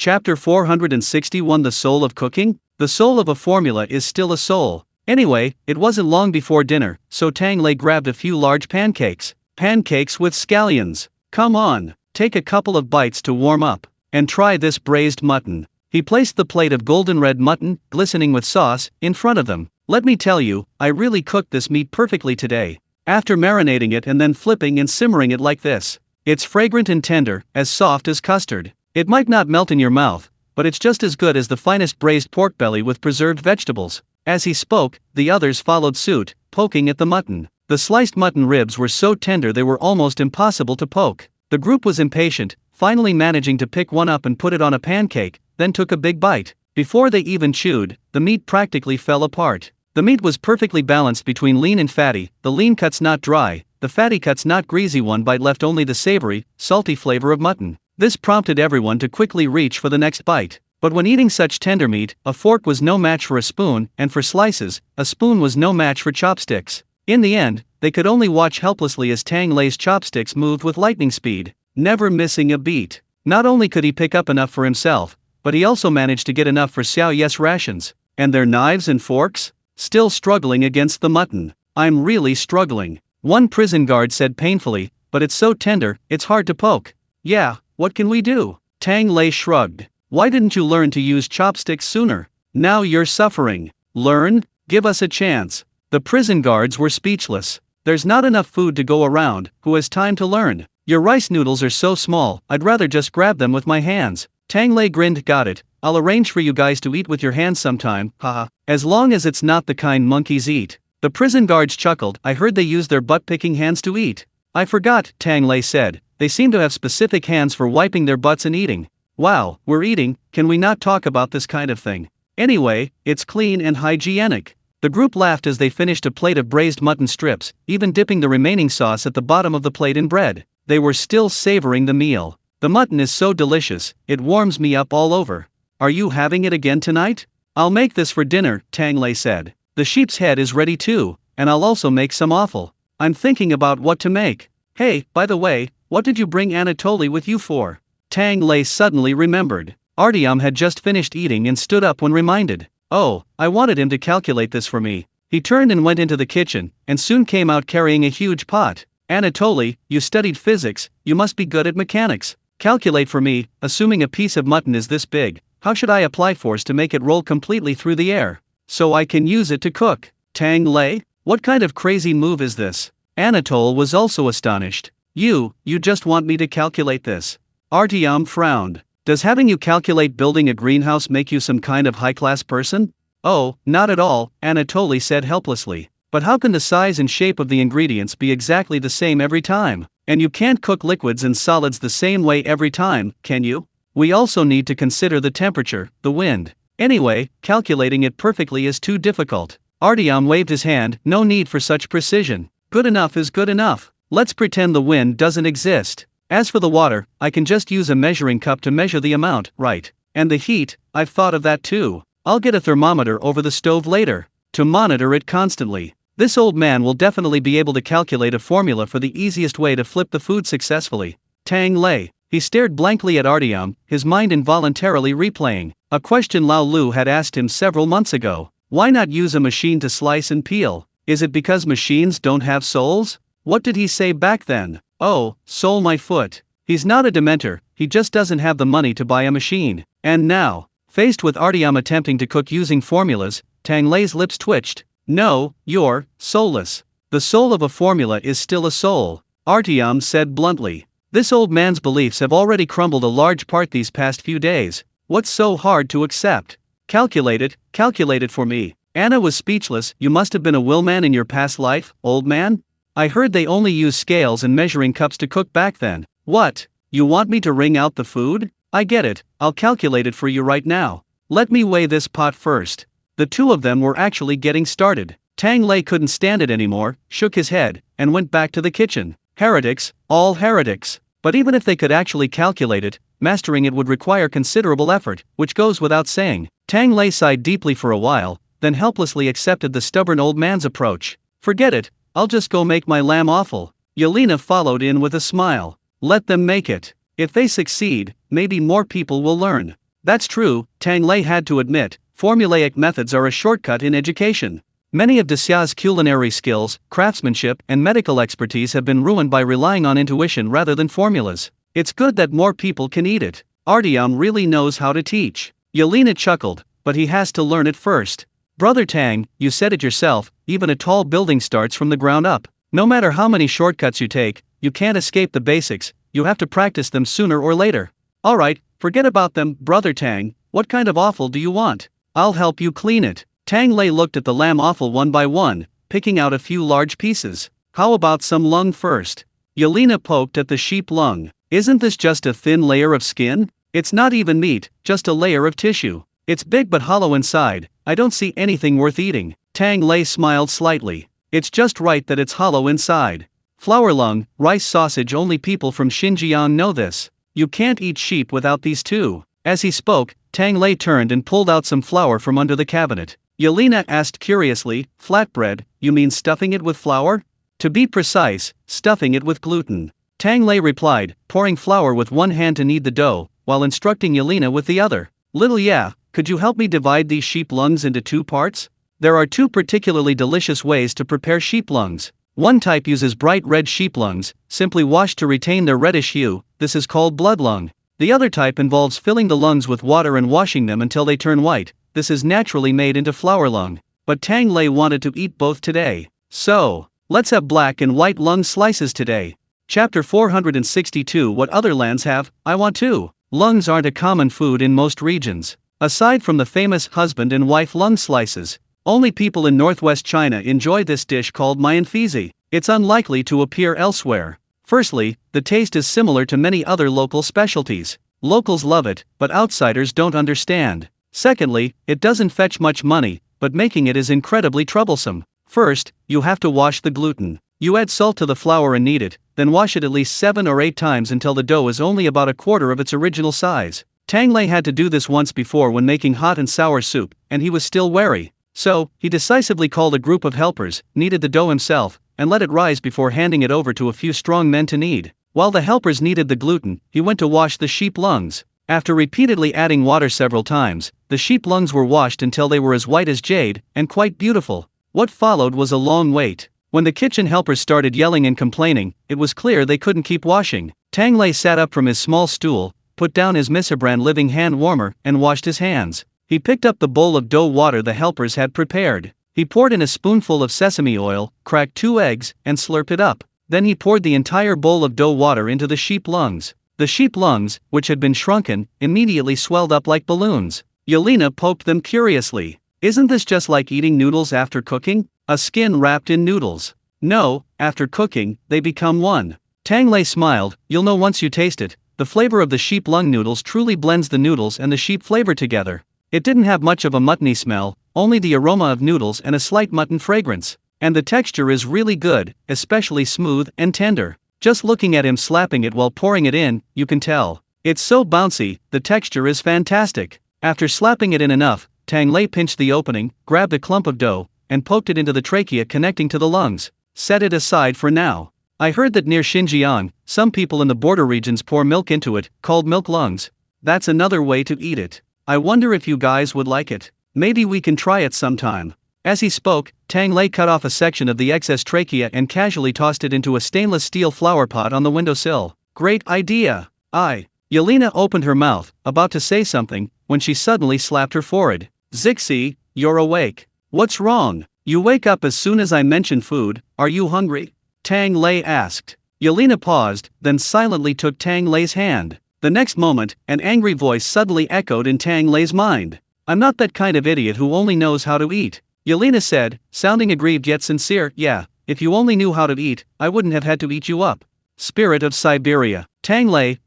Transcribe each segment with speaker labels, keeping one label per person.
Speaker 1: Chapter 461 The Soul of Cooking? The soul of a formula is still a soul. Anyway, it wasn't long before dinner, so Tang Lei grabbed a few large pancakes. Pancakes with scallions. Come on, take a couple of bites to warm up. And try this braised mutton. He placed the plate of golden red mutton, glistening with sauce, in front of them. Let me tell you, I really cooked this meat perfectly today. After marinating it and then flipping and simmering it like this. It's fragrant and tender, as soft as custard. It might not melt in your mouth, but it's just as good as the finest braised pork belly with preserved vegetables. As he spoke, the others followed suit, poking at the mutton. The sliced mutton ribs were so tender they were almost impossible to poke. The group was impatient, finally managing to pick one up and put it on a pancake, then took a big bite. Before they even chewed, the meat practically fell apart. The meat was perfectly balanced between lean and fatty, the lean cuts not dry, the fatty cuts not greasy. One bite left only the savory, salty flavor of mutton. This prompted everyone to quickly reach for the next bite. But when eating such tender meat, a fork was no match for a spoon, and for slices, a spoon was no match for chopsticks. In the end, they could only watch helplessly as Tang Lei's chopsticks moved with lightning speed, never missing a beat. Not only could he pick up enough for himself, but he also managed to get enough for Xiao Yes rations. And their knives and forks? Still struggling against the mutton. I'm really struggling. One prison guard said painfully, but it's so tender, it's hard to poke. Yeah, what can we do? Tang Lei shrugged. Why didn't you learn to use chopsticks sooner? Now you're suffering. Learn? Give us a chance. The prison guards were speechless. There's not enough food to go around, who has time to learn? Your rice noodles are so small, I'd rather just grab them with my hands. Tang Lei grinned. Got it, I'll arrange for you guys to eat with your hands sometime, haha. As long as it's not the kind monkeys eat. The prison guards chuckled. I heard they use their butt-picking hands to eat. I forgot, Tang Lei said. They seem to have specific hands for wiping their butts and eating. Wow, we're eating, can we not talk about this kind of thing? Anyway, it's clean and hygienic. The group laughed as they finished a plate of braised mutton strips, even dipping the remaining sauce at the bottom of the plate in bread. They were still savoring the meal. The mutton is so delicious, it warms me up all over. Are you having it again tonight? I'll make this for dinner, Tang Lei said. The sheep's head is ready too, and I'll also make some offal. I'm thinking about what to make. Hey, by the way, what did you bring Anatoly with you for? Tang Lei suddenly remembered. Artyom had just finished eating and stood up when reminded. Oh, I wanted him to calculate this for me. He turned and went into the kitchen, and soon came out carrying a huge pot. Anatoly, you studied physics, you must be good at mechanics. Calculate for me, assuming a piece of mutton is this big, how should I apply force to make it roll completely through the air? So I can use it to cook. Tang Lei? What kind of crazy move is this? Anatole was also astonished. You just want me to calculate this? Artyom frowned. Does having you calculate building a greenhouse make you some kind of high-class person? Oh, not at all, Anatoly said helplessly. But how can the size and shape of the ingredients be exactly the same every time? And you can't cook liquids and solids the same way every time, can you? We also need to consider the temperature, the wind. Anyway, calculating it perfectly is too difficult. Artyom waved his hand. No need for such precision. Good enough is good enough. Let's pretend the wind doesn't exist. As for the water, I can just use a measuring cup to measure the amount, right? And the heat, I've thought of that too. I'll get a thermometer over the stove later, to monitor it constantly. This old man will definitely be able to calculate a formula for the easiest way to flip the food successfully. Tang Lei. He stared blankly at Artyom, his mind involuntarily replaying a question Lao Lu had asked him several months ago. Why not use a machine to slice and peel? Is it because machines don't have souls? What did he say back then? Oh, soul my foot. He's not a dementor, he just doesn't have the money to buy a machine. And now, faced with Artyom attempting to cook using formulas, Tang Lei's lips twitched. No, you're soulless. The soul of a formula is still a soul, Artyom said bluntly. This old man's beliefs have already crumbled a large part these past few days. What's so hard to accept? Calculate it for me. Anna was speechless. You must have been a willman in your past life, old man? I heard they only used scales and measuring cups to cook back then. What? You want me to wring out the food? I get it, I'll calculate it for you right now. Let me weigh this pot first. The two of them were actually getting started. Tang Lei couldn't stand it anymore, shook his head, and went back to the kitchen. Heretics, all heretics. But even if they could actually calculate it, mastering it would require considerable effort, which goes without saying. Tang Lei sighed deeply for a while, then helplessly accepted the stubborn old man's approach. Forget it, I'll just go make my lamb offal. Yelena followed in with a smile. Let them make it. If they succeed, maybe more people will learn. That's true, Tang Lei had to admit, formulaic methods are a shortcut in education. Many of Desia's culinary skills, craftsmanship, and medical expertise have been ruined by relying on intuition rather than formulas. It's good that more people can eat it. Artyom really knows how to teach. Yelena chuckled, but he has to learn it first. Brother Tang, you said it yourself, even a tall building starts from the ground up. No matter how many shortcuts you take, you can't escape the basics, you have to practice them sooner or later. Alright, forget about them, Brother Tang, what kind of offal do you want? I'll help you clean it. Tang Lei looked at the lamb offal one by one, picking out a few large pieces. How about some lung first? Yelena poked at the sheep lung. Isn't this just a thin layer of skin? It's not even meat, just a layer of tissue. It's big but hollow inside, I don't see anything worth eating. Tang Lei smiled slightly. It's just right that it's hollow inside. Flour lung, rice sausage, only people from Xinjiang know this. You can't eat sheep without these two. As he spoke, Tang Lei turned and pulled out some flour from under the cabinet. Yelena asked curiously, flatbread, you mean stuffing it with flour? To be precise, stuffing it with gluten. Tang Lei replied, pouring flour with one hand to knead the dough, while instructing Yelena with the other. Little yeah, could you help me divide these sheep lungs into two parts? There are two particularly delicious ways to prepare sheep lungs. One type uses bright red sheep lungs, simply washed to retain their reddish hue, this is called blood lung. The other type involves filling the lungs with water and washing them until they turn white, this is naturally made into flour lung. But Tang Lei wanted to eat both today. So, let's have black and white lung slices today. Chapter 462. What other lands have, I want too. Lungs aren't a common food in most regions. Aside from the famous husband and wife lung slices, only people in northwest China enjoy this dish called mianfizi. It's unlikely to appear elsewhere. Firstly, the taste is similar to many other local specialties. Locals love it, but outsiders don't understand. Secondly, it doesn't fetch much money, but making it is incredibly troublesome. First, you have to wash the gluten. You add salt to the flour and knead it, then wash it at least 7 or 8 times until the dough is only about a quarter of its original size. Tang Lei had to do this once before when making hot and sour soup, and he was still wary. So, he decisively called a group of helpers, kneaded the dough himself, and let it rise before handing it over to a few strong men to knead. While the helpers kneaded the gluten, he went to wash the sheep lungs. After repeatedly adding water several times, the sheep lungs were washed until they were as white as jade, and quite beautiful. What followed was a long wait. When the kitchen helpers started yelling and complaining, it was clear they couldn't keep washing. Tang Lei sat up from his small stool, put down his Misabran living hand warmer, and washed his hands. He picked up the bowl of dough water the helpers had prepared. He poured in a spoonful of sesame oil, cracked 2 eggs, and slurped it up. Then he poured the entire bowl of dough water into the sheep lungs. The sheep lungs, which had been shrunken, immediately swelled up like balloons. Yelena poked them curiously. Isn't this just like eating noodles after cooking? A skin wrapped in noodles. No, after cooking, they become one. Tang Lei smiled, you'll know once you taste it. The flavor of the sheep lung noodles truly blends the noodles and the sheep flavor together. It didn't have much of a muttony smell, only the aroma of noodles and a slight mutton fragrance. And the texture is really good, especially smooth and tender. Just looking at him slapping it while pouring it in, you can tell. It's so bouncy, the texture is fantastic. After slapping it in enough, Tang Lei pinched the opening, grabbed a clump of dough, and poked it into the trachea connecting to the lungs. Set it aside for now. I heard that near Xinjiang, some people in the border regions pour milk into it, called milk lungs. That's another way to eat it. I wonder if you guys would like it. Maybe we can try it sometime. As he spoke, Tang Lei cut off a section of the excess trachea and casually tossed it into a stainless steel flower pot on the windowsill. Great idea. Yelena opened her mouth, about to say something, when she suddenly slapped her forehead. Zixi, you're awake. What's wrong? You wake up as soon as I mention food, are you hungry? Tang Lei asked. Yelena paused, then silently took Tang Lei's hand. The next moment, an angry voice suddenly echoed in Tang Lei's mind. I'm not that kind of idiot who only knows how to eat. Yelena said, sounding aggrieved yet sincere, yeah, if you only knew how to eat, I wouldn't have had to eat you up. Spirit of Siberia. Tang Lei,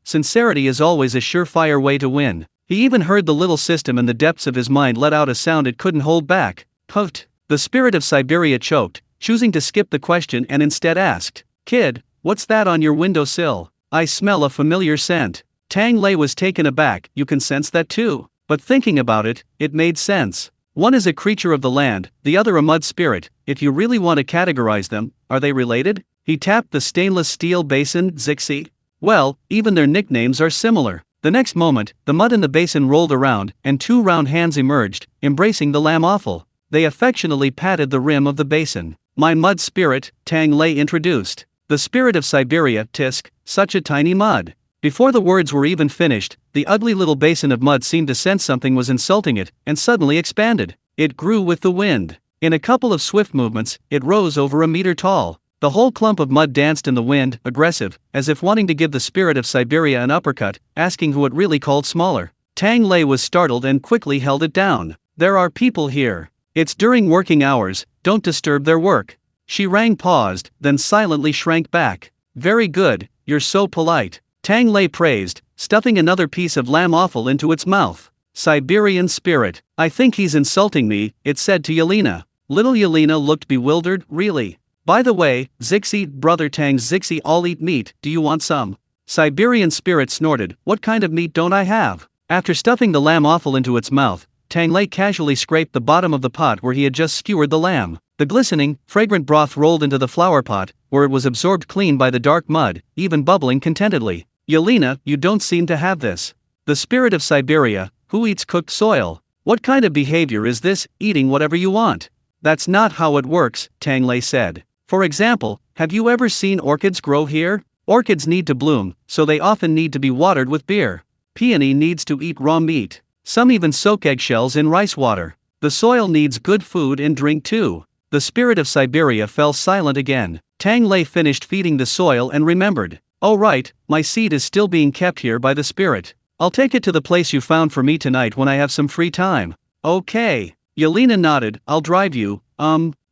Speaker 1: sincerity is always a surefire way to win. He even heard the little system in the depths of his mind let out a sound it couldn't hold back. Puffed. The spirit of Siberia choked, choosing to skip the question and instead asked, Kid, what's that on your windowsill? I smell a familiar scent. Tang Lei was taken aback, you can sense that too. But thinking about it, it made sense. One is a creature of the land, the other a mud spirit. If you really want to categorize them, are they related? He tapped the stainless steel basin. Zixi. Well, even their nicknames are similar. The next moment, the mud in the basin rolled around, and two round hands emerged, embracing the lamb offal. They affectionately patted the rim of the basin. "My mud spirit," Tang Lei introduced. "The spirit of Siberia, tisk, such a tiny mud." Before the words were even finished, the ugly little basin of mud seemed to sense something was insulting it, and suddenly expanded. It grew with the wind. In a couple of swift movements, it rose over a meter tall. The whole clump of mud danced in the wind, aggressive, as if wanting to give the spirit of Siberia an uppercut, asking who it really called smaller. Tang Lei was startled and quickly held it down. "There are people here. It's during working hours, don't disturb their work." She rang paused, then silently shrank back. "Very good, you're so polite," Tang Lei praised, stuffing another piece of lamb offal into its mouth. "Siberian spirit, I think he's insulting me," it said to Yelena. Little Yelena looked bewildered. "Really? By the way, Zixi, brother Tang's Zixi all eat meat, do you want some?" Siberian spirit snorted, "What kind of meat don't I have?" After stuffing the lamb offal into its mouth, Tang Lei casually scraped the bottom of the pot where he had just skewered the lamb. The glistening, fragrant broth rolled into the flower pot, where it was absorbed clean by the dark mud, even bubbling contentedly. "Yelena, you don't seem to have this. The spirit of Siberia, who eats cooked soil? What kind of behavior is this, eating whatever you want?" "That's not how it works," Tang Lei said. "For example, have you ever seen orchids grow here? Orchids need to bloom, so they often need to be watered with beer. Peony needs to eat raw meat. Some even soak eggshells in rice water. The soil needs good food and drink too." The spirit of Siberia fell silent again. Tang Lei finished feeding the soil and remembered. "Oh right, my seed is still being kept here by the spirit. I'll take it to the place you found for me tonight when I have some free time." "Okay." Yelena nodded. "I'll drive you,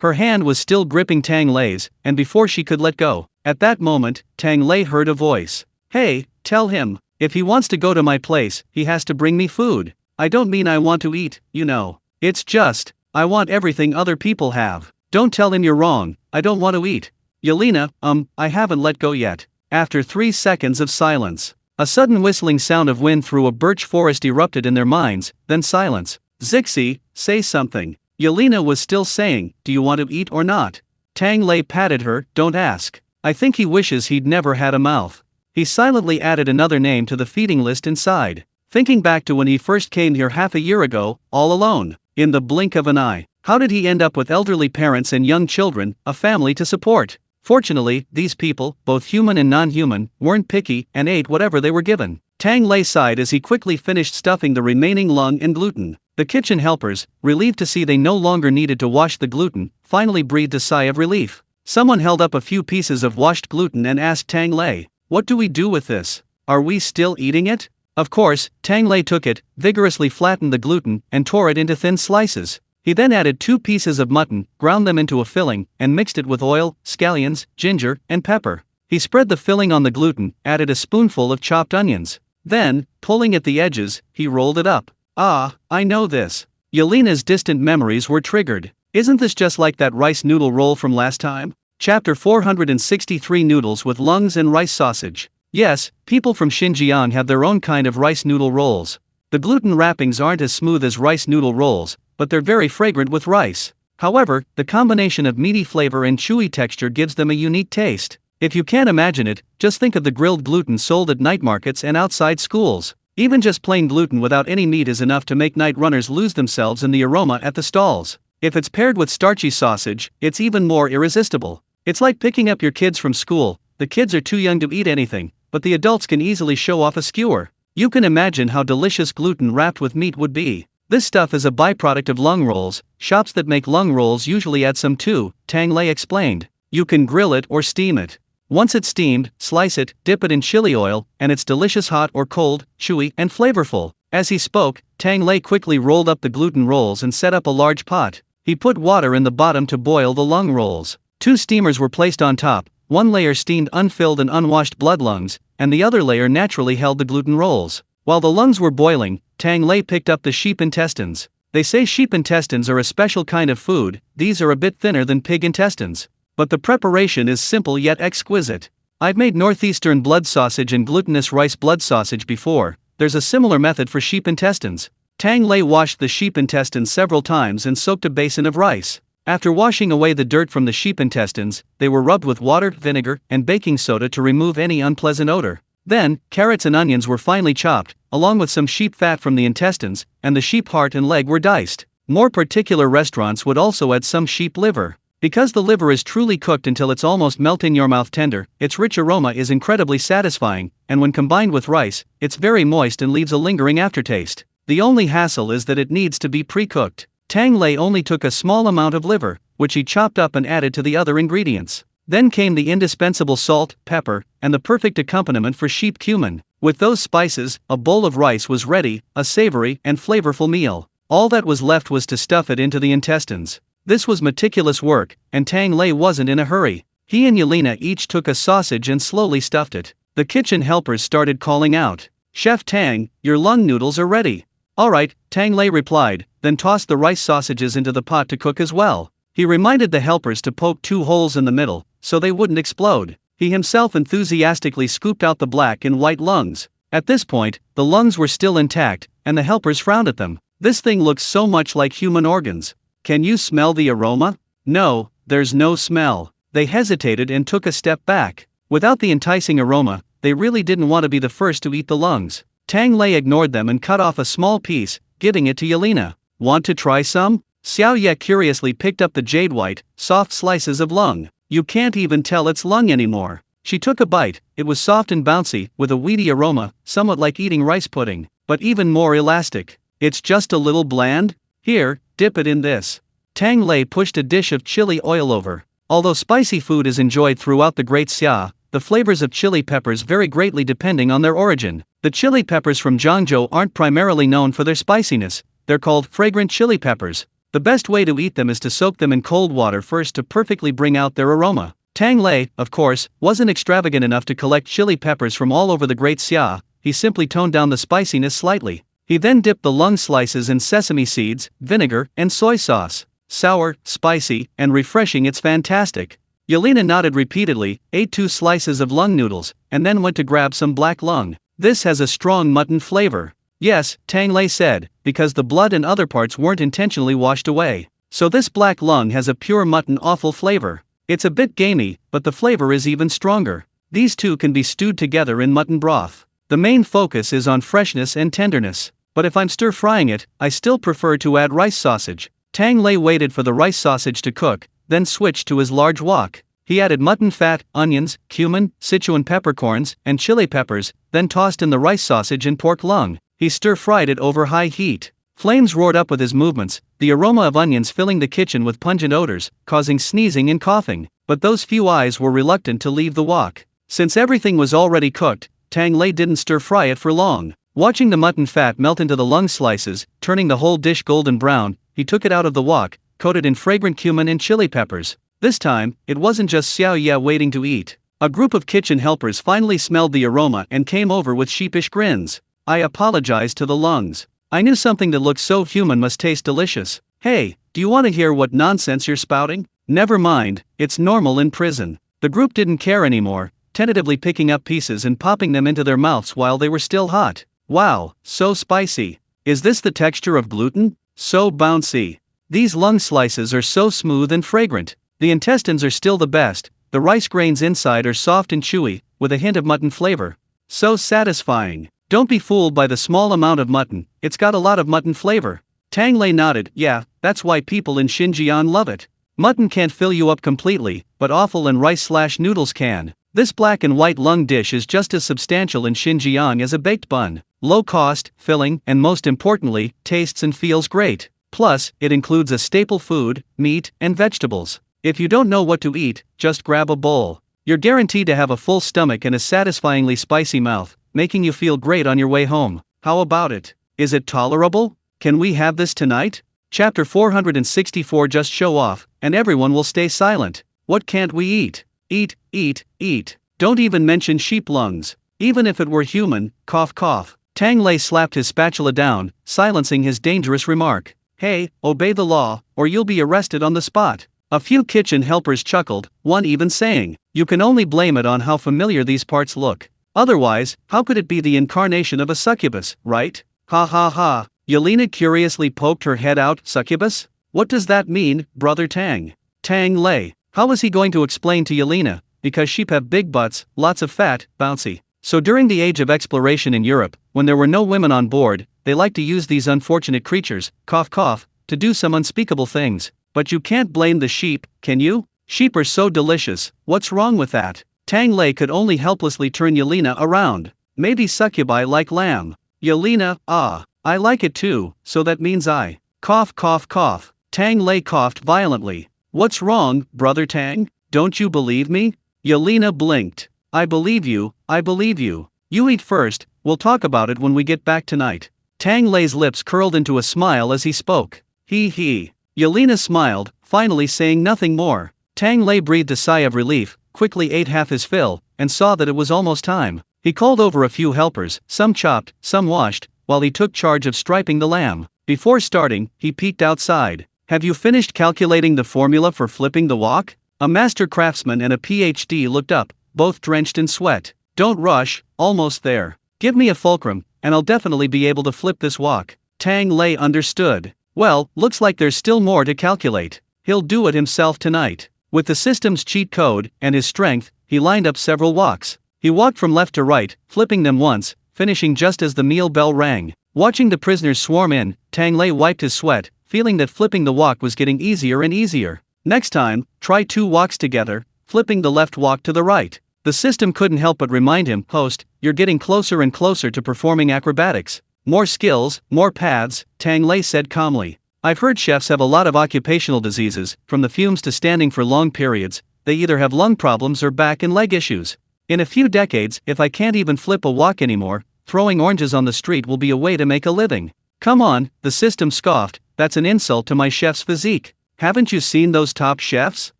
Speaker 1: Her hand was still gripping Tang Lei's, and before she could let go, at that moment, Tang Lei heard a voice. "Hey, tell him, if he wants to go to my place, he has to bring me food. I don't mean I want to eat, you know. It's just, I want everything other people have. Don't tell him you're wrong, I don't want to eat." "Yelena, I haven't let go yet." After 3 seconds of silence, a sudden whistling sound of wind through a birch forest erupted in their minds, then silence. "Zixi, say something." Yelena was still saying, "Do you want to eat or not?" Tang Lei patted her. "Don't ask. I think he wishes he'd never had a mouth." He silently added another name to the feeding list inside, thinking back to when he first came here half a year ago, all alone, in the blink of an eye. How did he end up with elderly parents and young children, a family to support? Fortunately, these people, both human and non-human, weren't picky and ate whatever they were given. Tang Lei sighed as he quickly finished stuffing the remaining lung and gluten. The kitchen helpers, relieved to see they no longer needed to wash the gluten, finally breathed a sigh of relief. Someone held up a few pieces of washed gluten and asked Tang Lei, "What do we do with this? Are we still eating it?" Of course, Tang Lei took it, vigorously flattened the gluten, and tore it into thin slices. He then added 2 pieces of mutton, ground them into a filling, and mixed it with oil, scallions, ginger, and pepper. He spread the filling on the gluten, added a spoonful of chopped onions. Then, pulling at the edges, he rolled it up. "Ah, I know this." Yelena's distant memories were triggered. "Isn't this just like that rice noodle roll from last time?" Chapter 463 Noodles with lungs and rice sausage. Yes, people from Xinjiang have their own kind of rice noodle rolls. The gluten wrappings aren't as smooth as rice noodle rolls, but they're very fragrant with rice. However, the combination of meaty flavor and chewy texture gives them a unique taste. If you can't imagine it, just think of the grilled gluten sold at night markets and outside schools. Even just plain gluten without any meat is enough to make night runners lose themselves in the aroma at the stalls. If it's paired with starchy sausage, it's even more irresistible. It's like picking up your kids from school. The kids are too young to eat anything, but the adults can easily show off a skewer. You can imagine how delicious gluten wrapped with meat would be. This stuff is a byproduct of lung rolls. Shops that make lung rolls usually add some too, Tang Lei explained. You can grill it or steam it. Once it's steamed, slice it, dip it in chili oil, and it's delicious hot or cold, chewy, and flavorful. As he spoke, Tang Lei quickly rolled up the gluten rolls and set up a large pot. He put water in the bottom to boil the lung rolls. 2 steamers were placed on top. One layer steamed unfilled and unwashed blood lungs, and the other layer naturally held the gluten rolls. While the lungs were boiling, Tang Lei picked up the sheep intestines. They say sheep intestines are a special kind of food. These are a bit thinner than pig intestines. But the preparation is simple yet exquisite. I've made northeastern blood sausage and glutinous rice blood sausage before. There's a similar method for sheep intestines. Tang Lei washed the sheep intestines several times and soaked a basin of rice. After washing away the dirt from the sheep intestines, they were rubbed with water, vinegar, and baking soda to remove any unpleasant odor. Then, carrots and onions were finely chopped, along with some sheep fat from the intestines, and the sheep heart and leg were diced. More particular restaurants would also add some sheep liver. Because the liver is truly cooked until it's almost melt in your mouth tender, its rich aroma is incredibly satisfying, and when combined with rice, it's very moist and leaves a lingering aftertaste. The only hassle is that it needs to be pre-cooked. Tang Lei only took a small amount of liver, which he chopped up and added to the other ingredients. Then came the indispensable salt, pepper, and the perfect accompaniment for sheep cumin. With those spices, a bowl of rice was ready, a savory and flavorful meal. All that was left was to stuff it into the intestines. This was meticulous work, and Tang Lei wasn't in a hurry. He and Yelena each took a sausage and slowly stuffed it. The kitchen helpers started calling out, "Chef Tang, your lung noodles are ready." "Alright," Tang Lei replied, then tossed the rice sausages into the pot to cook as well. He reminded the helpers to poke 2 holes in the middle, so they wouldn't explode. He himself enthusiastically scooped out the black and white lungs. At this point, the lungs were still intact, and the helpers frowned at them. "This thing looks so much like human organs. Can you smell the aroma?" "No, there's no smell." They hesitated and took a step back. Without the enticing aroma, they really didn't want to be the first to eat the lungs. Tang Lei ignored them and cut off a small piece, giving it to Yelena. "Want to try some?" Xiao Ye curiously picked up the jade white, soft slices of lung. "You can't even tell it's lung anymore." She took a bite. It was soft and bouncy, with a weedy aroma, somewhat like eating rice pudding, but even more elastic. "It's just a little bland? Here, dip it in this." Tang Lei pushed a dish of chili oil over. Although spicy food is enjoyed throughout the Great Xia, the flavors of chili peppers vary greatly depending on their origin. The chili peppers from Zhangzhou aren't primarily known for their spiciness. They're called fragrant chili peppers. The best way to eat them is to soak them in cold water first to perfectly bring out their aroma. Tang Lei, of course, wasn't extravagant enough to collect chili peppers from all over the Great Xia. He simply toned down the spiciness slightly. He then dipped the lung slices in sesame seeds, vinegar, and soy sauce. Sour, spicy, and refreshing, it's fantastic. Yelena nodded repeatedly, ate 2 slices of lung noodles, and then went to grab some black lung. "This has a strong mutton flavor." "Yes," Tang Lei said, because the blood and other parts weren't intentionally washed away. "So this black lung has a pure mutton offal flavor. It's a bit gamey, but the flavor is even stronger. These two can be stewed together in mutton broth. The main focus is on freshness and tenderness. But if I'm stir-frying it, I still prefer to add rice sausage." Tang Lei waited for the rice sausage to cook, then switched to his large wok. He added mutton fat, onions, cumin, Sichuan peppercorns, and chili peppers, then tossed in the rice sausage and pork lung. He stir-fried it over high heat. Flames roared up with his movements, the aroma of onions filling the kitchen with pungent odors, causing sneezing and coughing. But those few eyes were reluctant to leave the wok. Since everything was already cooked, Tang Lei didn't stir-fry it for long. Watching the mutton fat melt into the lung slices, turning the whole dish golden brown, he took it out of the wok, coated in fragrant cumin and chili peppers. This time, it wasn't just Xiao Ye waiting to eat. A group of kitchen helpers finally smelled the aroma and came over with sheepish grins. "I apologized to the lungs. I knew something that looked so human must taste delicious." "Hey, do you want to hear what nonsense you're spouting?" "Never mind, it's normal in prison." The group didn't care anymore, tentatively picking up pieces and popping them into their mouths while they were still hot. "Wow, so spicy. Is this the texture of gluten? So bouncy. These lung slices are so smooth and fragrant. The intestines are still the best. The rice grains inside are soft and chewy, with a hint of mutton flavor. So satisfying. Don't be fooled by the small amount of mutton, it's got a lot of mutton flavor." Tang Lei nodded. "Yeah, that's why people in Xinjiang love it. Mutton can't fill you up completely, but offal and rice/noodles can. This black and white lung dish is just as substantial in Xinjiang as a baked bun. Low cost, filling, and most importantly, tastes and feels great. Plus, it includes a staple food, meat, and vegetables. If you don't know what to eat, just grab a bowl. You're guaranteed to have a full stomach and a satisfyingly spicy mouth, making you feel great on your way home. How about it? Is it tolerable? Can we have this tonight?" Chapter 464. Just show off, and everyone will stay silent. What can't we eat? Eat, eat, eat. Don't even mention sheep lungs. Even if it were human, cough cough. Tang Lei slapped his spatula down, silencing his dangerous remark. "Hey, obey the law, or you'll be arrested on the spot." A few kitchen helpers chuckled, one even saying, "You can only blame it on how familiar these parts look. Otherwise, how could it be the incarnation of a succubus, right?" "Ha ha ha." Yelena curiously poked her head out. "Succubus? What does that mean, Brother Tang?" Tang Lei. How was he going to explain to Yelena? Because sheep have big butts, lots of fat, bouncy. So during the age of exploration in Europe, when there were no women on board, they liked to use these unfortunate creatures, cough cough, to do some unspeakable things. But you can't blame the sheep, can you? Sheep are so delicious, what's wrong with that? Tang Lei could only helplessly turn Yelena around. Maybe succubi like lamb. Yelena, I like it too, so that means I. Cough cough cough. Tang Lei coughed violently. What's wrong, brother Tang? Don't you believe me? Yelena blinked. I believe you, I believe you. You eat first, we'll talk about it when we get back tonight. Tang Lei's lips curled into a smile as he spoke. He. Yelena smiled, finally saying nothing more. Tang Lei breathed a sigh of relief, quickly ate half his fill, and saw that it was almost time. He called over a few helpers, some chopped, some washed, while he took charge of striping the lamb. Before starting, he peeked outside. Have you finished calculating the formula for flipping the wok? A master craftsman and a PhD looked up, both drenched in sweat. Don't rush, almost there. Give me a fulcrum, and I'll definitely be able to flip this wok. Tang Lei understood. Well, looks like there's still more to calculate. He'll do it himself tonight. With the system's cheat code and his strength, he lined up several woks. He walked from left to right, flipping them once, finishing just as the meal bell rang. Watching the prisoners swarm in, Tang Lei wiped his sweat, feeling that flipping the wok was getting easier and easier. Next time, try 2 woks together, flipping the left wok to the right. The system couldn't help but remind him, host, you're getting closer and closer to performing acrobatics. More skills, more paths, Tang Lei said calmly. I've heard chefs have a lot of occupational diseases, from the fumes to standing for long periods. They either have lung problems or back and leg issues. In a few decades, if I can't even flip a wok anymore, throwing oranges on the street will be a way to make a living. Come on, the system scoffed, that's an insult to my chef's physique. Haven't you seen those top chefs?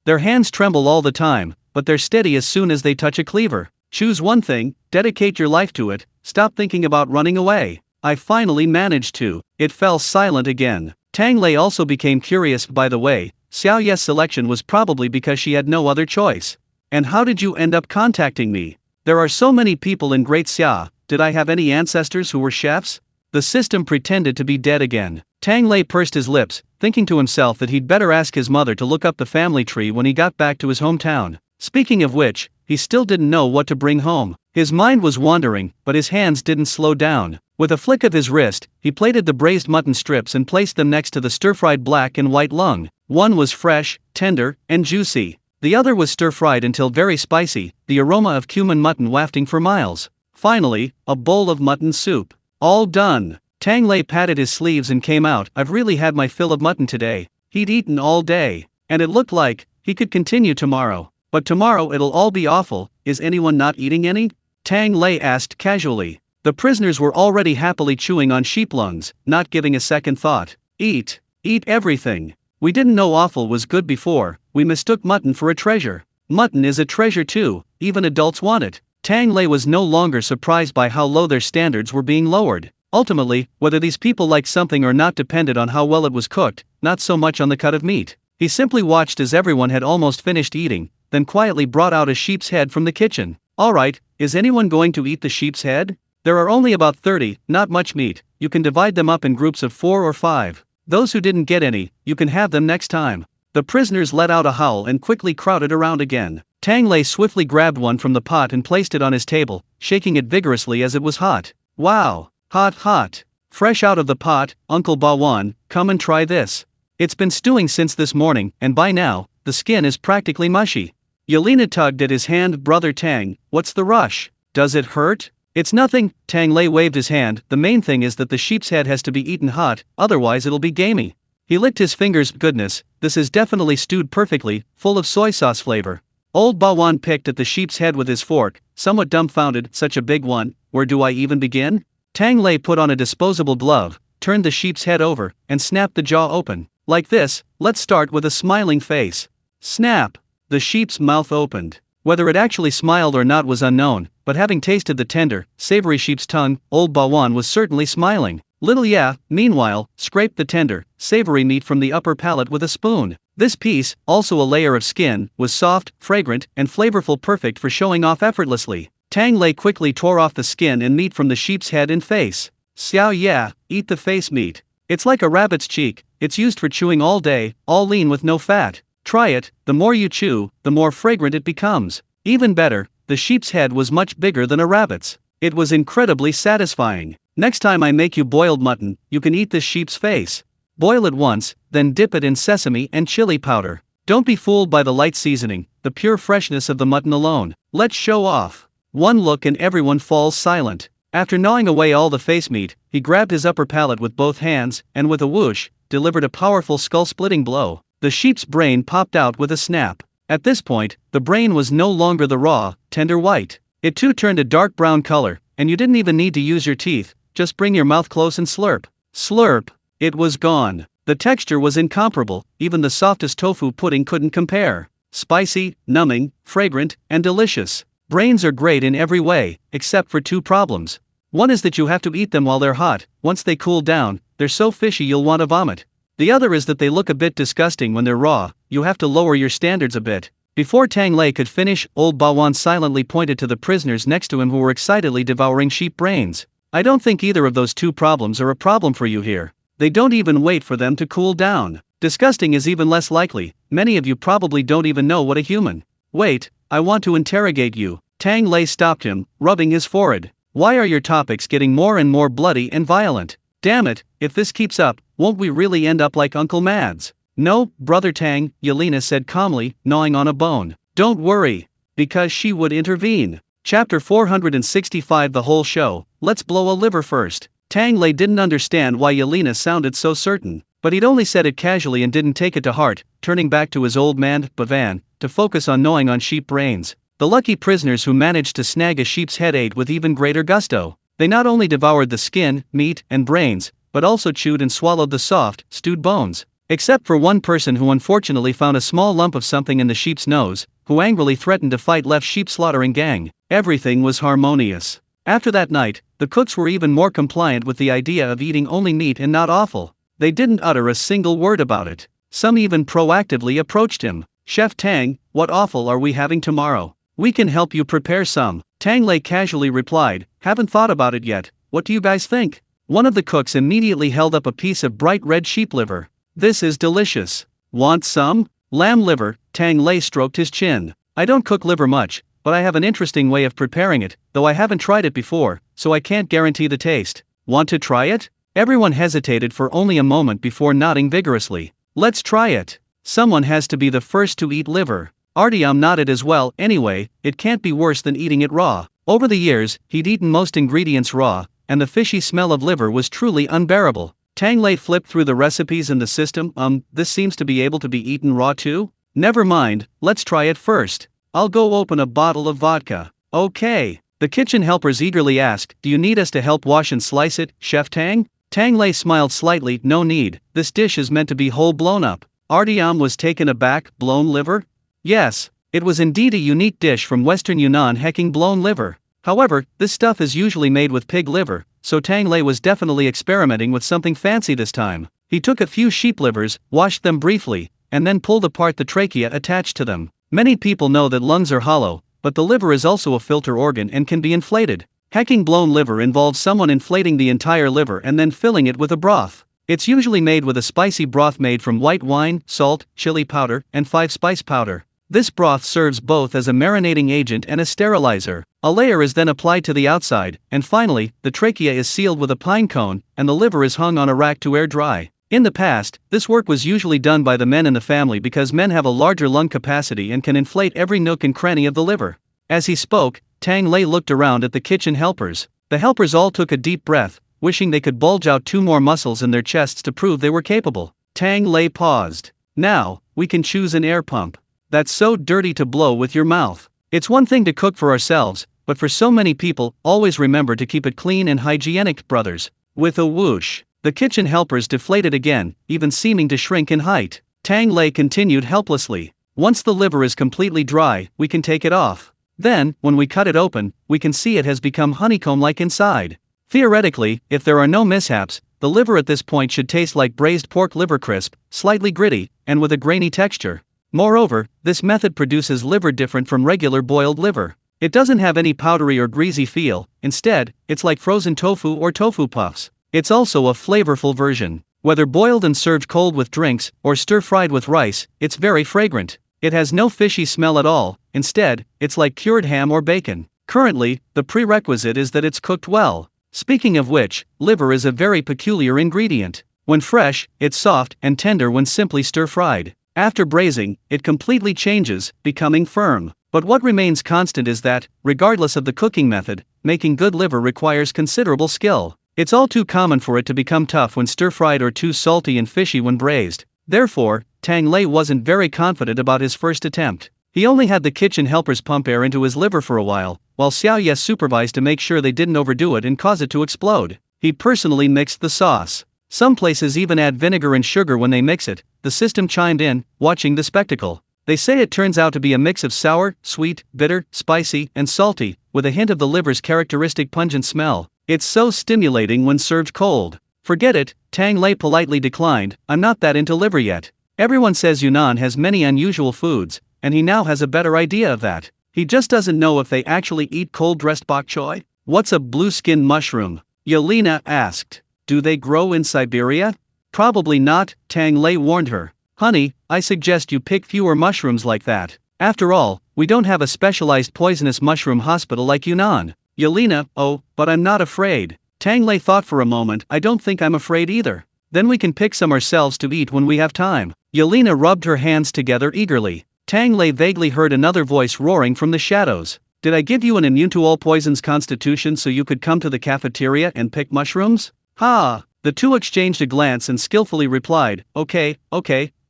Speaker 1: Their hands tremble all the time, but they're steady as soon as they touch a cleaver. Choose one thing, dedicate your life to it, stop thinking about running away. I finally managed to. It fell silent again. Tang Lei also became curious, by the way. Xiao Ye's selection was probably because she had no other choice. And how did you end up contacting me? There are so many people in Great Xia, did I have any ancestors who were chefs? The system pretended to be dead again. Tang Lei pursed his lips, thinking to himself that he'd better ask his mother to look up the family tree when he got back to his hometown. Speaking of which, he still didn't know what to bring home. His mind was wandering, but his hands didn't slow down. With a flick of his wrist, he plated the braised mutton strips and placed them next to the stir-fried black and white lung. One was fresh, tender, and juicy. The other was stir-fried until very spicy, the aroma of cumin mutton wafting for miles. Finally, a bowl of mutton soup. All done. Tang Lei patted his sleeves and came out. I've really had my fill of mutton today. He'd eaten all day. And it looked like he could continue tomorrow. But tomorrow it'll all be awful. Is anyone not eating any? Tang Lei asked casually. The prisoners were already happily chewing on sheep lungs, not giving a second thought. Eat everything. We didn't know offal was good before, we mistook mutton for a treasure. Mutton is a treasure too, even adults want it. Tang Lei was no longer surprised by how low their standards were being lowered. Ultimately, whether these people liked something or not depended on how well it was cooked, not so much on the cut of meat. He simply watched as everyone had almost finished eating, then quietly brought out a sheep's head from the kitchen. Alright, is anyone going to eat the sheep's head? There are only about 30, not much meat. You can divide them up in groups of 4 or 5. Those who didn't get any, you can have them next time. The prisoners let out a howl and quickly crowded around again. Tang Lei swiftly grabbed one from the pot and placed it on his table, shaking it vigorously as it was hot. Wow! Hot. Fresh out of the pot, Uncle Bawan, come and try this. It's been stewing since this morning, and by now, the skin is practically mushy. Yelena tugged at his hand. Brother Tang, what's the rush? Does it hurt? It's nothing, Tang Lei waved his hand. The main thing is that the sheep's head has to be eaten hot, otherwise it'll be gamey. He licked his fingers. Goodness, this is definitely stewed perfectly, full of soy sauce flavor. Old Bawan picked at the sheep's head with his fork, somewhat dumbfounded. Such a big one, where do I even begin? Tang Lei put on a disposable glove, turned the sheep's head over, and snapped the jaw open. Like this, let's start with a smiling face. Snap! The sheep's mouth opened. Whether it actually smiled or not was unknown, but having tasted the tender, savory sheep's tongue, old Bawan was certainly smiling. Little Ya, meanwhile, scraped the tender, savory meat from the upper palate with a spoon. This piece, also a layer of skin, was soft, fragrant, and flavorful, perfect for showing off effortlessly. Tang Lei quickly tore off the skin and meat from the sheep's head and face. Xiao Ya, eat the face meat. It's like a rabbit's cheek, it's used for chewing all day, all lean with no fat. Try it, the more you chew, the more fragrant it becomes. Even better, the sheep's head was much bigger than a rabbit's. It was incredibly satisfying. Next time I make you boiled mutton, you can eat this sheep's face. Boil it once, then dip it in sesame and chili powder. Don't be fooled by the light seasoning, the pure freshness of the mutton alone. Let's show off. One look and everyone falls silent. After gnawing away all the face meat, he grabbed his upper palate with both hands, and with a whoosh, delivered a powerful skull-splitting blow. The sheep's brain popped out with a snap. At this point, the brain was no longer the raw, tender white. It too turned a dark brown color, and you didn't even need to use your teeth, just bring your mouth close and slurp. Slurp. It was gone. The texture was incomparable, even the softest tofu pudding couldn't compare. Spicy, numbing, fragrant, and delicious. Brains are great in every way, except for two problems. One is that you have to eat them while they're hot. Once they cool down, they're so fishy you'll want to vomit. The other is that they look a bit disgusting when they're raw. You have to lower your standards a bit. Before Tang Lei could finish, old Bawan silently pointed to the prisoners next to him who were excitedly devouring sheep brains. I don't think either of those two problems are a problem for you here. They don't even wait for them to cool down. Disgusting is even less likely. Many of you probably don't even know what a human. Wait, I want to interrogate you. Tang Lei stopped him, rubbing his forehead. Why are your topics getting more and more bloody and violent? Damn it, if this keeps up, won't we really end up like Uncle Mads? No, Brother Tang, Yelena said calmly, gnawing on a bone. Don't worry. Because she would intervene. Chapter 465. The whole show. Let's blow a liver first. Tang Lei didn't understand why Yelena sounded so certain, but he'd only said it casually and didn't take it to heart, turning back to his old man, Bavan, to focus on gnawing on sheep brains. The lucky prisoners who managed to snag a sheep's head ate with even greater gusto. They not only devoured the skin, meat, and brains, but also chewed and swallowed the soft, stewed bones. Except for one person who unfortunately found a small lump of something in the sheep's nose, who angrily threatened to fight left sheep slaughtering gang. Everything was harmonious. After that night, the cooks were even more compliant with the idea of eating only meat and not offal. They didn't utter a single word about it. Some even proactively approached him. Chef Tang, what offal are we having tomorrow? We can help you prepare some. Tang Lei casually replied, haven't thought about it yet, what do you guys think? One of the cooks immediately held up a piece of bright red sheep liver. This is delicious. Want some? Lamb liver, Tang Lei stroked his chin. I don't cook liver much, but I have an interesting way of preparing it, though I haven't tried it before, so I can't guarantee the taste. Want to try it? Everyone hesitated for only a moment before nodding vigorously. Let's try it. Someone has to be the first to eat liver. Artyom nodded as well. Anyway, it can't be worse than eating it raw. Over the years, he'd eaten most ingredients raw, and the fishy smell of liver was truly unbearable. Tang Lei flipped through the recipes in the system. This seems to be able to be eaten raw too? Never mind, let's try it first. I'll go open a bottle of vodka. Okay. The kitchen helpers eagerly asked, do you need us to help wash and slice it, Chef Tang? Tang Lei smiled slightly, no need, this dish is meant to be whole blown up. Artyom was taken aback, blown liver? Yes, it was indeed a unique dish from Western Yunnan, hecking blown liver. However, this stuff is usually made with pig liver, so Tang Lei was definitely experimenting with something fancy this time. He took a few sheep livers, washed them briefly, and then pulled apart the trachea attached to them. Many people know that lungs are hollow, but the liver is also a filter organ and can be inflated. Hacking blown liver involves someone inflating the entire liver and then filling it with a broth. It's usually made with a spicy broth made from white wine, salt, chili powder, and 5-spice powder. This broth serves both as a marinating agent and a sterilizer. A layer is then applied to the outside, and finally, the trachea is sealed with a pine cone, and the liver is hung on a rack to air dry. In the past, this work was usually done by the men in the family because men have a larger lung capacity and can inflate every nook and cranny of the liver. As he spoke, Tang Lei looked around at the kitchen helpers. The helpers all took a deep breath, wishing they could bulge out 2 more muscles in their chests to prove they were capable. Tang Lei paused. Now, we can choose an air pump. That's so dirty to blow with your mouth. It's one thing to cook for ourselves, but for so many people, always remember to keep it clean and hygienic, brothers. With a whoosh, the kitchen helpers deflated again, even seeming to shrink in height. Tang Lei continued helplessly. Once the liver is completely dry, we can take it off. Then, when we cut it open, we can see it has become honeycomb-like inside. Theoretically, if there are no mishaps, the liver at this point should taste like braised pork liver, crisp, slightly gritty, and with a grainy texture. Moreover, this method produces liver different from regular boiled liver. It doesn't have any powdery or greasy feel, instead, it's like frozen tofu or tofu puffs. It's also a flavorful version. Whether boiled and served cold with drinks, or stir-fried with rice, it's very fragrant. It has no fishy smell at all, instead, it's like cured ham or bacon. Currently, the prerequisite is that it's cooked well. Speaking of which, liver is a very peculiar ingredient. When fresh, it's soft and tender when simply stir-fried. After braising, it completely changes, becoming firm. But what remains constant is that, regardless of the cooking method, making good liver requires considerable skill. It's all too common for it to become tough when stir-fried or too salty and fishy when braised. Therefore, Tang Lei wasn't very confident about his first attempt. He only had the kitchen helpers pump air into his liver for a while Xiao Ye supervised to make sure they didn't overdo it and cause it to explode. He personally mixed the sauce. Some places even add vinegar and sugar when they mix it. The system chimed in, watching the spectacle. They say it turns out to be a mix of sour, sweet, bitter, spicy, and salty, with a hint of the liver's characteristic pungent smell. It's so stimulating when served cold. Forget it, Tang Lei politely declined, I'm not that into liver yet. Everyone says Yunnan has many unusual foods, and he now has a better idea of that. He just doesn't know if they actually eat cold-dressed bok choy. What's a blue-skinned mushroom? Yelena asked. Do they grow in Siberia? Probably not, Tang Lei warned her. Honey, I suggest you pick fewer mushrooms like that. After all, we don't have a specialized poisonous mushroom hospital like Yunnan. Yelena, oh, but I'm not afraid. Tang Lei thought for a moment. I don't think I'm afraid either. Then we can pick some ourselves to eat when we have time. Yelena rubbed her hands together eagerly. Tang Lei vaguely heard another voice roaring from the shadows. Did I give you an immune to all poisons constitution so you could come to the cafeteria and pick mushrooms? Ha! The two exchanged a glance and skillfully replied, okay,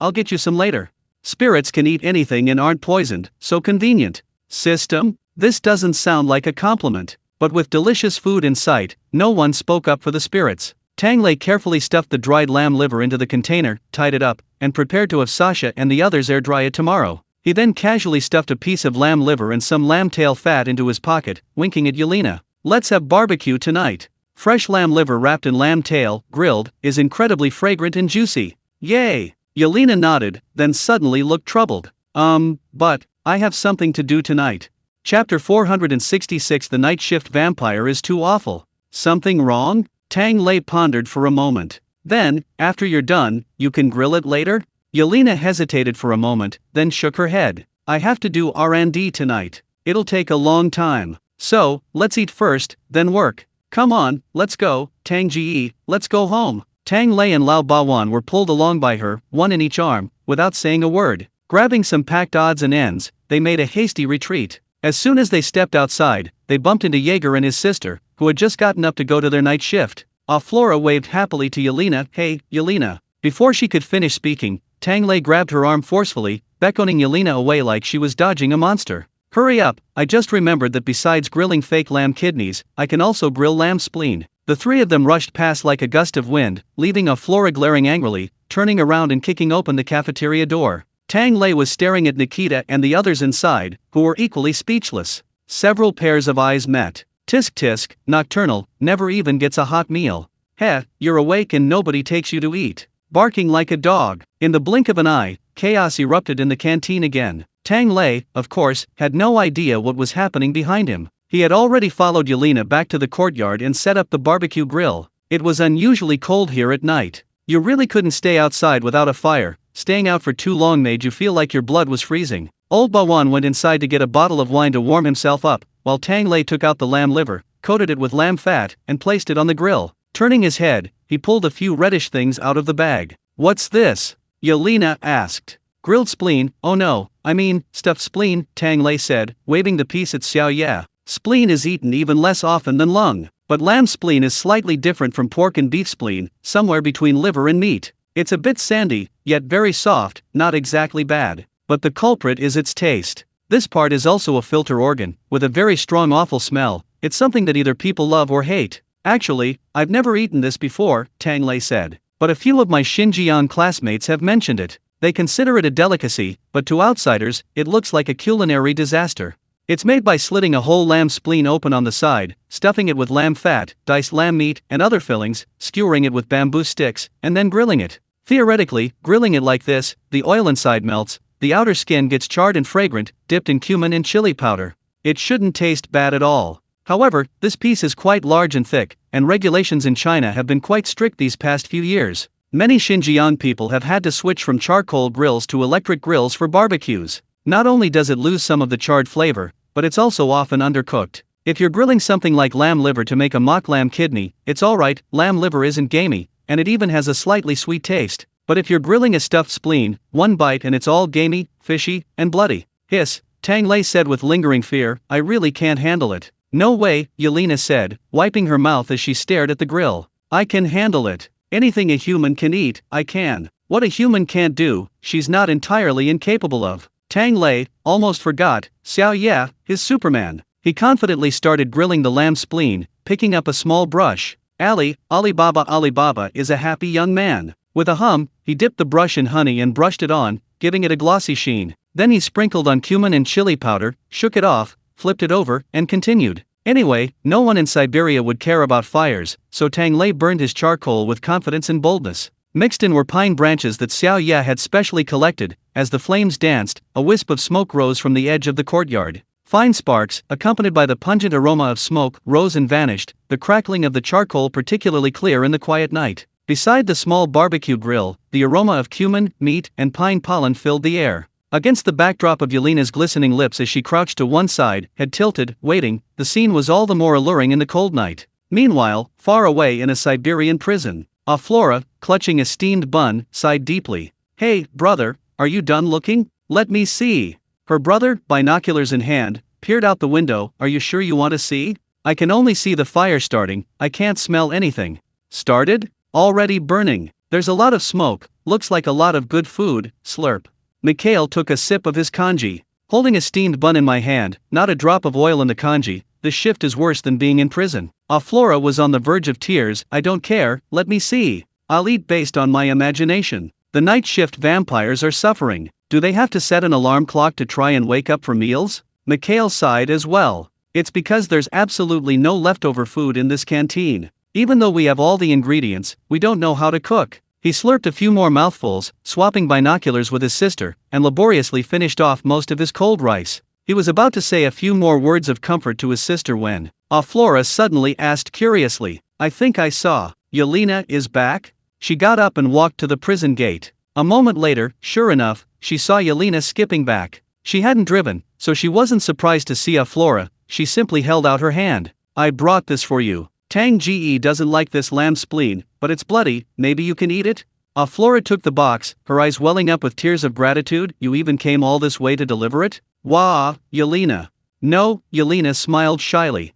Speaker 1: I'll get you some later. Spirits can eat anything and aren't poisoned, so convenient. System? This doesn't sound like a compliment. But with delicious food in sight, no one spoke up for the spirits. Tang Lei carefully stuffed the dried lamb liver into the container, tied it up, and prepared to have Sasha and the others air dry it tomorrow. He then casually stuffed a piece of lamb liver and some lamb tail fat into his pocket, winking at Yelena. Let's have barbecue tonight. Fresh lamb liver wrapped in lamb tail, grilled, is incredibly fragrant and juicy. Yay! Yelena nodded, then suddenly looked troubled. But I have something to do tonight. Chapter 466 The night shift vampire is too awful. Something wrong? Tang Lei pondered for a moment. Then, after you're done, you can grill it later? Yelena hesitated for a moment, then shook her head. I have to do R&D tonight. It'll take a long time. So, let's eat first, then work. Come on, let's go, Tang Ji, let's go home. Tang Lei and Lao Bawan were pulled along by her, one in each arm, without saying a word. Grabbing some packed odds and ends, they made a hasty retreat. As soon as they stepped outside, they bumped into Jaeger and his sister, who had just gotten up to go to their night shift. Flora waved happily to Yelena. Hey, Yelena. Before she could finish speaking, Tang Lei grabbed her arm forcefully, beckoning Yelena away like she was dodging a monster. Hurry up, I just remembered that besides grilling fake lamb kidneys, I can also grill lamb spleen. The three of them rushed past like a gust of wind, leaving Flora glaring angrily, turning around and kicking open the cafeteria door. Tang Lei was staring at Nikita and the others inside, who were equally speechless. Several pairs of eyes met. Tisk tisk, nocturnal, never even gets a hot meal. Heh, you're awake and nobody takes you to eat. Barking like a dog. In the blink of an eye, chaos erupted in the canteen again. Tang Lei, of course, had no idea what was happening behind him. He had already followed Yelena back to the courtyard and set up the barbecue grill. It was unusually cold here at night. You really couldn't stay outside without a fire. Staying out for too long made you feel like your blood was freezing. Old Bawan went inside to get a bottle of wine to warm himself up, while Tang Lei took out the lamb liver, coated it with lamb fat, and placed it on the grill. Turning his head, he pulled a few reddish things out of the bag. What's this? Yelena asked. Grilled spleen, oh no, I mean, stuffed spleen, Tang Lei said, waving the piece at Xiao Ye. Spleen is eaten even less often than lung, but lamb spleen is slightly different from pork and beef spleen, somewhere between liver and meat. It's a bit sandy, yet very soft, not exactly bad. But the culprit is its taste. This part is also a filter organ, with a very strong awful smell. It's something that either people love or hate. Actually, I've never eaten this before, Tang Lei said. But a few of my Xinjiang classmates have mentioned it. They consider it a delicacy, but to outsiders, it looks like a culinary disaster. It's made by slitting a whole lamb spleen open on the side, stuffing it with lamb fat, diced lamb meat, and other fillings, skewering it with bamboo sticks, and then grilling it. Theoretically, grilling it like this, the oil inside melts, the outer skin gets charred and fragrant, dipped in cumin and chili powder. It shouldn't taste bad at all. However, this piece is quite large and thick, and regulations in China have been quite strict these past few years. Many Xinjiang people have had to switch from charcoal grills to electric grills for barbecues. Not only does it lose some of the charred flavor, but it's also often undercooked. If you're grilling something like lamb liver to make a mock lamb kidney, it's alright, lamb liver isn't gamey, and it even has a slightly sweet taste. But if you're grilling a stuffed spleen, one bite and it's all gamey, fishy, and bloody. Hiss, Tang Lei said with lingering fear, I really can't handle it. No way, Yelena said, wiping her mouth as she stared at the grill. I can handle it. Anything a human can eat, I can. What a human can't do, she's not entirely incapable of. Tang Lei almost forgot Xiao Ye, his Superman. He confidently started grilling the lamb spleen, picking up a small brush. Alibaba is a happy young man. With a hum, he dipped the brush in honey and brushed it on, giving it a glossy sheen. Then he sprinkled on cumin and chili powder, shook it off, flipped it over, and continued. Anyway, no one in Siberia would care about fires, so Tang Lei burned his charcoal with confidence and boldness. Mixed in were pine branches that Xiao Ye had specially collected. As the flames danced, a wisp of smoke rose from the edge of the courtyard. Fine sparks, accompanied by the pungent aroma of smoke, rose and vanished, the crackling of the charcoal particularly clear in the quiet night. Beside the small barbecue grill, the aroma of cumin, meat, and pine pollen filled the air. Against the backdrop of Yelena's glistening lips as she crouched to one side, head tilted, waiting, the scene was all the more alluring in the cold night. Meanwhile, far away in a Siberian prison, Flora, clutching a steamed bun, sighed deeply. Hey, brother, are you done looking? Let me see. Her brother, binoculars in hand, peered out the window. Are you sure you want to see? I can only see the fire starting, I can't smell anything. Started? Already burning. There's a lot of smoke, looks like a lot of good food, slurp. Mikhail took a sip of his congee. Holding a steamed bun in my hand, not a drop of oil in the congee, this shift is worse than being in prison. Flora was on the verge of tears. I don't care, let me see. I'll eat based on my imagination. The night shift vampires are suffering. Do they have to set an alarm clock to try and wake up for meals? Mikhail sighed as well. It's because there's absolutely no leftover food in this canteen. Even though we have all the ingredients, we don't know how to cook. He slurped a few more mouthfuls, swapping binoculars with his sister, and laboriously finished off most of his cold rice. He was about to say a few more words of comfort to his sister when Flora suddenly asked curiously, I think I saw. Yelena is back? She got up and walked to the prison gate. A moment later, sure enough, she saw Yelena skipping back. She hadn't driven, so she wasn't surprised to see Flora. She simply held out her hand. I brought this for you. Tang Ge doesn't like this lamb spleen, but it's bloody, maybe you can eat it? Flora took the box, her eyes welling up with tears of gratitude. You even came all this way to deliver it? Wah, Yelena. No, Yelena smiled shyly.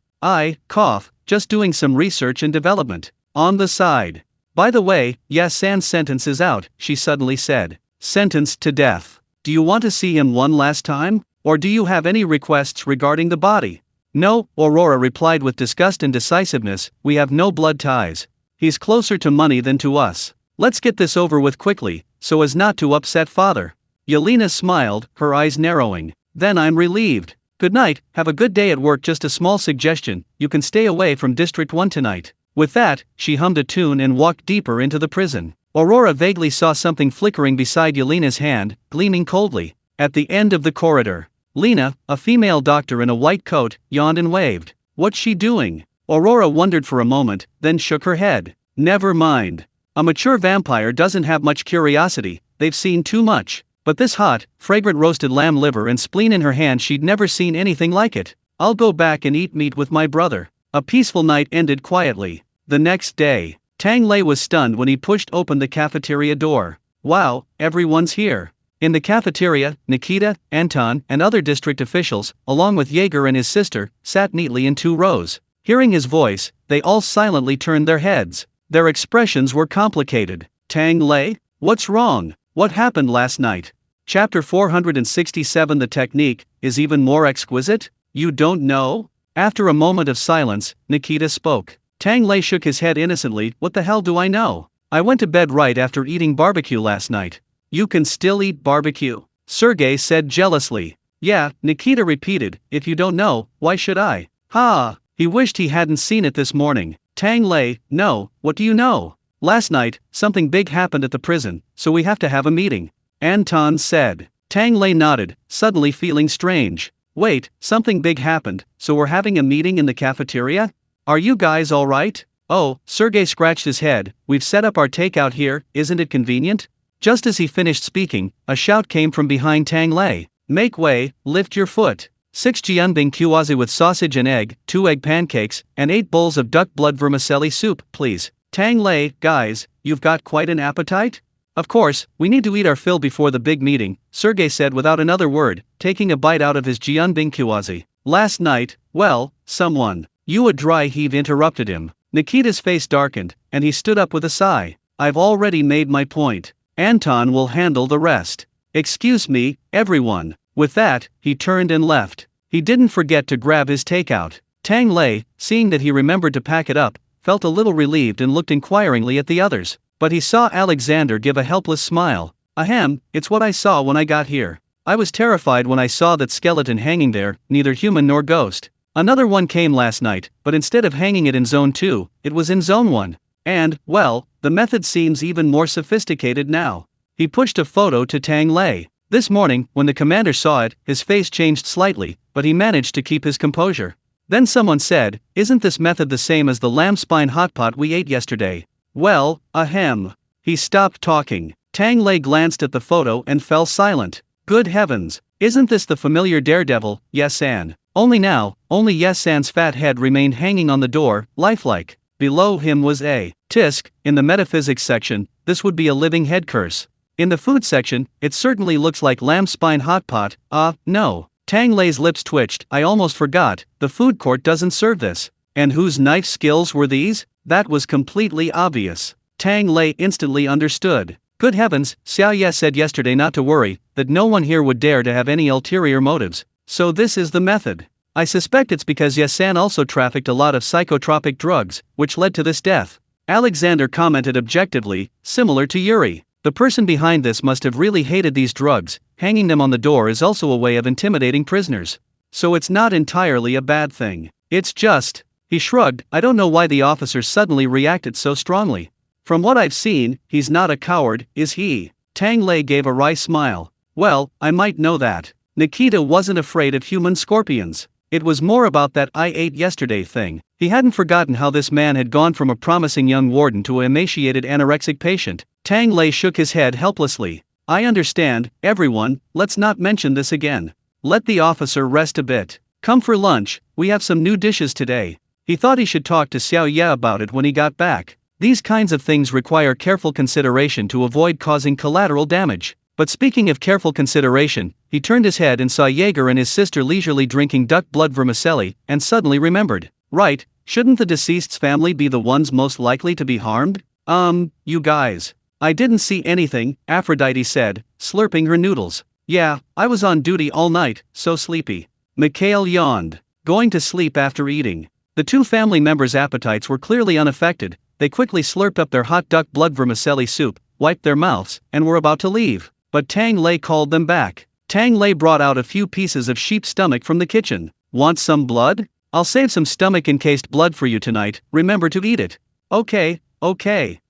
Speaker 1: Just doing some research and development. On the side. By the way, Yasan's sentence is out, she suddenly said. Sentenced to death. Do you want to see him one last time? Or do you have any requests regarding the body? No, Aurora replied with disgust and decisiveness, we have no blood ties. He's closer to money than to us. Let's get this over with quickly, so as not to upset father. Yelena smiled, her eyes narrowing. Then I'm relieved. Good night, have a good day at work. Just a small suggestion, you can stay away from District 1 tonight. With that, she hummed a tune and walked deeper into the prison. Aurora vaguely saw something flickering beside Yelena's hand, gleaming coldly. At the end of the corridor, Lena, a female doctor in a white coat, yawned and waved. What's she doing? Aurora wondered for a moment, then shook her head. Never mind. A mature vampire doesn't have much curiosity, they've seen too much. But this hot, fragrant roasted lamb liver and spleen in her hand, she'd never seen anything like it. I'll go back and eat meat with my brother. A peaceful night ended quietly. The next day, Tang Lei was stunned when he pushed open the cafeteria door. Wow, everyone's here. In the cafeteria, Nikita, Anton, and other district officials, along with Jaeger and his sister, sat neatly in 2 rows. Hearing his voice, they all silently turned their heads. Their expressions were complicated. Tang Lei? What's wrong? What happened last night? Chapter 467. The technique is even more exquisite? You don't know? After a moment of silence, Nikita spoke. Tang Lei shook his head innocently. What the hell do I know? I went to bed right after eating barbecue last night. You can still eat barbecue? Sergei said jealously. Yeah, Nikita repeated, if you don't know, why should I? Ha! He wished he hadn't seen it this morning. Tang Lei, no, what do you know? Last night, something big happened at the prison, so we have to have a meeting. Anton said. Tang Lei nodded, suddenly feeling strange. Wait, something big happened, so we're having a meeting in the cafeteria? Are you guys alright? Oh, Sergei scratched his head. We've set up our takeout here, isn't it convenient? Just as he finished speaking, a shout came from behind Tang Lei. Make way, lift your foot. 6 jianbing kuazi with sausage and egg, 2 egg pancakes, and 8 bowls of duck blood vermicelli soup, please. Tang Lei, guys, you've got quite an appetite? Of course, we need to eat our fill before the big meeting, Sergei said without another word, taking a bite out of his jianbing kuazi. Last night, well, someone. A dry heave interrupted him. Nikita's face darkened, and he stood up with a sigh. I've already made my point. Anton will handle the rest. Excuse me, everyone. With that, he turned and left. He didn't forget to grab his takeout. Tang Lei, seeing that he remembered to pack it up, felt a little relieved and looked inquiringly at the others. But he saw Alexander give a helpless smile. Ahem, it's what I saw when I got here. I was terrified when I saw that skeleton hanging there, neither human nor ghost. Another one came last night, but instead of hanging it in Zone 2, it was in Zone 1. And, well, the method seems even more sophisticated now. He pushed a photo to Tang Lei. This morning, when the commander saw it, his face changed slightly, but he managed to keep his composure. Then someone said, isn't this method the same as the lamb spine hot pot we ate yesterday? Well, ahem. He stopped talking. Tang Lei glanced at the photo and fell silent. Good heavens, isn't this the familiar daredevil, Yesan? Only now, only Yesan's fat head remained hanging on the door, lifelike. Below him was a tisk. In the metaphysics section, this would be a living head curse. In the food section, it certainly looks like lamb spine hot pot. No. Tang Lei's lips twitched. I almost forgot, the food court doesn't serve this. And whose knife skills were these? That was completely obvious. Tang Lei instantly understood. Good heavens, Xiao Ye said yesterday not to worry, that no one here would dare to have any ulterior motives. So this is the method. I suspect it's because Yesan also trafficked a lot of psychotropic drugs, which led to this death. Alexander commented objectively, similar to Yuri. The person behind this must have really hated these drugs. Hanging them on the door is also a way of intimidating prisoners. So it's not entirely a bad thing. It's just, he shrugged, I don't know why the officers suddenly reacted so strongly. From what I've seen, he's not a coward, is he? Tang Lei gave a wry smile. Well, I might know that. Nikita wasn't afraid of human scorpions. It was more about that I ate yesterday thing. He hadn't forgotten how this man had gone from a promising young warden to an emaciated anorexic patient. Tang Lei shook his head helplessly. I understand, everyone, let's not mention this again. Let the officer rest a bit. Come for lunch, we have some new dishes today. He thought he should talk to Xiao Ye about it when he got back. These kinds of things require careful consideration to avoid causing collateral damage. But speaking of careful consideration, he turned his head and saw Jaeger and his sister leisurely drinking duck blood vermicelli, and suddenly remembered. Right, shouldn't the deceased's family be the ones most likely to be harmed? You guys. I didn't see anything, Aphrodite said, slurping her noodles. Yeah, I was on duty all night, so sleepy. Mikhail yawned. Going to sleep after eating. The two family members' appetites were clearly unaffected. They quickly slurped up their hot duck blood vermicelli soup, wiped their mouths, and were about to leave. But Tang Lei called them back. Tang Lei brought out a few pieces of sheep stomach from the kitchen. Want some blood? I'll save some stomach-encased blood for you tonight, remember to eat it. Okay.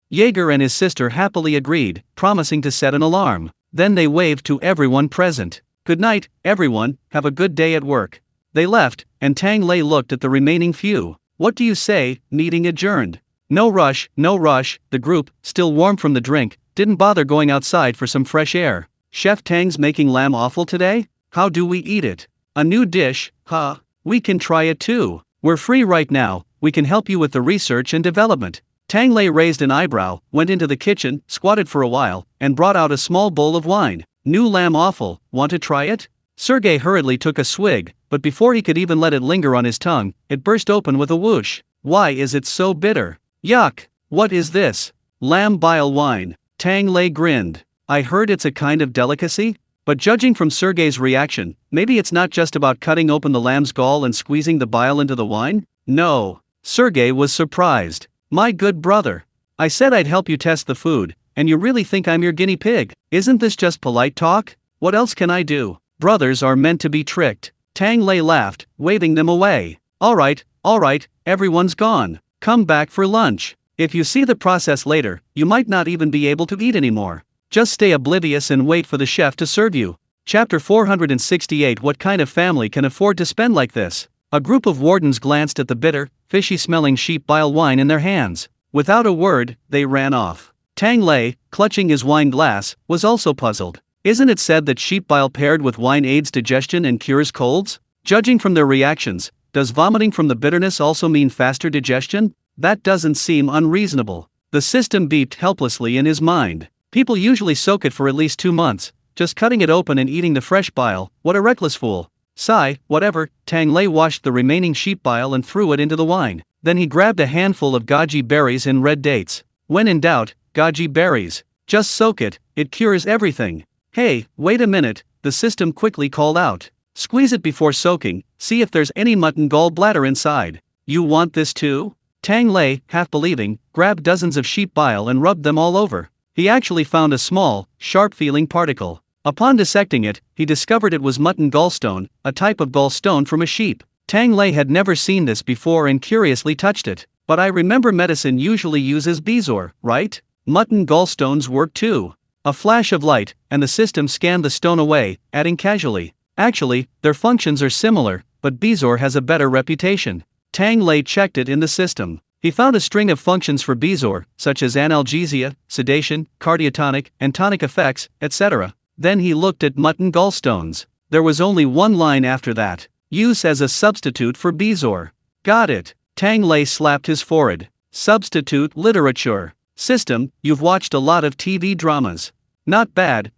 Speaker 1: Jaeger and his sister happily agreed, promising to set an alarm. Then they waved to everyone present. Good night, everyone, have a good day at work. They left, and Tang Lei looked at the remaining few. What do you say, meeting adjourned? No rush, the group, still warm from the drink, didn't bother going outside for some fresh air. Chef Tang's making lamb offal today? How do we eat it? A new dish, huh? We can try it too. We're free right now, we can help you with the research and development. Tang Lei raised an eyebrow, went into the kitchen, squatted for a while, and brought out a small bowl of wine. New lamb offal, want to try it? Sergei hurriedly took a swig, but before he could even let it linger on his tongue, it burst open with a whoosh. Why is it so bitter? Yuck! What is this? Lamb bile wine. Tang Lei grinned. I heard it's a kind of delicacy? But judging from Sergei's reaction, maybe it's not just about cutting open the lamb's gall and squeezing the bile into the wine? No. Sergei was surprised. My good brother. I said I'd help you test the food, and you really think I'm your guinea pig? Isn't this just polite talk? What else can I do? Brothers are meant to be tricked. Tang Lei laughed, waving them away. Alright, everyone's gone. Come back for lunch. If you see the process later, you might not even be able to eat anymore. Just stay oblivious and wait for the chef to serve you. Chapter 468. What kind of family can afford to spend like this? A group of wardens glanced at the bitter, fishy-smelling sheep bile wine in their hands. Without a word, they ran off. Tang Lei, clutching his wine glass, was also puzzled. Isn't it said that sheep bile paired with wine aids digestion and cures colds? Judging from their reactions, does vomiting from the bitterness also mean faster digestion? That doesn't seem unreasonable. The system beeped helplessly in his mind. People usually soak it for at least 2 months, just cutting it open and eating the fresh bile. What a reckless fool. Sigh, whatever. Tang Lei washed the remaining sheep bile and threw it into the wine. Then he grabbed a handful of goji berries and red dates. When in doubt, goji berries. Just soak it, it cures everything. Hey, wait a minute, the system quickly called out. Squeeze it before soaking, see if there's any mutton gallbladder inside. You want this too? Tang Lei, half believing, grabbed dozens of sheep bile and rubbed them all over. He actually found a small, sharp-feeling particle. Upon dissecting it, he discovered it was mutton gallstone, a type of gallstone from a sheep. Tang Lei had never seen this before and curiously touched it. But I remember medicine usually uses bezoar, right? Mutton gallstones work too. A flash of light, and the system scanned the stone away, adding casually. Actually, their functions are similar, but bezoar has a better reputation. Tang Lei checked it in the system. He found a string of functions for bezoar, such as analgesia, sedation, cardiotonic, and tonic effects, etc. Then he looked at mutton gallstones. There was only one line after that. Use as a substitute for bezoar. Got it. Tang Lei slapped his forehead. Substitute literature. System, you've watched a lot of TV dramas. Not bad,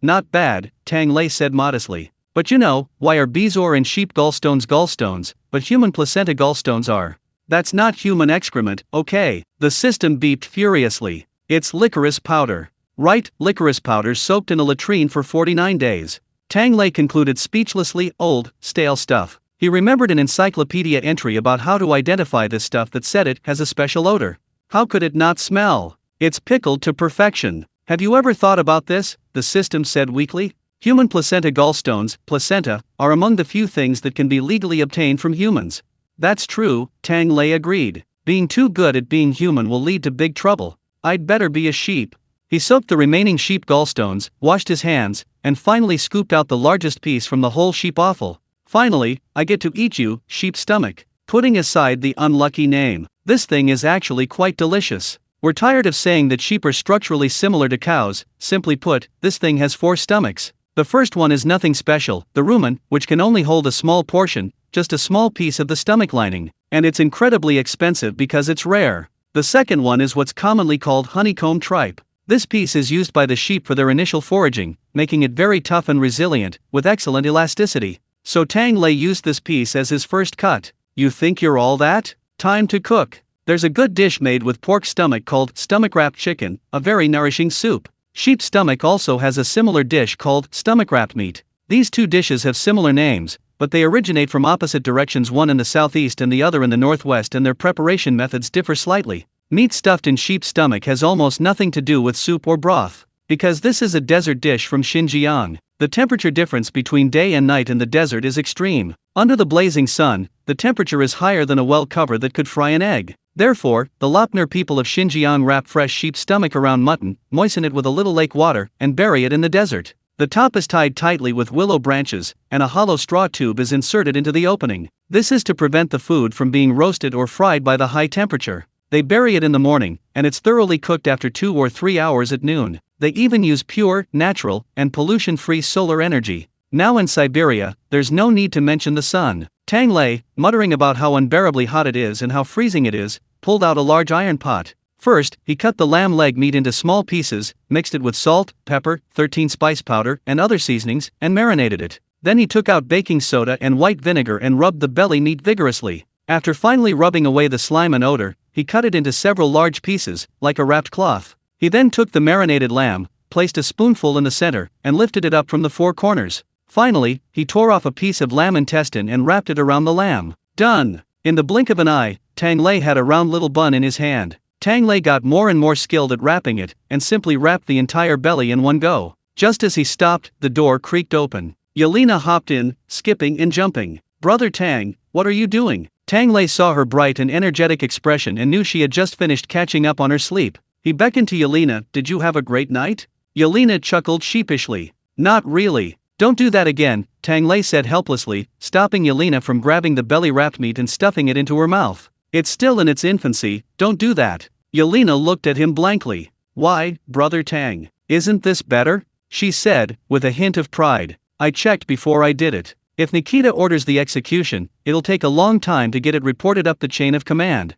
Speaker 1: Tang Lei said modestly. But you know, why are bezoar and sheep gallstones, but human placenta gallstones are? That's not human excrement, okay? The system beeped furiously. It's licorice powder. Right, licorice powder soaked in a latrine for 49 days. Tang Lei concluded speechlessly. Old, stale stuff. He remembered an encyclopedia entry about how to identify this stuff that said it has a special odor. How could it not smell? It's pickled to perfection. Have you ever thought about this? The system said weakly. Human placenta gallstones, placenta, are among the few things that can be legally obtained from humans. That's true, Tang Lei agreed. Being too good at being human will lead to big trouble. I'd better be a sheep. He soaked the remaining sheep gallstones, washed his hands, and finally scooped out the largest piece from the whole sheep offal. Finally, I get to eat you, sheep stomach. Putting aside the unlucky name, this thing is actually quite delicious. We're tired of saying that sheep are structurally similar to cows. Simply put, this thing has 4 stomachs. The first one is nothing special, the rumen, which can only hold a small portion, just a small piece of the stomach lining, and it's incredibly expensive because it's rare. The second one is what's commonly called honeycomb tripe. This piece is used by the sheep for their initial foraging, making it very tough and resilient, with excellent elasticity. So Tang Lei used this piece as his first cut. You think you're all that? Time to cook. There's a good dish made with pork stomach called stomach-wrapped chicken, a very nourishing soup. Sheep's stomach also has a similar dish called stomach-wrapped meat. These two dishes have similar names, but they originate from opposite directions, one in the southeast and the other in the northwest, and their preparation methods differ slightly. Meat stuffed in sheep's stomach has almost nothing to do with soup or broth. Because this is a desert dish from Xinjiang, the temperature difference between day and night in the desert is extreme. Under the blazing sun, the temperature is higher than a well cover that could fry an egg. Therefore, the Lopner people of Xinjiang wrap fresh sheep's stomach around mutton, moisten it with a little lake water, and bury it in the desert. The top is tied tightly with willow branches, and a hollow straw tube is inserted into the opening. This is to prevent the food from being roasted or fried by the high temperature. They bury it in the morning, and it's thoroughly cooked after 2 or 3 hours at noon. They even use pure, natural, and pollution-free solar energy. Now in Siberia, there's no need to mention the sun. Tang Lei, muttering about how unbearably hot it is and how freezing it is, pulled out a large iron pot. First, he cut the lamb leg meat into small pieces, mixed it with salt, pepper, 13 spice powder, and other seasonings, and marinated it. Then he took out baking soda and white vinegar and rubbed the belly meat vigorously. After finally rubbing away the slime and odor, he cut it into several large pieces, like a wrapped cloth. He then took the marinated lamb, placed a spoonful in the center, and lifted it up from the 4 corners. Finally, he tore off a piece of lamb intestine and wrapped it around the lamb. Done! In the blink of an eye, Tang Lei had a round little bun in his hand. Tang Lei got more and more skilled at wrapping it, and simply wrapped the entire belly in one go. Just as he stopped, the door creaked open. Yelena hopped in, skipping and jumping. Brother Tang, what are you doing? Tang Lei saw her bright and energetic expression and knew she had just finished catching up on her sleep. He beckoned to Yelena. Did you have a great night? Yelena chuckled sheepishly. Not really. Don't do that again, Tang Lei said helplessly, stopping Yelena from grabbing the belly-wrapped meat and stuffing it into her mouth. It's still in its infancy, don't do that. Yelena looked at him blankly. Why, Brother Tang? Isn't this better? She said, with a hint of pride. I checked before I did it. If Nikita orders the execution, it'll take a long time to get it reported up the chain of command.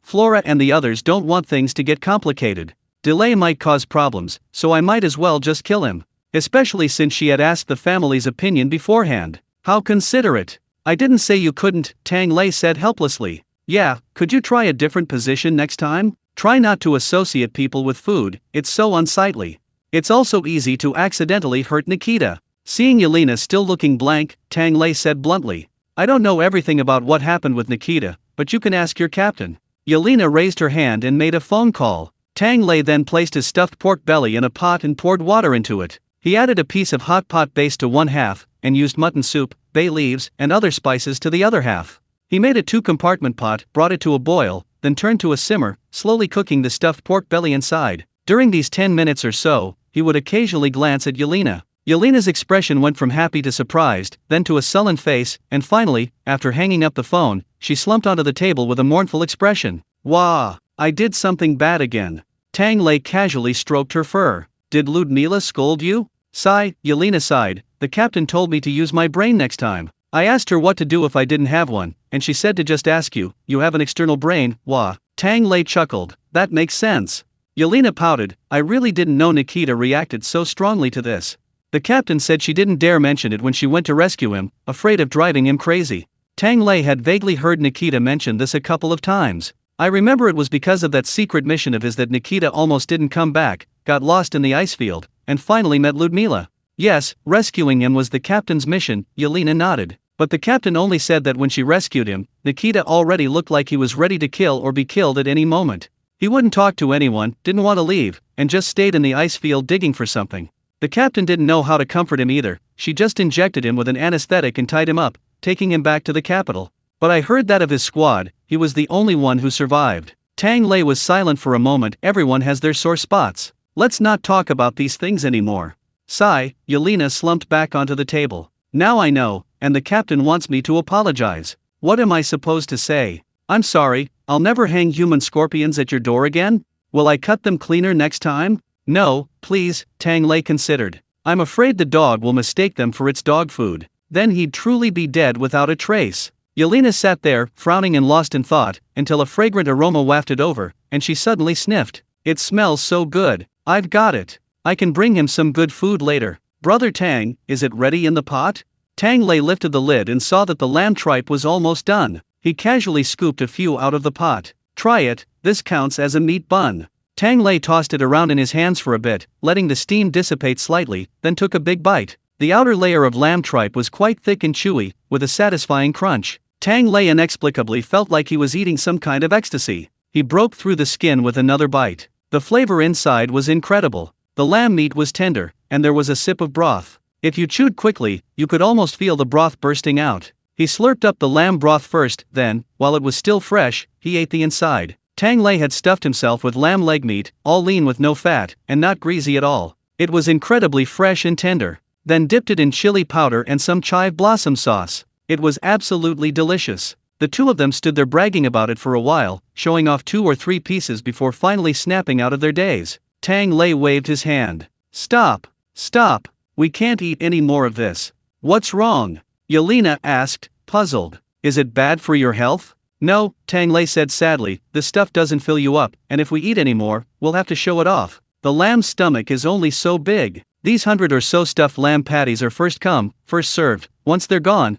Speaker 1: Flora and the others don't want things to get complicated. Delay might cause problems, so I might as well just kill him. Especially since she had asked the family's opinion beforehand. How considerate. I didn't say you couldn't, Tang Lei said helplessly. Yeah, could you try a different position next time? Try not to associate people with food, it's so unsightly. It's also easy to accidentally hurt Nikita. Seeing Yelena still looking blank, Tang Lei said bluntly. I don't know everything about what happened with Nikita, but you can ask your captain. Yelena raised her hand and made a phone call. Tang Lei then placed his stuffed pork belly in a pot and poured water into it. He added a piece of hot pot base to one half, and used mutton soup, bay leaves, and other spices to the other half. He made a 2-compartment pot, brought it to a boil, then turned to a simmer, slowly cooking the stuffed pork belly inside. During these 10 minutes or so, he would occasionally glance at Yelena. Yelena's expression went from happy to surprised, then to a sullen face, and finally, after hanging up the phone, she slumped onto the table with a mournful expression. Wah! I did something bad again. Tang Lei casually stroked her fur. Did Ludmila scold you? Sigh, Yelena sighed. The captain told me to use my brain next time. I asked her what to do if I didn't have one, and she said to just ask you. You have an external brain, wah. Tang Lei chuckled. That makes sense. Yelena pouted. I really didn't know Nikita reacted so strongly to this. The captain said she didn't dare mention it when she went to rescue him, afraid of driving him crazy. Tang Lei had vaguely heard Nikita mention this a couple of times. I remember it was because of that secret mission of his that Nikita almost didn't come back, got lost in the ice field, and finally met Ludmila. Yes, rescuing him was the captain's mission, Yelena nodded. But the captain only said that when she rescued him, Nikita already looked like he was ready to kill or be killed at any moment. He wouldn't talk to anyone, didn't want to leave, and just stayed in the ice field digging for something. The captain didn't know how to comfort him either. She just injected him with an anesthetic and tied him up, taking him back to the capital. But I heard that of his squad, he was the only one who survived. Tang Lei was silent for a moment. Everyone has their sore spots. Let's not talk about these things anymore. Sigh, Yelena slumped back onto the table. Now I know, and the captain wants me to apologize. What am I supposed to say? I'm sorry, I'll never hang human scorpions at your door again? Will I cut them cleaner next time? No, please, Tang Lei considered. I'm afraid the dog will mistake them for its dog food. Then he'd truly be dead without a trace. Yelena sat there, frowning and lost in thought, until a fragrant aroma wafted over, and she suddenly sniffed. It smells so good. I've got it. I can bring him some good food later. Brother Tang, is it ready in the pot? Tang Lei lifted the lid and saw that the lamb tripe was almost done. He casually scooped a few out of the pot. Try it, this counts as a meat bun. Tang Lei tossed it around in his hands for a bit, letting the steam dissipate slightly, then took a big bite. The outer layer of lamb tripe was quite thick and chewy, with a satisfying crunch. Tang Lei inexplicably felt like he was eating some kind of ecstasy. He broke through the skin with another bite. The flavor inside was incredible. The lamb meat was tender, and there was a sip of broth. If you chewed quickly, you could almost feel the broth bursting out. He slurped up the lamb broth first, then, while it was still fresh, he ate the inside. Tang Lei had stuffed himself with lamb leg meat, all lean with no fat, and not greasy at all. It was incredibly fresh and tender. Then dipped it in chili powder and some chive blossom sauce. It was absolutely delicious. The two of them stood there bragging about it for a while, showing off 2 or 3 pieces before finally snapping out of their daze. Tang Lei waved his hand. Stop! Stop! We can't eat any more of this. What's wrong? Yelena asked, puzzled. Is it bad for your health? No, Tang Lei said sadly, this stuff doesn't fill you up, and if we eat any more, we'll have to show it off. The lamb's stomach is only so big. These 100 or so stuffed lamb patties are first come, first served. Once they're gone,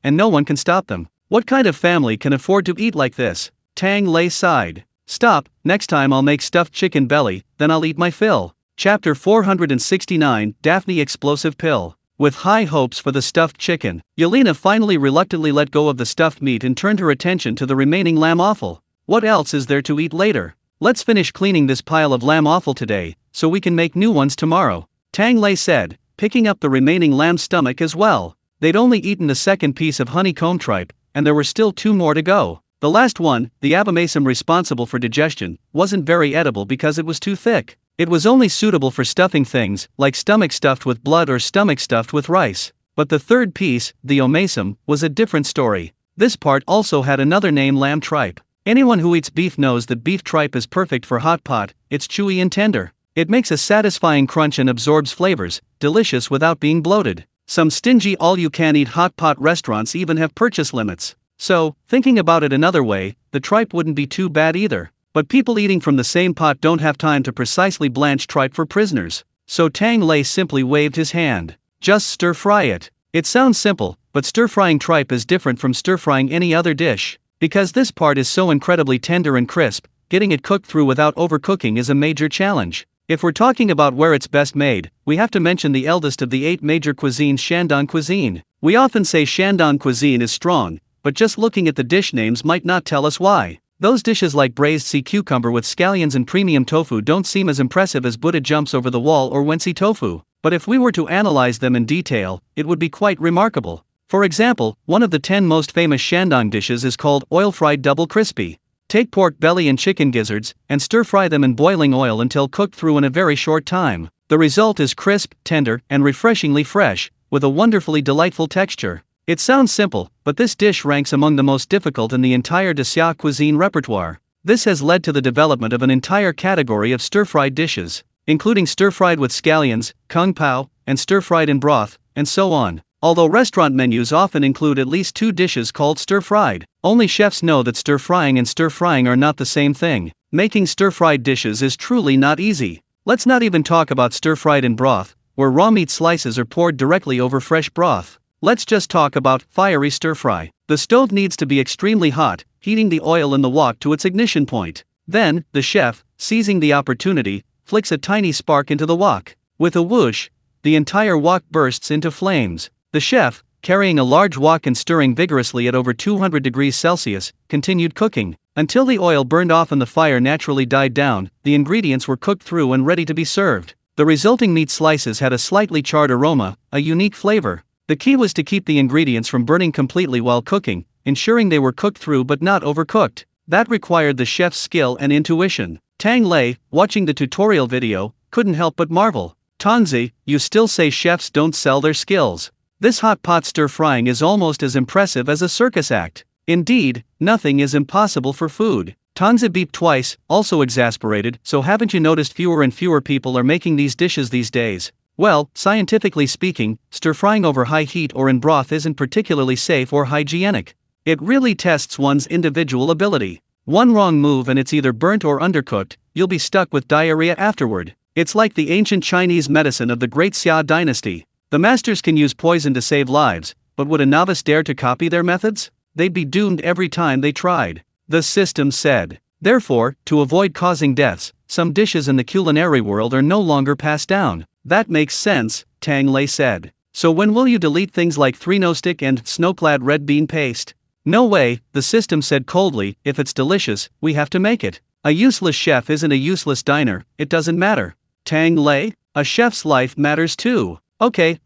Speaker 1: and no one can stop them. What kind of family can afford to eat like this? Tang Lei sighed. Stop, next time I'll make stuffed chicken belly, then I'll eat my fill. Chapter 469, Daphne Explosive Pill. With high hopes for the stuffed chicken, Yelena finally reluctantly let go of the stuffed meat and turned her attention to the remaining lamb offal. What else is there to eat later? Let's finish cleaning this pile of lamb offal today, so we can make new ones tomorrow, Tang Lei said, picking up the remaining lamb stomach as well. They'd only eaten the second piece of honeycomb tripe, and there were still 2 more to go. The last one, the abomasum responsible for digestion, wasn't very edible because it was too thick. It was only suitable for stuffing things, like stomach stuffed with blood or stomach stuffed with rice. But the third piece, the omasum, was a different story. This part also had another name: lamb tripe. Anyone who eats beef knows that beef tripe is perfect for hot pot. It's chewy and tender. It makes a satisfying crunch and absorbs flavors, delicious without being bloated. Some stingy all-you-can-eat hot pot restaurants even have purchase limits. So, thinking about it another way, the tripe wouldn't be too bad either. But people eating from the same pot don't have time to precisely blanch tripe for prisoners. So Tang Lei simply waved his hand. Just stir-fry it. It sounds simple, but stir-frying tripe is different from stir-frying any other dish. Because this part is so incredibly tender and crisp, getting it cooked through without overcooking is a major challenge. If we're talking about where it's best made, we have to mention the eldest of the 8 major cuisines, Shandong cuisine. We often say Shandong cuisine is strong, but just looking at the dish names might not tell us why. Those dishes like braised sea cucumber with scallions and premium tofu don't seem as impressive as Buddha jumps over the wall or Wensi tofu. But if we were to analyze them in detail, it would be quite remarkable. For example, one of the 10 most famous Shandong dishes is called oil-fried double crispy. Take pork belly and chicken gizzards, and stir-fry them in boiling oil until cooked through in a very short time. The result is crisp, tender, and refreshingly fresh, with a wonderfully delightful texture. It sounds simple, but this dish ranks among the most difficult in the entire Xia cuisine repertoire. This has led to the development of an entire category of stir-fried dishes, including stir-fried with scallions, kung pao, and stir-fried in broth, and so on. Although restaurant menus often include at least 2 dishes called stir-fried, only chefs know that stir-frying and stir-frying are not the same thing. Making stir-fried dishes is truly not easy. Let's not even talk about stir-fried in broth, where raw meat slices are poured directly over fresh broth. Let's just talk about fiery stir-fry. The stove needs to be extremely hot, heating the oil in the wok to its ignition point. Then, the chef, seizing the opportunity, flicks a tiny spark into the wok. With a whoosh, the entire wok bursts into flames. The chef, carrying a large wok and stirring vigorously at over 200 degrees Celsius, continued cooking. Until the oil burned off and the fire naturally died down, the ingredients were cooked through and ready to be served. The resulting meat slices had a slightly charred aroma, a unique flavor. The key was to keep the ingredients from burning completely while cooking, ensuring they were cooked through but not overcooked. That required the chef's skill and intuition. Tang Lei, watching the tutorial video, couldn't help but marvel. Tangzi, you still say chefs don't sell their skills? This hot pot stir-frying is almost as impressive as a circus act. Indeed, nothing is impossible for food. Tangzi beeped twice, also exasperated. So haven't you noticed fewer and fewer people are making these dishes these days? Well, scientifically speaking, stir-frying over high heat or in broth isn't particularly safe or hygienic. It really tests one's individual ability. One wrong move and it's either burnt or undercooked, you'll be stuck with diarrhea afterward. It's like the ancient Chinese medicine of the Great Xia dynasty. The masters can use poison to save lives, but would a novice dare to copy their methods? They'd be doomed every time they tried. The system said. Therefore, to avoid causing deaths, some dishes in the culinary world are no longer passed down. That makes sense, Tang Lei said. So when will you delete things like 3-no-stick and snowclad red bean paste? No way, the system said coldly. If it's delicious, we have to make it. A useless chef isn't a useless diner, it doesn't matter. Tang Lei, a chef's life matters too. Okay,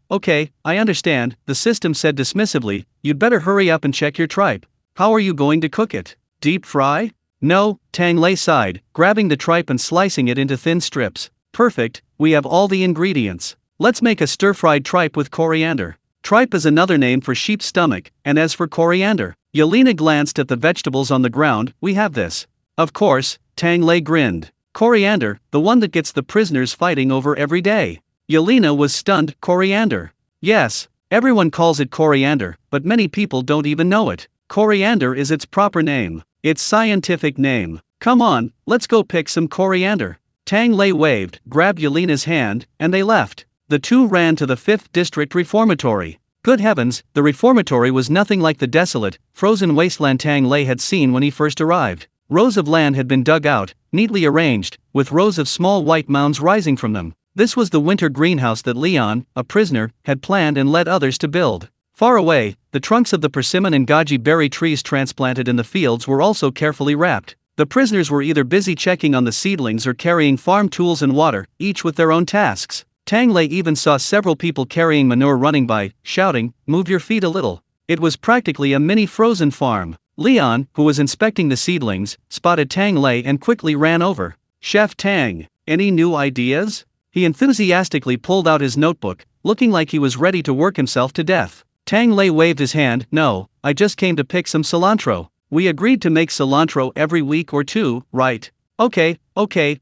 Speaker 1: I understand, the system said dismissively. You'd better hurry up and check your tripe. How are you going to cook it? Deep fry? No, Tang Lei sighed, grabbing the tripe and slicing it into thin strips. Perfect, we have all the ingredients. Let's make a stir-fried tripe with coriander. Tripe is another name for sheep's stomach, and as for coriander, Yelena glanced at the vegetables on the ground. We have this. Of course, Tang Lei grinned. Coriander, the one that gets the prisoners fighting over every day. Yelena was stunned. Coriander. Yes, everyone calls it coriander, but many people don't even know it. Coriander is its proper name. Its scientific name. Come on, let's go pick some coriander. Tang Lei waved, grabbed Yelena's hand, and they left. The two ran to the 5th District Reformatory. Good heavens, the reformatory was nothing like the desolate, frozen wasteland Tang Lei had seen when he first arrived. Rows of land had been dug out, neatly arranged, with rows of small white mounds rising from them. This was the winter greenhouse that Leon, a prisoner, had planned and led others to build. Far away, the trunks of the persimmon and goji berry trees transplanted in the fields were also carefully wrapped. The prisoners were either busy checking on the seedlings or carrying farm tools and water, each with their own tasks. Tang Lei even saw several people carrying manure running by, shouting, "Move your feet a little." It was practically a mini frozen farm. Leon, who was inspecting the seedlings, spotted Tang Lei and quickly ran over. "Chef Tang, Any new ideas? He enthusiastically pulled out his notebook, looking like he was ready to work himself to death. Tang Lei waved his hand. No, I just came to pick some cilantro. We agreed to make cilantro every week or two, right? Okay,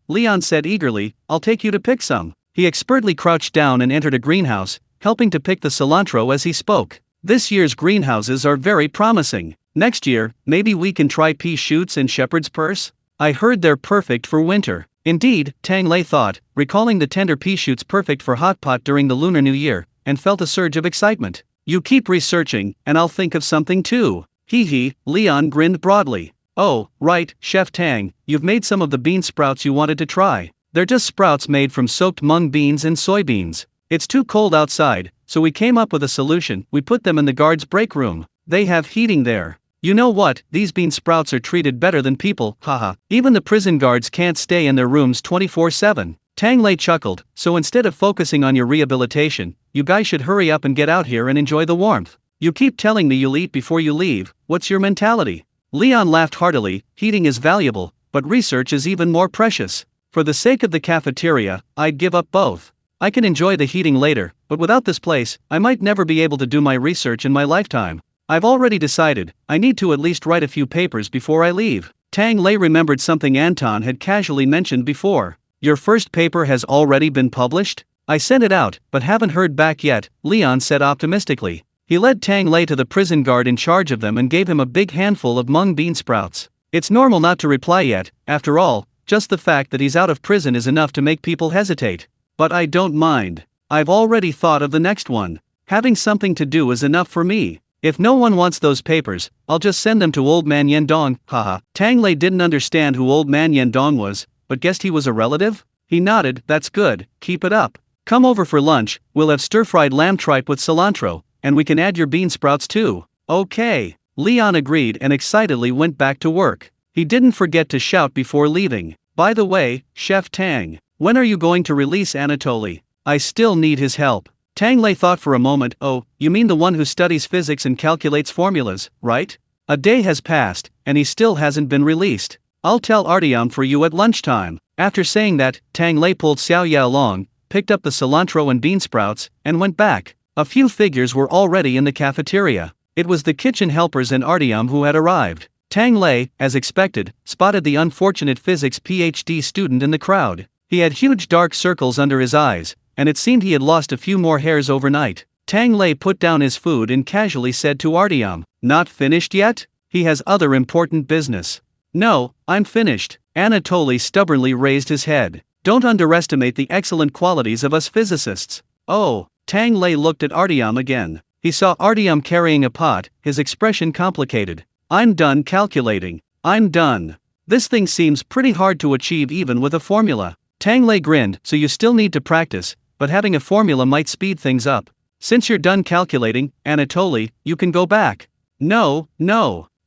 Speaker 1: Leon said eagerly, I'll take you to pick some. He expertly crouched down and entered a greenhouse, helping to pick the cilantro as he spoke. This year's greenhouses are very promising. Next year, maybe we can try pea shoots and shepherd's purse? I heard they're perfect for winter. Indeed, Tang Lei thought, recalling the tender pea shoots perfect for hot pot during the Lunar New Year, and felt a surge of excitement. You keep researching, and I'll think of something too. Hee, Leon grinned broadly. Oh, right, Chef Tang, you've made some of the bean sprouts you wanted to try. They're just sprouts made from soaked mung beans and soybeans. It's too cold outside, so we came up with a solution. We put them in the guards' break room. They have heating there. You know what, these bean sprouts are treated better than people, haha. Even the prison guards can't stay in their rooms 24/7. Tang Lei chuckled, so instead of focusing on your rehabilitation, you guys should hurry up and get out here and enjoy the warmth. You keep telling me you'll eat before you leave, what's your mentality? Leon laughed heartily. Heating is valuable, but research is even more precious. For the sake of the cafeteria, I'd give up both. I can enjoy the heating later, but without this place, I might never be able to do my research in my lifetime. I've already decided, I need to at least write a few papers before I leave. Tang Lei remembered something Anton had casually mentioned before. Your first paper has already been published? I sent it out, but haven't heard back yet, Leon said optimistically. He led Tang Lei to the prison guard in charge of them and gave him a big handful of mung bean sprouts. It's normal not to reply yet, after all, just the fact that he's out of prison is enough to make people hesitate. But I don't mind. I've already thought of the next one. Having something to do is enough for me. If no one wants those papers, I'll just send them to Old Man Yendong, haha. Tang Lei didn't understand who Old Man Yendong was, but guessed he was a relative? He nodded. That's good, keep it up. Come over for lunch, we'll have stir-fried lamb tripe with cilantro, and we can add your bean sprouts too. Okay. Leon agreed and excitedly went back to work. He didn't forget to shout before leaving. By the way, Chef Tang, when are you going to release Anatoly? I still need his help. Tang Lei thought for a moment. Oh, you mean the one who studies physics and calculates formulas, right? A day has passed, and he still hasn't been released. I'll tell Artyom for you at lunchtime. After saying that, Tang Lei pulled Xiaoya along, picked up the cilantro and bean sprouts, and went back. A few figures were already in the cafeteria. It was the kitchen helpers and Artyom who had arrived. Tang Lei, as expected, spotted the unfortunate physics PhD student in the crowd. He had huge dark circles under his eyes, and it seemed he had lost a few more hairs overnight. Tang Lei put down his food and casually said to Artyom, "Not finished yet? He has other important business." "No, I'm finished." Anatoly stubbornly raised his head. "Don't underestimate the excellent qualities of us physicists." "Oh." Tang Lei looked at Artyom again. He saw Artyom carrying a pot, his expression complicated. "I'm done calculating. I'm done. This thing seems pretty hard to achieve even with a formula." Tang Lei grinned. "So you still need to practice, but having a formula might speed things up. Since you're done calculating, Anatoly, you can go back." No.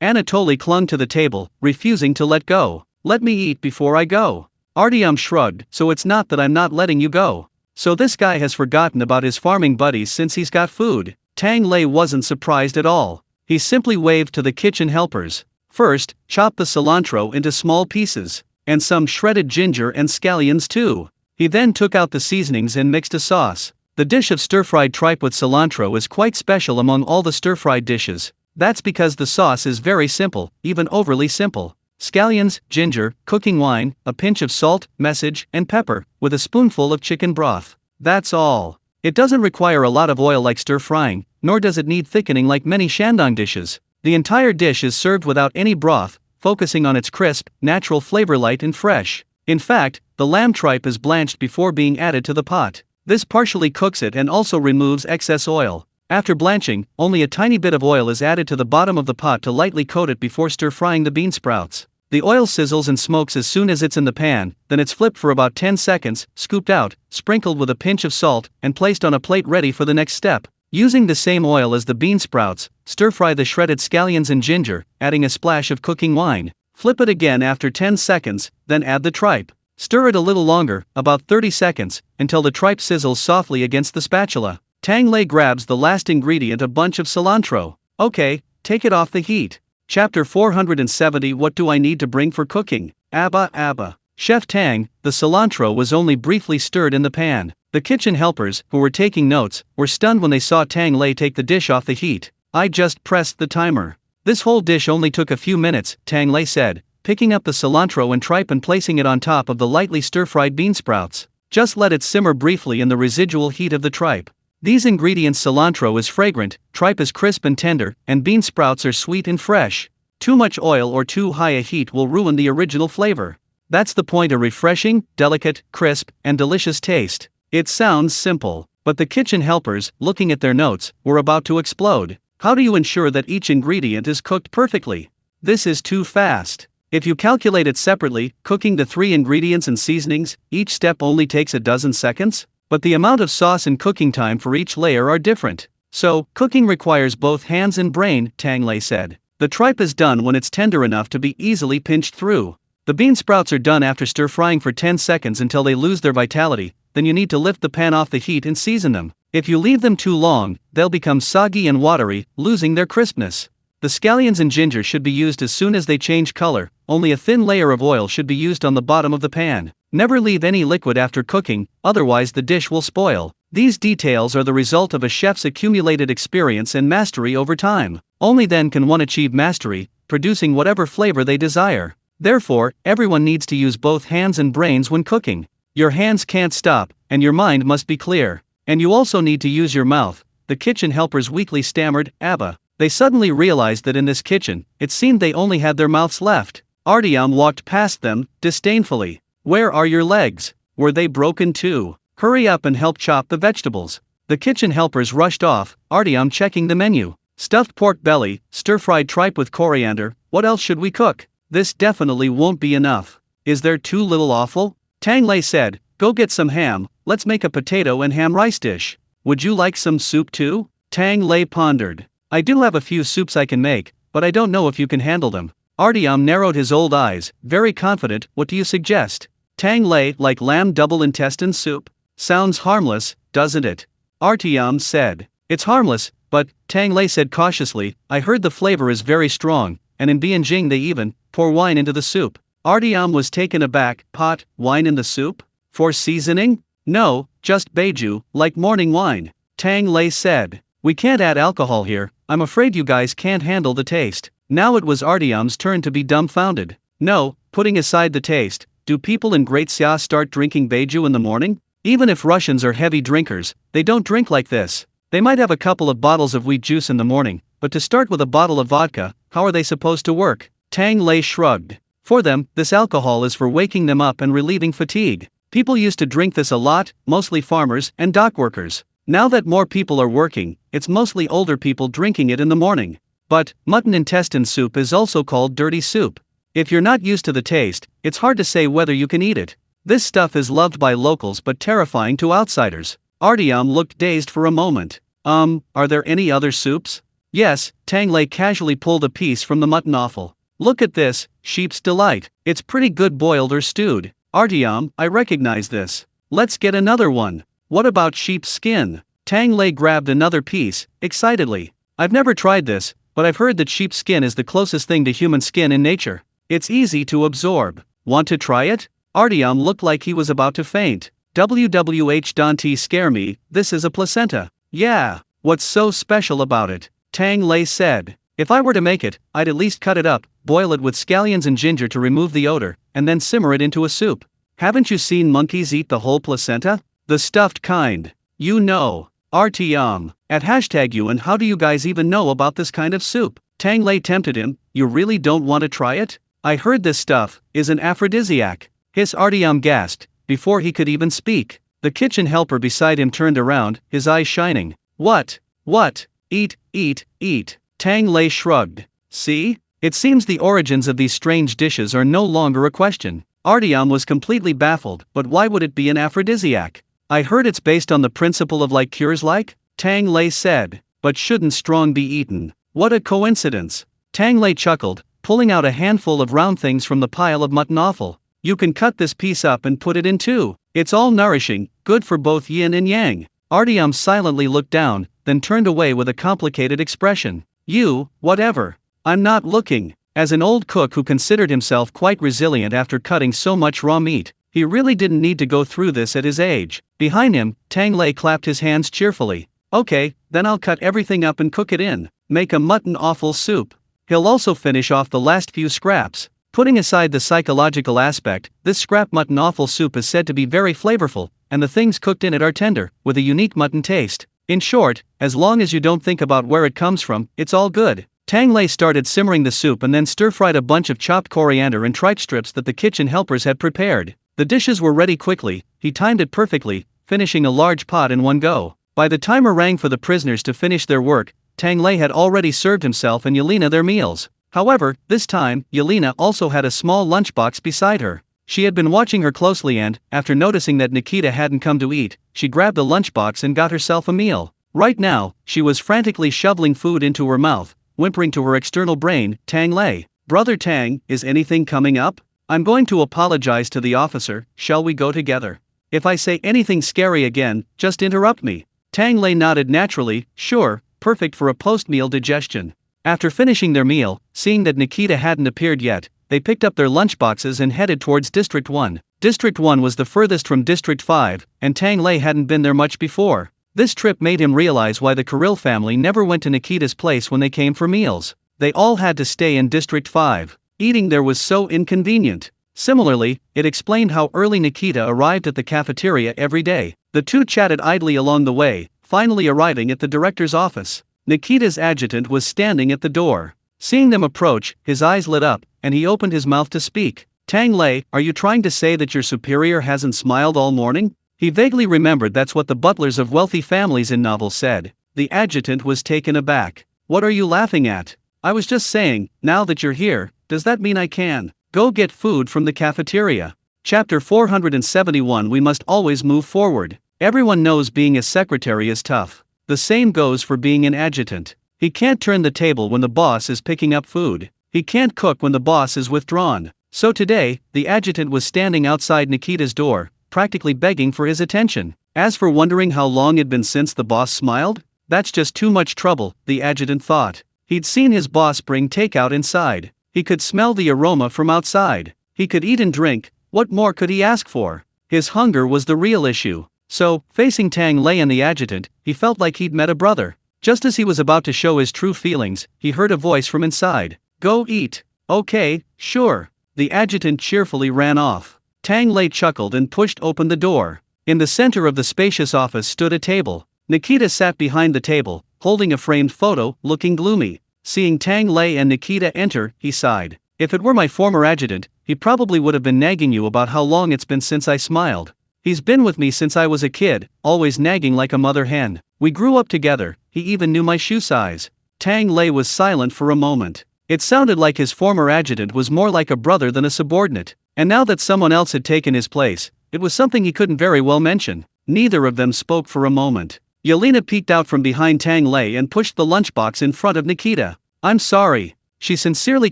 Speaker 1: Anatoly clung to the table, refusing to let go. "Let me eat before I go." Artyom shrugged. "So it's not that I'm not letting you go. So this guy has forgotten about his farming buddies since he's got food." Tang Lei wasn't surprised at all. He simply waved to the kitchen helpers. "First, chop the cilantro into small pieces. And some shredded ginger and scallions too." He then took out the seasonings and mixed a sauce. The dish of stir-fried tripe with cilantro is quite special among all the stir-fried dishes. That's because the sauce is very simple, even overly simple. Scallions, ginger, cooking wine, a pinch of salt, message, and pepper, with a spoonful of chicken broth. That's all. It doesn't require a lot of oil like stir-frying, nor does it need thickening like many Shandong dishes. The entire dish is served without any broth, focusing on its crisp, natural flavor, light and fresh. In fact, the lamb tripe is blanched before being added to the pot. This partially cooks it and also removes excess oil. After blanching, only a tiny bit of oil is added to the bottom of the pot to lightly coat it before stir-frying the bean sprouts. The oil sizzles and smokes as soon as it's in the pan, then it's flipped for about 10 seconds, scooped out, sprinkled with a pinch of salt, and placed on a plate ready for the next step. Using the same oil as the bean sprouts, stir-fry the shredded scallions and ginger, adding a splash of cooking wine. Flip it again after 10 seconds, then add the tripe. Stir it a little longer, about 30 seconds, until the tripe sizzles softly against the spatula. Tang Lei grabs the last ingredient, a bunch of cilantro. "Okay, take it off the heat." Chapter 470. What do I need to bring for cooking? Abba. Chef Tang, the cilantro was only briefly stirred in the pan. The kitchen helpers, who were taking notes, were stunned when they saw Tang Lei take the dish off the heat. I just pressed the timer. This whole dish only took a few minutes, Tang Lei said, picking up the cilantro and tripe and placing it on top of the lightly stir-fried bean sprouts. Just let it simmer briefly in the residual heat of the tripe. These ingredients: cilantro is fragrant, tripe is crisp and tender, and bean sprouts are sweet and fresh. Too much oil or too high a heat will ruin the original flavor. That's the point: a refreshing, delicate, crisp, and delicious taste. It sounds simple, but the kitchen helpers, looking at their notes, were about to explode. How do you ensure that each ingredient is cooked perfectly? This is too fast. If you calculate it separately, cooking the 3 ingredients and seasonings, each step only takes a dozen seconds. But the amount of sauce and cooking time for each layer are different. So, cooking requires both hands and brain, Tang Lei said. The tripe is done when it's tender enough to be easily pinched through. The bean sprouts are done after stir-frying for 10 seconds until they lose their vitality. Then you need to lift the pan off the heat and season them. If you leave them too long, they'll become soggy and watery, losing their crispness. The scallions and ginger should be used as soon as they change color. Only a thin layer of oil should be used on the bottom of the pan. Never leave any liquid after cooking, otherwise the dish will spoil. These details are the result of a chef's accumulated experience and mastery over time. Only then can one achieve mastery, producing whatever flavor they desire. Therefore, everyone needs to use both hands and brains when cooking. Your hands can't stop, and your mind must be clear. And you also need to use your mouth. The kitchen helpers weakly stammered, Abba. They suddenly realized that in this kitchen, it seemed they only had their mouths left. Artyom walked past them, disdainfully. Where are your legs? Were they broken too? Hurry up and help chop the vegetables. The kitchen helpers rushed off, Artyom checking the menu. Stuffed pork belly, stir-fried tripe with coriander. What else should we cook? This definitely won't be enough. Is there too little offal? Tang Lei said, go get some ham, let's make a potato and ham rice dish. Would you like some soup too? Tang Lei pondered. I do have a few soups I can make, but I don't know if you can handle them. Artyom narrowed his old eyes, very confident. What do you suggest? Tang Lei, like lamb double intestine soup? Sounds harmless, doesn't it? Artyom said. It's harmless, but, Tang Lei said cautiously, I heard the flavor is very strong, and in Beijing they even pour wine into the soup. Artyom was taken aback. Pot, wine in the soup? For seasoning? No, just baijiu, like morning wine. Tang Lei said. We can't add alcohol here, I'm afraid you guys can't handle the taste. Now it was Artyom's turn to be dumbfounded. No, putting aside the taste, do people in Great Xia start drinking baijiu in the morning? Even if Russians are heavy drinkers, they don't drink like this. They might have a couple of bottles of wheat juice in the morning, but to start with a bottle of vodka, how are they supposed to work? Tang Lei shrugged. For them, this alcohol is for waking them up and relieving fatigue. People used to drink this a lot, mostly farmers and dock workers. Now that more people are working, it's mostly older people drinking it in the morning. But, mutton intestine soup is also called dirty soup. If you're not used to the taste, it's hard to say whether you can eat it. This stuff is loved by locals but terrifying to outsiders. Artyom looked dazed for a moment. Are there any other soups? Yes, Tang Lei casually pulled a piece from the mutton offal. Look at this, sheep's delight. It's pretty good boiled or stewed. Artyom, I recognize this. Let's get another one. What about sheep's skin? Tang Lei grabbed another piece, excitedly. I've never tried this, but I've heard that sheep's skin is the closest thing to human skin in nature. It's easy to absorb. Want to try it? Artyom looked like he was about to faint. WWH don't scare me, this is a placenta. Yeah, what's so special about it? Tang Lei said. If I were to make it, I'd at least cut it up, boil it with scallions and ginger to remove the odor, and then simmer it into a soup. Haven't you seen monkeys eat the whole placenta? The stuffed kind. You know. Artyom. At #you and how do you guys even know about this kind of soup? Tang Lei tempted him. You really don't want to try it? I heard this stuff is an aphrodisiac. His Artyom gasped, before he could even speak. The kitchen helper beside him turned around, his eyes shining. What? What? Eat, eat, eat. Tang Lei shrugged. See? It seems the origins of these strange dishes are no longer a question. Artyom was completely baffled, but why would it be an aphrodisiac? I heard it's based on the principle of like cures like? Tang Lei said. But shouldn't strong be eaten? What a coincidence. Tang Lei chuckled, pulling out a handful of round things from the pile of mutton offal. You can cut this piece up and put it in two. It's all nourishing, good for both yin and yang. Artyom silently looked down, then turned away with a complicated expression. You, whatever. I'm not looking. As an old cook who considered himself quite resilient after cutting so much raw meat, he really didn't need to go through this at his age. Behind him, Tang Lei clapped his hands cheerfully. Okay, then I'll cut everything up and cook it in. Make a mutton offal soup. He'll also finish off the last few scraps. Putting aside the psychological aspect, this scrap mutton offal soup is said to be very flavorful, and the things cooked in it are tender, with a unique mutton taste. In short, as long as you don't think about where it comes from, it's all good. Tang Lei started simmering the soup and then stir-fried a bunch of chopped coriander and tripe strips that the kitchen helpers had prepared. The dishes were ready quickly, he timed it perfectly, finishing a large pot in one go. By the timer rang for the prisoners to finish their work, Tang Lei had already served himself and Yelena their meals. However, this time, Yelena also had a small lunchbox beside her. She had been watching her closely and, after noticing that Nikita hadn't come to eat, she grabbed the lunchbox and got herself a meal. Right now, she was frantically shoveling food into her mouth, whimpering to her external brain, Tang Lei. Brother Tang, is anything coming up? I'm going to apologize to the officer, shall we go together? If I say anything scary again, just interrupt me. Tang Lei nodded naturally, sure, perfect for a post-meal digestion. After finishing their meal, seeing that Nikita hadn't appeared yet, they picked up their lunchboxes and headed towards District 1. District 1 was the furthest from District 5, and Tang Lei hadn't been there much before. This trip made him realize why the Kirill family never went to Nikita's place when they came for meals. They all had to stay in District 5. Eating there was so inconvenient. Similarly, it explained how early Nikita arrived at the cafeteria every day. The two chatted idly along the way, finally arriving at the director's office. Nikita's adjutant was standing at the door. Seeing them approach, his eyes lit up, and he opened his mouth to speak. Tang Lei, are you trying to say that your superior hasn't smiled all morning? He vaguely remembered that's what the butlers of wealthy families in novels said. The adjutant was taken aback. What are you laughing at? I was just saying, now that you're here, does that mean I can go get food from the cafeteria? Chapter 471. We must always move forward. Everyone knows being a secretary is tough. The same goes for being an adjutant. He can't turn the table when the boss is picking up food. He can't cook when the boss is withdrawn. So today, the adjutant was standing outside Nikita's door, practically begging for his attention. As for wondering how long it'd been since the boss smiled, that's just too much trouble, the adjutant thought. He'd seen his boss bring takeout inside. He could smell the aroma from outside. He could eat and drink. What more could he ask for? His hunger was the real issue. So, facing Tang Lei and the adjutant, he felt like he'd met a brother. Just as he was about to show his true feelings, he heard a voice from inside. Go eat. Okay, sure. The adjutant cheerfully ran off. Tang Lei chuckled and pushed open the door. In the center of the spacious office stood a table. Nikita sat behind the table, holding a framed photo, looking gloomy. Seeing Tang Lei and Nikita enter, he sighed. If it were my former adjutant, he probably would have been nagging you about how long it's been since I smiled. He's been with me since I was a kid, always nagging like a mother hen. We grew up together, he even knew my shoe size. Tang Lei was silent for a moment. It sounded like his former adjutant was more like a brother than a subordinate, and now that someone else had taken his place, it was something he couldn't very well mention. Neither of them spoke for a moment. Yelena peeked out from behind Tang Lei and pushed the lunchbox in front of Nikita. I'm sorry. She sincerely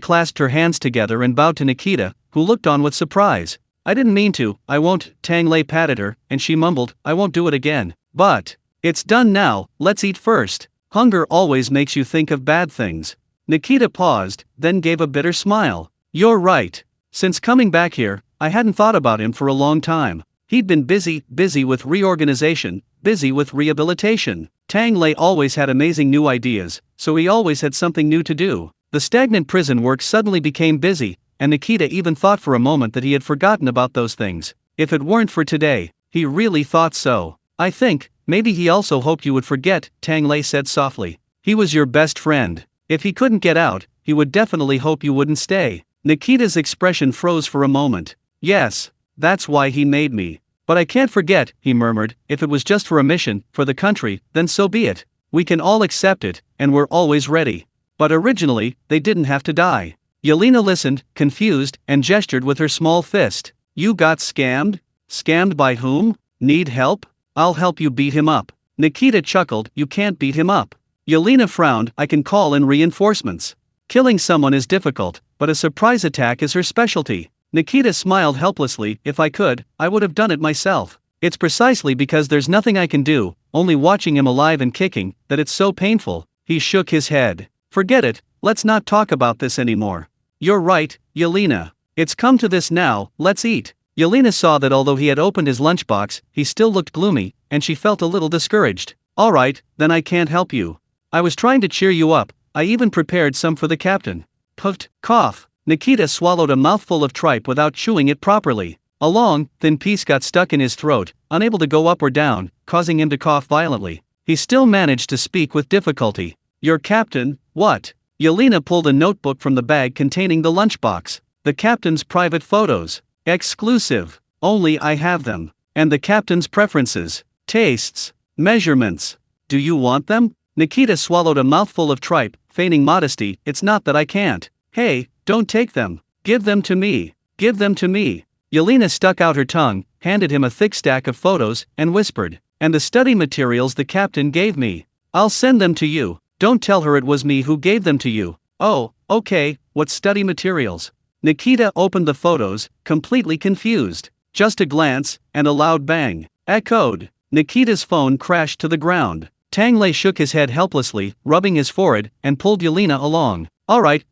Speaker 1: clasped her hands together and bowed to Nikita, who looked on with surprise. I didn't mean to, I won't. Tang Lei patted her, and she mumbled, I won't do it again. But it's done now, let's eat first. Hunger always makes you think of bad things. Nikita paused, then gave a bitter smile. You're right. Since coming back here, I hadn't thought about him for a long time. He'd been busy with reorganization, busy with rehabilitation. Tang Lei always had amazing new ideas, so he always had something new to do. The stagnant prison work suddenly became busy, and Nikita even thought for a moment that he had forgotten about those things. If it weren't for today, he really thought so. I think, maybe he also hoped you would forget, Tang Lei said softly. He was your best friend. If he couldn't get out, he would definitely hope you wouldn't stay. Nikita's expression froze for a moment. Yes, that's why he made me. But I can't forget, he murmured, if it was just for a mission, for the country, then so be it. We can all accept it, and we're always ready. But originally, they didn't have to die. Yelena listened, confused, and gestured with her small fist. You got scammed? Scammed by whom? Need help? I'll help you beat him up. Nikita chuckled, you can't beat him up. Yelena frowned, I can call in reinforcements. Killing someone is difficult, but a surprise attack is her specialty. Nikita smiled helplessly, if I could, I would have done it myself. It's precisely because there's nothing I can do, only watching him alive and kicking, that it's so painful. He shook his head. Forget it, let's not talk about this anymore. You're right, Yelena. It's come to this now, let's eat. Yelena saw that although he had opened his lunchbox, he still looked gloomy, and she felt a little discouraged. Alright, then I can't help you. I was trying to cheer you up, I even prepared some for the captain. Puffed, cough. Nikita swallowed a mouthful of tripe without chewing it properly. A long, thin piece got stuck in his throat, unable to go up or down, causing him to cough violently. He still managed to speak with difficulty. Your captain, what? Yelena pulled a notebook from the bag containing the lunchbox. The captain's private photos. Exclusive. Only I have them. And the captain's preferences, tastes, measurements. Do you want them? Nikita swallowed a mouthful of tripe, feigning modesty. It's not that I can't. Hey, don't take them. Give them to me. Give them to me. Yelena stuck out her tongue, handed him a thick stack of photos, and whispered, and the study materials the captain gave me. I'll send them to you. Don't tell her it was me who gave them to you. Oh, okay, what study materials? Nikita opened the photos, completely confused. Just a glance, and a loud bang. Echoed. Nikita's phone crashed to the ground. Tang Lei shook his head helplessly, rubbing his forehead, and pulled Yelena along. Alright,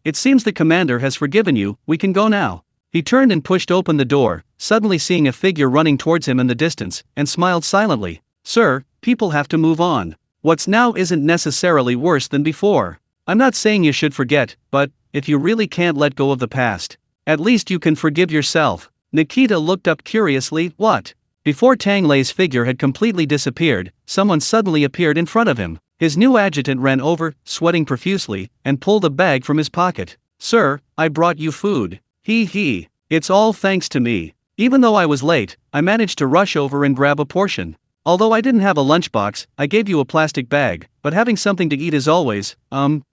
Speaker 1: it seems the commander has forgiven you, we can go now. He turned and pushed open the door, suddenly seeing a figure running towards him in the distance, and smiled silently. Sir, people have to move on. What's now isn't necessarily worse than before. I'm not saying you should forget, but, if you really can't let go of the past, at least you can forgive yourself. Nikita looked up curiously. What? Before Tang Lei's figure had completely disappeared, someone suddenly appeared in front of him. His new adjutant ran over, sweating profusely, and pulled a bag from his pocket. Sir, I brought you food. He. It's all thanks to me. Even though I was late, I managed to rush over and grab a portion. Although I didn't have a lunchbox, I gave you a plastic bag, but having something to eat is always,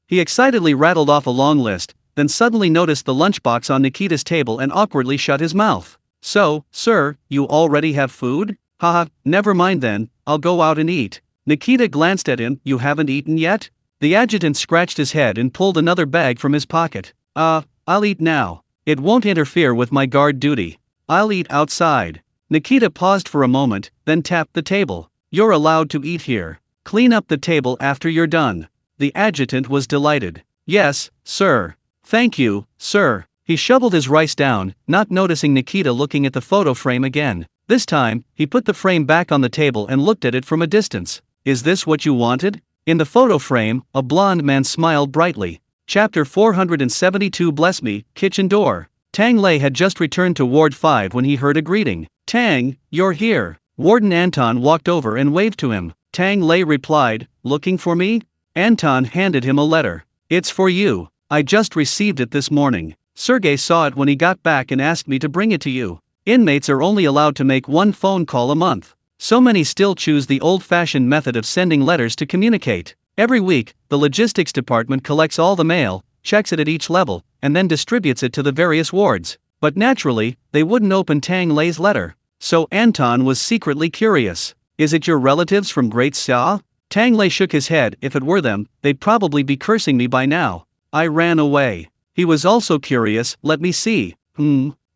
Speaker 1: He excitedly rattled off a long list, then suddenly noticed the lunchbox on Nikita's table and awkwardly shut his mouth. So, sir, you already have food? Haha, never mind then, I'll go out and eat. Nikita glanced at him. You haven't eaten yet? The adjutant scratched his head and pulled another bag from his pocket. I'll eat now. It won't interfere with my guard duty. I'll eat outside. Nikita paused for a moment, then tapped the table. You're allowed to eat here. Clean up the table after you're done. The adjutant was delighted. Yes, sir. Thank you, sir. He shoveled his rice down, not noticing Nikita looking at the photo frame again. This time, he put the frame back on the table and looked at it from a distance. Is this what you wanted? In the photo frame, a blond man smiled brightly. Chapter 472. Bless me, kitchen door. Tang Lei had just returned to Ward 5 when he heard a greeting. Tang, you're here. Warden Anton walked over and waved to him. Tang Lei replied, looking for me? Anton handed him a letter. It's for you. I just received it this morning. Sergei saw it when he got back and asked me to bring it to you. Inmates are only allowed to make one phone call a month. So many still choose the old-fashioned method of sending letters to communicate. Every week, the logistics department collects all the mail, checks it at each level, and then distributes it to the various wards. But naturally, they wouldn't open Tang Lei's letter. So Anton was secretly curious. Is it your relatives from Great Xia? Tang Lei shook his head. If it were them, they'd probably be cursing me by now. I ran away. He was also curious. Let me see.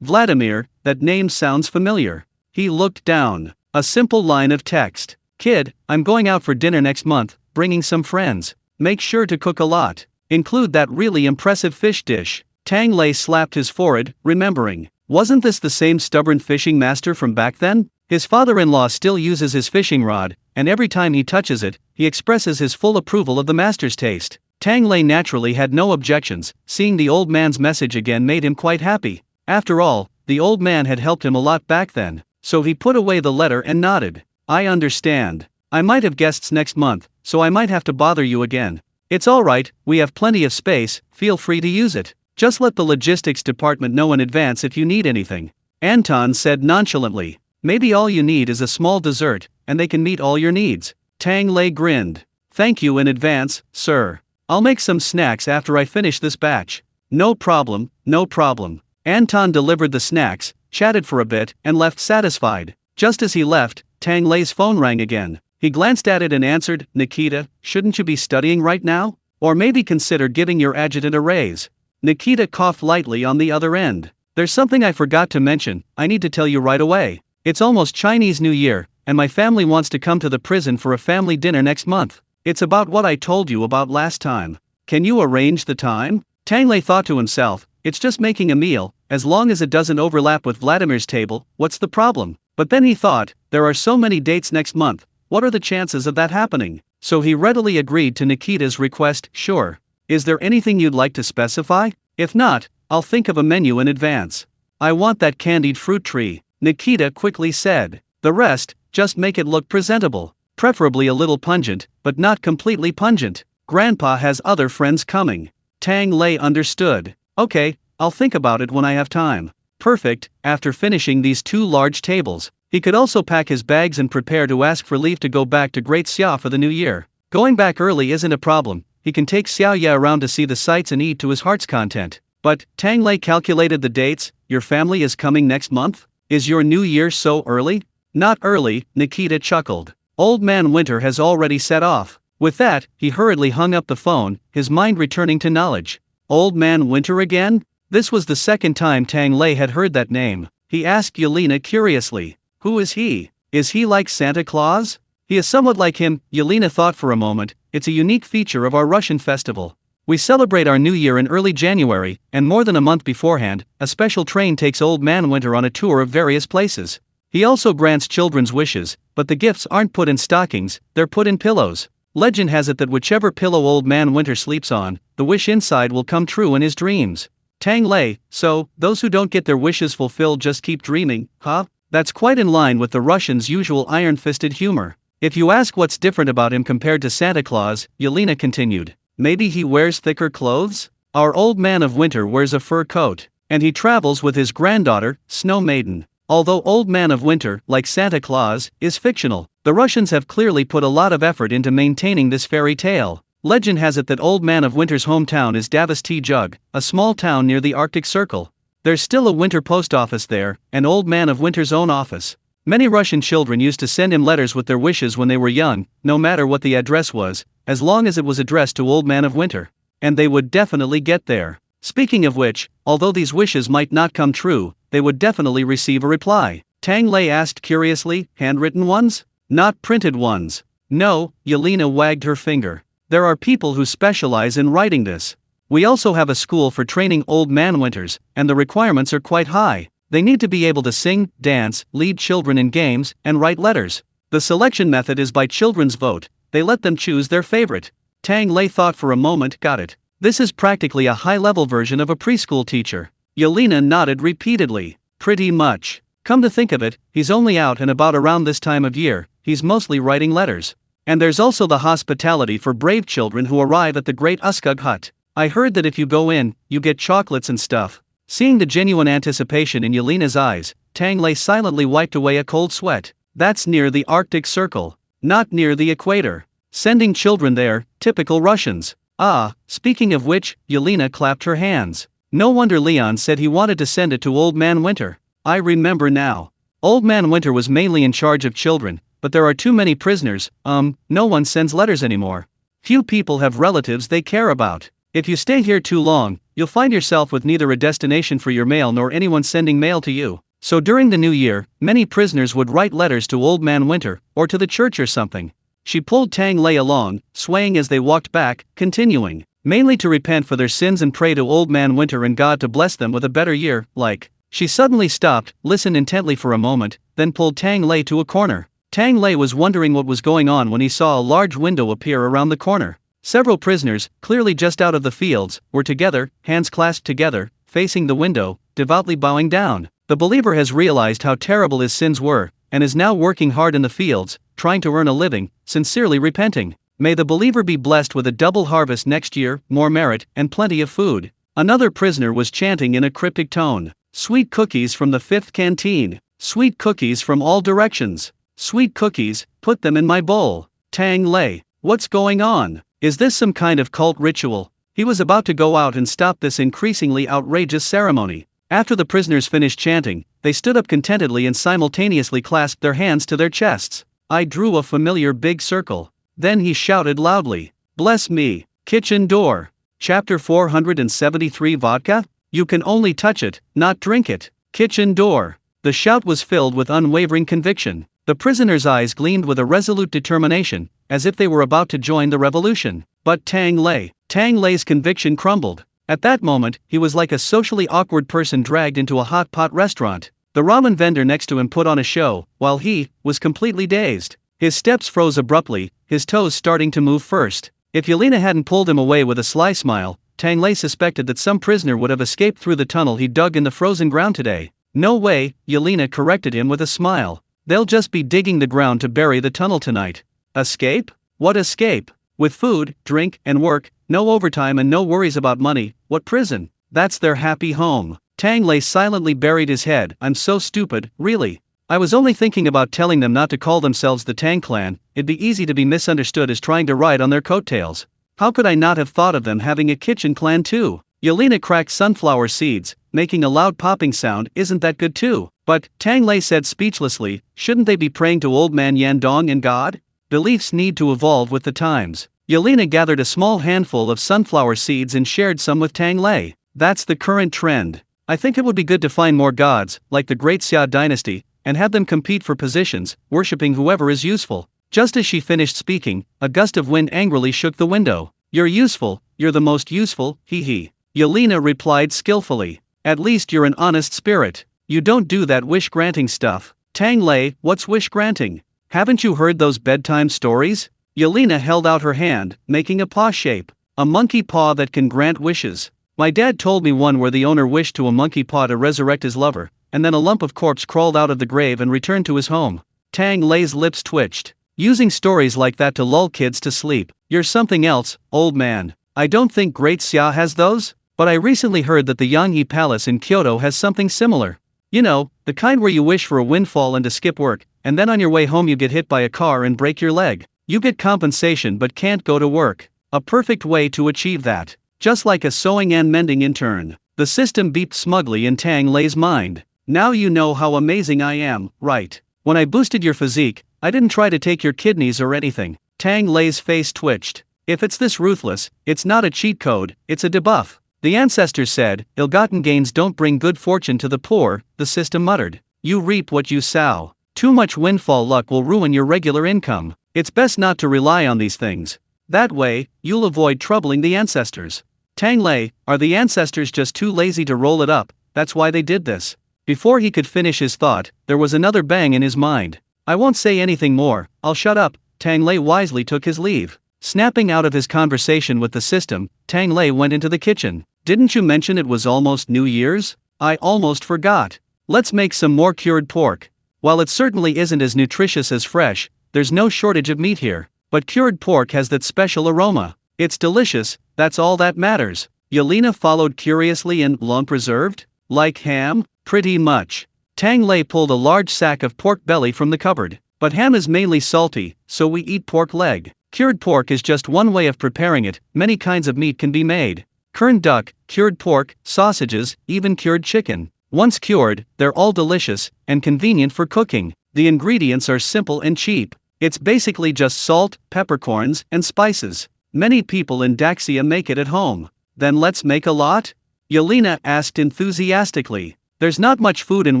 Speaker 1: Vladimir, that name sounds familiar. He looked down. A simple line of text. Kid, I'm going out for dinner next month, bringing some friends. Make sure to cook a lot. Include that really impressive fish dish. Tang Lei slapped his forehead, remembering. Wasn't this the same stubborn fishing master from back then? His father-in-law still uses his fishing rod, and every time he touches it, he expresses his full approval of the master's taste. Tang Lei naturally had no objections. Seeing the old man's message again made him quite happy. After all, the old man had helped him a lot back then. So he put away the letter and nodded. I understand. I might have guests next month, so I might have to bother you again. It's alright, we have plenty of space, feel free to use it. Just let the logistics department know in advance if you need anything. Anton said nonchalantly. Maybe all you need is a small dessert, and they can meet all your needs. Tang Lei grinned. Thank you in advance, sir. I'll make some snacks after I finish this batch. No problem, no problem. Anton delivered the snacks, chatted for a bit, and left satisfied. Just as he left, Tang Lei's phone rang again. He glanced at it and answered, Nikita, shouldn't you be studying right now? Or maybe consider giving your adjutant a raise. Nikita coughed lightly on the other end. There's something I forgot to mention, I need to tell you right away. It's almost Chinese New Year, and my family wants to come to the prison for a family dinner next month. It's about what I told you about last time. Can you arrange the time? Tang Lei thought to himself, it's just making a meal, as long as it doesn't overlap with Vladimir's table, what's the problem? But then he thought, there are so many dates next month, what are the chances of that happening? So he readily agreed to Nikita's request, sure. Is there anything you'd like to specify? If not, I'll think of a menu in advance. I want that candied fruit tree, Nikita quickly said. The rest, just make it look presentable, preferably a little pungent, but not completely pungent. Grandpa has other friends coming. Tang Lei understood. Okay, I'll think about it when I have time. Perfect. After finishing these 2 large tables, he could also pack his bags and prepare to ask for leave to go back to Great Xia for the new year. Going back early isn't a problem, he can take Xiao Ye around to see the sights and eat to his heart's content. But, Tang Lei calculated the dates, your family is coming next month? Is your new year so early? Not early, Nikita chuckled. Old Man Winter has already set off. With that, he hurriedly hung up the phone, his mind returning to knowledge. Old Man Winter again? This was the second time Tang Lei had heard that name. He asked Yelena curiously. Who is he? Is he like Santa Claus? He is somewhat like him, Yelena thought for a moment. It's a unique feature of our Russian festival. We celebrate our new year in early January, and more than a month beforehand, a special train takes Old Man Winter on a tour of various places. He also grants children's wishes, but the gifts aren't put in stockings, they're put in pillows. Legend has it that whichever pillow Old Man Winter sleeps on, the wish inside will come true in his dreams. Tang Lei, so, those who don't get their wishes fulfilled just keep dreaming, huh? That's quite in line with the Russians' usual iron-fisted humor. If you ask what's different about him compared to Santa Claus, Yelena continued, maybe he wears thicker clothes? Our Old Man of Winter wears a fur coat, and he travels with his granddaughter, Snow Maiden. Although Old Man of Winter, like Santa Claus, is fictional, the Russians have clearly put a lot of effort into maintaining this fairy tale. Legend has it that Old Man of Winter's hometown is Davos Jug, a small town near the Arctic Circle. There's still a winter post office there, and Old Man of Winter's own office. Many Russian children used to send him letters with their wishes when they were young, no matter what the address was, as long as it was addressed to Old Man of Winter. And they would definitely get there. Speaking of which, although these wishes might not come true, they would definitely receive a reply. Tang Lei asked curiously, handwritten ones? Not printed ones. No, Yelena wagged her finger. There are people who specialize in writing this. We also have a school for training Old Man Winters, and the requirements are quite high. They need to be able to sing, dance, lead children in games, and write letters. The selection method is by children's vote. They let them choose their favorite. Tang Lei thought for a moment, got it. This is practically a high-level version of a preschool teacher. Yelena nodded repeatedly. Pretty much. Come to think of it, he's only out and about around this time of year, he's mostly writing letters. And there's also the hospitality for brave children who arrive at the Great Uskug Hut. I heard that if you go in, you get chocolates and stuff. Seeing the genuine anticipation in Yelena's eyes, Tang Lei silently wiped away a cold sweat. That's near the Arctic Circle. Not near the equator. Sending children there, typical Russians. Ah, speaking of which, Yelena clapped her hands. No wonder Leon said he wanted to send it to Old Man Winter. I remember now. Old Man Winter was mainly in charge of children, but there are too many prisoners, no one sends letters anymore. Few people have relatives they care about. If you stay here too long, you'll find yourself with neither a destination for your mail nor anyone sending mail to you. So during the new year, many prisoners would write letters to Old Man Winter, or to the church or something. She pulled Tang Lei along, swaying as they walked back, continuing, mainly to repent for their sins and pray to Old Man Winter and God to bless them with a better year, like. She suddenly stopped, listened intently for a moment, then pulled Tang Lei to a corner. Tang Lei was wondering what was going on when he saw a large window appear around the corner. Several prisoners, clearly just out of the fields, were together, hands clasped together, facing the window, devoutly bowing down. The believer has realized how terrible his sins were, and is now working hard in the fields, trying to earn a living, sincerely repenting. May the believer be blessed with a double harvest next year, more merit, and plenty of food. Another prisoner was chanting in a cryptic tone. Sweet cookies from the 5th canteen. Sweet cookies from all directions. Sweet cookies, put them in my bowl. Tang Lei, what's going on? Is this some kind of cult ritual? He was about to go out and stop this increasingly outrageous ceremony. After the prisoners finished chanting, they stood up contentedly and simultaneously clasped their hands to their chests. I drew a familiar big circle. Then he shouted loudly, bless me, kitchen door. Chapter 473 Vodka? You can only touch it, not drink it. Kitchen door. The shout was filled with unwavering conviction. The prisoners' eyes gleamed with a resolute determination, as if they were about to join the revolution. But Tang Lei's conviction crumbled. At that moment, he was like a socially awkward person dragged into a hot pot restaurant. The ramen vendor next to him put on a show, while he was completely dazed. His steps froze abruptly, his toes starting to move first. If Yelena hadn't pulled him away with a sly smile, Tang Lei suspected that some prisoner would have escaped through the tunnel he dug in the frozen ground today. No way, Yelena corrected him with a smile. They'll just be digging the ground to bury the tunnel tonight. Escape? What escape? With food, drink, and work, no overtime and no worries about money, what prison? That's their happy home. Tang Lei silently buried his head. I'm so stupid, really. I was only thinking about telling them not to call themselves the Tang clan. It'd be easy to be misunderstood as trying to ride on their coattails. How could I not have thought of them having a kitchen clan too? Yelena cracked sunflower seeds, making a loud popping sound. Isn't that good too? But, Tang Lei said speechlessly, shouldn't they be praying to old man Yandong and God? Beliefs need to evolve with the times. Yelena gathered a small handful of sunflower seeds and shared some with Tang Lei. That's the current trend. I think it would be good to find more gods, like the Great Xia dynasty, and have them compete for positions, worshipping whoever is useful. Just as she finished speaking, a gust of wind angrily shook the window. You're useful, you're the most useful, hee. Yelena replied skillfully. At least you're an honest spirit. You don't do that wish-granting stuff. Tang Lei, what's wish-granting? Haven't you heard those bedtime stories? Yelena held out her hand, making a paw shape. A monkey paw that can grant wishes. My dad told me one where the owner wished to a monkey paw to resurrect his lover, and then a lump of corpse crawled out of the grave and returned to his home. Tang Lei's lips twitched. Using stories like that to lull kids to sleep. You're something else, old man. I don't think Great Xia has those, but I recently heard that the Yanghe Palace in Kyoto has something similar. You know, the kind where you wish for a windfall and to skip work, and then on your way home you get hit by a car and break your leg. You get compensation but can't go to work. A perfect way to achieve that. Just like a sewing and mending intern. The system beeped smugly in Tang Lei's mind. Now you know how amazing I am, right? When I boosted your physique, I didn't try to take your kidneys or anything. Tang Lei's face twitched. If it's this ruthless, it's not a cheat code, it's a debuff. The ancestors said, ill-gotten gains don't bring good fortune to the poor, the system muttered. You reap what you sow. Too much windfall luck will ruin your regular income. It's best not to rely on these things. That way, you'll avoid troubling the ancestors. Tang Lei, are the ancestors just too lazy to roll it up? That's why they did this. Before he could finish his thought, there was another bang in his mind. I won't say anything more, I'll shut up. Tang Lei wisely took his leave. Snapping out of his conversation with the system, Tang Lei went into the kitchen. Didn't you mention it was almost New Year's? I almost forgot. Let's make some more cured pork. While it certainly isn't as nutritious as fresh, there's no shortage of meat here. But cured pork has that special aroma. It's delicious, that's all that matters. Yelena followed curiously. And long preserved? Like ham? Pretty much. Tang Lei pulled a large sack of pork belly from the cupboard. But ham is mainly salty, so we eat pork leg. Cured pork is just one way of preparing it. Many kinds of meat can be made. Curd duck, cured pork, sausages, even cured chicken. Once cured, they're all delicious and convenient for cooking. The ingredients are simple and cheap. It's basically just salt, peppercorns, and spices. Many people in Daxia make it at home. Then let's make a lot? Yelena asked enthusiastically. There's not much food in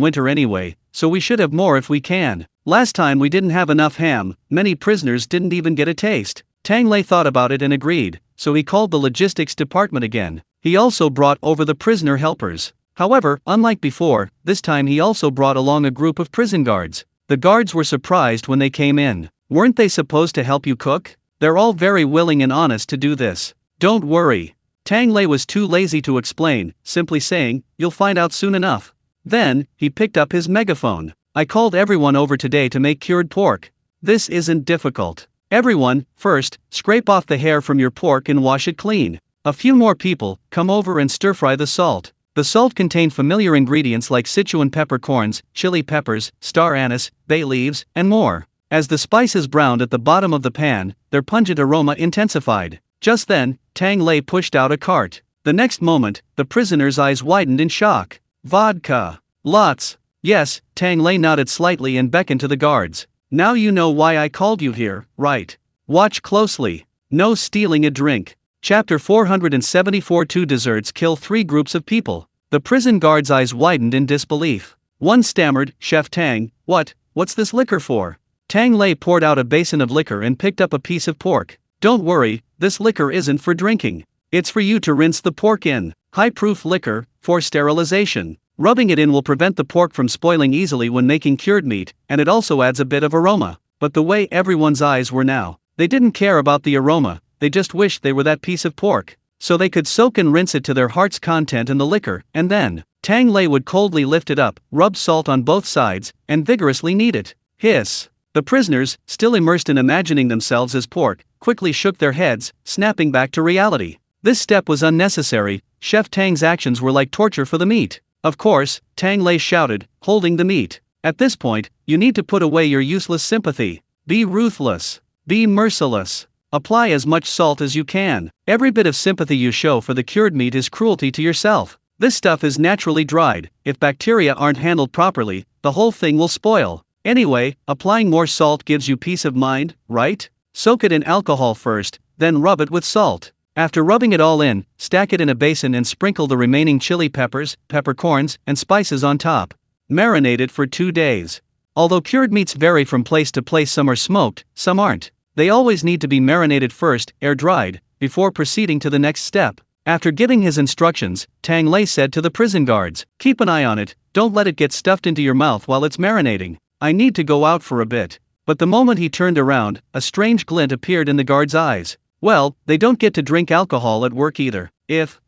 Speaker 1: winter anyway, so we should have more if we can. Last time we didn't have enough ham, many prisoners didn't even get a taste. Tang Lei thought about it and agreed, so he called the logistics department again. He also brought over the prisoner helpers. However, unlike before, this time he also brought along a group of prison guards. The guards were surprised when they came in. Weren't they supposed to help you cook? They're all very willing and honest to do this. Don't worry. Tang Lei was too lazy to explain, simply saying, you'll find out soon enough. Then, he picked up his megaphone. I called everyone over today to make cured pork. This isn't difficult. Everyone, first, scrape off the hair from your pork and wash it clean. A few more people, come over and stir-fry the salt. The salt contained familiar ingredients like Sichuan peppercorns, chili peppers, star anise, bay leaves, and more. As the spices browned at the bottom of the pan, their pungent aroma intensified. Just then, Tang Lei pushed out a cart. The next moment, the prisoner's eyes widened in shock. Vodka. Lots. Yes, Tang Lei nodded slightly and beckoned to the guards. Now you know why I called you here, right? Watch closely. No stealing a drink. Chapter 474. Two desserts kill three groups of people. The prison guard's eyes widened in disbelief. One stammered, Chef Tang, what's this liquor for? Tang Lei poured out a basin of liquor and picked up a piece of pork. Don't worry, this liquor isn't for drinking. It's for you to rinse the pork in high-proof liquor for sterilization. Rubbing it in will prevent the pork from spoiling easily when making cured meat, and it also adds a bit of aroma. But the way everyone's eyes were now, they didn't care about the aroma, they just wished they were that piece of pork, so they could soak and rinse it to their heart's content in the liquor, and then Tang Lei would coldly lift it up, rub salt on both sides, and vigorously knead it. Hiss! The prisoners, still immersed in imagining themselves as pork, quickly shook their heads, snapping back to reality. This step was unnecessary. Chef Tang's actions were like torture for the meat. Of course, Tang Lei shouted, holding the meat. At this point, you need to put away your useless sympathy. Be ruthless. Be merciless. Apply as much salt as you can. Every bit of sympathy you show for the cured meat is cruelty to yourself. This stuff is naturally dried. If bacteria aren't handled properly, the whole thing will spoil. Anyway, applying more salt gives you peace of mind, right? Soak it in alcohol first, then rub it with salt. After rubbing it all in, stack it in a basin and sprinkle the remaining chili peppers, peppercorns, and spices on top. Marinate it for 2 days. Although cured meats vary from place to place, some are smoked, some aren't. They always need to be marinated first, air-dried, before proceeding to the next step. After giving his instructions, Tang Lei said to the prison guards, keep an eye on it, don't let it get stuffed into your mouth while it's marinating. I need to go out for a bit. But the moment he turned around, a strange glint appeared in the guard's eyes. Well, they don't get to drink alcohol at work either. If.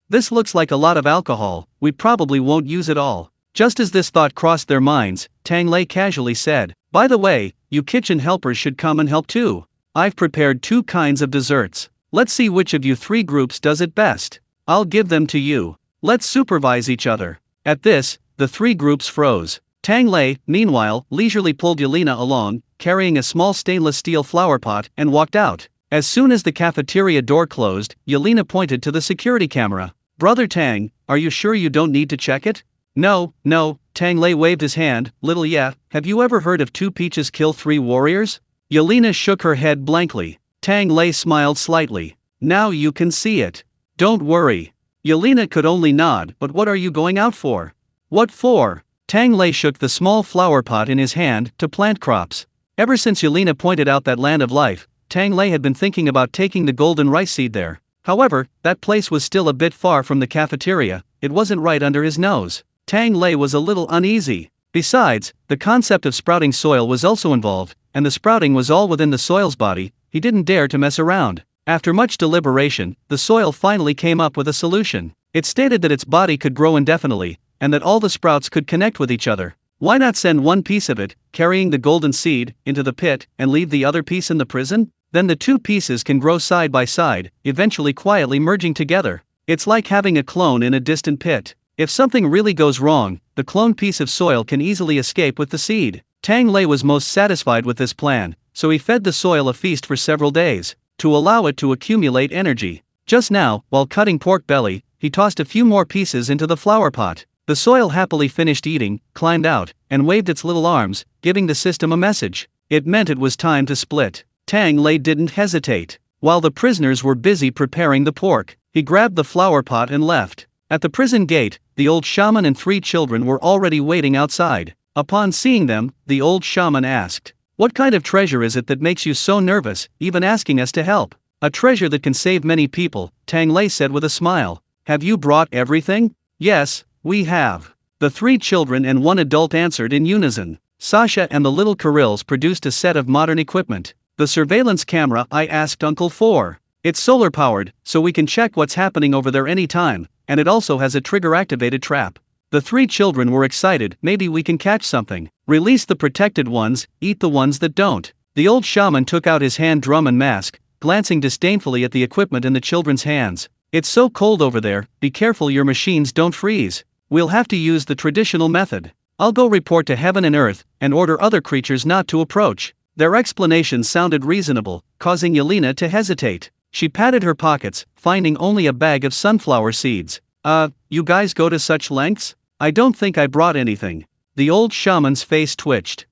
Speaker 1: This looks like a lot of alcohol, we probably won't use it all. Just as this thought crossed their minds, Tang Lei casually said, by the way, you kitchen helpers should come and help too. I've prepared 2 kinds of desserts. Let's see which of you 3 groups does it best. I'll give them to you. Let's supervise each other. At this, the 3 groups froze. Tang Lei, meanwhile, leisurely pulled Yelena along, carrying a small stainless steel flower pot, and walked out. As soon as the cafeteria door closed, Yelena pointed to the security camera. Brother Tang, are you sure you don't need to check it? No, Tang Lei waved his hand, little yeah, have you ever heard of 2 peaches kill 3 warriors? Yelena shook her head blankly. Tang Lei smiled slightly. Now you can see it. Don't worry. Yelena could only nod, but what are you going out for? What for? Tang Lei shook the small flower pot in his hand, to plant crops. Ever since Yelena pointed out that land of life, Tang Lei had been thinking about taking the golden rice seed there. However, that place was still a bit far from the cafeteria, it wasn't right under his nose. Tang Lei was a little uneasy. Besides, the concept of sprouting soil was also involved, and the sprouting was all within the soil's body, he didn't dare to mess around. After much deliberation, the soil finally came up with a solution. It stated that its body could grow indefinitely, and that all the sprouts could connect with each other. Why not send one piece of it, carrying the golden seed, into the pit, and leave the other piece in the prison? Then the 2 pieces can grow side by side, eventually quietly merging together. It's like having a clone in a distant pit. If something really goes wrong, the cloned piece of soil can easily escape with the seed. Tang Lei was most satisfied with this plan, so he fed the soil a feast for several days, to allow it to accumulate energy. Just now, while cutting pork belly, he tossed a few more pieces into the flower pot. The soil happily finished eating, climbed out, and waved its little arms, giving the system a message. It meant it was time to split. Tang Lei didn't hesitate. While the prisoners were busy preparing the pork, he grabbed the flower pot and left. At the prison gate, the old shaman and 3 children were already waiting outside. Upon seeing them, the old shaman asked, what kind of treasure is it that makes you so nervous, even asking us to help? A treasure that can save many people, Tang Lei said with a smile. Have you brought everything? Yes, we have. The 3 children and 1 adult answered in unison. Sasha and the little Kirils produced a set of modern equipment. The surveillance camera I asked Uncle for. It's solar powered, so we can check what's happening over there anytime, and it also has a trigger activated trap. The 3 children were excited, maybe we can catch something. Release the protected ones, eat the ones that don't. The old shaman took out his hand drum and mask, glancing disdainfully at the equipment in the children's hands. It's so cold over there, be careful your machines don't freeze. We'll have to use the traditional method. I'll go report to heaven and earth, and order other creatures not to approach. Their explanations sounded reasonable, causing Yelena to hesitate. She patted her pockets, finding only a bag of sunflower seeds. You guys go to such lengths? I don't think I brought anything. The old shaman's face twitched.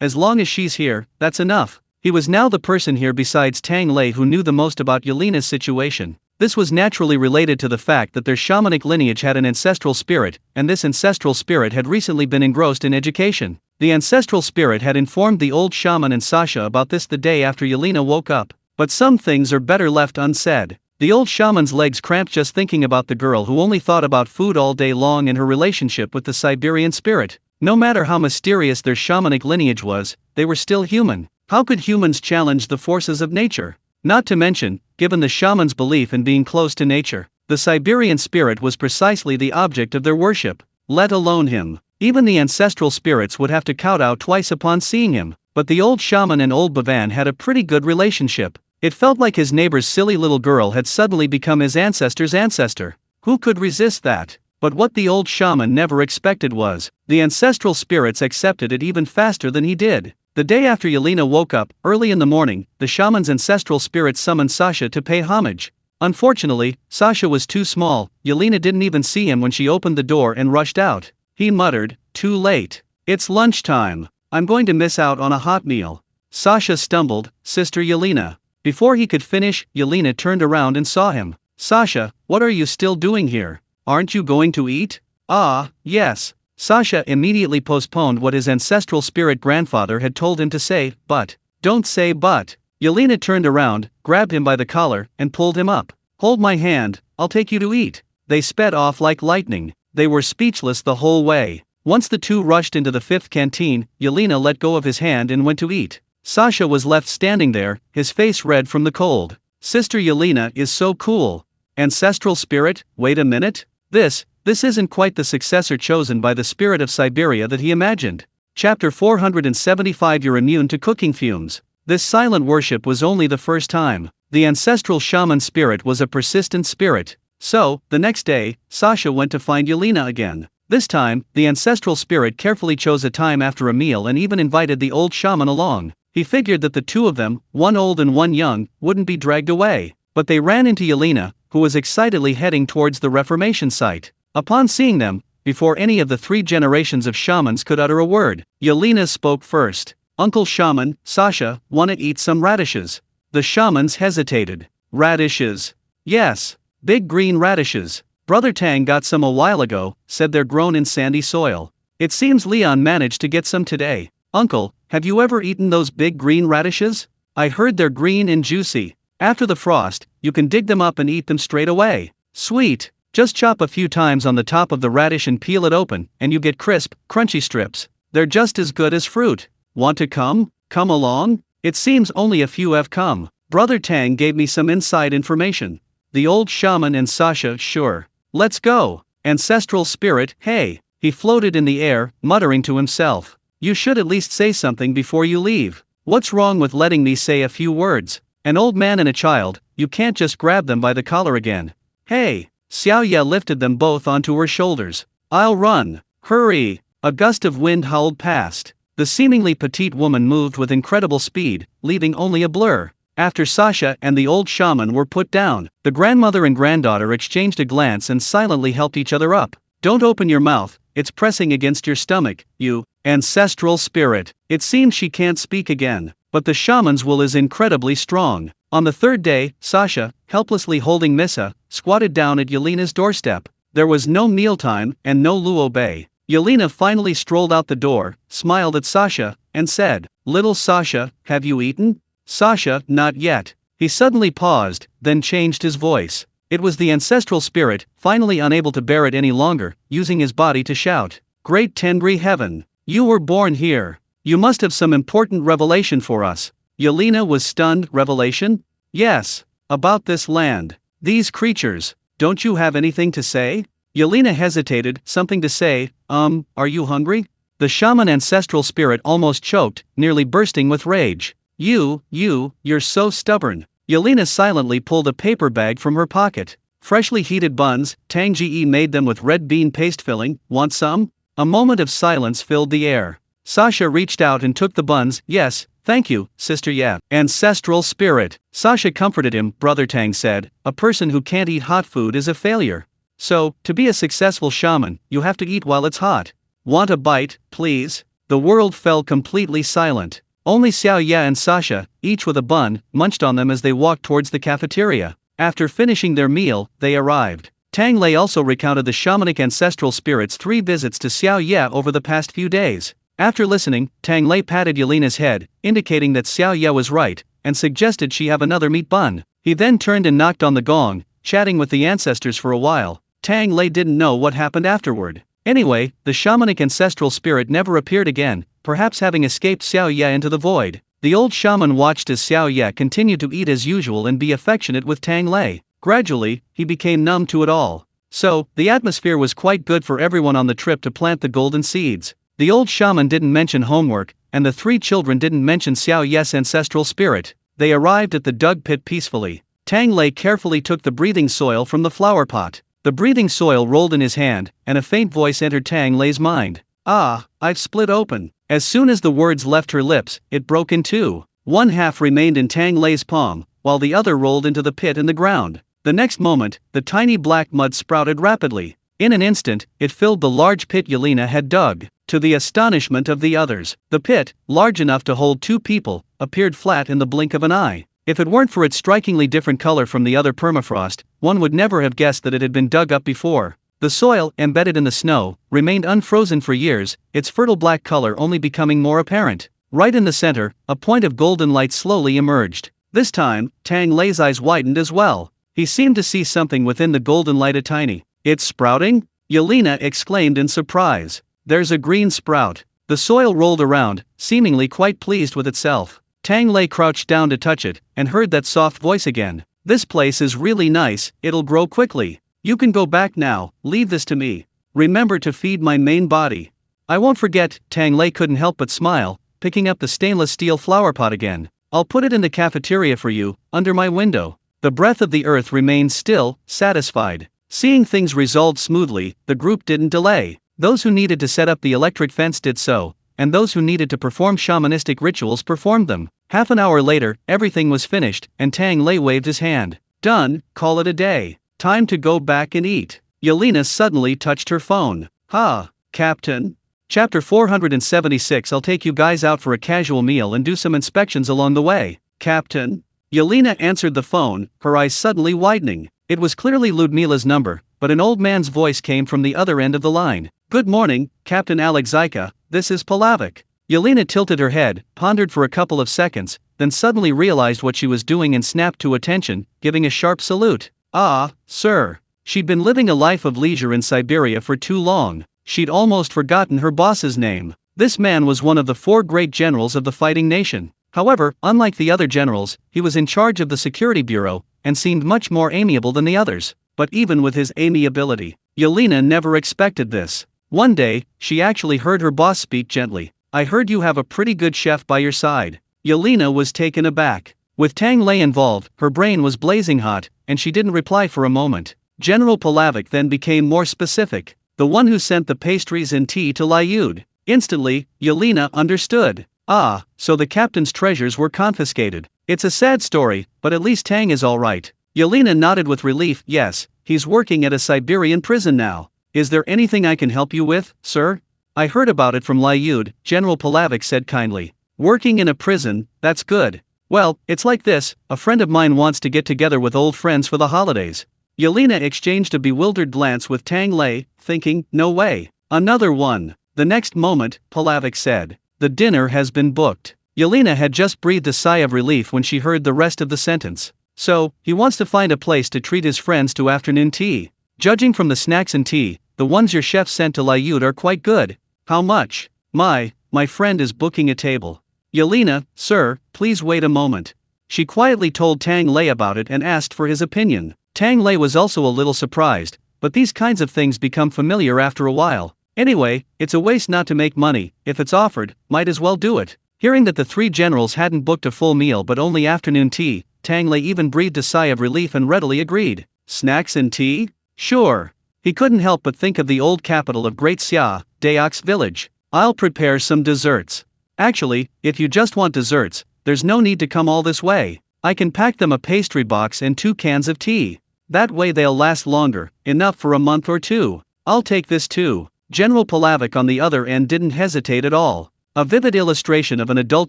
Speaker 1: As long as she's here, that's enough. He was now the person here besides Tang Lei who knew the most about Yelena's situation. This was naturally related to the fact that their shamanic lineage had an ancestral spirit, and this ancestral spirit had recently been engrossed in education. The ancestral spirit had informed the old shaman and Sasha about this the day after Yelena woke up. But some things are better left unsaid. The old shaman's legs cramped just thinking about the girl who only thought about food all day long and her relationship with the Siberian spirit. No matter how mysterious their shamanic lineage was, they were still human. How could humans challenge the forces of nature? Not to mention, given the shaman's belief in being close to nature, the Siberian spirit was precisely the object of their worship, let alone him. Even the ancestral spirits would have to kowtow twice upon seeing him. But the old shaman and old Bhavan had a pretty good relationship. It felt like his neighbor's silly little girl had suddenly become his ancestor's ancestor. Who could resist that? But what the old shaman never expected was, the ancestral spirits accepted it even faster than he did. The day after Yelena woke up, early in the morning, the shaman's ancestral spirit summoned Sasha to pay homage. Unfortunately, Sasha was too small. Yelena didn't even see him when she opened the door and rushed out. He muttered, "Too late. It's lunchtime. I'm going to miss out on a hot meal." Sasha stumbled, "Sister Yelena." Before he could finish, Yelena turned around and saw him. "Sasha, what are you still doing here? Aren't you going to eat?" "Ah, yes." Sasha immediately postponed what his ancestral spirit grandfather had told him to say, "But." "Don't say but." Yelena turned around, grabbed him by the collar, and pulled him up. "Hold my hand, I'll take you to eat." They sped off like lightning. They were speechless the whole way. Once the two rushed into the fifth canteen, Yelena let go of his hand and went to eat. Sasha was left standing there, his face red from the cold. Sister Yelena is so cool. Ancestral spirit, wait a minute? This isn't quite the successor chosen by the spirit of Siberia that he imagined. Chapter 475. You're immune to cooking fumes. This silent worship was only the first time. The ancestral shaman spirit was a persistent spirit. So, the next day, Sasha went to find Yelena again. This time, the ancestral spirit carefully chose a time after a meal and even invited the old shaman along. He figured that the two of them, one old and one young, wouldn't be dragged away. But they ran into Yelena, who was excitedly heading towards the Reformation site. Upon seeing them, before any of the 3 generations of shamans could utter a word, Yelena spoke first. "Uncle Shaman, Sasha, wanna eat some radishes?" The shamans hesitated. "Radishes? Yes. Big green radishes. Brother Tang got some a while ago," said they're grown in sandy soil. "It seems Leon managed to get some today." "Uncle, have you ever eaten those big green radishes? I heard they're green and juicy. After the frost, you can dig them up and eat them straight away." "Sweet. Just chop a few times on the top of the radish and peel it open, and you get crisp, crunchy strips. They're just as good as fruit. Want to come? Come along?" It seems only a few have come. Brother Tang gave me some inside information. The old shaman and Sasha, sure. Let's go. Ancestral spirit, hey. He floated in the air, muttering to himself. You should at least say something before you leave. What's wrong with letting me say a few words? An old man and a child, you can't just grab them by the collar again. Hey. Xiao Ye lifted them both onto her shoulders. I'll run. Hurry. A gust of wind howled past. The seemingly petite woman moved with incredible speed, leaving only a blur. After Sasha and the old shaman were put down, the grandmother and granddaughter exchanged a glance and silently helped each other up. Don't open your mouth, it's pressing against your stomach, you ancestral spirit. It seems she can't speak again, but the shaman's will is incredibly strong. On the third day, Sasha, helplessly holding Missa, squatted down at Yelena's doorstep. There was no mealtime and no Luo Bei. Yelena finally strolled out the door, smiled at Sasha, and said, Little Sasha, have you eaten? Sasha, not yet. He suddenly paused, then changed his voice. It was the ancestral spirit, finally unable to bear it any longer, using his body to shout. Great Tendri Heaven! You were born here. You must have some important revelation for us. Yelena was stunned. Revelation? Yes. About this land. These creatures. Don't you have anything to say? Yelena hesitated, something to say. Are you hungry? The shaman ancestral spirit almost choked, nearly bursting with rage. You're so stubborn. Yelena silently pulled a paper bag from her pocket. Freshly heated buns, Tang Ge made them with red bean paste filling. Want some? A moment of silence filled the air. Sasha reached out and took the buns. Yes, thank you, Sister Ye. Ancestral spirit. Sasha comforted him. Brother Tang said, a person who can't eat hot food is a failure. So, to be a successful shaman, you have to eat while it's hot. Want a bite, please? The world fell completely silent. Only Xiao Ye and Sasha, each with a bun, munched on them as they walked towards the cafeteria. After finishing their meal, they arrived. Tang Lei also recounted the shamanic ancestral spirit's 3 visits to Xiao Ye over the past few days. After listening, Tang Lei patted Yelena's head, indicating that Xiao Ye was right. and suggested she have another meat bun. He then turned and knocked on the gong, chatting with the ancestors for a while. Tang Lei didn't know what happened afterward. Anyway, the shamanic ancestral spirit never appeared again, perhaps having escaped Xiao Ye into the void. The old shaman watched as Xiao Ye continued to eat as usual and be affectionate with Tang Lei. Gradually, he became numb to it all. So, the atmosphere was quite good for everyone on the trip to plant the golden seeds. The old shaman didn't mention homework, and the three children didn't mention Xiao Ye's ancestral spirit. They arrived at the dug pit peacefully. Tang Lei carefully took the breathing soil from the flower pot. The breathing soil rolled in his hand, and a faint voice entered Tang Lei's mind. "Ah, I've split open." As soon as the words left her lips, it broke in two. One half remained in Tang Lei's palm, while the other rolled into the pit in the ground. The next moment, the tiny black mud sprouted rapidly. In an instant, it filled the large pit Yelena had dug. To the astonishment of the others, the pit, large enough to hold two people, appeared flat in the blink of an eye. If it weren't for its strikingly different color from the other permafrost, one would never have guessed that it had been dug up before. The soil, embedded in the snow, remained unfrozen for years, its fertile black color only becoming more apparent. Right in the center, a point of golden light slowly emerged. This time, Tang Lei's eyes widened as well. He seemed to see something within the golden light. A tiny, "It's sprouting?" Yelena exclaimed in surprise. "There's a green sprout." The soil rolled around, seemingly quite pleased with itself. Tang Lei crouched down to touch it, and heard that soft voice again. "This place is really nice, it'll grow quickly. You can go back now, leave this to me. Remember to feed my main body." "I won't forget." Tang Lei couldn't help but smile, picking up the stainless steel flower pot again. "I'll put it in the cafeteria for you, under my window." The breath of the earth remained still, satisfied. Seeing things resolved smoothly, the group didn't delay. Those who needed to set up the electric fence did so, and those who needed to perform shamanistic rituals performed them. Half an hour later, everything was finished, and Tang Lei waved his hand. "Done, call it a day. Time to go back and eat." Yelena suddenly touched her phone. "Ha, Captain." Chapter 476. "I'll take you guys out for a casual meal and do some inspections along the way, Captain." Yelena answered the phone, her eyes suddenly widening. It was clearly Ludmila's number, but an old man's voice came from the other end of the line. "Good morning, Captain Alexeika, this is Palavik." Yelena tilted her head, pondered for a couple of seconds, then suddenly realized what she was doing and snapped to attention, giving a sharp salute. "Ah, sir." She'd been living a life of leisure in Siberia for too long. She'd almost forgotten her boss's name. This man was one of the four great generals of the fighting nation. However, unlike the other generals, he was in charge of the security bureau, and seemed much more amiable than the others. But even with his amiability, Yelena never expected this. One day, she actually heard her boss speak gently. "I heard you have a pretty good chef by your side." Yelena was taken aback. With Tang Lei involved, her brain was blazing hot, and she didn't reply for a moment. General Palavik then became more specific. "The one who sent the pastries and tea to Lyud." Instantly, Yelena understood. "Ah, so the captain's treasures were confiscated. It's a sad story, but at least Tang is alright." Yelena nodded with relief. "Yes, he's working at a Siberian prison now. Is there anything I can help you with, sir?" "I heard about it from Lyud," General Palavik said kindly. "Working in a prison, that's good. Well, it's like this, a friend of mine wants to get together with old friends for the holidays." Yelena exchanged a bewildered glance with Tang Lei, thinking, "No way. Another one." The next moment, Palavik said, "The dinner has been booked." Yelena had just breathed a sigh of relief when she heard the rest of the sentence. "So, he wants to find a place to treat his friends to afternoon tea. Judging from the snacks and tea, the ones your chef sent to Lyud are quite good. How much?" My friend is booking a table." "Yelena, sir, please wait a moment." She quietly told Tang Lei about it and asked for his opinion. Tang Lei was also a little surprised, but these kinds of things become familiar after a while. Anyway, it's a waste not to make money. If it's offered, might as well do it. Hearing that the three generals hadn't booked a full meal but only afternoon tea, Tang Lei even breathed a sigh of relief and readily agreed. "Snacks and tea? Sure." He couldn't help but think of the old capital of Great Xia, Daok's village. "I'll prepare some desserts. Actually, if you just want desserts, there's no need to come all this way. I can pack them a pastry box and 2 cans of tea. That way they'll last longer, enough for a month or two. I'll take this too." General Palavik on the other end didn't hesitate at all. A vivid illustration of an adult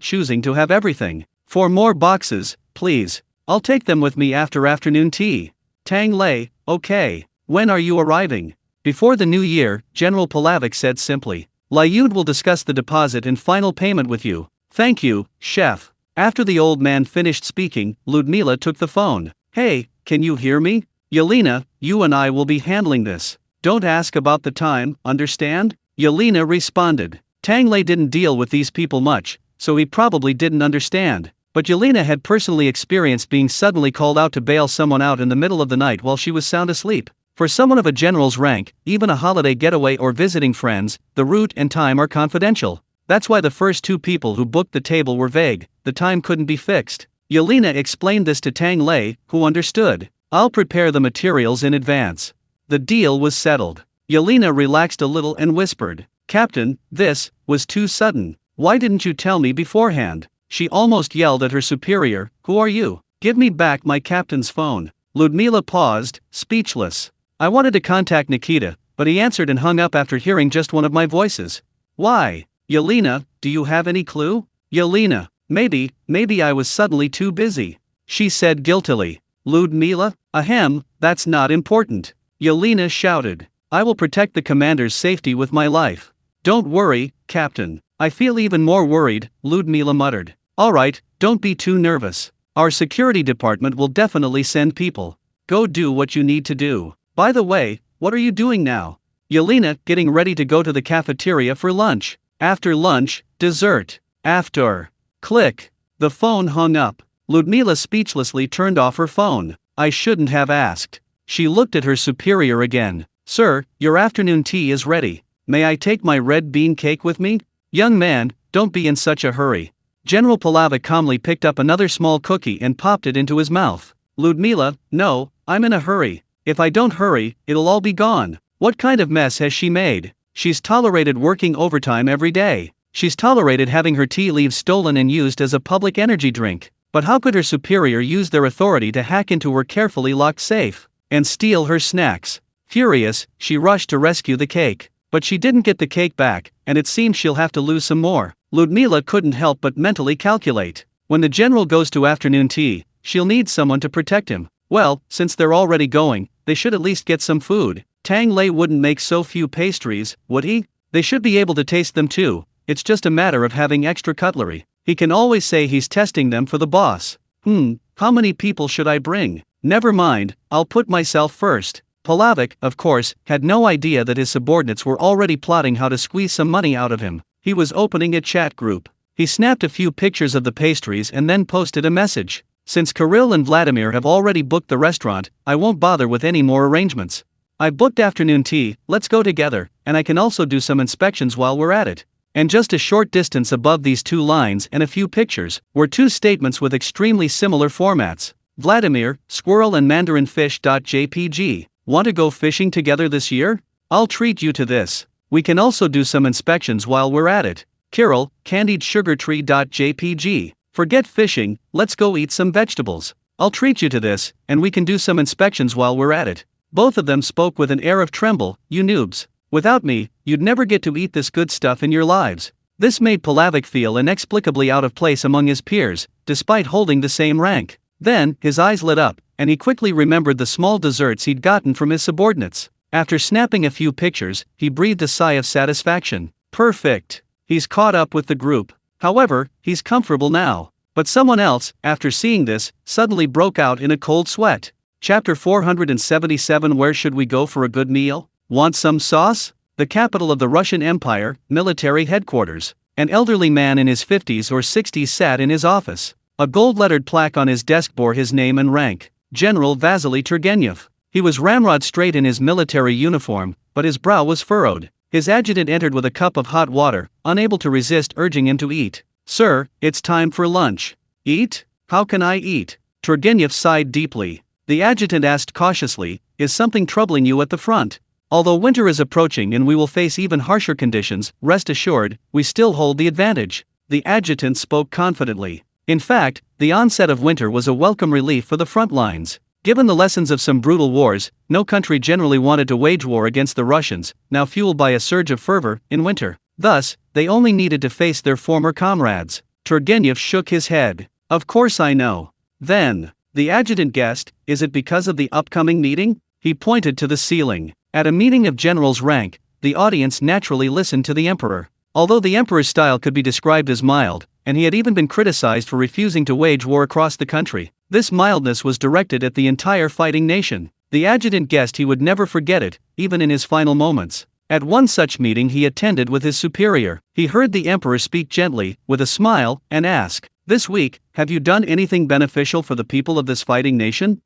Speaker 1: choosing to have everything. "4 more boxes, please. I'll take them with me after afternoon tea." Tang Lei, "Okay. When are you arriving?" "Before the new year," General Palavik said simply. "Lyud will discuss the deposit and final payment with you." "Thank you, chef." After the old man finished speaking, Ludmila took the phone. Hey, can you hear me? Yelena, you and I will be handling this. Don't ask about the time, understand? Yelena responded. Tang Lei didn't deal with these people much, so he probably didn't understand. But Yelena had personally experienced being suddenly called out to bail someone out in the middle of the night while she was sound asleep. For someone of a general's rank, even a holiday getaway or visiting friends, the route and time are confidential. That's why the first two people who booked the table were vague, the time couldn't be fixed. Yelena explained this to Tang Lei, who understood. I'll prepare the materials in advance. The deal was settled. Yelena relaxed a little and whispered, Captain, this was too sudden. Why didn't you tell me beforehand? She almost yelled at her superior, Who are you? Give me back my captain's phone. Ludmila paused, speechless. I wanted to contact Nikita, but he answered and hung up after hearing just one of my voices. Why? Yelena, do you have any clue? Yelena, maybe I was suddenly too busy. She said guiltily. Ludmila, ahem, that's not important. Yelena shouted. I will protect the commander's safety with my life. Don't worry, Captain. I feel even more worried, Ludmila muttered. Alright, don't be too nervous. Our security department will definitely send people. Go do what you need to do. By the way, what are you doing now? Yelena, getting ready to go to the cafeteria for lunch. After lunch, dessert. After. Click. The phone hung up. Ludmila speechlessly turned off her phone. I shouldn't have asked. She looked at her superior again. Sir, your afternoon tea is ready. May I take my red bean cake with me? Young man, don't be in such a hurry. General Pahlavi calmly picked up another small cookie and popped it into his mouth. Ludmila, no, I'm in a hurry. If I don't hurry, it'll all be gone. What kind of mess has she made? She's tolerated working overtime every day. She's tolerated having her tea leaves stolen and used as a public energy drink. But how could her superior use their authority to hack into her carefully locked safe and steal her snacks? Furious, she rushed to rescue the cake. But she didn't get the cake back, and it seems she'll have to lose some more. Ludmila couldn't help but mentally calculate. When the general goes to afternoon tea, she'll need someone to protect him. Well, since they're already going, they should at least get some food. Tang Lei wouldn't make so few pastries, would he? They should be able to taste them too. It's just a matter of having extra cutlery. He can always say he's testing them for the boss. How many people should I bring? Never mind, I'll put myself first. Pahlavi, of course, had no idea that his subordinates were already plotting how to squeeze some money out of him. He was opening a chat group. He snapped a few pictures of the pastries and then posted a message. Since Kirill and Vladimir have already booked the restaurant, I won't bother with any more arrangements. I booked afternoon tea, let's go together, and I can also do some inspections while we're at it. And just a short distance above these two lines and a few pictures, were two statements with extremely similar formats. Vladimir, squirrel and mandarin fish.jpg. Want to go fishing together this year? I'll treat you to this. We can also do some inspections while we're at it. Kirill, candied sugar tree.jpg. Forget fishing, let's go eat some vegetables. I'll treat you to this, and we can do some inspections while we're at it. Both of them spoke with an air of tremble. You noobs. Without me, you'd never get to eat this good stuff in your lives. This made Pahlavi feel inexplicably out of place among his peers, despite holding the same rank. Then, his eyes lit up, and he quickly remembered the small desserts he'd gotten from his subordinates. After snapping a few pictures, he breathed a sigh of satisfaction. Perfect. He's caught up with the group. However, he's comfortable now. But someone else, after seeing this, suddenly broke out in a cold sweat. Chapter 477. Where should we go for a good meal? Want some sauce? The capital of the Russian Empire, military headquarters. An elderly man in his 50s or 60s sat in his office. A gold-lettered plaque on his desk bore his name and rank. General Vasily Turgenev. He was ramrod straight in his military uniform, but his brow was furrowed. His adjutant entered with a cup of hot water, unable to resist urging him to eat. Sir, it's time for lunch. Eat? How can I eat? Turgenev sighed deeply. The adjutant asked cautiously, Is something troubling you at the front? Although winter is approaching and we will face even harsher conditions, rest assured, we still hold the advantage. The adjutant spoke confidently. In fact, the onset of winter was a welcome relief for the front lines. Given the lessons of some brutal wars, no country generally wanted to wage war against the Russians, now fueled by a surge of fervor, in winter. Thus, they only needed to face their former comrades. Turgenev shook his head. Of course I know. Then, the adjutant guessed, is it because of the upcoming meeting? He pointed to the ceiling. At a meeting of generals' rank, the audience naturally listened to the emperor. Although the emperor's style could be described as mild, and he had even been criticized for refusing to wage war across the country. This mildness was directed at the entire fighting nation. The adjutant guessed he would never forget it, even in his final moments. At one such meeting he attended with his superior, he heard the emperor speak gently, with a smile, and ask, "This week, have you done anything beneficial for the people of this fighting nation?"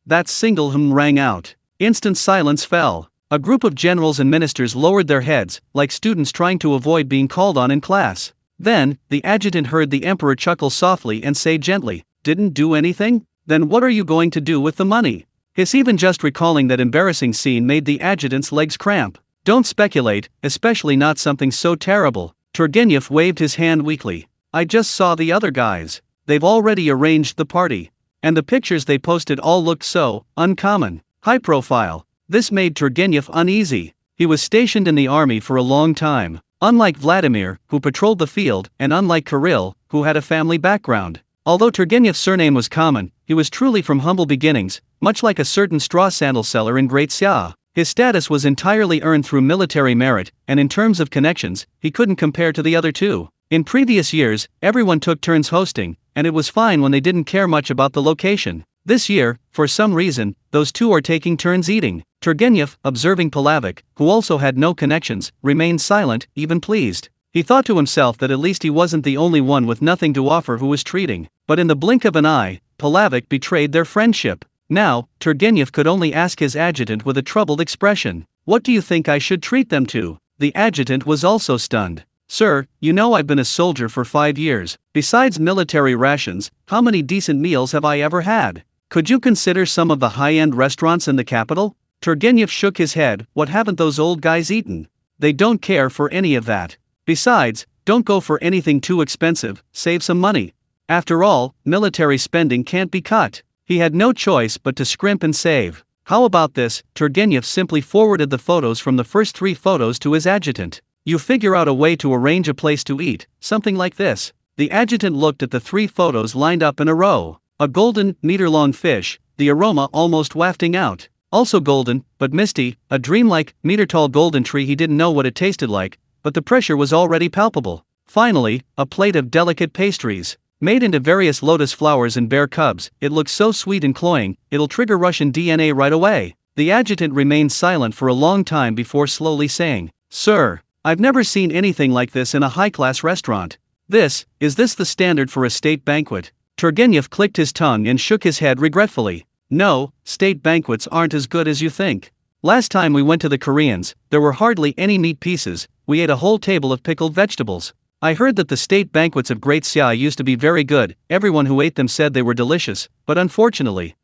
Speaker 1: That single rang out. Instant silence fell. A group of generals and ministers lowered their heads, like students trying to avoid being called on in class. Then, the adjutant heard the emperor chuckle softly and say gently, "Didn't do anything? Then what are you going to do with the money?" Even just recalling that embarrassing scene made the adjutant's legs cramp. "Don't speculate, especially not something so terrible." Turgenev waved his hand weakly. "I just saw the other guys. They've already arranged the party. And the pictures they posted all looked so uncommon, high profile." This made Turgenev uneasy. He was stationed in the army for a long time. Unlike Vladimir, who patrolled the field, and unlike Kirill, who had a family background. Although Turgenev's surname was common, he was truly from humble beginnings, much like a certain straw sandal seller in Great Xia. His status was entirely earned through military merit, and in terms of connections, he couldn't compare to the other two. In previous years, everyone took turns hosting, and it was fine when they didn't care much about the location. This year, for some reason, those two are taking turns eating. Turgenev, observing Palavik, who also had no connections, remained silent, even pleased. He thought to himself that at least he wasn't the only one with nothing to offer who was treating. But in the blink of an eye, Palavik betrayed their friendship. Now, Turgenev could only ask his adjutant with a troubled expression, "What do you think I should treat them to?" The adjutant was also stunned. "Sir, you know I've been a soldier for 5 years. Besides military rations, how many decent meals have I ever had? Could you consider some of the high-end restaurants in the capital?" Turgenev shook his head. "What haven't those old guys eaten? They don't care for any of that. Besides, don't go for anything too expensive, save some money. After all, military spending can't be cut." He had no choice but to scrimp and save. "How about this?" Turgenev simply forwarded the photos from the first 3 photos to his adjutant. "You figure out a way to arrange a place to eat, something like this." The adjutant looked at the 3 photos lined up in a row. A golden, meter-long fish, the aroma almost wafting out. Also golden, but misty, a dreamlike, meter-tall golden tree. He didn't know what it tasted like, but the pressure was already palpable. Finally, a plate of delicate pastries. Made into various lotus flowers and bear cubs, it looks so sweet and cloying, it'll trigger Russian DNA right away. The adjutant remained silent for a long time before slowly saying, "Sir, I've never seen anything like this in a high-class restaurant. Is this the standard for a state banquet?" Turgenev clicked his tongue and shook his head regretfully. "No, state banquets aren't as good as you think. Last time we went to the Koreans, there were hardly any meat pieces, we ate a whole table of pickled vegetables. I heard that the state banquets of Great Xia used to be very good, everyone who ate them said they were delicious, but unfortunately,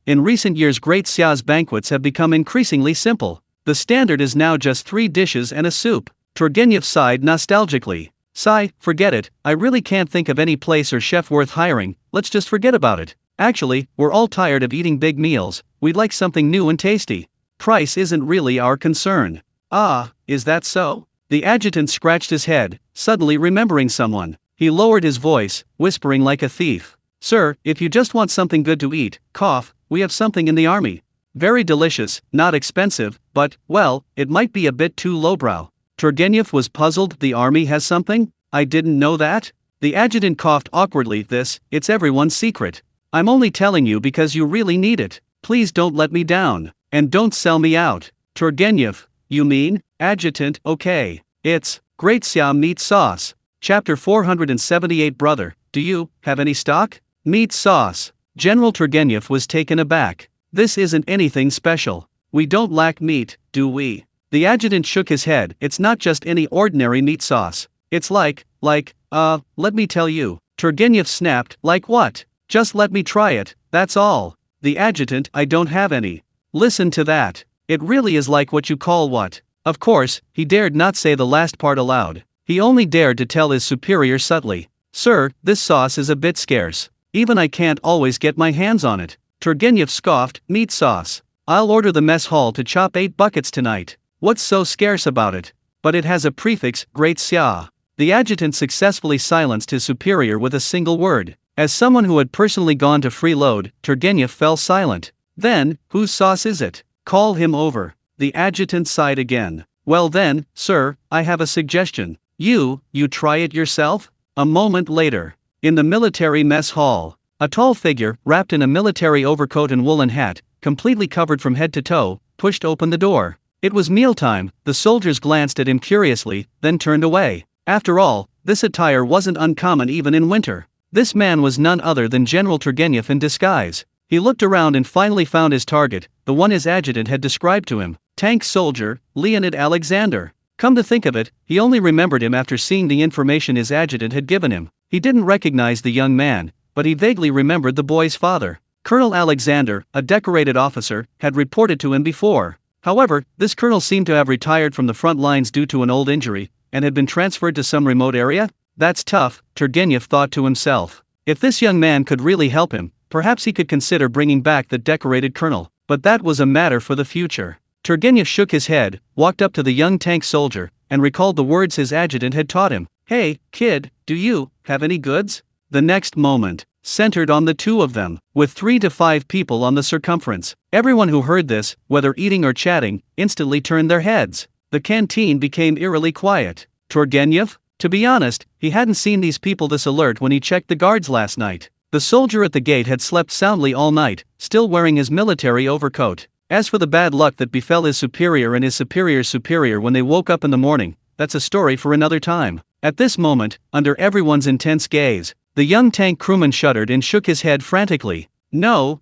Speaker 1: in recent years Great Xia's banquets have become increasingly simple. The standard is now just 3 dishes and a soup." Turgenev sighed nostalgically. Forget it, I really can't think of any place or chef worth hiring, let's just forget about it. Actually, we're all tired of eating big meals, we'd like something new and tasty. Price isn't really our concern." "Ah, is that so?" The adjutant scratched his head, suddenly remembering someone. He lowered his voice, whispering like a thief. "Sir, if you just want something good to eat, we have something in the army. Very delicious, not expensive, but, well, it might be a bit too lowbrow." Turgenev was puzzled. "The army has something? I didn't know that." The adjutant coughed awkwardly. "It's everyone's secret. I'm only telling you because you really need it. Please don't let me down. And don't sell me out." Turgenev, "You mean?" Adjutant, "Okay. It's Great Xia meat sauce." Chapter 478. "Brother, do you have any stock?" Meat sauce. General Turgenev was taken aback. "This isn't anything special. We don't lack meat, do we?" The adjutant shook his head. "It's not just any ordinary meat sauce. It's let me tell you." Turgenev snapped. "Like what? Just let me try it, that's all." The adjutant, "I don't have any." "Listen to that. It really is like what you call what?" Of course, he dared not say the last part aloud. He only dared to tell his superior subtly, "Sir, this sauce is a bit scarce. Even I can't always get my hands on it." Turgenev scoffed. "Meat sauce. I'll order the mess hall to chop 8 buckets tonight. What's so scarce about it? But it has a prefix, Great Xia." The adjutant successfully silenced his superior with a single word. As someone who had personally gone to freeload, Turgenev fell silent. "Then, whose sauce is it? Call him over." The adjutant sighed again. "Well then, sir, I have a suggestion. You try it yourself?" A moment later, in the military mess hall, a tall figure, wrapped in a military overcoat and woolen hat, completely covered from head to toe, pushed open the door. It was mealtime. The soldiers glanced at him curiously, then turned away. After all, this attire wasn't uncommon even in winter. This man was none other than General Turgenev in disguise. He looked around and finally found his target, the one his adjutant had described to him, tank soldier, Leonid Alexander. Come to think of it, he only remembered him after seeing the information his adjutant had given him. He didn't recognize the young man, but he vaguely remembered the boy's father. Colonel Alexander, a decorated officer, had reported to him before. However, this colonel seemed to have retired from the front lines due to an old injury, and had been transferred to some remote area? That's tough, Turgenev thought to himself. If this young man could really help him, perhaps he could consider bringing back the decorated colonel. But that was a matter for the future. Turgenev shook his head, walked up to the young tank soldier, and recalled the words his adjutant had taught him. "Hey, kid, do you have any goods?" The next moment centered on the two of them, with 3 to 5 people on the circumference. Everyone who heard this, whether eating or chatting, instantly turned their heads. The canteen became eerily quiet. Turgenev? To be honest, he hadn't seen these people this alert when he checked the guards last night. The soldier at the gate had slept soundly all night, still wearing his military overcoat. As for the bad luck that befell his superior and his superior's superior when they woke up in the morning, that's a story for another time. At this moment, under everyone's intense gaze, the young tank crewman shuddered and shook his head frantically. No,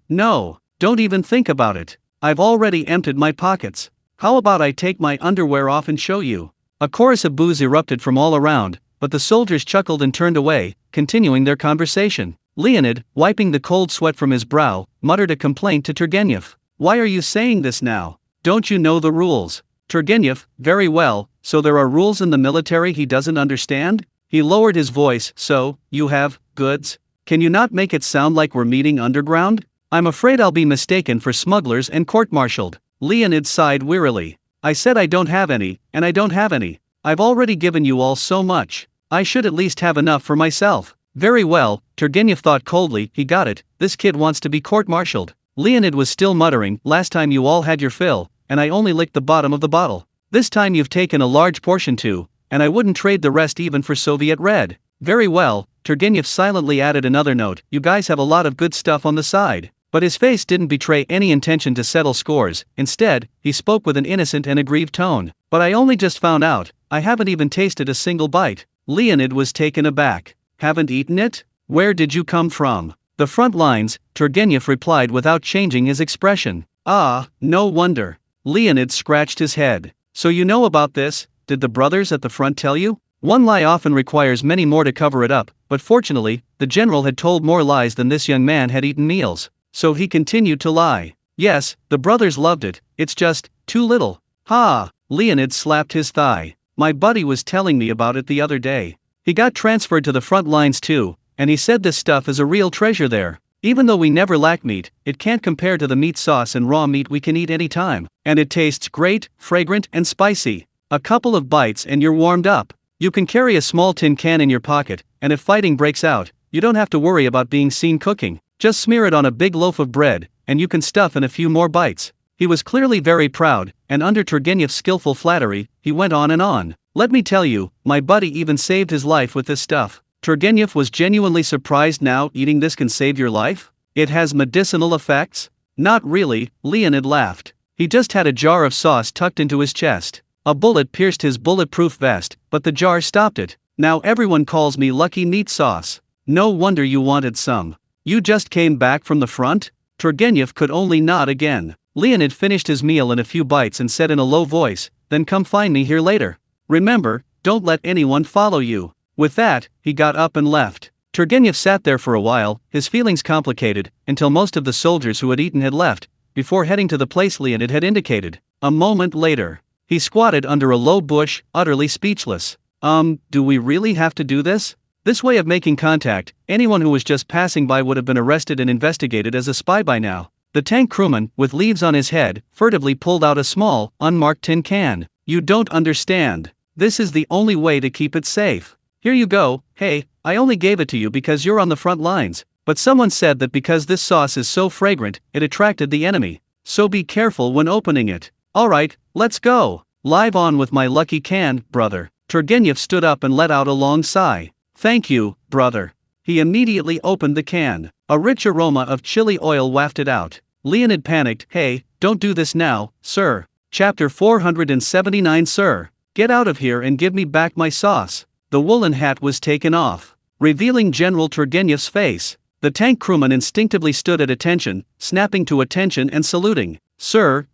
Speaker 1: don't even think about it. I've already emptied my pockets. How about I take my underwear off and show you? A chorus of boos erupted from all around, but the soldiers chuckled and turned away, continuing their conversation. Leonid, wiping the cold sweat from his brow, muttered a complaint to Turgenev. Why are you saying this now? Don't you know the rules? Turgenev, very well, so there are rules in the military he doesn't understand? He lowered his voice. So, you have goods? Can you not make it sound like we're meeting underground? I'm afraid I'll be mistaken for smugglers and court-martialed. Leonid sighed wearily. I said I don't have any, and I don't have any. I've already given you all so much. I should at least have enough for myself. Very well, Turgenev thought coldly, he got it, this kid wants to be court-martialed. Leonid was still muttering, last time you all had your fill, and I only licked the bottom of the bottle. This time you've taken a large portion too, and I wouldn't trade the rest even for Soviet red. Very well, Turgenev silently added another note, you guys have a lot of good stuff on the side. But his face didn't betray any intention to settle scores. Instead, he spoke with an innocent and aggrieved tone. But I only just found out, I haven't even tasted a single bite. Leonid was taken aback. Haven't eaten it? Where did you come from? The front lines, Turgenev replied without changing his expression. Ah, no wonder. Leonid scratched his head. So you know about this? Did the brothers at the front tell you? One lie often requires many more to cover it up, but fortunately, the general had told more lies than this young man had eaten meals. So he continued to lie. Yes, the brothers loved it, it's just too little. Ha! Leonid slapped his thigh. My buddy was telling me about it the other day. He got transferred to the front lines too, and he said this stuff is a real treasure there. Even though we never lack meat, it can't compare to the meat sauce and raw meat we can eat anytime. And it tastes great, fragrant, and spicy. A couple of bites and you're warmed up. You can carry a small tin can in your pocket, and if fighting breaks out, you don't have to worry about being seen cooking. Just smear it on a big loaf of bread, and you can stuff in a few more bites. He was clearly very proud, and under Turgenev's skillful flattery, he went on and on. Let me tell you, my buddy even saved his life with this stuff. Turgenev was genuinely surprised. Now eating this can save your life? It has medicinal effects? Not really, Leonid laughed. He just had a jar of sauce tucked into his chest. A bullet pierced his bulletproof vest, but the jar stopped it. Now everyone calls me Lucky Meat Sauce. No wonder you wanted some. You just came back from the front? Turgenev could only nod again. Leonid finished his meal in a few bites and said in a low voice, then come find me here later. Remember, don't let anyone follow you. With that, he got up and left. Turgenev sat there for a while, his feelings complicated, until most of the soldiers who had eaten had left, before heading to the place Leonid had indicated. A moment later, he squatted under a low bush, utterly speechless. Do we really have to do this? This way of making contact, anyone who was just passing by would have been arrested and investigated as a spy by now. The tank crewman, with leaves on his head, furtively pulled out a small, unmarked tin can. You don't understand. This is the only way to keep it safe. Here you go. Hey, I only gave it to you because you're on the front lines. But someone said that because this sauce is so fragrant, it attracted the enemy. So be careful when opening it. Alright, let's go. Live on with my lucky can, brother. Turgenev stood up and let out a long sigh. Thank you, brother. He immediately opened the can. A rich aroma of chili oil wafted out. Leonid panicked. Hey, don't do this now, sir. Chapter 479. Sir, get out of here and give me back my sauce. The woolen hat was taken off, revealing General Turgenev's face. The tank crewman instinctively stood at attention, snapping to attention and saluting. Sir,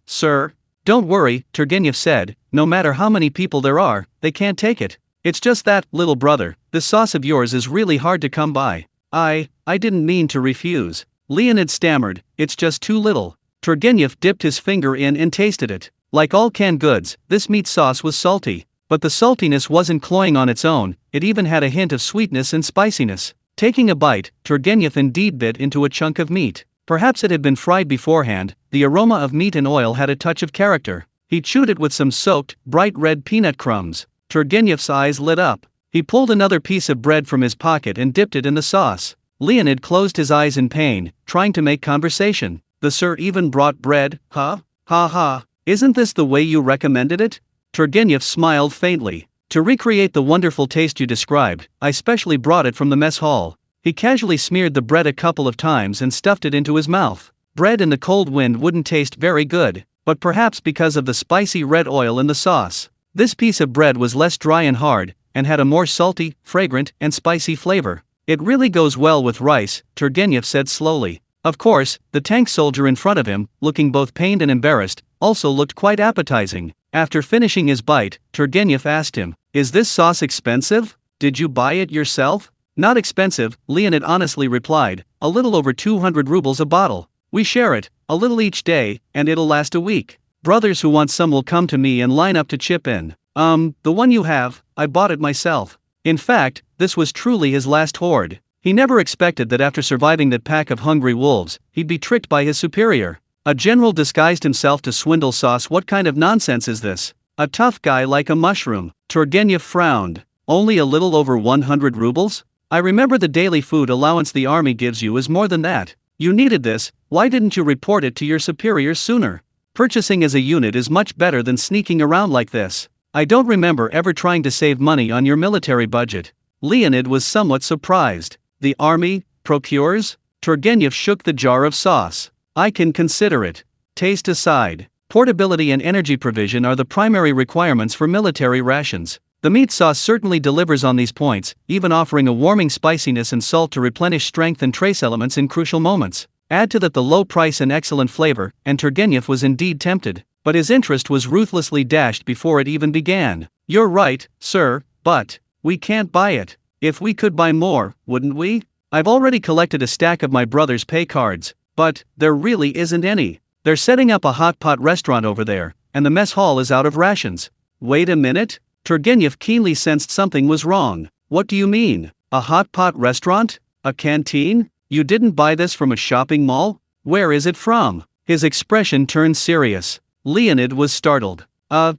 Speaker 1: don't worry, Turgenev said, no matter how many people there are, they can't take it. It's just that, little brother, this sauce of yours is really hard to come by. I didn't mean to refuse. Leonid stammered, it's just too little. Turgenev dipped his finger in and tasted it. Like all canned goods, this meat sauce was salty. But the saltiness wasn't cloying on its own, it even had a hint of sweetness and spiciness. Taking a bite, Turgenev indeed bit into a chunk of meat. Perhaps it had been fried beforehand, the aroma of meat and oil had a touch of character. He chewed it with some soaked, bright red peanut crumbs. Turgenev's eyes lit up. He pulled another piece of bread from his pocket and dipped it in the sauce. Leonid closed his eyes in pain, trying to make conversation. The sir even brought bread, huh? Ha ha, isn't this the way you recommended it? Turgenev smiled faintly. To recreate the wonderful taste you described, I specially brought it from the mess hall. He casually smeared the bread a couple of times and stuffed it into his mouth. Bread in the cold wind wouldn't taste very good, but perhaps because of the spicy red oil in the sauce. This piece of bread was less dry and hard, and had a more salty, fragrant, and spicy flavor. It really goes well with rice, Turgenev said slowly. Of course, the tank soldier in front of him, looking both pained and embarrassed, also looked quite appetizing. After finishing his bite, Turgenev asked him, is this sauce expensive? Did you buy it yourself? Not expensive, Leonid honestly replied, a little over 200 rubles a bottle. We share it, a little each day, and it'll last a week. Brothers who want some will come to me and line up to chip in. The one you have, I bought it myself. In fact, this was truly his last hoard. He never expected that after surviving that pack of hungry wolves, he'd be tricked by his superior. A general disguised himself to swindle sauce. What kind of nonsense is this? A tough guy like a mushroom. Turgenev frowned. Only a little over 100 rubles? I remember the daily food allowance the army gives you is more than that. You needed this, why didn't you report it to your superiors sooner? Purchasing as a unit is much better than sneaking around like this. I don't remember ever trying to save money on your military budget. Leonid was somewhat surprised. The army procures? Turgenev shook the jar of sauce. I can consider it. Taste aside, portability and energy provision are the primary requirements for military rations. The meat sauce certainly delivers on these points, even offering a warming spiciness and salt to replenish strength and trace elements in crucial moments. Add to that the low price and excellent flavor, and Turgenev was indeed tempted, but his interest was ruthlessly dashed before it even began. You're right, sir, but we can't buy it. If we could buy more, wouldn't we? I've already collected a stack of my brother's pay cards, but there really isn't any. They're setting up a hot pot restaurant over there, and the mess hall is out of rations. Wait a minute? Turgenev keenly sensed something was wrong. What do you mean? A hot pot restaurant? A canteen? You didn't buy this from a shopping mall? Where is it from? His expression turned serious. Leonid was startled.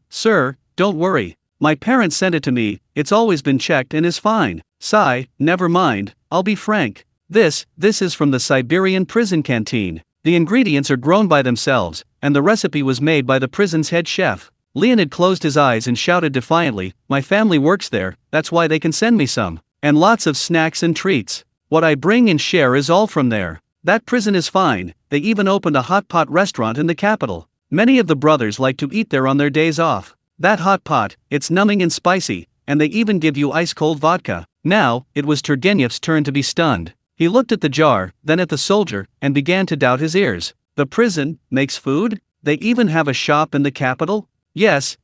Speaker 1: Sir, don't worry. My parents sent it to me, it's always been checked and is fine. Sigh, never mind, I'll be frank. This is from the Siberian prison canteen. The ingredients are grown by themselves, and the recipe was made by the prison's head chef. Leonid closed his eyes and shouted defiantly, my family works there, that's why they can send me some. And lots of snacks and treats. What I bring and share is all from there. That prison is fine, they even opened a hot pot restaurant in the capital. Many of the brothers like to eat there on their days off. That hot pot, it's numbing and spicy, and they even give you ice-cold vodka. Now, it was Turgenev's turn to be stunned. He looked at the jar, then at the soldier, and began to doubt his ears. The prison makes food? They even have a shop in the capital? Yes,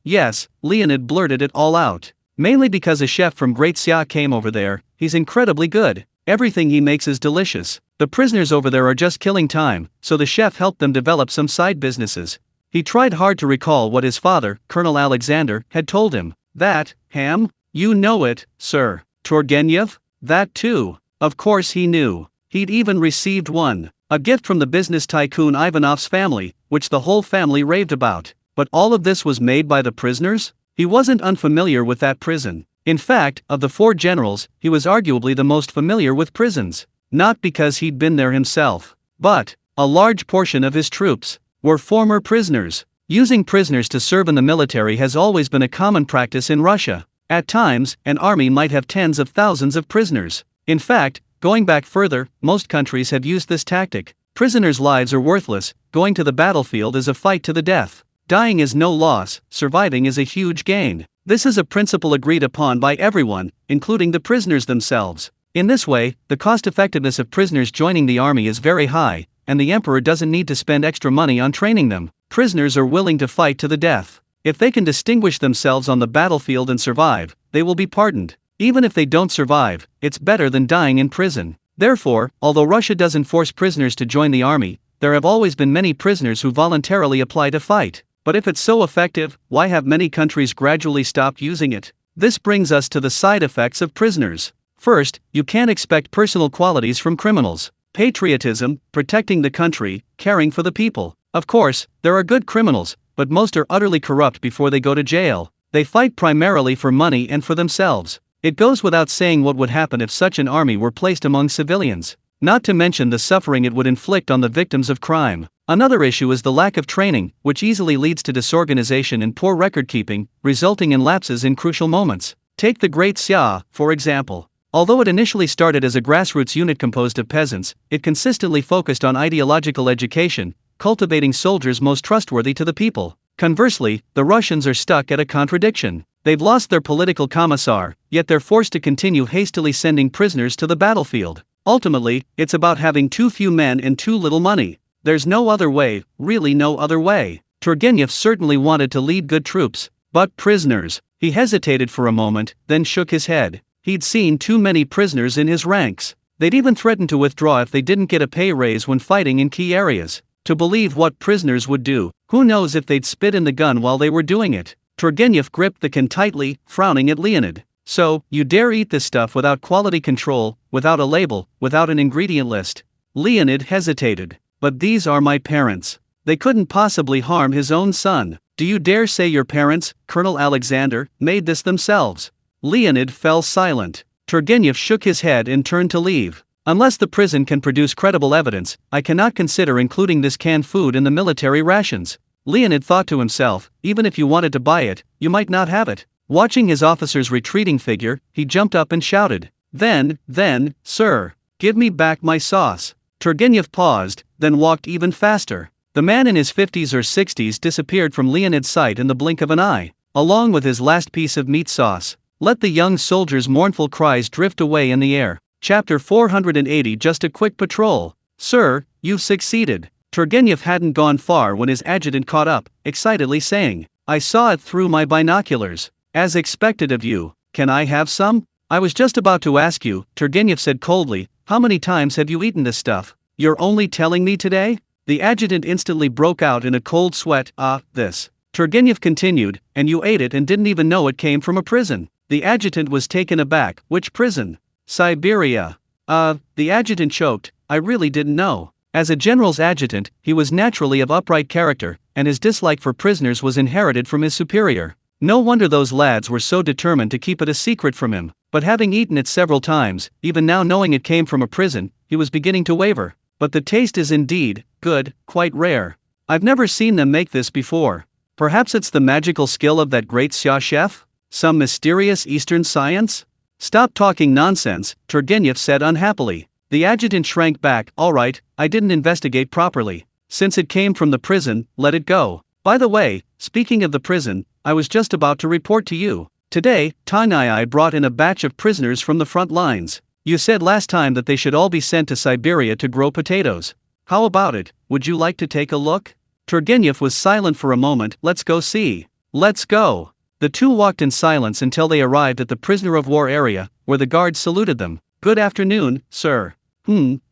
Speaker 1: Leonid blurted it all out. Mainly because a chef from Great Xia came over there, he's incredibly good. Everything he makes is delicious. The prisoners over there are just killing time, so the chef helped them develop some side businesses. He tried hard to recall what his father, Colonel Alexander, had told him. That, ham? You know it, sir. Turgenev? That too. Of course he knew. He'd even received one. A gift from the business tycoon Ivanov's family, which the whole family raved about. But all of this was made by the prisoners? He wasn't unfamiliar with that prison. In fact, of the four generals, he was arguably the most familiar with prisons. Not because he'd been there himself, but a large portion of his troops were former prisoners. Using prisoners to serve in the military has always been a common practice in Russia. At times, an army might have tens of thousands of prisoners. In fact, going back further, most countries have used this tactic. Prisoners' lives are worthless, going to the battlefield is a fight to the death. Dying is no loss, surviving is a huge gain. This is a principle agreed upon by everyone, including the prisoners themselves. In this way, the cost-effectiveness of prisoners joining the army is very high, and the emperor doesn't need to spend extra money on training them. Prisoners are willing to fight to the death. If they can distinguish themselves on the battlefield and survive, they will be pardoned. Even if they don't survive, it's better than dying in prison. Therefore, although Russia doesn't force prisoners to join the army, there have always been many prisoners who voluntarily apply to fight. But if it's so effective, why have many countries gradually stopped using it? This brings us to the side effects of prisoners. First, you can't expect personal qualities from criminals. Patriotism, protecting the country, caring for the people. Of course, there are good criminals, but most are utterly corrupt before they go to jail. They fight primarily for money and for themselves. It goes without saying what would happen if such an army were placed among civilians. Not to mention the suffering it would inflict on the victims of crime. Another issue is the lack of training, which easily leads to disorganization and poor record-keeping, resulting in lapses in crucial moments. Take the Great Xia, for example. Although it initially started as a grassroots unit composed of peasants, it consistently focused on ideological education, cultivating soldiers most trustworthy to the people. Conversely, the Russians are stuck at a contradiction. They've lost their political commissar, yet they're forced to continue hastily sending prisoners to the battlefield. Ultimately, it's about having too few men and too little money. There's no other way, really no other way. Turgenev certainly wanted to lead good troops, but prisoners. He hesitated for a moment, then shook his head. He'd seen too many prisoners in his ranks. They'd even threatened to withdraw if they didn't get a pay raise when fighting in key areas. To believe what prisoners would do, who knows if they'd spit in the gun while they were doing it. Turgenev gripped the can tightly, frowning at Leonid. So, you dare eat this stuff without quality control, without a label, without an ingredient list? Leonid hesitated. But these are my parents. They couldn't possibly harm his own son. Do you dare say your parents, Colonel Alexander, made this themselves? Leonid fell silent. Turgenev shook his head and turned to leave. Unless the prison can produce credible evidence, I cannot consider including this canned food in the military rations. Leonid thought to himself, even if you wanted to buy it, you might not have it. Watching his officer's retreating figure, he jumped up and shouted, Then, sir, give me back my sauce. Turgenev paused, then walked even faster. The man in his 50s or 60s disappeared from Leonid's sight in the blink of an eye, along with his last piece of meat sauce. Let the young soldier's mournful cries drift away in the air. Chapter 480. Just a quick patrol. Sir, you've succeeded. Turgenev hadn't gone far when his adjutant caught up, excitedly saying, I saw it through my binoculars. As expected of you. Can I have some? I was just about to ask you, Turgenev said coldly, how many times have you eaten this stuff? You're only telling me today? The adjutant instantly broke out in a cold sweat. This. Turgenev continued, and you ate it and didn't even know it came from a prison. The adjutant was taken aback. Which prison? Siberia. The adjutant choked, I really didn't know. As a general's adjutant, he was naturally of upright character, and his dislike for prisoners was inherited from his superior. No wonder those lads were so determined to keep it a secret from him, but having eaten it several times, even now knowing it came from a prison, he was beginning to waver. But the taste is indeed good, quite rare. I've never seen them make this before. Perhaps it's the magical skill of that great Xia chef? Some mysterious Eastern science? Stop talking nonsense, Turgenev said unhappily. The adjutant shrank back. All right, I didn't investigate properly. Since it came from the prison, let it go. By the way, speaking of the prison, I was just about to report to you. Today, Tang Lei brought in a batch of prisoners from the front lines. You said last time that they should all be sent to Siberia to grow potatoes. How about it? Would you like to take a look? Turgenev was silent for a moment. Let's go see. Let's go. The two walked in silence until they arrived at the prisoner of war area, where the guards saluted them. Good afternoon, sir.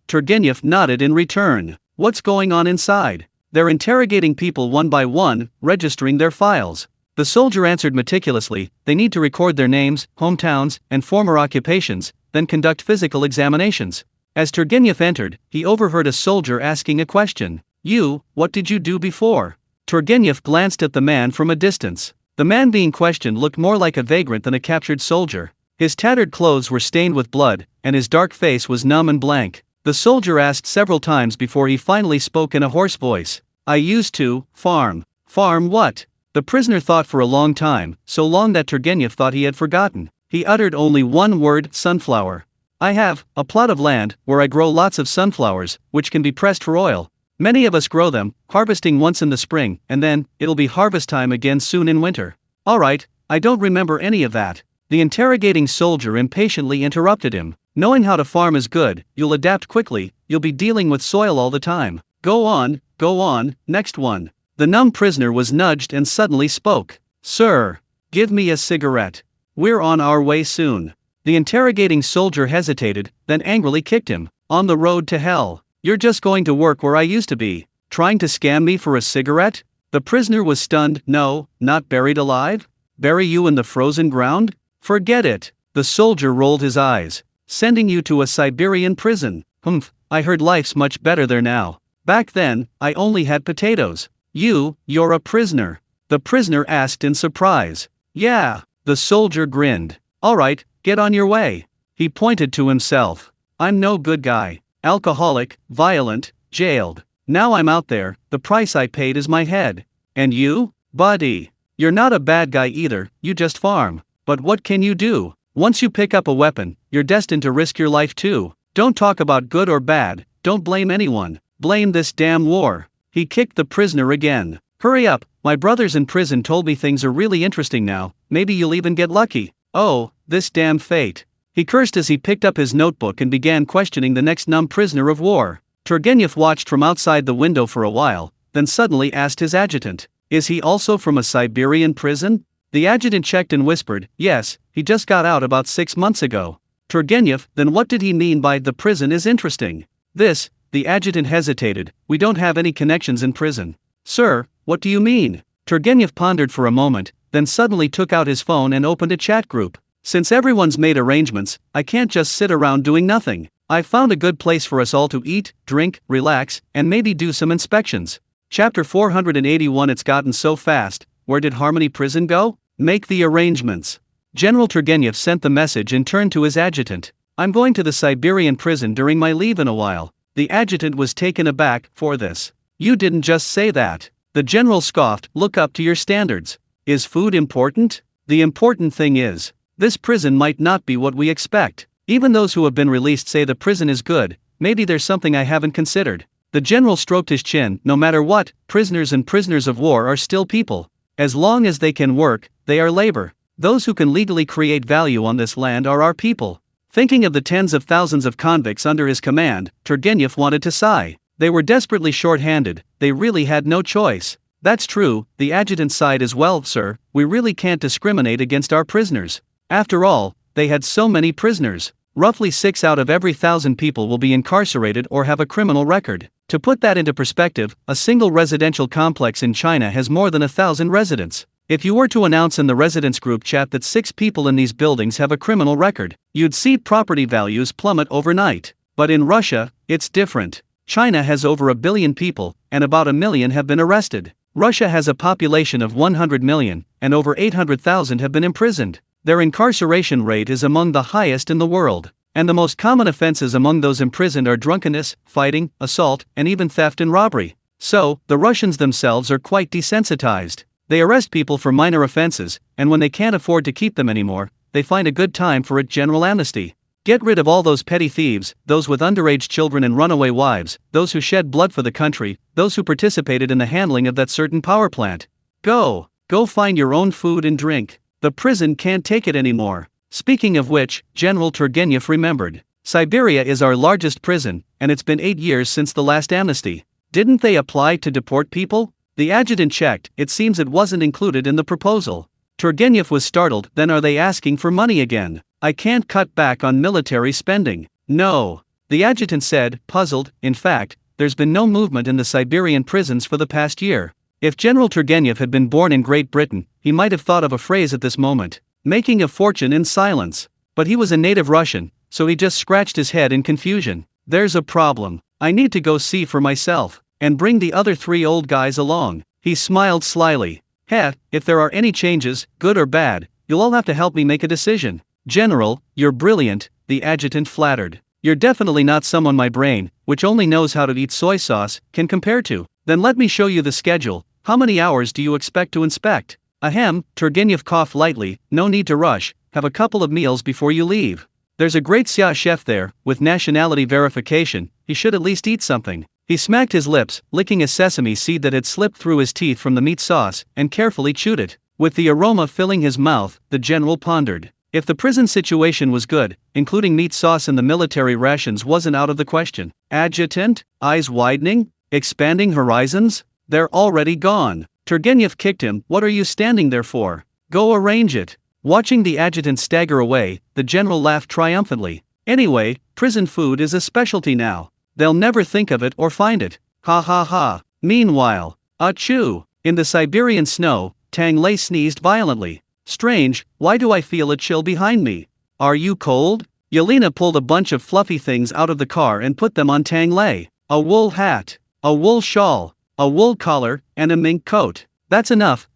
Speaker 1: Turgenev nodded in return. What's going on inside? They're interrogating people one by one, registering their files. The soldier answered meticulously. They need to record their names, hometowns, and former occupations, then conduct physical examinations. As Turgenev entered, he overheard a soldier asking a question. You, what did you do before? Turgenev glanced at the man from a distance. The man being questioned looked more like a vagrant than a captured soldier. His tattered clothes were stained with blood, and his dark face was numb and blank. The soldier asked several times before he finally spoke in a hoarse voice. I used to farm. Farm what? The prisoner thought for a long time, so long that Turgenev thought he had forgotten. He uttered only one word: sunflower. I have a plot of land where I grow lots of sunflowers, which can be pressed for oil. Many of us grow them, harvesting once in the spring, and then it'll be harvest time again soon in winter. Alright, I don't remember any of that. The interrogating soldier impatiently interrupted him. Knowing how to farm is good, you'll adapt quickly, you'll be dealing with soil all the time. Go on, next one. The numb prisoner was nudged and suddenly spoke. Sir, give me a cigarette. We're on our way soon. The interrogating soldier hesitated, then angrily kicked him. On the road to hell. You're just going to work where I used to be. Trying to scam me for a cigarette? The prisoner was stunned. No, not buried alive? Bury you in the frozen ground? Forget it. The soldier rolled his eyes. Sending you to a Siberian prison. Humph, I heard life's much better there now. Back then, I only had potatoes. You're a prisoner? The prisoner asked in surprise. Yeah. The soldier grinned. Alright, get on your way. He pointed to himself. I'm no good guy. Alcoholic, violent, jailed. Now I'm out there, the price I paid is my head. And you? Buddy. You're not a bad guy either, you just farm. But what can you do? Once you pick up a weapon, you're destined to risk your life too. Don't talk about good or bad, don't blame anyone. Blame this damn war. He kicked the prisoner again. Hurry up, my brothers in prison told me things are really interesting now, maybe you'll even get lucky. Oh, this damn fate. He cursed as he picked up his notebook and began questioning the next numb prisoner of war. Turgenev watched from outside the window for a while, then suddenly asked his adjutant, is he also from a Siberian prison? The adjutant checked and whispered, yes, he just got out about 6 months ago. Turgenev, then what did he mean by the prison is interesting? The adjutant hesitated, we don't have any connections in prison. Sir, what do you mean? Turgenev pondered for a moment, then suddenly took out his phone and opened a chat group. Since everyone's made arrangements, I can't just sit around doing nothing. I've found a good place for us all to eat, drink, relax, and maybe do some inspections. Chapter 481. It's gotten so fast, where did Harmony Prison go? Make the arrangements. General Turgenev sent the message and turned to his adjutant. I'm going to the Siberian prison during my leave in a while. The adjutant was taken aback. For this. You didn't just say that. The general scoffed, look up to your standards. Is food important? The important thing is, this prison might not be what we expect. Even those who have been released say the prison is good, maybe there's something I haven't considered. The general stroked his chin. No matter what, prisoners and prisoners of war are still people. As long as they can work, they are labor. Those who can legally create value on this land are our people. Thinking of the tens of thousands of convicts under his command, Turgenev wanted to sigh. They were desperately short-handed, they really had no choice. That's true, the adjutant sighed as well. Sir, we really can't discriminate against our prisoners. After all, they had so many prisoners. Roughly 6 out of every 1,000 people will be incarcerated or have a criminal record. To put that into perspective, a single residential complex in China has more than 1,000 residents. If you were to announce in the residence group chat that 6 people in these buildings have a criminal record, you'd see property values plummet overnight. But in Russia, it's different. China has over 1 billion people, and about 1 million have been arrested. Russia has a population of 100 million, and over 800,000 have been imprisoned. Their incarceration rate is among the highest in the world. And the most common offenses among those imprisoned are drunkenness, fighting, assault, and even theft and robbery. So, the Russians themselves are quite desensitized. They arrest people for minor offenses, and when they can't afford to keep them anymore, they find a good time for a general amnesty. Get rid of all those petty thieves, those with underage children and runaway wives, those who shed blood for the country, those who participated in the handling of that certain power plant. Go find your own food and drink. The prison can't take it anymore. Speaking of which, General Turgenev remembered. Siberia is our largest prison, and it's been 8 years since the last amnesty. Didn't they apply to deport people? The adjutant checked, it seems it wasn't included in the proposal. Turgenev was startled. Then are they asking for money again? I can't cut back on military spending. No. The adjutant said, puzzled. In fact, there's been no movement in the Siberian prisons for the past year. If General Turgenev had been born in Great Britain, he might have thought of a phrase at this moment. Making a fortune in silence. But he was a native Russian, so he just scratched his head in confusion. There's a problem. I need to go see for myself. And bring the other 3 old guys along. He smiled slyly. If there are any changes, good or bad, you'll all have to help me make a decision. General, you're brilliant, the adjutant flattered. You're definitely not someone my brain, which only knows how to eat soy sauce, can compare to. Then let me show you the schedule. How many hours do you expect to inspect? Ahem, Turgenev coughed lightly, no need to rush, have a couple of meals before you leave. There's a great Xia chef there, with nationality verification, he should at least eat something. He smacked his lips, licking a sesame seed that had slipped through his teeth from the meat sauce, and carefully chewed it. With the aroma filling his mouth, the general pondered. If the prison situation was good, including meat sauce in the military rations wasn't out of the question. Adjutant? Eyes widening? Expanding horizons? They're already gone. Turgenev kicked him. What are you standing there for? Go arrange it. Watching the adjutant stagger away, the general laughed triumphantly. Anyway, prison food is a specialty now. They'll never think of it or find it. Ha ha ha. Meanwhile, achoo! In the Siberian snow, Tang Lei sneezed violently. Strange, why do I feel a chill behind me? Are you cold? Yelena pulled a bunch of fluffy things out of the car and put them on Tang Lei. A wool hat, a wool shawl, a wool collar, and a mink coat. That's enough,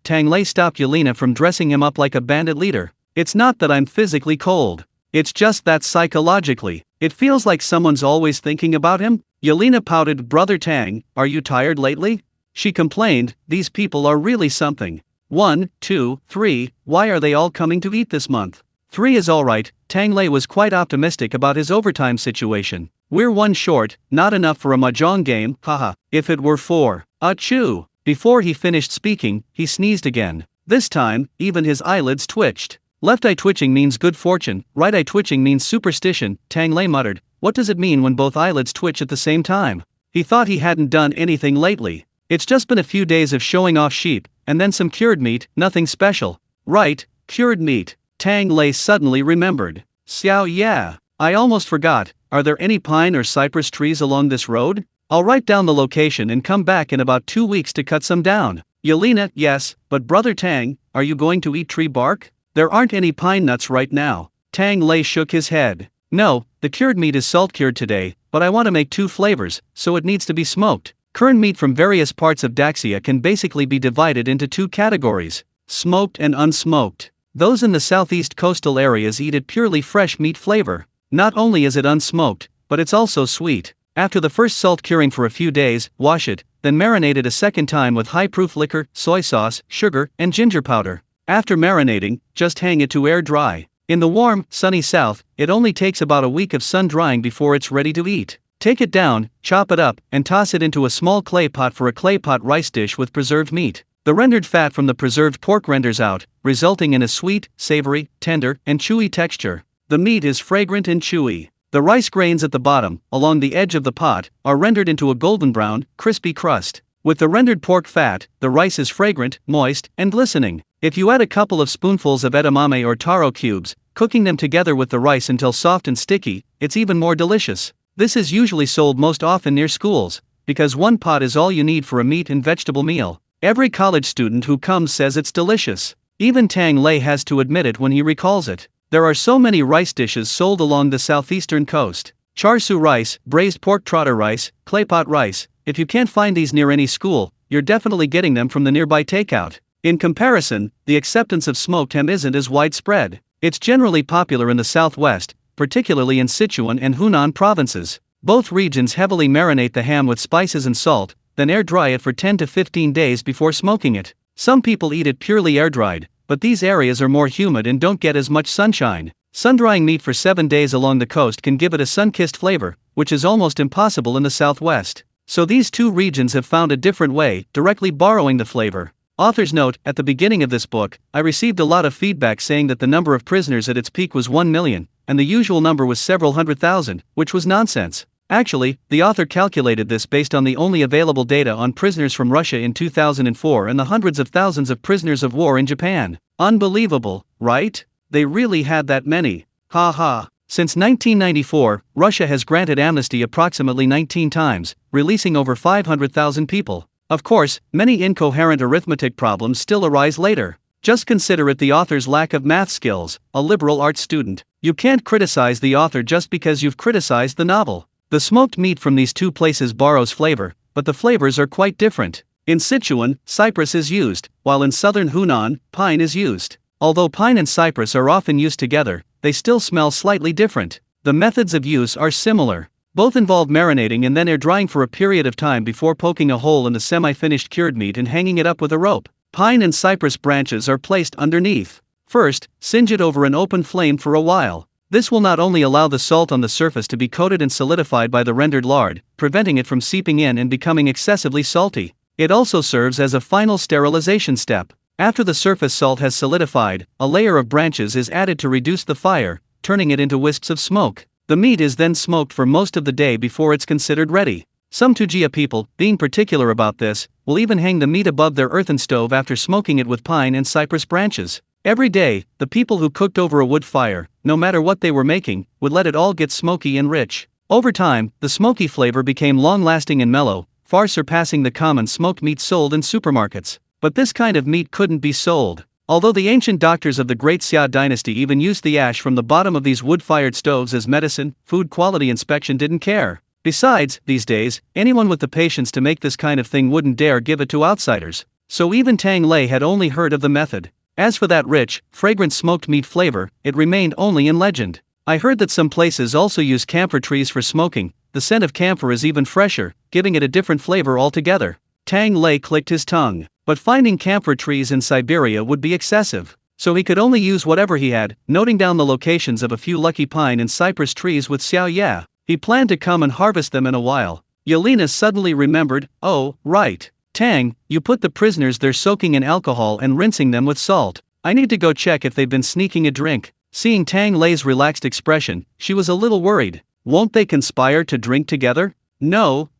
Speaker 1: Tang Lei stopped Yelena from dressing him up like a bandit leader. It's not that I'm physically cold. It's just that psychologically, it feels like someone's always thinking about him. Yelena pouted. Brother Tang, are you tired lately? She complained, these people are really something. 1, 2, 3, why are they all coming to eat this month? 3 is alright, Tang Lei was quite optimistic about his overtime situation. We're 1 short, not enough for a mahjong game, haha, if it were 4. Achoo! Before he finished speaking, he sneezed again. This time, even his eyelids twitched. Left eye twitching means good fortune, right eye twitching means superstition, Tang Lei muttered. What does it mean when both eyelids twitch at the same time? He thought he hadn't done anything lately. It's just been a few days of showing off sheep, and then some cured meat, nothing special. Right, cured meat. Tang Lei suddenly remembered. Xiao yeah, I almost forgot, are there any pine or cypress trees along this road? I'll write down the location and come back in about 2 weeks to cut some down. Yelena, yes, but Brother Tang, are you going to eat tree bark? There aren't any pine nuts right now. Tang Lei shook his head. No, the cured meat is salt cured today, but I want to make 2 flavors, so it needs to be smoked. Current meat from various parts of Daxia can basically be divided into 2 categories, smoked and unsmoked. Those in the southeast coastal areas eat it purely fresh meat flavor. Not only is it unsmoked, but it's also sweet. After the first salt curing for a few days, wash it, then marinate it a second time with high-proof liquor, soy sauce, sugar, and ginger powder. After marinating, just hang it to air dry. In the warm, sunny south, it only takes about a week of sun drying before it's ready to eat. Take it down, chop it up, and toss it into a small clay pot for a clay pot rice dish with preserved meat. The rendered fat from the preserved pork renders out, resulting in a sweet, savory, tender, and chewy texture. The meat is fragrant and chewy. The rice grains at the bottom, along the edge of the pot, are rendered into a golden brown, crispy crust. With the rendered pork fat, the rice is fragrant, moist, and glistening. If you add a couple of spoonfuls of edamame or taro cubes, cooking them together with the rice until soft and sticky, it's even more delicious. This is usually sold most often near schools, because 1 pot is all you need for a meat and vegetable meal. Every college student who comes says it's delicious. Even Tang Lei has to admit it when he recalls it. There are so many rice dishes sold along the southeastern coast. Char siu rice, braised pork trotter rice, claypot rice. If you can't find these near any school, you're definitely getting them from the nearby takeout. In comparison, the acceptance of smoked ham isn't as widespread. It's generally popular in the southwest, particularly in Sichuan and Hunan provinces. Both regions heavily marinate the ham with spices and salt, then air dry it for 10 to 15 days before smoking it. Some people eat it purely air dried, but these areas are more humid and don't get as much sunshine. Sun-drying meat for 7 days along the coast can give it a sun-kissed flavor, which is almost impossible in the southwest. So these 2 regions have found a different way, directly borrowing the flavor. Author's note, at the beginning of this book, I received a lot of feedback saying that the number of prisoners at its peak was 1 million, and the usual number was several hundred thousand, which was nonsense. Actually, the author calculated this based on the only available data on prisoners from Russia in 2004 and the hundreds of thousands of prisoners of war in Japan. Unbelievable, right? They really had that many. Ha ha. Since 1994, Russia has granted amnesty approximately 19 times, releasing over 500,000 people. Of course, many incoherent arithmetic problems still arise later. Just consider it the author's lack of math skills, a liberal arts student. You can't criticize the author just because you've criticized the novel. The smoked meat from these 2 places borrows flavor, but the flavors are quite different. In Sichuan, cypress is used, while in southern Hunan, pine is used. Although pine and cypress are often used together, they still smell slightly different. The methods of use are similar. Both involve marinating and then air drying for a period of time before poking a hole in the semi-finished cured meat and hanging it up with a rope. Pine and cypress branches are placed underneath. First, singe it over an open flame for a while. This will not only allow the salt on the surface to be coated and solidified by the rendered lard, preventing it from seeping in and becoming excessively salty, it also serves as a final sterilization step. After the surface salt has solidified, a layer of branches is added to reduce the fire, turning it into wisps of smoke. The meat is then smoked for most of the day before it's considered ready. Some Tujia people, being particular about this, will even hang the meat above their earthen stove after smoking it with pine and cypress branches. Every day, the people who cooked over a wood fire, no matter what they were making, would let it all get smoky and rich. Over time, the smoky flavor became long-lasting and mellow, far surpassing the common smoked meat sold in supermarkets. But this kind of meat couldn't be sold. Although the ancient doctors of the Great Xia dynasty even used the ash from the bottom of these wood-fired stoves as medicine, food quality inspection didn't care. Besides, these days, anyone with the patience to make this kind of thing wouldn't dare give it to outsiders. So even Tang Lei had only heard of the method. As for that rich, fragrant smoked meat flavor, it remained only in legend. I heard that some places also use camphor trees for smoking. The scent of camphor is even fresher, giving it a different flavor altogether. Tang Lei clicked his tongue. But finding camphor trees in Siberia would be excessive, so he could only use whatever he had, noting down the locations of a few lucky pine and cypress trees with Xiao Ya. He planned to come and harvest them in a while. Yelena suddenly remembered, oh, right. Tang, you put the prisoners there soaking in alcohol and rinsing them with salt. I need to go check if they've been sneaking a drink. Seeing Tang Lei's relaxed expression, she was a little worried. Won't they conspire to drink together? No.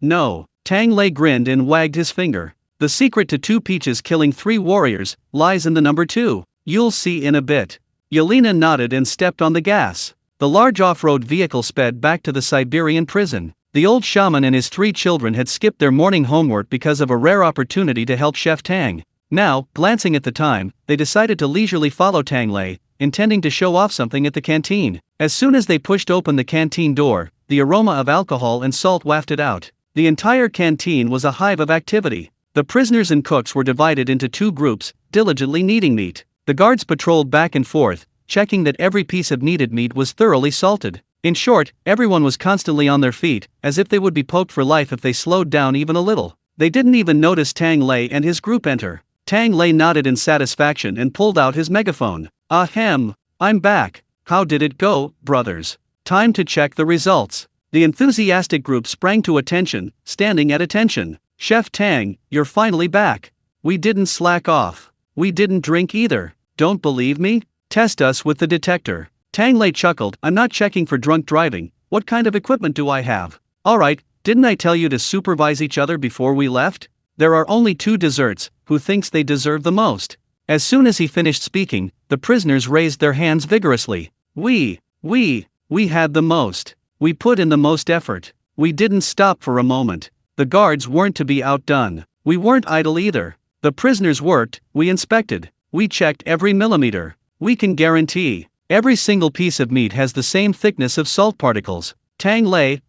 Speaker 1: Tang Lei grinned and wagged his finger. The secret to 2 peaches killing 3 warriors lies in the number 2. You'll see in a bit. Yelena nodded and stepped on the gas. The large off-road vehicle sped back to the Siberian prison. The old shaman and his 3 children had skipped their morning homework because of a rare opportunity to help Chef Tang. Now, glancing at the time, they decided to leisurely follow Tang Lei, intending to show off something at the canteen. As soon as they pushed open the canteen door, the aroma of alcohol and salt wafted out. The entire canteen was a hive of activity. The prisoners and cooks were divided into 2 groups, diligently kneading meat. The guards patrolled back and forth, checking that every piece of kneaded meat was thoroughly salted. In short, everyone was constantly on their feet, as if they would be poked for life if they slowed down even a little. They didn't even notice Tang Lei and his group enter. Tang Lei nodded in satisfaction and pulled out his megaphone. Ahem, I'm back. How did it go, brothers? Time to check the results. The enthusiastic group sprang to attention, standing at attention. Chef Tang, you're finally back. We didn't slack off. We didn't drink either. Don't believe me? Test us with the detector. Tang Lei chuckled. I'm not checking for drunk driving. What kind of equipment do I have? Alright, didn't I tell you to supervise each other before we left? There are only 2 desserts. Who thinks they deserve the most? As soon as he finished speaking, the prisoners raised their hands vigorously. We had the most. We put in the most effort. We didn't stop for a moment. The guards weren't to be outdone. We weren't idle either. The prisoners worked, we inspected. We checked every millimeter. We can guarantee every single piece of meat has the same thickness of salt particles. Tang Lei,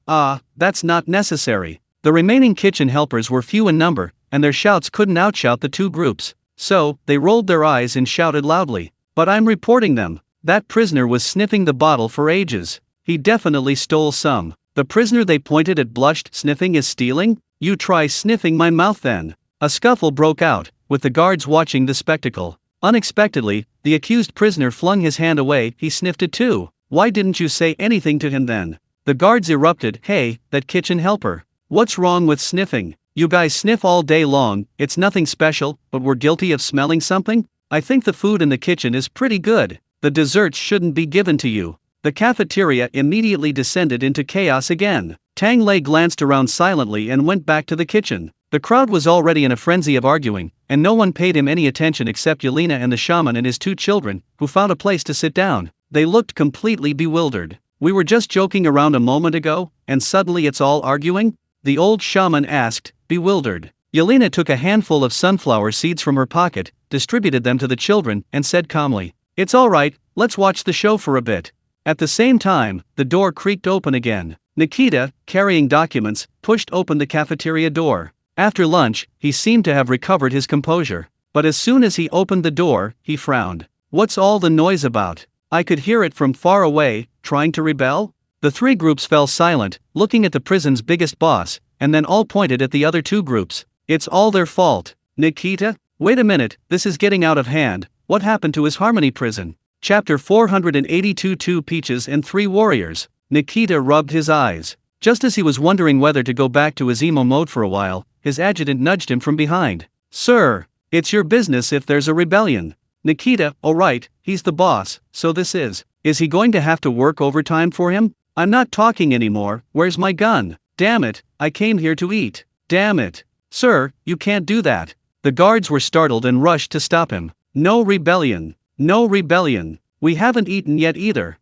Speaker 1: that's not necessary. The remaining kitchen helpers were few in number, and their shouts couldn't outshout the 2 groups. So, they rolled their eyes and shouted loudly. But I'm reporting them. That prisoner was sniffing the bottle for ages. He definitely stole some. The prisoner they pointed at blushed. Sniffing is stealing? You try sniffing my mouth then. A scuffle broke out, with the guards watching the spectacle. Unexpectedly, the accused prisoner flung his hand away. He sniffed it too. Why didn't you say anything to him then? The guards erupted. Hey, that kitchen helper. What's wrong with sniffing? You guys sniff all day long. It's nothing special, but we're guilty of smelling something? I think the food in the kitchen is pretty good. The desserts shouldn't be given to you. The cafeteria immediately descended into chaos again. Tang Lei glanced around silently and went back to the kitchen. The crowd was already in a frenzy of arguing, and no one paid him any attention except Yelena and the shaman and his 2 children, who found a place to sit down. They looked completely bewildered. We were just joking around a moment ago, and suddenly it's all arguing? The old shaman asked, bewildered. Yelena took a handful of sunflower seeds from her pocket, distributed them to the children, and said calmly, "It's all right, let's watch the show for a bit." At the same time, the door creaked open again. Nikita, carrying documents, pushed open the cafeteria door. After lunch, he seemed to have recovered his composure. But as soon as he opened the door, he frowned. "What's all the noise about? I could hear it from far away, trying to rebel?" The three groups fell silent, looking at the prison's biggest boss, and then all pointed at the other two groups. It's all their fault. Nikita? Wait a minute, this is getting out of hand. What happened to his Harmony prison? Chapter 482 Two Peaches and Three Warriors. Nikita rubbed his eyes. Just as he was wondering whether to go back to his emo mode for a while, his adjutant nudged him from behind. Sir, it's your business if there's a rebellion. Nikita, alright, he's the boss, so this is he going to have to work overtime for him? I'm not talking anymore, where's my gun? Damn it, I came here to eat. Damn it. Sir, you can't do that. The guards were startled and rushed to stop him. No rebellion. No rebellion. We haven't eaten yet either.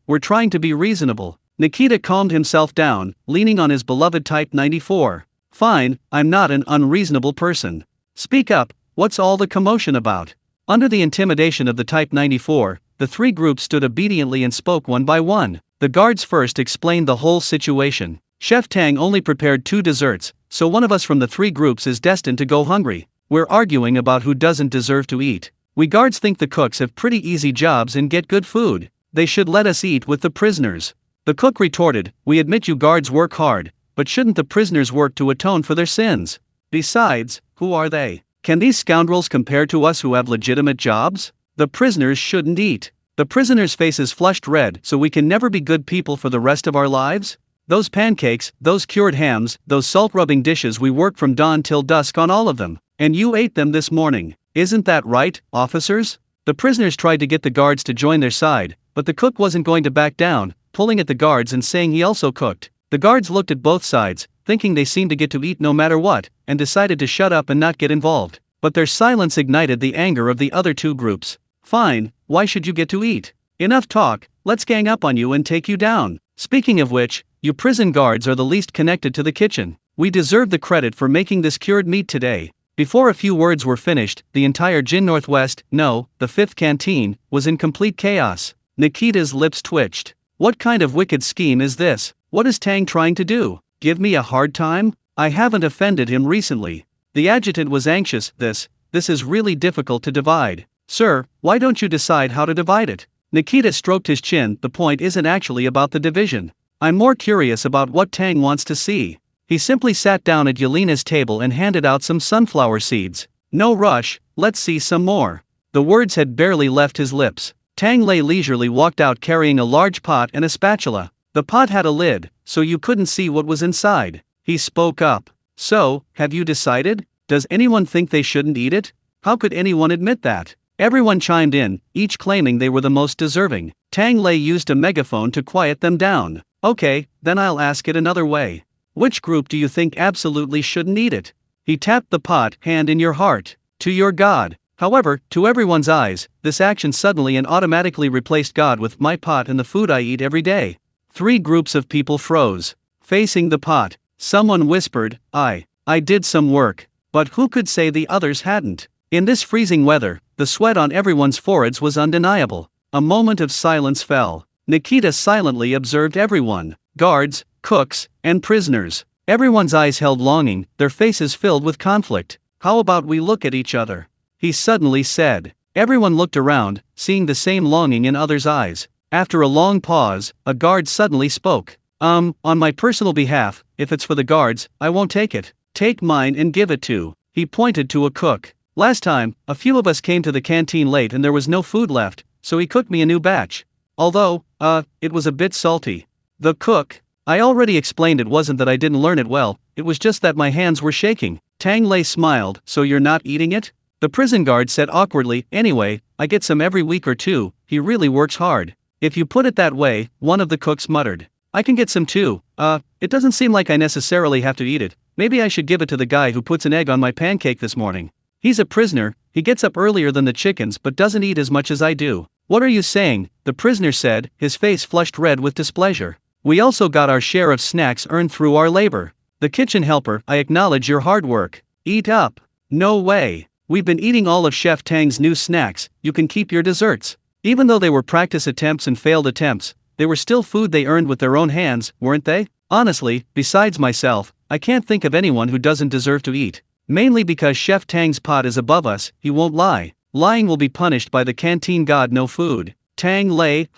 Speaker 1: We're trying to be reasonable. Nikita calmed himself down, leaning on his beloved Type 94. Fine, I'm not an unreasonable person. Speak up, what's all the commotion about? Under the intimidation of the Type 94, the three groups stood obediently and spoke one by one. The guards first explained the whole situation. Chef Tang only prepared 2 desserts, so one of us from the 3 groups is destined to go hungry. We're arguing about who doesn't deserve to eat. We guards think the cooks have pretty easy jobs and get good food. They should let us eat with the prisoners. The cook retorted, we admit you guards work hard, but shouldn't the prisoners work to atone for their sins? Besides, who are they? Can these scoundrels compare to us who have legitimate jobs? The prisoners shouldn't eat. The prisoners' faces flushed red, so we can never be good people for the rest of our lives? Those pancakes, those cured hams, those salt-rubbing dishes, we worked from dawn till dusk on all of them, and you ate them this morning. Isn't that right, officers? The prisoners tried to get the guards to join their side, but the cook wasn't going to back down, pulling at the guards and saying he also cooked. The guards looked at both sides, thinking they seemed to get to eat no matter what, and decided to shut up and not get involved. But their silence ignited the anger of the other 2 groups. Fine, why should you get to eat? Enough talk, let's gang up on you and take you down. Speaking of which, you prison guards are the least connected to the kitchen. We deserve the credit for making this cured meat today. Before a few words were finished, the entire Jin Northwest, no, the 5th canteen, was in complete chaos. Nikita's lips twitched. What kind of wicked scheme is this? What is Tang trying to do? Give me a hard time? I haven't offended him recently. The adjutant was anxious. This is really difficult to divide. Sir, why don't you decide how to divide it? Nikita stroked his chin. The point isn't actually about the division. I'm more curious about what Tang wants to see. He simply sat down at Yelena's table and handed out some sunflower seeds. No rush, let's see some more. The words had barely left his lips. Tang Lei leisurely walked out carrying a large pot and a spatula. The pot had a lid, so you couldn't see what was inside. He spoke up. So, have you decided? Does anyone think they shouldn't eat it? How could anyone admit that? Everyone chimed in, each claiming they were the most deserving. Tang Lei used a megaphone to quiet them down. Okay, then I'll ask it another way. Which group do you think absolutely shouldn't eat it? He tapped the pot, hand in your heart. To your God. However, to everyone's eyes, this action suddenly and automatically replaced God with my pot and the food I eat every day. 3 groups of people froze. Facing the pot, someone whispered, I did some work. But who could say the others hadn't? In this freezing weather, the sweat on everyone's foreheads was undeniable. A moment of silence fell. Nikita silently observed everyone. Guards, cooks, and prisoners. Everyone's eyes held longing, their faces filled with conflict. How about we look at each other? He suddenly said. Everyone looked around, seeing the same longing in others' eyes. After a long pause, a guard suddenly spoke. On my personal behalf, if it's for the guards, I won't take it. Take mine and give it to. He pointed to a cook. Last time, a few of us came to the canteen late and there was no food left, so he cooked me a new batch. Although, it was a bit salty. The cook. I already explained it wasn't that I didn't learn it well, it was just that my hands were shaking. Tang Lei smiled. So you're not eating it? The prison guard said awkwardly, anyway, I get some every week or two, he really works hard. If you put it that way, one of the cooks muttered. I can get some too. It doesn't seem like I necessarily have to eat it. Maybe I should give it to the guy who puts an egg on my pancake this morning. He's a prisoner, he gets up earlier than the chickens but doesn't eat as much as I do. What are you saying? The prisoner said, his face flushed red with displeasure. We also got our share of snacks earned through our labor. The kitchen helper, I acknowledge your hard work. Eat up. No way. We've been eating all of Chef Tang's new snacks, you can keep your desserts. Even though they were practice attempts and failed attempts, they were still food they earned with their own hands, weren't they? Honestly, besides myself, I can't think of anyone who doesn't deserve to eat. Mainly because Chef Tang's pot is above us, he won't lie. Lying will be punished by the canteen god. No food. Tang Lei,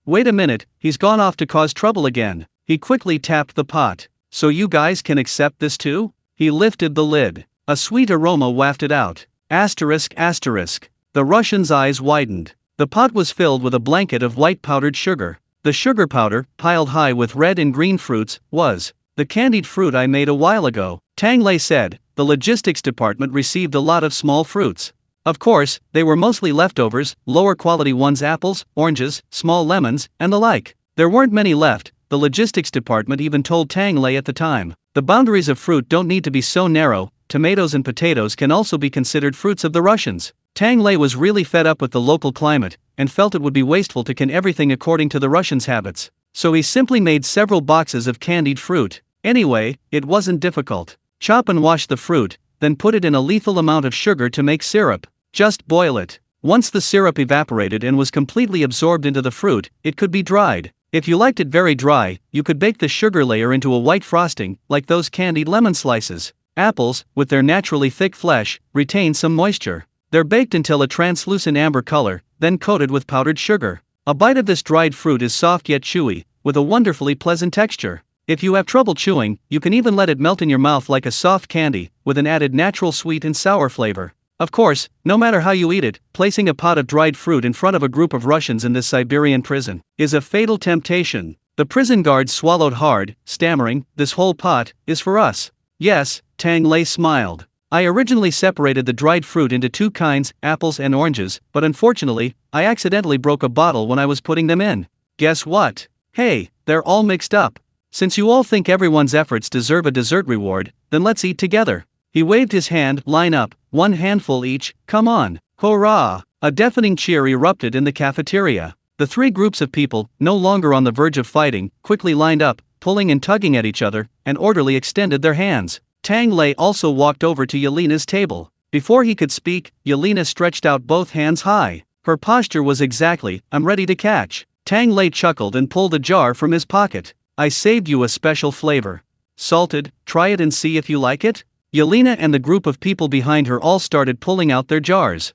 Speaker 1: Wait a minute, he's gone off to cause trouble again. He quickly tapped the pot. So you guys can accept this too? He lifted the lid. A sweet aroma wafted out. Asterisk asterisk. The Russian's eyes widened. The pot was filled with a blanket of white powdered sugar. The sugar powder, piled high with red and green fruits, was the candied fruit I made a while ago. Tang Lei said. The logistics department received a lot of small fruits. Of course, they were mostly leftovers, lower quality ones, apples, oranges, small lemons, and the like. There weren't many left, the logistics department even told Tang Lei at the time. The boundaries of fruit don't need to be so narrow, tomatoes and potatoes can also be considered fruits of the Russians. Tang Lei was really fed up with the local climate, and felt it would be wasteful to can everything according to the Russians' habits. So he simply made several boxes of candied fruit. Anyway, it wasn't difficult. Chop and wash the fruit, then put it in a lethal amount of sugar to make syrup. Just boil it. Once the syrup evaporated and was completely absorbed into the fruit, it could be dried. If you liked it very dry, you could bake the sugar layer into a white frosting, like those candied lemon slices. Apples, with their naturally thick flesh, retain some moisture. They're baked until a translucent amber color, then coated with powdered sugar. A bite of this dried fruit is soft yet chewy, with a wonderfully pleasant texture. If you have trouble chewing, you can even let it melt in your mouth like a soft candy, with an added natural sweet and sour flavor. Of course, no matter how you eat it, placing a pot of dried fruit in front of a group of Russians in this Siberian prison is a fatal temptation. The prison guards swallowed hard, stammering, "This whole pot is for us." Yes, Tang Lei smiled. I originally separated the dried fruit into two kinds, apples and oranges, but unfortunately, I accidentally broke a bottle when I was putting them in. Guess what? Hey, they're all mixed up. Since you all think everyone's efforts deserve a dessert reward, then let's eat together. He waved his hand. Line up, one handful each, come on. Hurrah! A deafening cheer erupted in the cafeteria. The three groups of people, no longer on the verge of fighting, quickly lined up, pulling and tugging at each other, and orderly extended their hands. Tang Lei also walked over to Yelena's table. Before he could speak, Yelena stretched out both hands high. Her posture was exactly, "I'm ready to catch." Tang Lei chuckled and pulled a jar from his pocket. "I saved you a special flavor. Salted, try it and see if you like it." Yelena and the group of people behind her all started pulling out their jars.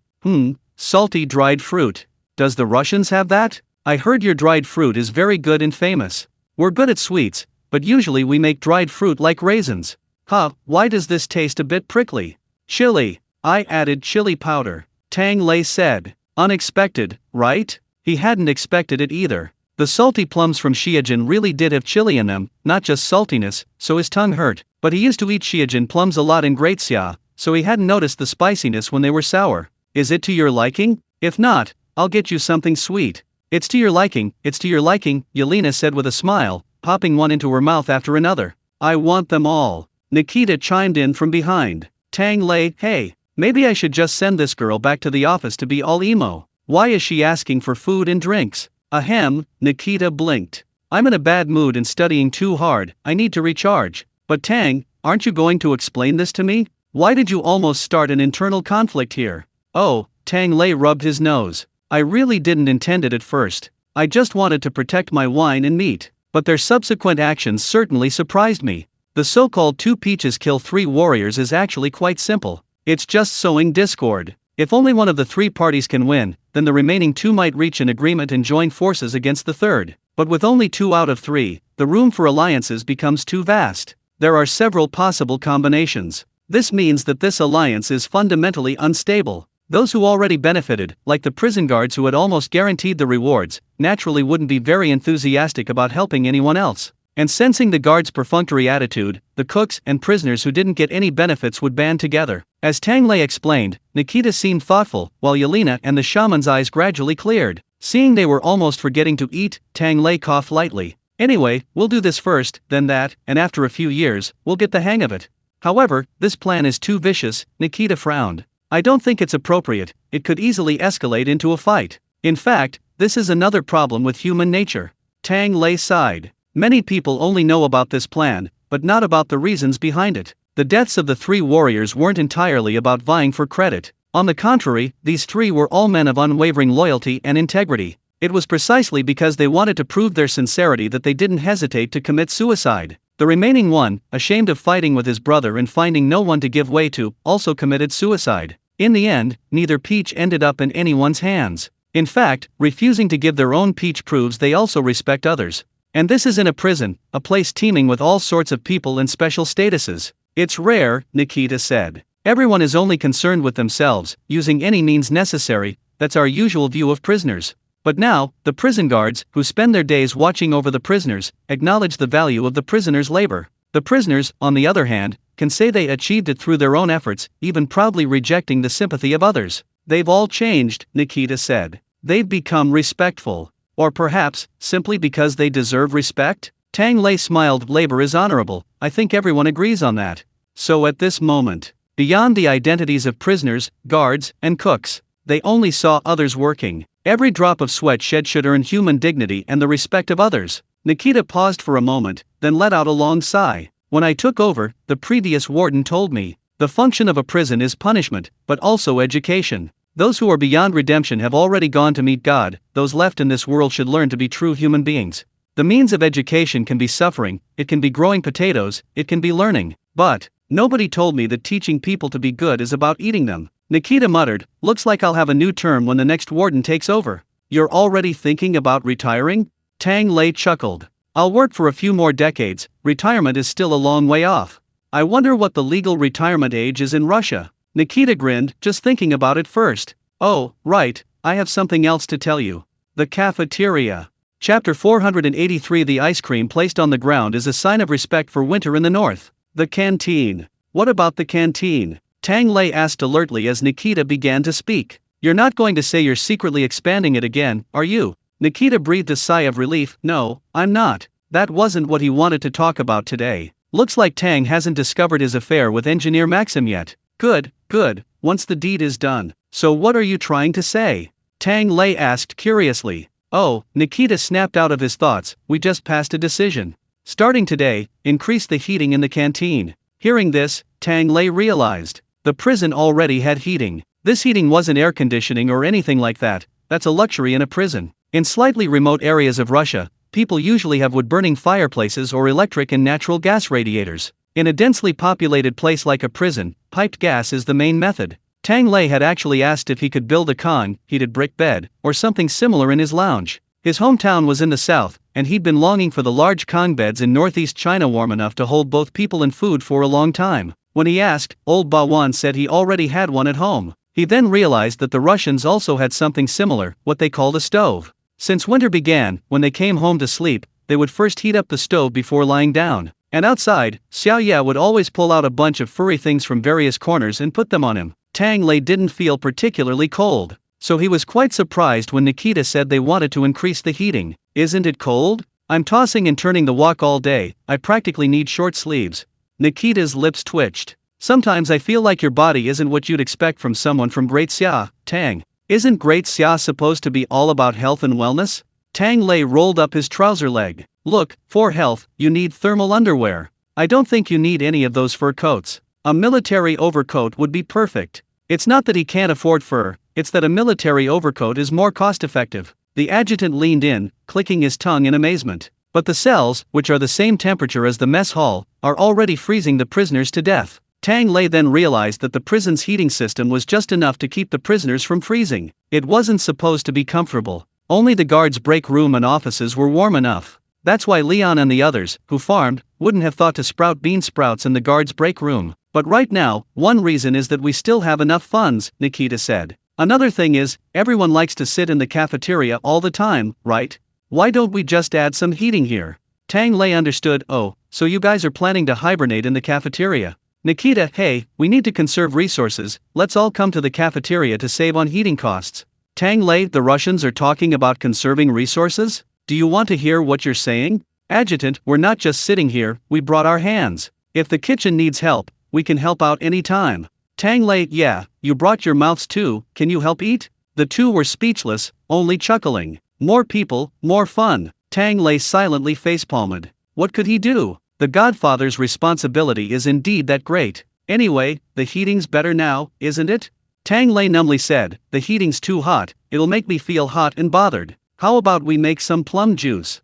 Speaker 1: Salty dried fruit. Does the Russians have that? I heard your dried fruit is very good and famous. We're good at sweets, but usually we make dried fruit like raisins. Why does this taste a bit prickly? Chili. I added chili powder. Tang Lei said. Unexpected, right? He hadn't expected it either. The salty plums from Xiajin really did have chili in them, not just saltiness, so his tongue hurt. But he used to eat Xiajin plums a lot in Great Xia, so he hadn't noticed the spiciness when they were sour. Is it to your liking? If not, I'll get you something sweet. It's to your liking, Yelena said with a smile, popping one into her mouth after another. I want them all. Nikita chimed in from behind. Tang Lei, hey, maybe I should just send this girl back to the office to be all emo. Why is she asking for food and drinks? Ahem, Nikita blinked. I'm in a bad mood and studying too hard, I need to recharge. But Tang, aren't you going to explain this to me? Why did you almost start an internal conflict here? Oh, Tang Lei rubbed his nose. I really didn't intend it at first. I just wanted to protect my wine and meat. But their subsequent actions certainly surprised me. The so-called 2 peaches kill 3 warriors is actually quite simple. It's just sowing discord. If only one of the 3 parties can win, then the remaining 2 might reach an agreement and join forces against the third. But with only 2 out of 3, the room for alliances becomes too vast. There are several possible combinations. This means that this alliance is fundamentally unstable. Those who already benefited, like the prison guards who had almost guaranteed the rewards, naturally wouldn't be very enthusiastic about helping anyone else. And sensing the guards' perfunctory attitude, the cooks and prisoners who didn't get any benefits would band together. As Tang Lei explained, Nikita seemed thoughtful, while Yelena and the shaman's eyes gradually cleared. Seeing they were almost forgetting to eat, Tang Lei coughed lightly. Anyway, we'll do this first, then that, and after a few years, we'll get the hang of it. However, this plan is too vicious, Nikita frowned. I don't think it's appropriate, it could easily escalate into a fight. In fact, this is another problem with human nature. Tang Lei sighed. Many people only know about this plan, but not about the reasons behind it. The deaths of the 3 warriors weren't entirely about vying for credit. On the contrary, these 3 were all men of unwavering loyalty and integrity. It was precisely because they wanted to prove their sincerity that they didn't hesitate to commit suicide. The remaining one, ashamed of fighting with his brother and finding no one to give way to, also committed suicide. In the end, neither peach ended up in anyone's hands. In fact, refusing to give their own peach proves they also respect others. And this is in a prison, a place teeming with all sorts of people in special statuses. It's rare, Nikita said. Everyone is only concerned with themselves, using any means necessary. That's our usual view of prisoners. But now, the prison guards, who spend their days watching over the prisoners, acknowledge the value of the prisoners' labor. The prisoners, on the other hand, can say they achieved it through their own efforts, even proudly rejecting the sympathy of others. They've all changed, Nikita said. They've become respectful. Or perhaps, simply because they deserve respect? Tang Lei smiled. Labor is honorable. I think everyone agrees on that. So at this moment, beyond the identities of prisoners, guards, and cooks, they only saw others working. Every drop of sweat shed should earn human dignity and the respect of others. Nikita paused for a moment, then let out a long sigh. When I took over, the previous warden told me, the function of a prison is punishment, but also education. Those who are beyond redemption have already gone to meet God. Those left in this world should learn to be true human beings. The means of education can be suffering, it can be growing potatoes, it can be learning. But nobody told me that teaching people to be good is about eating them. Nikita muttered, looks like I'll have a new term when the next warden takes over. You're already thinking about retiring? Tang Lei chuckled. I'll work for a few more decades, retirement is still a long way off. I wonder what the legal retirement age is in Russia. Nikita grinned, just thinking about it first. Oh, right, I have something else to tell you. The cafeteria. Chapter 483. The ice cream placed on the ground is a sign of respect for winter in the north. The canteen. What about the canteen? Tang Lei asked alertly as Nikita began to speak. You're not going to say you're secretly expanding it again, are you? Nikita breathed a sigh of relief. No, I'm not. That wasn't what he wanted to talk about today. Looks like Tang hasn't discovered his affair with engineer Maxim yet. Good, once the deed is done. So what are you trying to say? Tang Lei asked curiously. Oh, Nikita snapped out of his thoughts, we just passed a decision. Starting today, increase the heating in the canteen. Hearing this, Tang Lei realized. The prison already had heating. This heating wasn't air conditioning or anything like that, that's a luxury in a prison. In slightly remote areas of Russia, people usually have wood-burning fireplaces or electric and natural gas radiators. In a densely populated place like a prison, piped gas is the main method. Tang Lei had actually asked if he could build a heated brick bed, or something similar in his lounge. His hometown was in the south, and he'd been longing for the large beds in northeast China warm enough to hold both people and food for a long time. When he asked, old Bawan said he already had one at home. He then realized that the Russians also had something similar, what they called a stove. Since winter began, when they came home to sleep, they would first heat up the stove before lying down. And outside, Xiao Ye would always pull out a bunch of furry things from various corners and put them on him. Tang Lei didn't feel particularly cold, so he was quite surprised when Nikita said they wanted to increase the heating. Isn't it cold? I'm tossing and turning the wok all day, I practically need short sleeves. Nikita's lips twitched. Sometimes I feel like your body isn't what you'd expect from someone from Great Xia, Tang. Isn't Great Xia supposed to be all about health and wellness? Tang Lei rolled up his trouser leg. Look, for health, you need thermal underwear. I don't think you need any of those fur coats. A military overcoat would be perfect. It's not that he can't afford fur, it's that a military overcoat is more cost-effective. The adjutant leaned in, clicking his tongue in amazement. But the cells, which are the same temperature as the mess hall, are already freezing the prisoners to death. Tang Lei then realized that the prison's heating system was just enough to keep the prisoners from freezing. It wasn't supposed to be comfortable. Only the guards' break room and offices were warm enough. That's why Leon and the others, who farmed, wouldn't have thought to sprout bean sprouts in the guards' break room. But right now, one reason is that we still have enough funds, Nikita said. Another thing is, everyone likes to sit in the cafeteria all the time, right? Why don't we just add some heating here? Tang Lei understood. Oh, so you guys are planning to hibernate in the cafeteria. Nikita, hey, we need to conserve resources, let's all come to the cafeteria to save on heating costs. Tang Lei, the Russians are talking about conserving resources? Do you want to hear what you're saying? Adjutant, we're not just sitting here, we brought our hands. If the kitchen needs help, we can help out any time. Tang Lei, yeah, you brought your mouths too, can you help eat? The two were speechless, only chuckling. More people, more fun. Tang Lei silently facepalmed. What could he do? The Godfather's responsibility is indeed that great. Anyway, the heating's better now, isn't it? Tang Lei numbly said, the heating's too hot, it'll make me feel hot and bothered. How about we make some plum juice?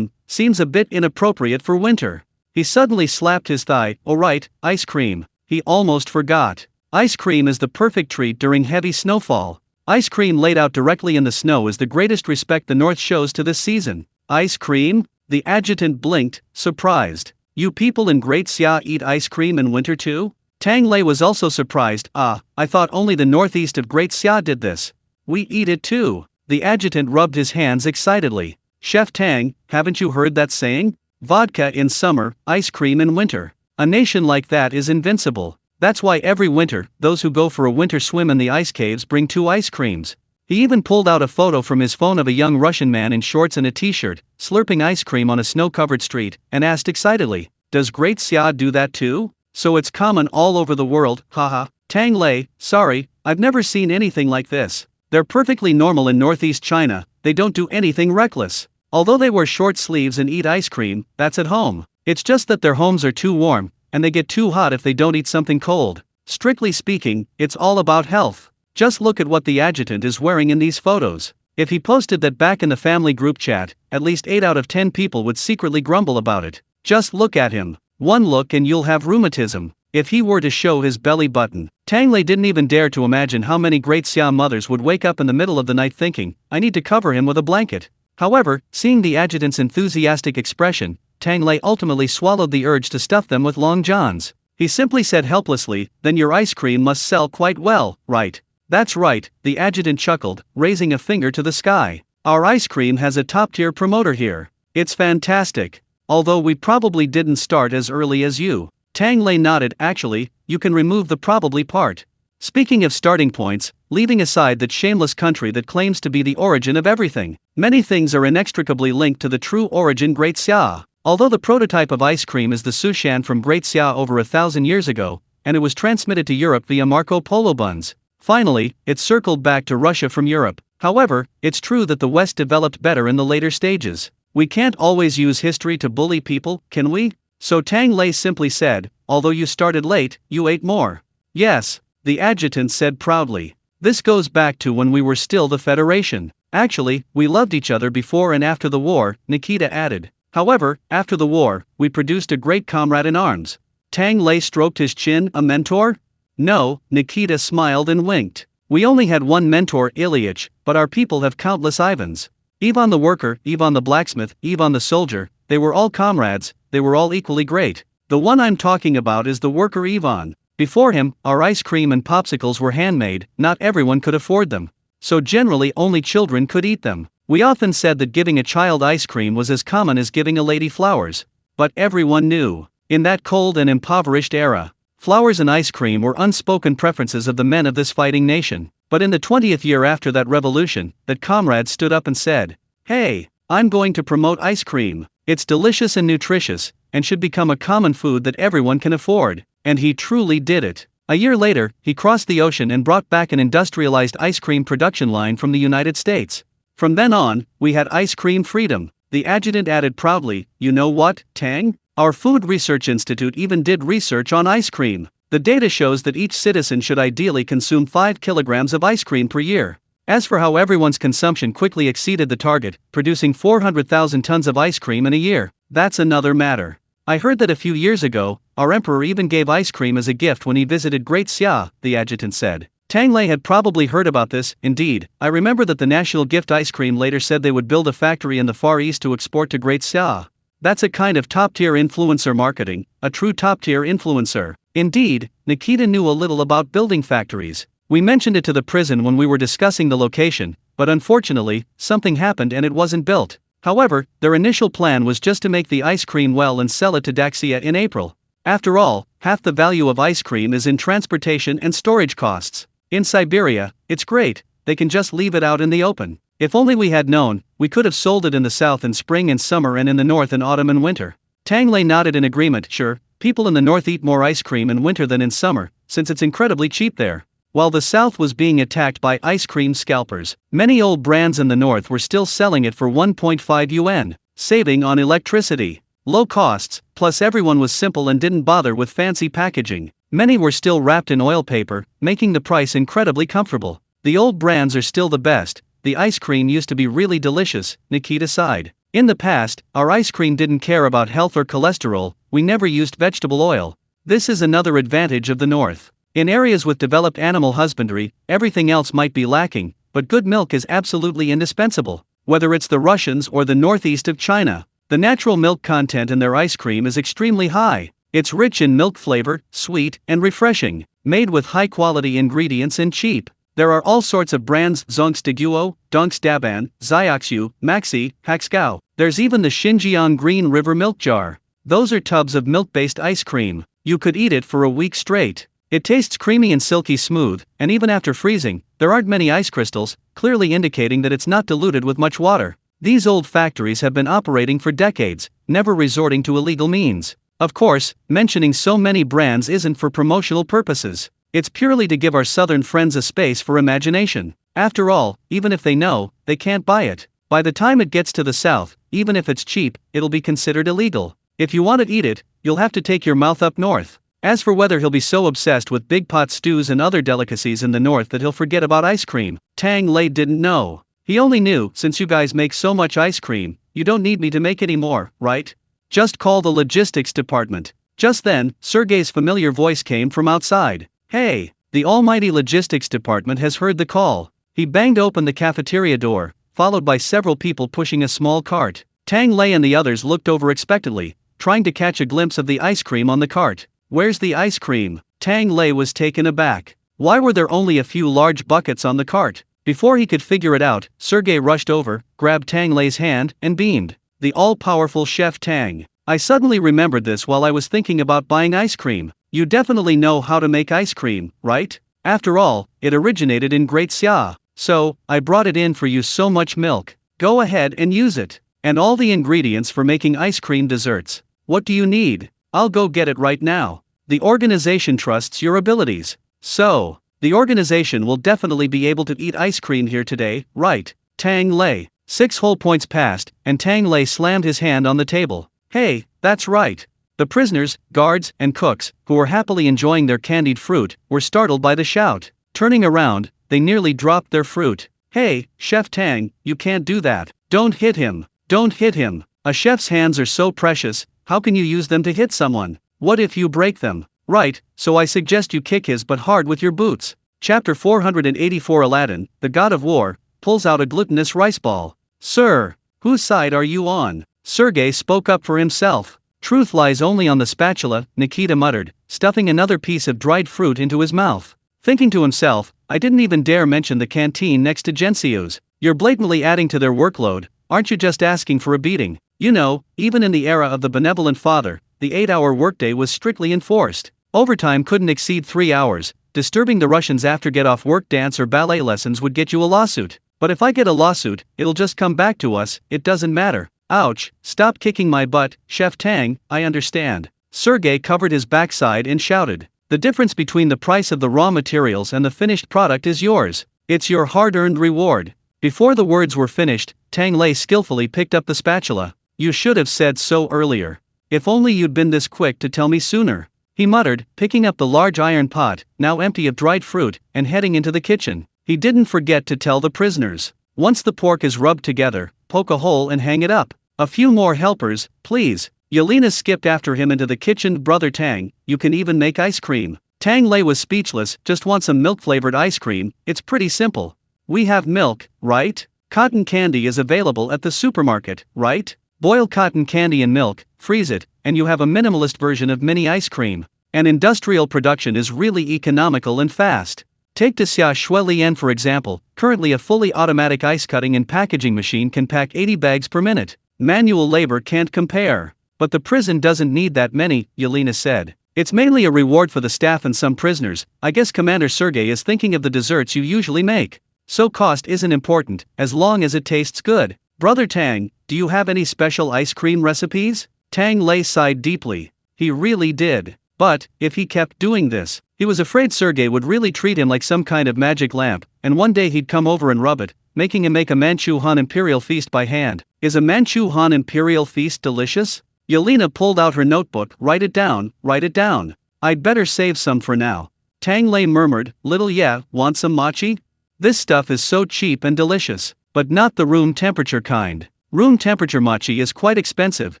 Speaker 1: Seems a bit inappropriate for winter. He suddenly slapped his thigh. Oh right, ice cream. He almost forgot. Ice cream is the perfect treat during heavy snowfall. Ice cream laid out directly in the snow is the greatest respect the North shows to this season. Ice cream? The adjutant blinked, surprised. You people in Great Xia eat ice cream in winter too? Tang Lei was also surprised. I thought only the northeast of Great Xia did this. We eat it too. The adjutant rubbed his hands excitedly. Chef Tang, haven't you heard that saying? Vodka in summer, ice cream in winter. A nation like that is invincible. That's why every winter, those who go for a winter swim in the ice caves bring 2 ice creams. He even pulled out a photo from his phone of a young Russian man in shorts and a t-shirt, slurping ice cream on a snow-covered street, and asked excitedly, "Does Great Xia do that too?" So it's common all over the world, haha. Tang Lei, sorry, I've never seen anything like this. They're perfectly normal in northeast China, they don't do anything reckless. Although they wear short sleeves and eat ice cream, that's at home. It's just that their homes are too warm, and they get too hot if they don't eat something cold. Strictly speaking, it's all about health. Just look at what the adjutant is wearing in these photos. If he posted that back in the family group chat, at least 8 out of 10 people would secretly grumble about it. Just look at him. One look and you'll have rheumatism. If he were to show his belly button, Tang Lei didn't even dare to imagine how many Great Xia mothers would wake up in the middle of the night thinking, I need to cover him with a blanket. However, seeing the adjutant's enthusiastic expression, Tang Lei ultimately swallowed the urge to stuff them with long johns. He simply said helplessly, then your ice cream must sell quite well, right? That's right, the adjutant chuckled, raising a finger to the sky. Our ice cream has a top-tier promoter here. It's fantastic. Although we probably didn't start as early as you. Tang Lei nodded. Actually, you can remove the probably part. Speaking of starting points, leaving aside that shameless country that claims to be the origin of everything, many things are inextricably linked to the true origin Great Xia. Although the prototype of ice cream is the Sushan from Great Xia over 1,000 years ago, and it was transmitted to Europe via Marco Polo buns. Finally, it circled back to Russia from Europe. However, it's true that the West developed better in the later stages. We can't always use history to bully people, can we? So Tang Lei simply said, although you started late, you ate more. Yes, the adjutant said proudly. This goes back to when we were still the Federation. Actually, we loved each other before and after the war, Nikita added. However, after the war, we produced a great comrade in arms. Tang Lei stroked his chin. A mentor? No, Nikita smiled and winked. We only had one mentor, Ilyich, but our people have countless Ivans. Ivan the worker, Ivan the blacksmith, Ivan the soldier, they were all comrades, they were all equally great. The one I'm talking about is the worker Ivan. Before him, our ice cream and popsicles were handmade, not everyone could afford them. So generally only children could eat them. We often said that giving a child ice cream was as common as giving a lady flowers. But everyone knew. In that cold and impoverished era, flowers and ice cream were unspoken preferences of the men of this fighting nation. But in the 20th year after that revolution, that comrade stood up and said, "Hey, I'm going to promote ice cream. It's delicious and nutritious, and should become a common food that everyone can afford." And he truly did it. A year later, he crossed the ocean and brought back an industrialized ice cream production line from the United States. From then on, we had ice cream freedom. The adjutant added proudly, "You know what, Tang? Our Food Research Institute even did research on ice cream. The data shows that each citizen should ideally consume 5 kilograms of ice cream per year. As for how everyone's consumption quickly exceeded the target, producing 400,000 tons of ice cream in a year, that's another matter. I heard that a few years ago, our emperor even gave ice cream as a gift when he visited Great Xia," the adjutant said. Tang Lei had probably heard about this. Indeed, I remember that the National Gift Ice Cream later said they would build a factory in the Far East to export to Great Xia. That's a kind of top-tier influencer marketing, a true top-tier influencer. Indeed, Nikita knew a little about building factories. We mentioned it to the prison when we were discussing the location, but unfortunately, something happened and it wasn't built. However, their initial plan was just to make the ice cream well and sell it to Daxia in April. After all, half the value of ice cream is in transportation and storage costs. In Siberia, it's great, they can just leave it out in the open. If only we had known, we could have sold it in the south in spring and summer and in the north in autumn and winter. Tang Lei nodded in agreement. Sure, people in the north eat more ice cream in winter than in summer, since it's incredibly cheap there. While the south was being attacked by ice cream scalpers, many old brands in the north were still selling it for 1.5 yuan, saving on electricity. Low costs, plus everyone was simple and didn't bother with fancy packaging. Many were still wrapped in oil paper, making the price incredibly comfortable. The old brands are still the best. The ice cream used to be really delicious, Nikita sighed. In the past, our ice cream didn't care about health or cholesterol, we never used vegetable oil. This is another advantage of the north. In areas with developed animal husbandry, everything else might be lacking, but good milk is absolutely indispensable. Whether it's the Russians or the northeast of China, the natural milk content in their ice cream is extremely high. It's rich in milk flavor, sweet and refreshing, made with high-quality ingredients and cheap. There are all sorts of brands: Zongstiguo, Dongstaban, Xiaoxiu, Maxi, Haxgao. There's even the Xinjiang Green River milk jar. Those are tubs of milk-based ice cream. You could eat it for a week straight. It tastes creamy and silky smooth, and even after freezing, there aren't many ice crystals, clearly indicating that it's not diluted with much water. These old factories have been operating for decades, never resorting to illegal means. Of course, mentioning so many brands isn't for promotional purposes. It's purely to give our southern friends a space for imagination. After all, even if they know, they can't buy it. By the time it gets to the south, even if it's cheap, it'll be considered illegal. If you want to eat it, you'll have to take your mouth up north. As for whether he'll be so obsessed with big pot stews and other delicacies in the north that he'll forget about ice cream, Tang Lei didn't know. He only knew, since you guys make so much ice cream, you don't need me to make any more, right? Just call the logistics department. Just then, Sergei's familiar voice came from outside. Hey, the almighty logistics department has heard the call. He banged open the cafeteria door, followed by several people pushing a small cart. Tang Lei and the others looked over expectantly, trying to catch a glimpse of the ice cream on the cart. Where's the ice cream? Tang Lei was taken aback. Why were there only a few large buckets on the cart? Before he could figure it out, Sergei rushed over, grabbed Tang Lei's hand, and beamed. The all-powerful Chef Tang. I suddenly remembered this while I was thinking about buying ice cream. You definitely know how to make ice cream, right? After all, it originated in Great Xia. So, I brought it in for you. So much milk. Go ahead and use it. And all the ingredients for making ice cream desserts. What do you need? I'll go get it right now. The organization trusts your abilities. So, the organization will definitely be able to eat ice cream here today, right? Tang Lei. 6 whole points passed, and Tang Lei slammed his hand on the table. Hey, that's right. The prisoners, guards, and cooks, who were happily enjoying their candied fruit, were startled by the shout. Turning around, they nearly dropped their fruit. Hey, Chef Tang, you can't do that. Don't hit him. Don't hit him. A chef's hands are so precious, how can you use them to hit someone? What if you break them? Right, so I suggest you kick his butt hard with your boots. Chapter 484. Aladdin, the god of war, pulls out a glutinous rice ball. Sir, whose side are you on? Sergei spoke up for himself. Truth lies only on the spatula, Nikita muttered, stuffing another piece of dried fruit into his mouth. Thinking to himself, I didn't even dare mention the canteen next to Jensiu's. You're blatantly adding to their workload, aren't you? Just asking for a beating. You know, even in the era of the benevolent father, the 8-hour workday was strictly enforced. Overtime couldn't exceed 3 hours. Disturbing the Russians after get-off-work dance or ballet lessons would get you a lawsuit. But if I get a lawsuit, it'll just come back to us, it doesn't matter. Ouch, stop kicking my butt, Chef Tang, I understand. Sergei covered his backside and shouted. The difference between the price of the raw materials and the finished product is yours. It's your hard-earned reward. Before the words were finished, Tang Lei skillfully picked up the spatula. You should have said so earlier. If only you'd been this quick to tell me sooner. He muttered, picking up the large iron pot, now empty of dried fruit, and heading into the kitchen. He didn't forget to tell the prisoners. Once the pork is rubbed together, poke a hole and hang it up. A few more helpers, please. Yelena skipped after him into the kitchen. Brother Tang, you can even make ice cream. Tang Lei was speechless. Just want some milk-flavored ice cream, it's pretty simple. We have milk, right? Cotton candy is available at the supermarket, right? Boil cotton candy in milk, freeze it, and you have a minimalist version of mini ice cream. And industrial production is really economical and fast. Take Xia Shuilian for example. Currently a fully automatic ice cutting and packaging machine can pack 80 bags per minute. Manual labor can't compare. But the prison doesn't need that many, Yelena said. It's mainly a reward for the staff and some prisoners. I guess Commander Sergei is thinking of the desserts you usually make. So cost isn't important, as long as it tastes good. Brother Tang, do you have any special ice cream recipes? Tang Lei sighed deeply. He really did. But, if he kept doing this, he was afraid Sergei would really treat him like some kind of magic lamp, and one day he'd come over and rub it, making him make a Manchu Han Imperial feast by hand. Is a Manchu Han Imperial feast delicious? Yelena pulled out her notebook. Write it down, write it down. I'd better save some for now. Tang Lei murmured, little yeah, want some mochi? This stuff is so cheap and delicious, but not the room temperature kind. Room temperature mochi is quite expensive.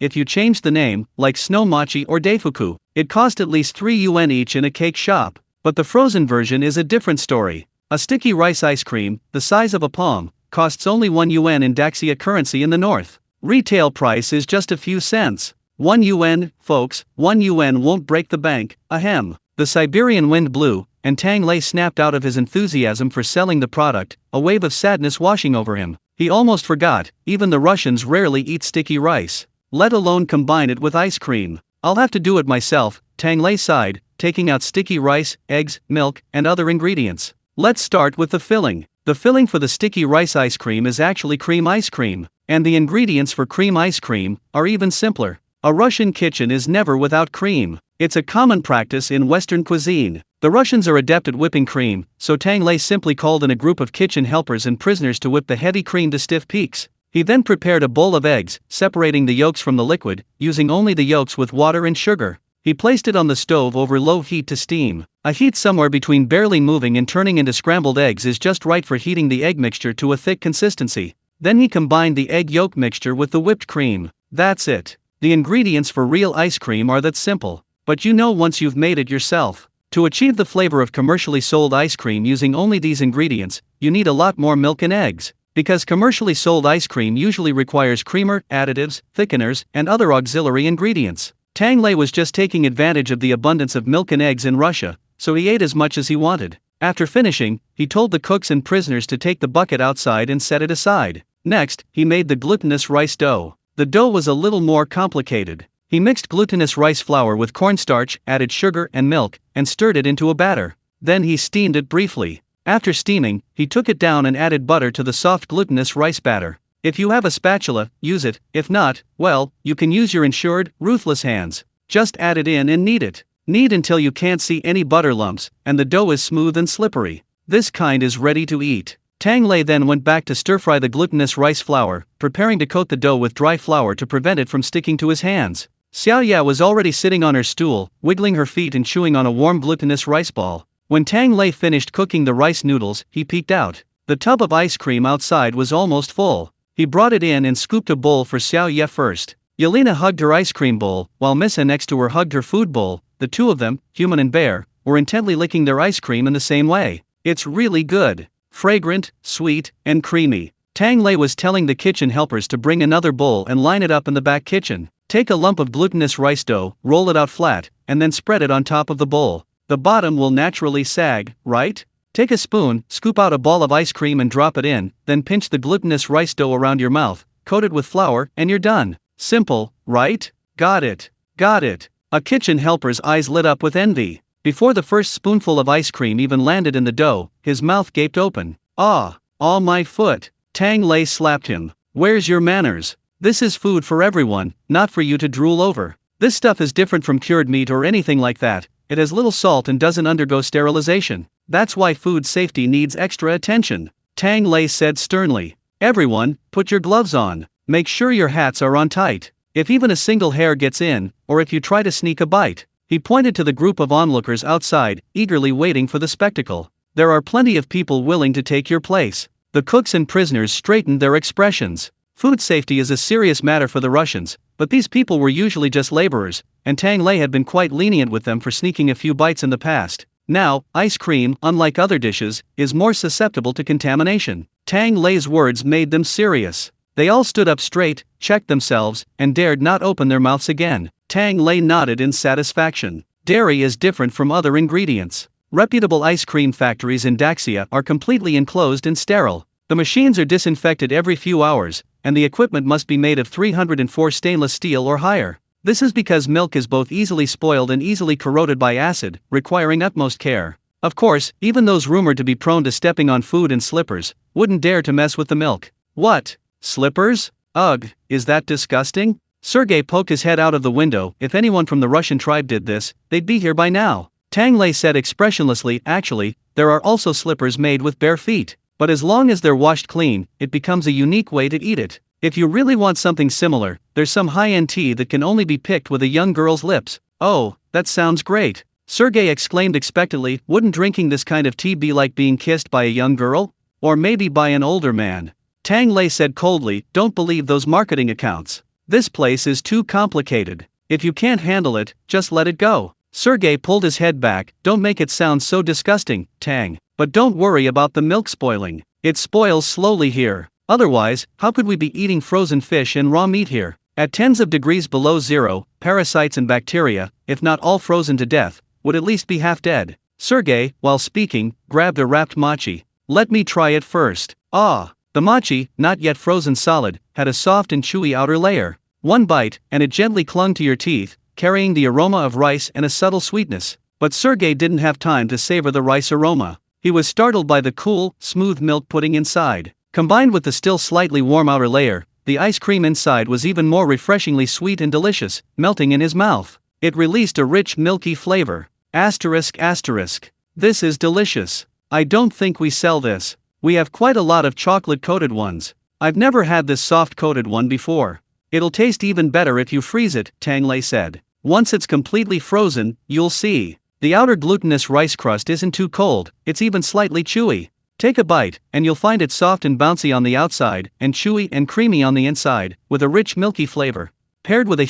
Speaker 1: If you change the name, like snow mochi or daifuku, it cost at least 3 yuan each in a cake shop. But the frozen version is a different story. A sticky rice ice cream, the size of a palm, costs only 1 yuan in Daxia currency in the north. Retail price is just a few cents. 1 yuan, folks, 1 yuan won't break the bank, ahem. The Siberian wind blew, and Tang Lei snapped out of his enthusiasm for selling the product, a wave of sadness washing over him. He almost forgot, even the Russians rarely eat sticky rice, let alone combine it with ice cream. I'll have to do it myself, Tang Lei sighed, taking out sticky rice, eggs, milk, and other ingredients. Let's start with the filling. The filling for the sticky rice ice cream is actually cream ice cream, and the ingredients for cream ice cream are even simpler. A Russian kitchen is never without cream. It's a common practice in Western cuisine. The Russians are adept at whipping cream, so Tang Lei simply called in a group of kitchen helpers and prisoners to whip the heavy cream to stiff peaks. He then prepared a bowl of eggs, separating the yolks from the liquid, using only the yolks with water and sugar. He placed it on the stove over low heat to steam. A heat somewhere between barely moving and turning into scrambled eggs is just right for heating the egg mixture to a thick consistency. Then he combined the egg yolk mixture with the whipped cream. That's it. The ingredients for real ice cream are that simple. But you know once you've made it yourself. To achieve the flavor of commercially sold ice cream using only these ingredients, you need a lot more milk and eggs. Because commercially sold ice cream usually requires creamer, additives, thickeners, and other auxiliary ingredients. Tang Lei was just taking advantage of the abundance of milk and eggs in Russia, so he ate as much as he wanted. After finishing, he told the cooks and prisoners to take the bucket outside and set it aside. Next, he made the glutinous rice dough. The dough was a little more complicated. He mixed glutinous rice flour with cornstarch, added sugar and milk, and stirred it into a batter. Then he steamed it briefly. After steaming, he took it down and added butter to the soft glutinous rice batter. If you have a spatula, use it. If not, well, you can use your insured, ruthless hands. Just add it in and knead it. Knead until you can't see any butter lumps, and the dough is smooth and slippery. This kind is ready to eat. Tang Lei then went back to stir-fry the glutinous rice flour, preparing to coat the dough with dry flour to prevent it from sticking to his hands. Xiaoya was already sitting on her stool, wiggling her feet and chewing on a warm glutinous rice ball. When Tang Lei finished cooking the rice noodles, he peeked out. The tub of ice cream outside was almost full. He brought it in and scooped a bowl for Xiaoya first. Yelena hugged her ice cream bowl, while Missa next to her hugged her food bowl. The two of them, human and bear, were intently licking their ice cream in the same way. It's really good. Fragrant, sweet, and creamy. Tang Lei was telling the kitchen helpers to bring another bowl and line it up in the back kitchen. Take a lump of glutinous rice dough, roll it out flat, and then spread it on top of the bowl. The bottom will naturally sag, right? Take a spoon, scoop out a ball of ice cream and drop it in, then pinch the glutinous rice dough around your mouth, coat it with flour, and you're done. Simple, right? Got it. Got it. A kitchen helper's eyes lit up with envy. Before the first spoonful of ice cream even landed in the dough, his mouth gaped open. Ah, my foot. Tang Lei slapped him. Where's your manners? This is food for everyone, not for you to drool over. This stuff is different from cured meat or anything like that. It has little salt and doesn't undergo sterilization. That's why food safety needs extra attention. Tang Lei said sternly. Everyone, put your gloves on. Make sure your hats are on tight. If even a single hair gets in, or if you try to sneak a bite. He pointed to the group of onlookers outside, eagerly waiting for the spectacle. There are plenty of people willing to take your place. The cooks and prisoners straightened their expressions. Food safety is a serious matter for the Russians, but these people were usually just laborers, and Tang Lei had been quite lenient with them for sneaking a few bites in the past. Now, ice cream, unlike other dishes, is more susceptible to contamination. Tang Lei's words made them serious. They all stood up straight, checked themselves, and dared not open their mouths again. Tang Lei nodded in satisfaction. Dairy is different from other ingredients. Reputable ice cream factories in Daxia are completely enclosed and sterile. The machines are disinfected every few hours, and the equipment must be made of 304 stainless steel or higher. This is because milk is both easily spoiled and easily corroded by acid, requiring utmost care. Of course, even those rumored to be prone to stepping on food and slippers wouldn't dare to mess with the milk. What? Slippers? Ugh, is that disgusting? Sergei poked his head out of the window. If anyone from the Russian tribe did this, they'd be here by now. Tang Lei said expressionlessly, actually, there are also slippers made with bare feet. But as long as they're washed clean, it becomes a unique way to eat it. If you really want something similar, there's some high-end tea that can only be picked with a young girl's lips. Oh, that sounds great. Sergei exclaimed expectantly, wouldn't drinking this kind of tea be like being kissed by a young girl? Or maybe by an older man? Tang Lei said coldly, don't believe those marketing accounts. This place is too complicated. If you can't handle it, just let it go. Sergey pulled his head back. Don't make it sound so disgusting, Tang. But don't worry about the milk spoiling. It spoils slowly here. Otherwise, how could we be eating frozen fish and raw meat here? At tens of degrees below zero, parasites and bacteria, if not all frozen to death, would at least be half dead. Sergey, while speaking, grabbed a wrapped mochi. Let me try it first. Ah! The mochi, not yet frozen solid, had a soft and chewy outer layer. One bite, and it gently clung to your teeth, carrying the aroma of rice and a subtle sweetness. But Sergey didn't have time to savor the rice aroma. He was startled by the cool, smooth milk pudding inside. Combined with the still slightly warm outer layer, the ice cream inside was even more refreshingly sweet and delicious, melting in his mouth. It released a rich, milky flavor. Asterisk. This is delicious. I don't think we sell this. We have quite a lot of chocolate-coated ones. I've never had this soft-coated one before. It'll taste even better if you freeze it, Tang Lei said. Once it's completely frozen, you'll see. The outer glutinous rice crust isn't too cold, it's even slightly chewy. Take a bite, and you'll find it soft and bouncy on the outside, and chewy and creamy on the inside, with a rich milky flavor. Paired with a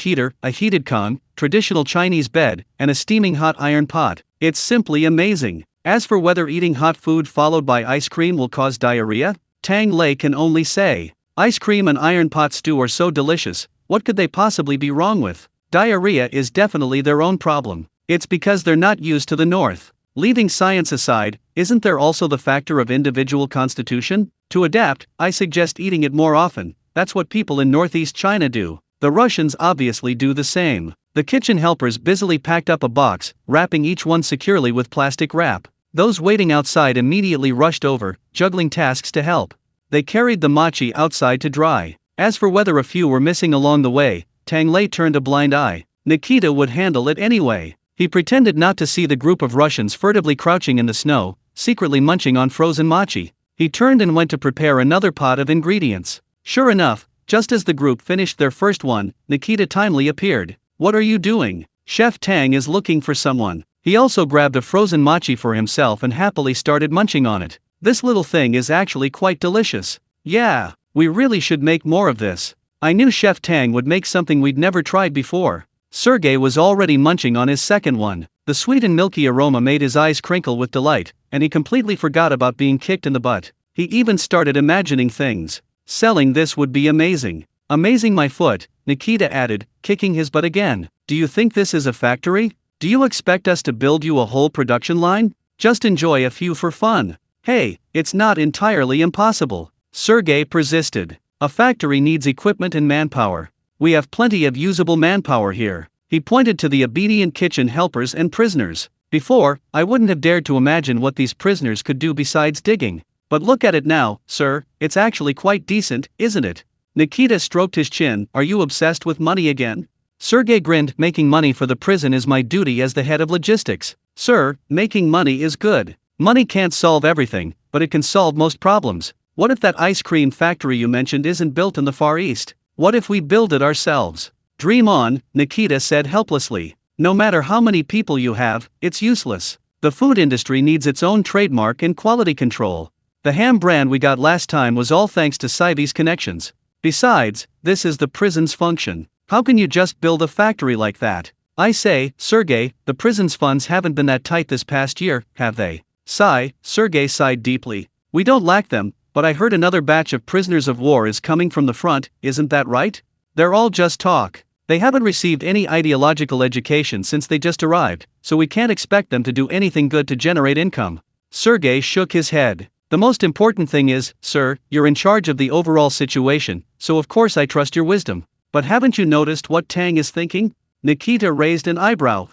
Speaker 1: heated kong, traditional Chinese bed, and a steaming hot iron pot, it's simply amazing. As for whether eating hot food followed by ice cream will cause diarrhea, Tang Lei can only say, ice cream and iron pot stew are so delicious, what could they possibly be wrong with? Diarrhea is definitely their own problem. It's because they're not used to the north. Leaving science aside, isn't there also the factor of individual constitution? To adapt, I suggest eating it more often. That's what people in northeast China do. The Russians obviously do the same. The kitchen helpers busily packed up a box, wrapping each one securely with plastic wrap. Those waiting outside immediately rushed over, juggling tasks to help. They carried the mochi outside to dry. As for whether a few were missing along the way, Tang Lei turned a blind eye. Nikita would handle it anyway. He pretended not to see the group of Russians furtively crouching in the snow, secretly munching on frozen mochi. He turned and went to prepare another pot of ingredients. Sure enough, just as the group finished their first one, Nikita timely appeared. What are you doing? Chef Tang is looking for someone. He also grabbed a frozen mochi for himself and happily started munching on it. This little thing is actually quite delicious. Yeah, we really should make more of this. I knew Chef Tang would make something we'd never tried before. Sergey was already munching on his second one. The sweet and milky aroma made his eyes crinkle with delight, and he completely forgot about being kicked in the butt. He even started imagining things. Selling this would be amazing. Amazing my foot, Nikita added, kicking his butt again. Do you think this is a factory? Do you expect us to build you a whole production line? Just enjoy a few for fun. Hey, it's not entirely impossible. Sergey persisted. A factory needs equipment and manpower. We have plenty of usable manpower here. He pointed to the obedient kitchen helpers and prisoners. Before, I wouldn't have dared to imagine what these prisoners could do besides digging. But look at it now, sir, it's actually quite decent, isn't it? Nikita stroked his chin. Are you obsessed with money again? Sergey grinned. Making money for the prison is my duty as the head of logistics. Sir, making money is good. Money can't solve everything, but it can solve most problems. What if that ice cream factory you mentioned isn't built in the Far East? What if we build it ourselves? Dream on, Nikita said helplessly. No matter how many people you have, it's useless. The food industry needs its own trademark and quality control. The ham brand we got last time was all thanks to Sibe's connections. Besides, this is the prison's function. How can you just build a factory like that? I say, Sergey, the prison's funds haven't been that tight this past year, have they? Sergey sighed deeply. We don't lack them. But I heard another batch of prisoners of war is coming from the front, isn't that right? They're all just talk. They haven't received any ideological education since they just arrived, so we can't expect them to do anything good to generate income. Sergey shook his head. The most important thing is, sir, you're in charge of the overall situation, so of course I trust your wisdom. But haven't you noticed what Tang is thinking? Nikita raised an eyebrow.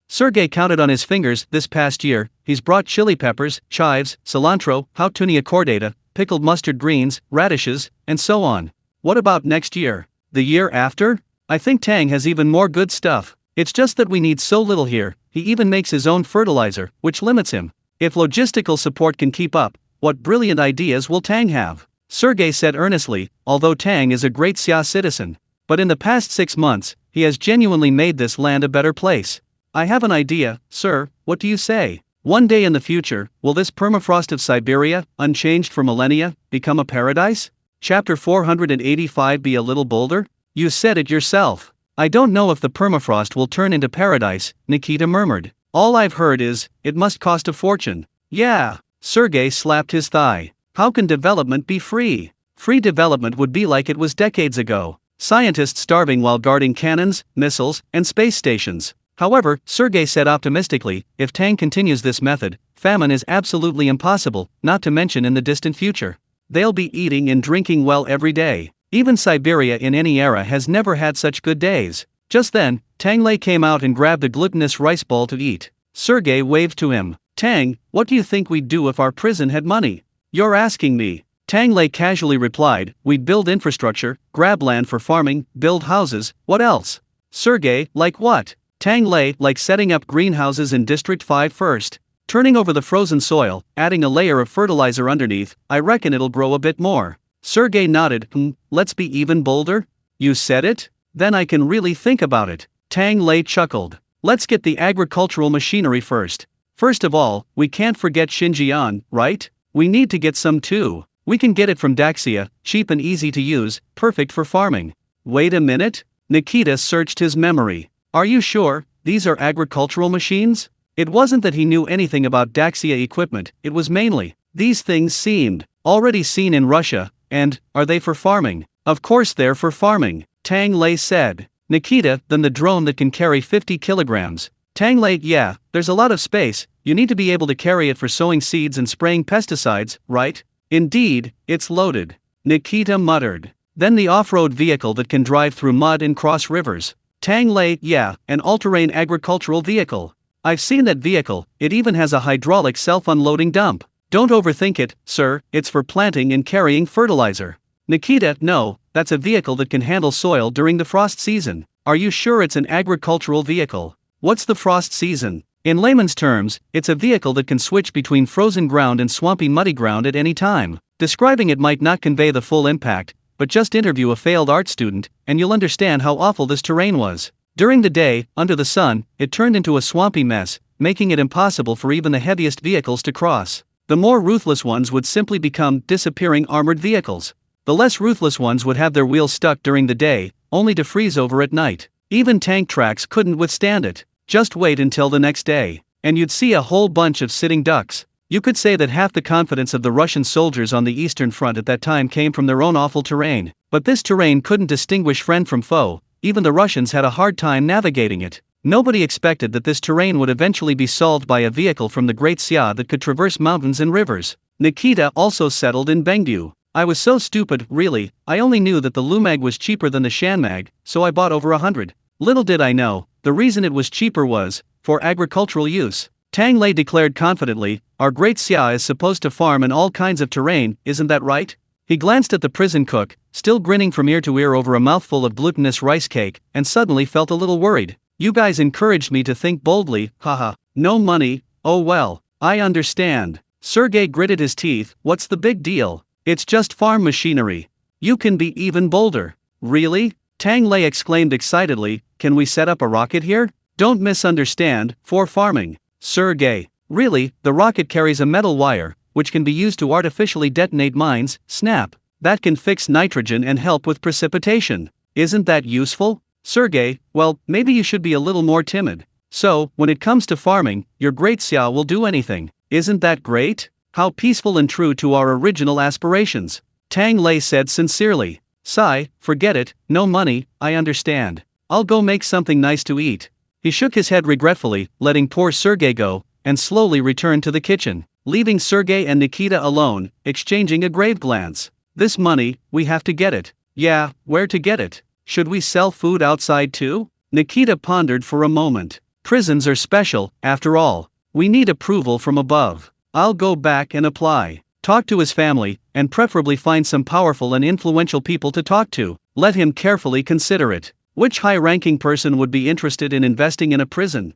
Speaker 1: Sergey counted on his fingers. This past year, he's brought chili peppers, chives, cilantro, hautunia cordata, pickled mustard greens, radishes, and so on. What about next year? The year after? I think Tang has even more good stuff. It's just that we need so little here. He even makes his own fertilizer, which limits him. If logistical support can keep up, what brilliant ideas will Tang have? Sergey said earnestly, although Tang is a great Xia citizen. But in the past 6 months, he has genuinely made this land a better place. I have an idea, sir, what do you say? One day in the future, will this permafrost of Siberia, unchanged for millennia, become a paradise? Chapter 485. Be a little bolder? You said it yourself. I don't know if the permafrost will turn into paradise, Nikita murmured. All I've heard is, it must cost a fortune. Yeah. Sergei slapped his thigh. How can development be free? Free development would be like it was decades ago. Scientists starving while guarding cannons, missiles, and space stations. However, Sergei said optimistically, if Tang continues this method, famine is absolutely impossible, not to mention in the distant future. They'll be eating and drinking well every day. Even Siberia in any era has never had such good days. Just then, Tang Lei came out and grabbed a glutinous rice ball to eat. Sergei waved to him. Tang, what do you think we'd do if our prison had money? You're asking me. Tang Lei casually replied, we'd build infrastructure, grab land for farming, build houses, what else? Sergei, like what? Tang Lei, like setting up greenhouses in District 5 first. Turning over the frozen soil, adding a layer of fertilizer underneath, I reckon it'll grow a bit more. Sergei nodded, let's be even bolder? You said it? Then I can really think about it. Tang Lei chuckled. Let's get the agricultural machinery first. First of all, we can't forget Xinjiang, right? We need to get some too. We can get it from Daxia, cheap and easy to use, perfect for farming. Wait a minute? Nikita searched his memory. Are you sure, these are agricultural machines? It wasn't that he knew anything about Daxia equipment, it was mainly, these things seemed already seen in Russia, and, are they for farming? Of course they're for farming, Tang Lei said. Nikita, then the drone that can carry 50 kilograms. Tang Lei, yeah, there's a lot of space, you need to be able to carry it for sowing seeds and spraying pesticides, right? Indeed, it's loaded. Nikita muttered. Then the off-road vehicle that can drive through mud and cross rivers. Tang Lei, yeah, an all-terrain agricultural vehicle. I've seen that vehicle, it even has a hydraulic self-unloading dump. Don't overthink it, sir, it's for planting and carrying fertilizer. Nikita, no, that's a vehicle that can handle soil during the frost season. Are you sure it's an agricultural vehicle? What's the frost season? In layman's terms, it's a vehicle that can switch between frozen ground and swampy muddy ground at any time. Describing it might not convey the full impact, but just interview a failed art student, and you'll understand how awful this terrain was. During the day, under the sun, it turned into a swampy mess, making it impossible for even the heaviest vehicles to cross. The more ruthless ones would simply become disappearing armored vehicles. The less ruthless ones would have their wheels stuck during the day, only to freeze over at night. Even tank tracks couldn't withstand it. Just wait until the next day, and you'd see a whole bunch of sitting ducks. You could say that half the confidence of the Russian soldiers on the Eastern Front at that time came from their own awful terrain. But this terrain couldn't distinguish friend from foe, even the Russians had a hard time navigating it. Nobody expected that this terrain would eventually be solved by a vehicle from the Great Xia that could traverse mountains and rivers. Nikita also settled in Bengdu. I was so stupid, really, I only knew that the Lumag was cheaper than the Shanmag, so I bought over 100. Little did I know, the reason it was cheaper was, for agricultural use. Tang Lei declared confidently, our Great Xia is supposed to farm in all kinds of terrain, isn't that right? He glanced at the prison cook, still grinning from ear to ear over a mouthful of glutinous rice cake, and suddenly felt a little worried. You guys encouraged me to think boldly, haha. No money, oh well, I understand. Sergei gritted his teeth, what's the big deal? It's just farm machinery. You can be even bolder. Really? Tang Lei exclaimed excitedly, can we set up a rocket here? Don't misunderstand, for farming. Sergei. Really, the rocket carries a metal wire, which can be used to artificially detonate mines, snap. That can fix nitrogen and help with precipitation. Isn't that useful? Sergei, well, maybe you should be a little more timid. So, when it comes to farming, your Great Xia will do anything. Isn't that great? How peaceful and true to our original aspirations. Tang Lei said sincerely. Sigh, forget it, no money, I understand. I'll go make something nice to eat. He shook his head regretfully, letting poor Sergei go, and slowly returned to the kitchen, leaving Sergei and Nikita alone, exchanging a grave glance. This money, we have to get it. Yeah, where to get it? Should we sell food outside too? Nikita pondered for a moment. Prisons are special, after all. We need approval from above. I'll go back and apply. Talk to his family, and preferably find some powerful and influential people to talk to. Let him carefully consider it. Which high-ranking person would be interested in investing in a prison?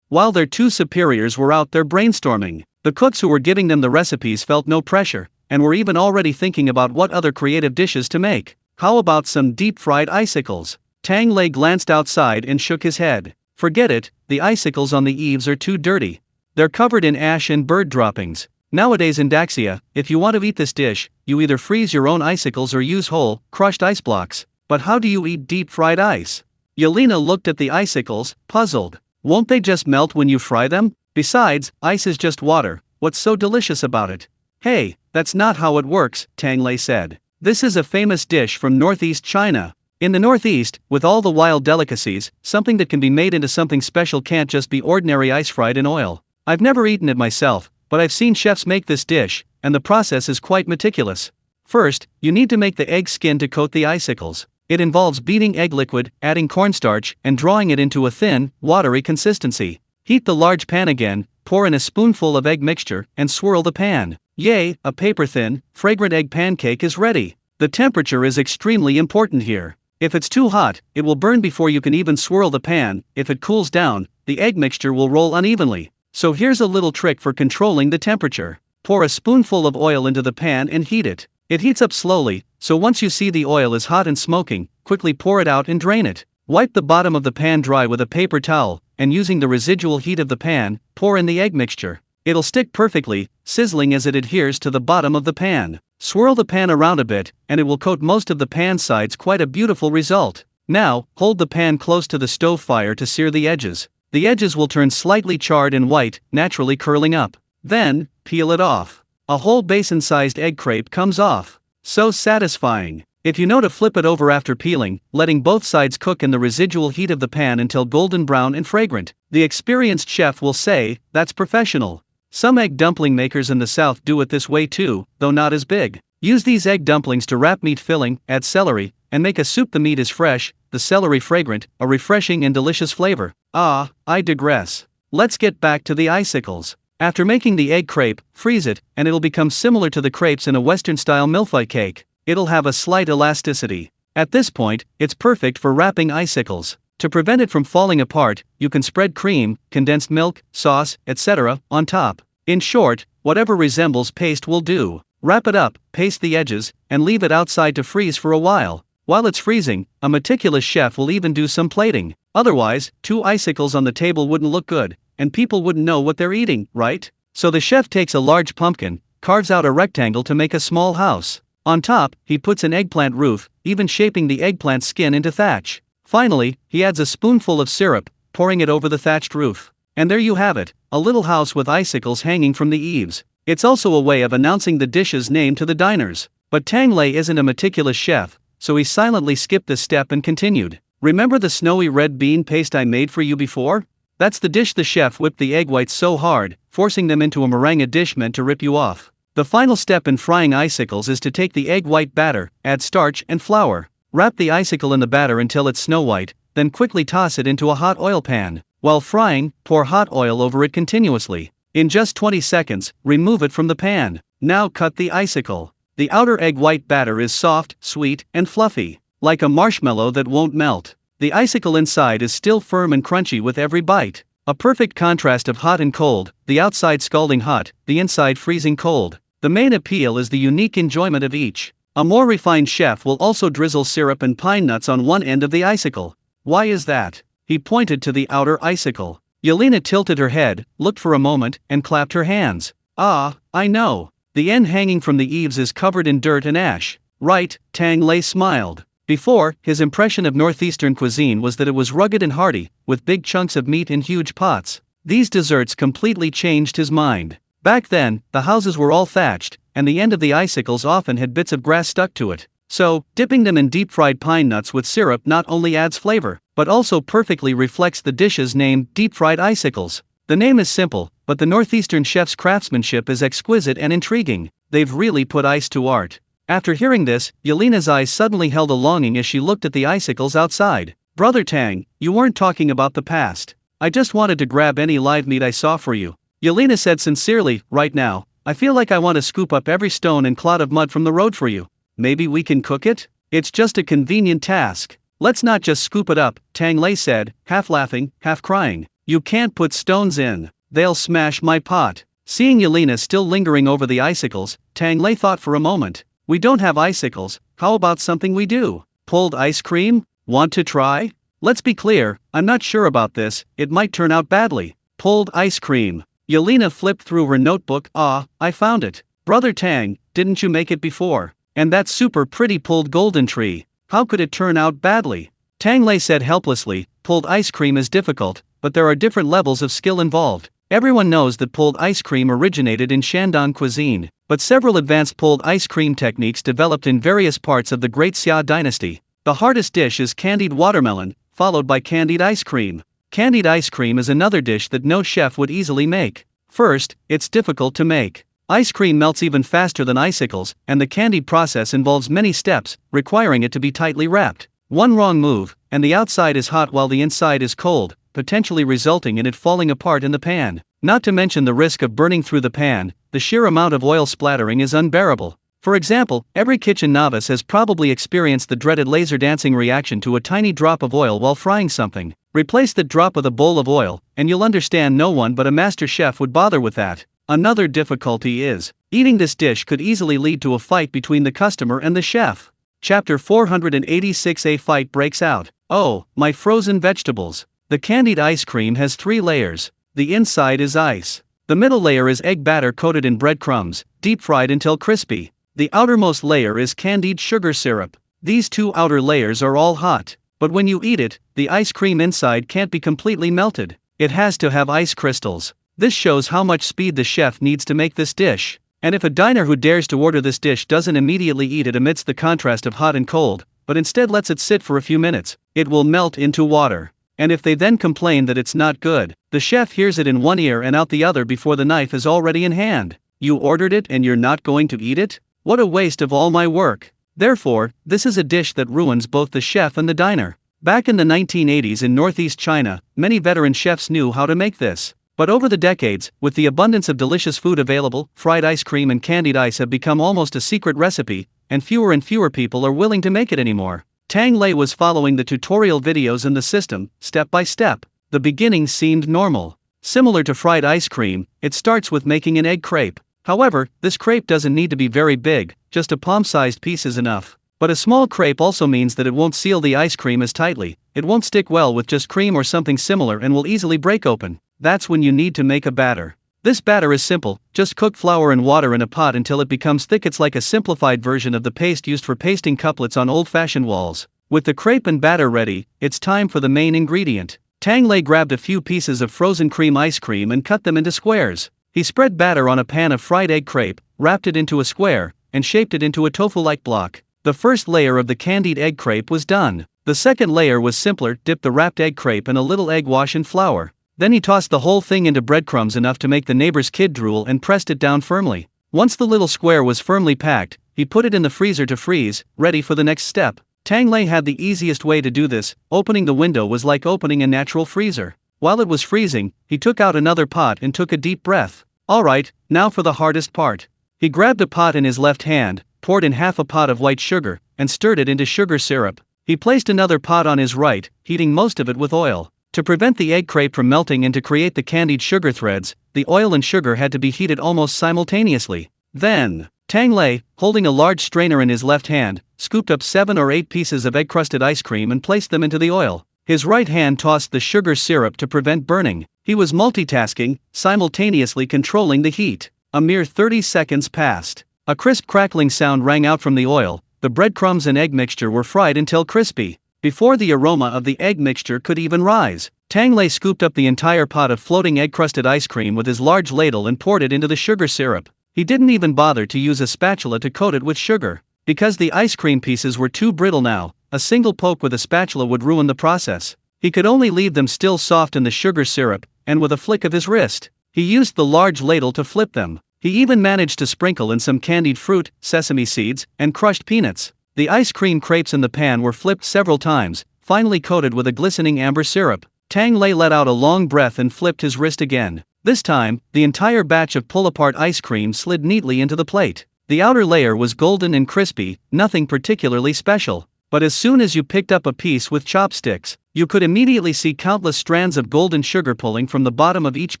Speaker 1: While their two superiors were out there brainstorming, the cooks who were giving them the recipes felt no pressure, and were even already thinking about what other creative dishes to make. How about some deep-fried icicles? Tang Lei glanced outside and shook his head. Forget it, the icicles on the eaves are too dirty. They're covered in ash and bird droppings. Nowadays in Daxia, if you want to eat this dish, you either freeze your own icicles or use whole, crushed ice blocks. But how do you eat deep-fried ice? Yelena looked at the icicles, puzzled. Won't they just melt when you fry them? Besides, ice is just water, what's so delicious about it? Hey, that's not how it works, Tang Lei said. This is a famous dish from northeast China. In the northeast, with all the wild delicacies, something that can be made into something special can't just be ordinary ice fried in oil. I've never eaten it myself, but I've seen chefs make this dish, and the process is quite meticulous. First, you need to make the egg skin to coat the icicles. It involves beating egg liquid, adding cornstarch, and drawing it into a thin, watery consistency. Heat the large pan again, pour in a spoonful of egg mixture, and swirl the pan. Yay, a paper-thin, fragrant egg pancake is ready. The temperature is extremely important here. If it's too hot, it will burn before you can even swirl the pan. If it cools down, the egg mixture will roll unevenly. So here's a little trick for controlling the temperature. Pour a spoonful of oil into the pan and heat it. It heats up slowly, so once you see the oil is hot and smoking, quickly pour it out and drain it. Wipe the bottom of the pan dry with a paper towel, and using the residual heat of the pan, pour in the egg mixture. It'll stick perfectly, sizzling as it adheres to the bottom of the pan. Swirl the pan around a bit, and it will coat most of the pan sides. Quite a beautiful result. Now, hold the pan close to the stove fire to sear the edges. The edges will turn slightly charred and white, naturally curling up. Then, peel it off. A whole basin-sized egg crepe comes off. So satisfying. If you know to flip it over after peeling, letting both sides cook in the residual heat of the pan until golden brown and fragrant, the experienced chef will say, that's professional. Some egg dumpling makers in the south do it this way too, though not as big. Use these egg dumplings to wrap meat filling, add celery, and make a soup. The meat is fresh, the celery fragrant, a refreshing and delicious flavor. I digress. Let's get back to the icicles. After making the egg crepe, freeze it, and it'll become similar to the crepes in a Western-style millefeuille cake. It'll have a slight elasticity. At this point, it's perfect for wrapping icicles. To prevent it from falling apart, you can spread cream, condensed milk, sauce, etc. on top. In short, whatever resembles paste will do. Wrap it up, paste the edges, and leave it outside to freeze for a while. While it's freezing, a meticulous chef will even do some plating. Otherwise, 2 icicles on the table wouldn't look good, and people wouldn't know what they're eating, right? So the chef takes a large pumpkin, carves out a rectangle to make a small house. On top, he puts an eggplant roof, even shaping the eggplant skin into thatch. Finally, he adds a spoonful of syrup, pouring it over the thatched roof. And there you have it, a little house with icicles hanging from the eaves. It's also a way of announcing the dish's name to the diners. But Tang Lei isn't a meticulous chef, so he silently skipped this step and continued. Remember the snowy red bean paste I made for you before? That's the dish. The chef whipped the egg whites so hard, forcing them into a meringue dish meant to rip you off. The final step in frying icicles is to take the egg white batter, add starch and flour. Wrap the icicle in the batter until it's snow white, then quickly toss it into a hot oil pan. While frying, pour hot oil over it continuously. In just 20 seconds, remove it from the pan. Now cut the icicle. The outer egg white batter is soft, sweet, and fluffy, like a marshmallow that won't melt. The icicle inside is still firm and crunchy with every bite. A perfect contrast of hot and cold, the outside scalding hot, the inside freezing cold. The main appeal is the unique enjoyment of each. A more refined chef will also drizzle syrup and pine nuts on one end of the icicle. Why is that? He pointed to the outer icicle. Yelena tilted her head, looked for a moment, and clapped her hands. I know. The end hanging from the eaves is covered in dirt and ash. Right, Tang Lei smiled. Before, his impression of northeastern cuisine was that it was rugged and hearty, with big chunks of meat in huge pots. These desserts completely changed his mind. Back then, the houses were all thatched, and the end of the icicles often had bits of grass stuck to it. So, dipping them in deep-fried pine nuts with syrup not only adds flavor, but also perfectly reflects the dish's name, deep-fried icicles. The name is simple, but the northeastern chef's craftsmanship is exquisite and intriguing. They've really put ice to art. After hearing this, Yelena's eyes suddenly held a longing as she looked at the icicles outside. Brother Tang, you weren't talking about the past. I just wanted to grab any live meat I saw for you. Yelena said sincerely. Right now, I feel like I want to scoop up every stone and clod of mud from the road for you. Maybe we can cook it? It's just a convenient task. Let's not just scoop it up, Tang Lei said, half laughing, half crying. You can't put stones in. They'll smash my pot. Seeing Yelena still lingering over the icicles, Tang Lei thought for a moment. We don't have icicles, how about something we do? Pulled ice cream? Want to try? Let's be clear, I'm not sure about this, it might turn out badly. Pulled ice cream. Yelena flipped through her notebook. I found it. Brother Tang, didn't you make it before? And that super pretty pulled golden tree, how could it turn out badly? Tang Lei said helplessly. Pulled ice cream is difficult, but there are different levels of skill involved. Everyone knows that pulled ice cream originated in Shandong cuisine, but several advanced pulled ice cream techniques developed in various parts of the Great Xia dynasty. The hardest dish is candied watermelon, followed by candied ice cream. Candied ice cream is another dish that no chef would easily make. First, it's difficult to make. Ice cream melts even faster than icicles, and the candied process involves many steps, requiring it to be tightly wrapped. One wrong move, and the outside is hot while the inside is cold, potentially resulting in it falling apart in the pan. Not to mention the risk of burning through the pan, the sheer amount of oil splattering is unbearable. For example, every kitchen novice has probably experienced the dreaded laser dancing reaction to a tiny drop of oil while frying something. Replace that drop with a bowl of oil, and you'll understand no one but a master chef would bother with that. Another difficulty is, eating this dish could easily lead to a fight between the customer and the chef. Chapter 486. A fight breaks out. Oh, my frozen vegetables. The candied ice cream has 3 layers. The inside is ice. The middle layer is egg batter coated in breadcrumbs, deep fried until crispy. The outermost layer is candied sugar syrup. These 2 outer layers are all hot, but when you eat it, the ice cream inside can't be completely melted. It has to have ice crystals. This shows how much speed the chef needs to make this dish. And if a diner who dares to order this dish doesn't immediately eat it amidst the contrast of hot and cold, but instead lets it sit for a few minutes, it will melt into water. And if they then complain that it's not good, the chef hears it in one ear and out the other before the knife is already in hand. You ordered it and you're not going to eat it? What a waste of all my work. Therefore, this is a dish that ruins both the chef and the diner. Back in the 1980s in northeast China, many veteran chefs knew how to make this. But over the decades, with the abundance of delicious food available, fried ice cream and candied ice have become almost a secret recipe, and fewer people are willing to make it anymore. Tang Lei was following the tutorial videos in the system, step by step. The beginning seemed normal. Similar to fried ice cream, it starts with making an egg crepe. However, this crepe doesn't need to be very big, just a palm-sized piece is enough. But a small crepe also means that it won't seal the ice cream as tightly, it won't stick well with just cream or something similar and will easily break open. That's when you need to make a batter. This batter is simple, just cook flour and water in a pot until it becomes thick. It's like a simplified version of the paste used for pasting couplets on old-fashioned walls. With the crepe and batter ready, it's time for the main ingredient. Tang Lei grabbed a few pieces of frozen cream ice cream and cut them into squares. He spread batter on a pan of fried egg crepe, wrapped it into a square, and shaped it into a tofu-like block. The first layer of the candied egg crepe was done. The second layer was simpler, dipped the wrapped egg crepe in a little egg wash and flour. Then he tossed the whole thing into breadcrumbs enough to make the neighbor's kid drool and pressed it down firmly. Once the little square was firmly packed, he put it in the freezer to freeze, ready for the next step. Tang Lei had the easiest way to do this. Opening the window was like opening a natural freezer. While it was freezing, he took out another pot and took a deep breath. Alright, now for the hardest part. He grabbed a pot in his left hand, poured in half a pot of white sugar, and stirred it into sugar syrup. He placed another pot on his right, heating most of it with oil. To prevent the egg crepe from melting and to create the candied sugar threads, the oil and sugar had to be heated almost simultaneously. Then, Tang Lei, holding a large strainer in his left hand, scooped up 7 or 8 pieces of egg-crusted ice cream and placed them into the oil. His right hand tossed the sugar syrup to prevent burning. He was multitasking, simultaneously controlling the heat. A mere 30 seconds passed. A crisp crackling sound rang out from the oil. The breadcrumbs and egg mixture were fried until crispy. Before the aroma of the egg mixture could even rise, Tang Lei scooped up the entire pot of floating egg-crusted ice cream with his large ladle and poured it into the sugar syrup. He didn't even bother to use a spatula to coat it with sugar. Because the ice cream pieces were too brittle now, a single poke with a spatula would ruin the process. He could only leave them still soft in the sugar syrup, and with a flick of his wrist, he used the large ladle to flip them. He even managed to sprinkle in some candied fruit, sesame seeds, and crushed peanuts. The ice cream crepes in the pan were flipped several times, finally coated with a glistening amber syrup. Tang Lei let out a long breath and flipped his wrist again. This time, the entire batch of pull-apart ice cream slid neatly into the plate. The outer layer was golden and crispy, nothing particularly special. But as soon as you picked up a piece with chopsticks, you could immediately see countless strands of golden sugar pulling from the bottom of each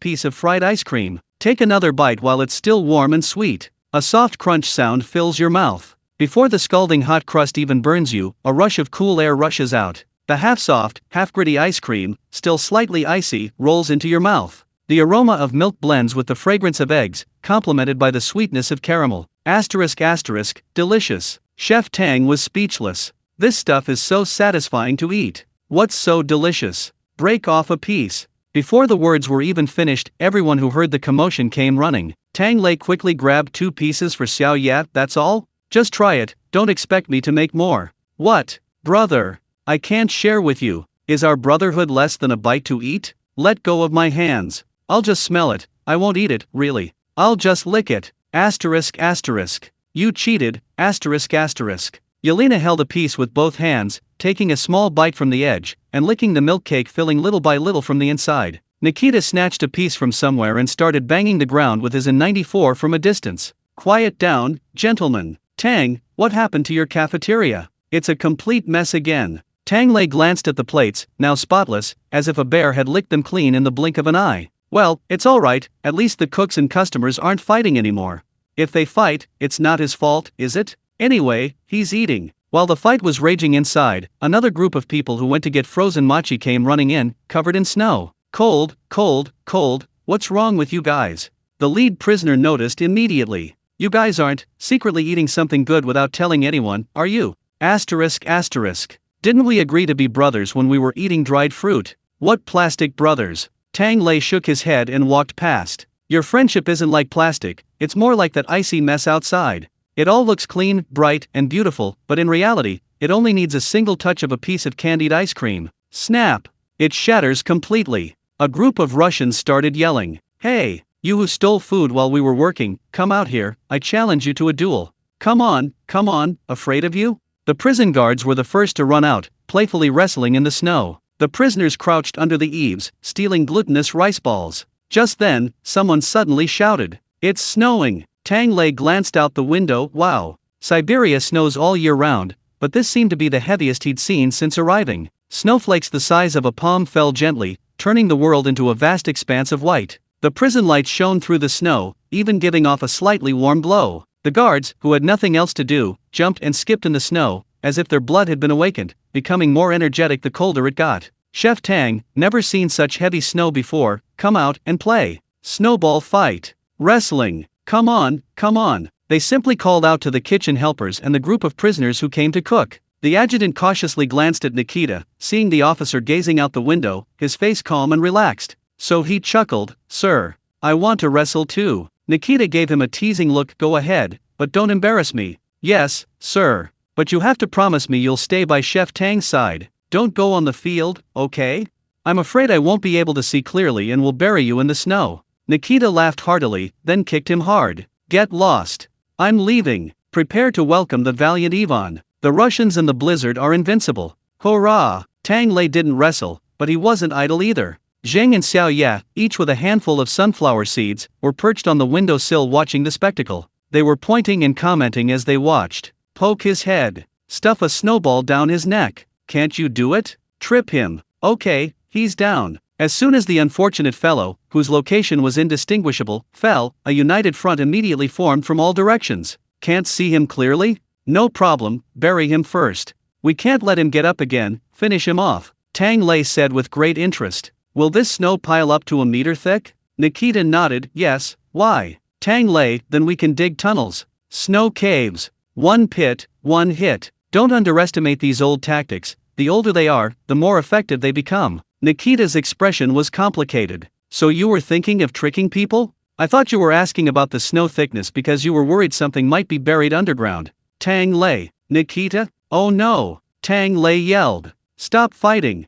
Speaker 1: piece of fried ice cream. Take another bite while it's still warm and sweet. A soft crunch sound fills your mouth. Before the scalding hot crust even burns you, a rush of cool air rushes out. The half-soft, half-gritty ice cream, still slightly icy, rolls into your mouth. The aroma of milk blends with the fragrance of eggs, complemented by the sweetness of caramel. ***, delicious. Chef Tang was speechless. This stuff is so satisfying to eat. What's so delicious? Break off a piece. Before the words were even finished, everyone who heard the commotion came running. Tang Lei quickly grabbed 2 pieces for Xiao Ya. That's all? Just try it, don't expect me to make more. What? Brother. I can't share with you. Is our brotherhood less than a bite to eat? Let go of my hands. I'll just smell it. I won't eat it, really. I'll just lick it. Asterisk asterisk. You cheated, asterisk asterisk. Yelena held a piece with both hands, taking a small bite from the edge, and licking the milk cake filling little by little from the inside. Nikita snatched a piece from somewhere and started banging the ground with his N94 from a distance. Quiet down, gentlemen. Tang, what happened to your cafeteria? It's a complete mess again. Tang Lei glanced at the plates, now spotless, as if a bear had licked them clean in the blink of an eye. Well, it's alright, at least the cooks and customers aren't fighting anymore. If they fight, it's not his fault, is it? Anyway, he's eating. While the fight was raging inside, another group of people who went to get frozen mochi came running in, covered in snow. Cold, cold, cold, what's wrong with you guys? The lead prisoner noticed immediately. You guys aren't secretly eating something good without telling anyone, are you? Asterisk asterisk. Didn't we agree to be brothers when we were eating dried fruit? What plastic brothers? Tang Lei shook his head and walked past. Your friendship isn't like plastic, it's more like that icy mess outside. It all looks clean, bright, and beautiful, but in reality, it only needs a single touch of a piece of candied ice cream. Snap! It shatters completely. A group of Russians started yelling. Hey, you who stole food while we were working, come out here, I challenge you to a duel. Come on, afraid of you? The prison guards were the first to run out, playfully wrestling in the snow. The prisoners crouched under the eaves, stealing glutinous rice balls. Just then, someone suddenly shouted, "It's snowing!" Tang Lei glanced out the window. Wow. Siberia snows all year round, but this seemed to be the heaviest he'd seen since arriving. Snowflakes the size of a palm fell gently, turning the world into a vast expanse of white. The prison lights shone through the snow, even giving off a slightly warm glow. The guards, who had nothing else to do, jumped and skipped in the snow, as if their blood had been awakened, becoming more energetic the colder it got. Chef Tang, never seen such heavy snow before, come out and play. Snowball fight. Wrestling. Come on. They simply called out to the kitchen helpers and the group of prisoners who came to cook. The adjutant cautiously glanced at Nikita, seeing the officer gazing out the window, his face calm and relaxed. So he chuckled, "Sir, I want to wrestle too." Nikita gave him a teasing look. "Go ahead, but don't embarrass me." "Yes, sir. But you have to promise me you'll stay by Chef Tang's side. Don't go on the field, okay? I'm afraid I won't be able to see clearly and will bury you in the snow." Nikita laughed heartily, then kicked him hard. "Get lost. I'm leaving. Prepare to welcome the valiant Ivan. The Russians and the blizzard are invincible. Hurrah!" Tang Lei didn't wrestle, but he wasn't idle either. Zheng and Xiao Ya, each with a handful of sunflower seeds, were perched on the windowsill watching the spectacle. They were pointing and commenting as they watched. "Poke his head. Stuff a snowball down his neck. Can't you do it? Trip him. Okay, he's down." As soon as the unfortunate fellow, whose location was indistinguishable, fell, a united front immediately formed from all directions. "Can't see him clearly? No problem, bury him first. We can't let him get up again, finish him off," Tang Lei said with great interest. "Will this snow pile up to a meter thick?" Nikita nodded. "Yes, why?" Tang Lei, "Then we can dig tunnels. Snow caves. One pit, one hit." Don't underestimate these old tactics. The older they are, the more effective they become. Nikita's expression was complicated. "So you were thinking of tricking people? I thought you were asking about the snow thickness because you were worried something might be buried underground." Tang Lei. "Nikita? Oh no!" Tang Lei yelled. Stop fighting!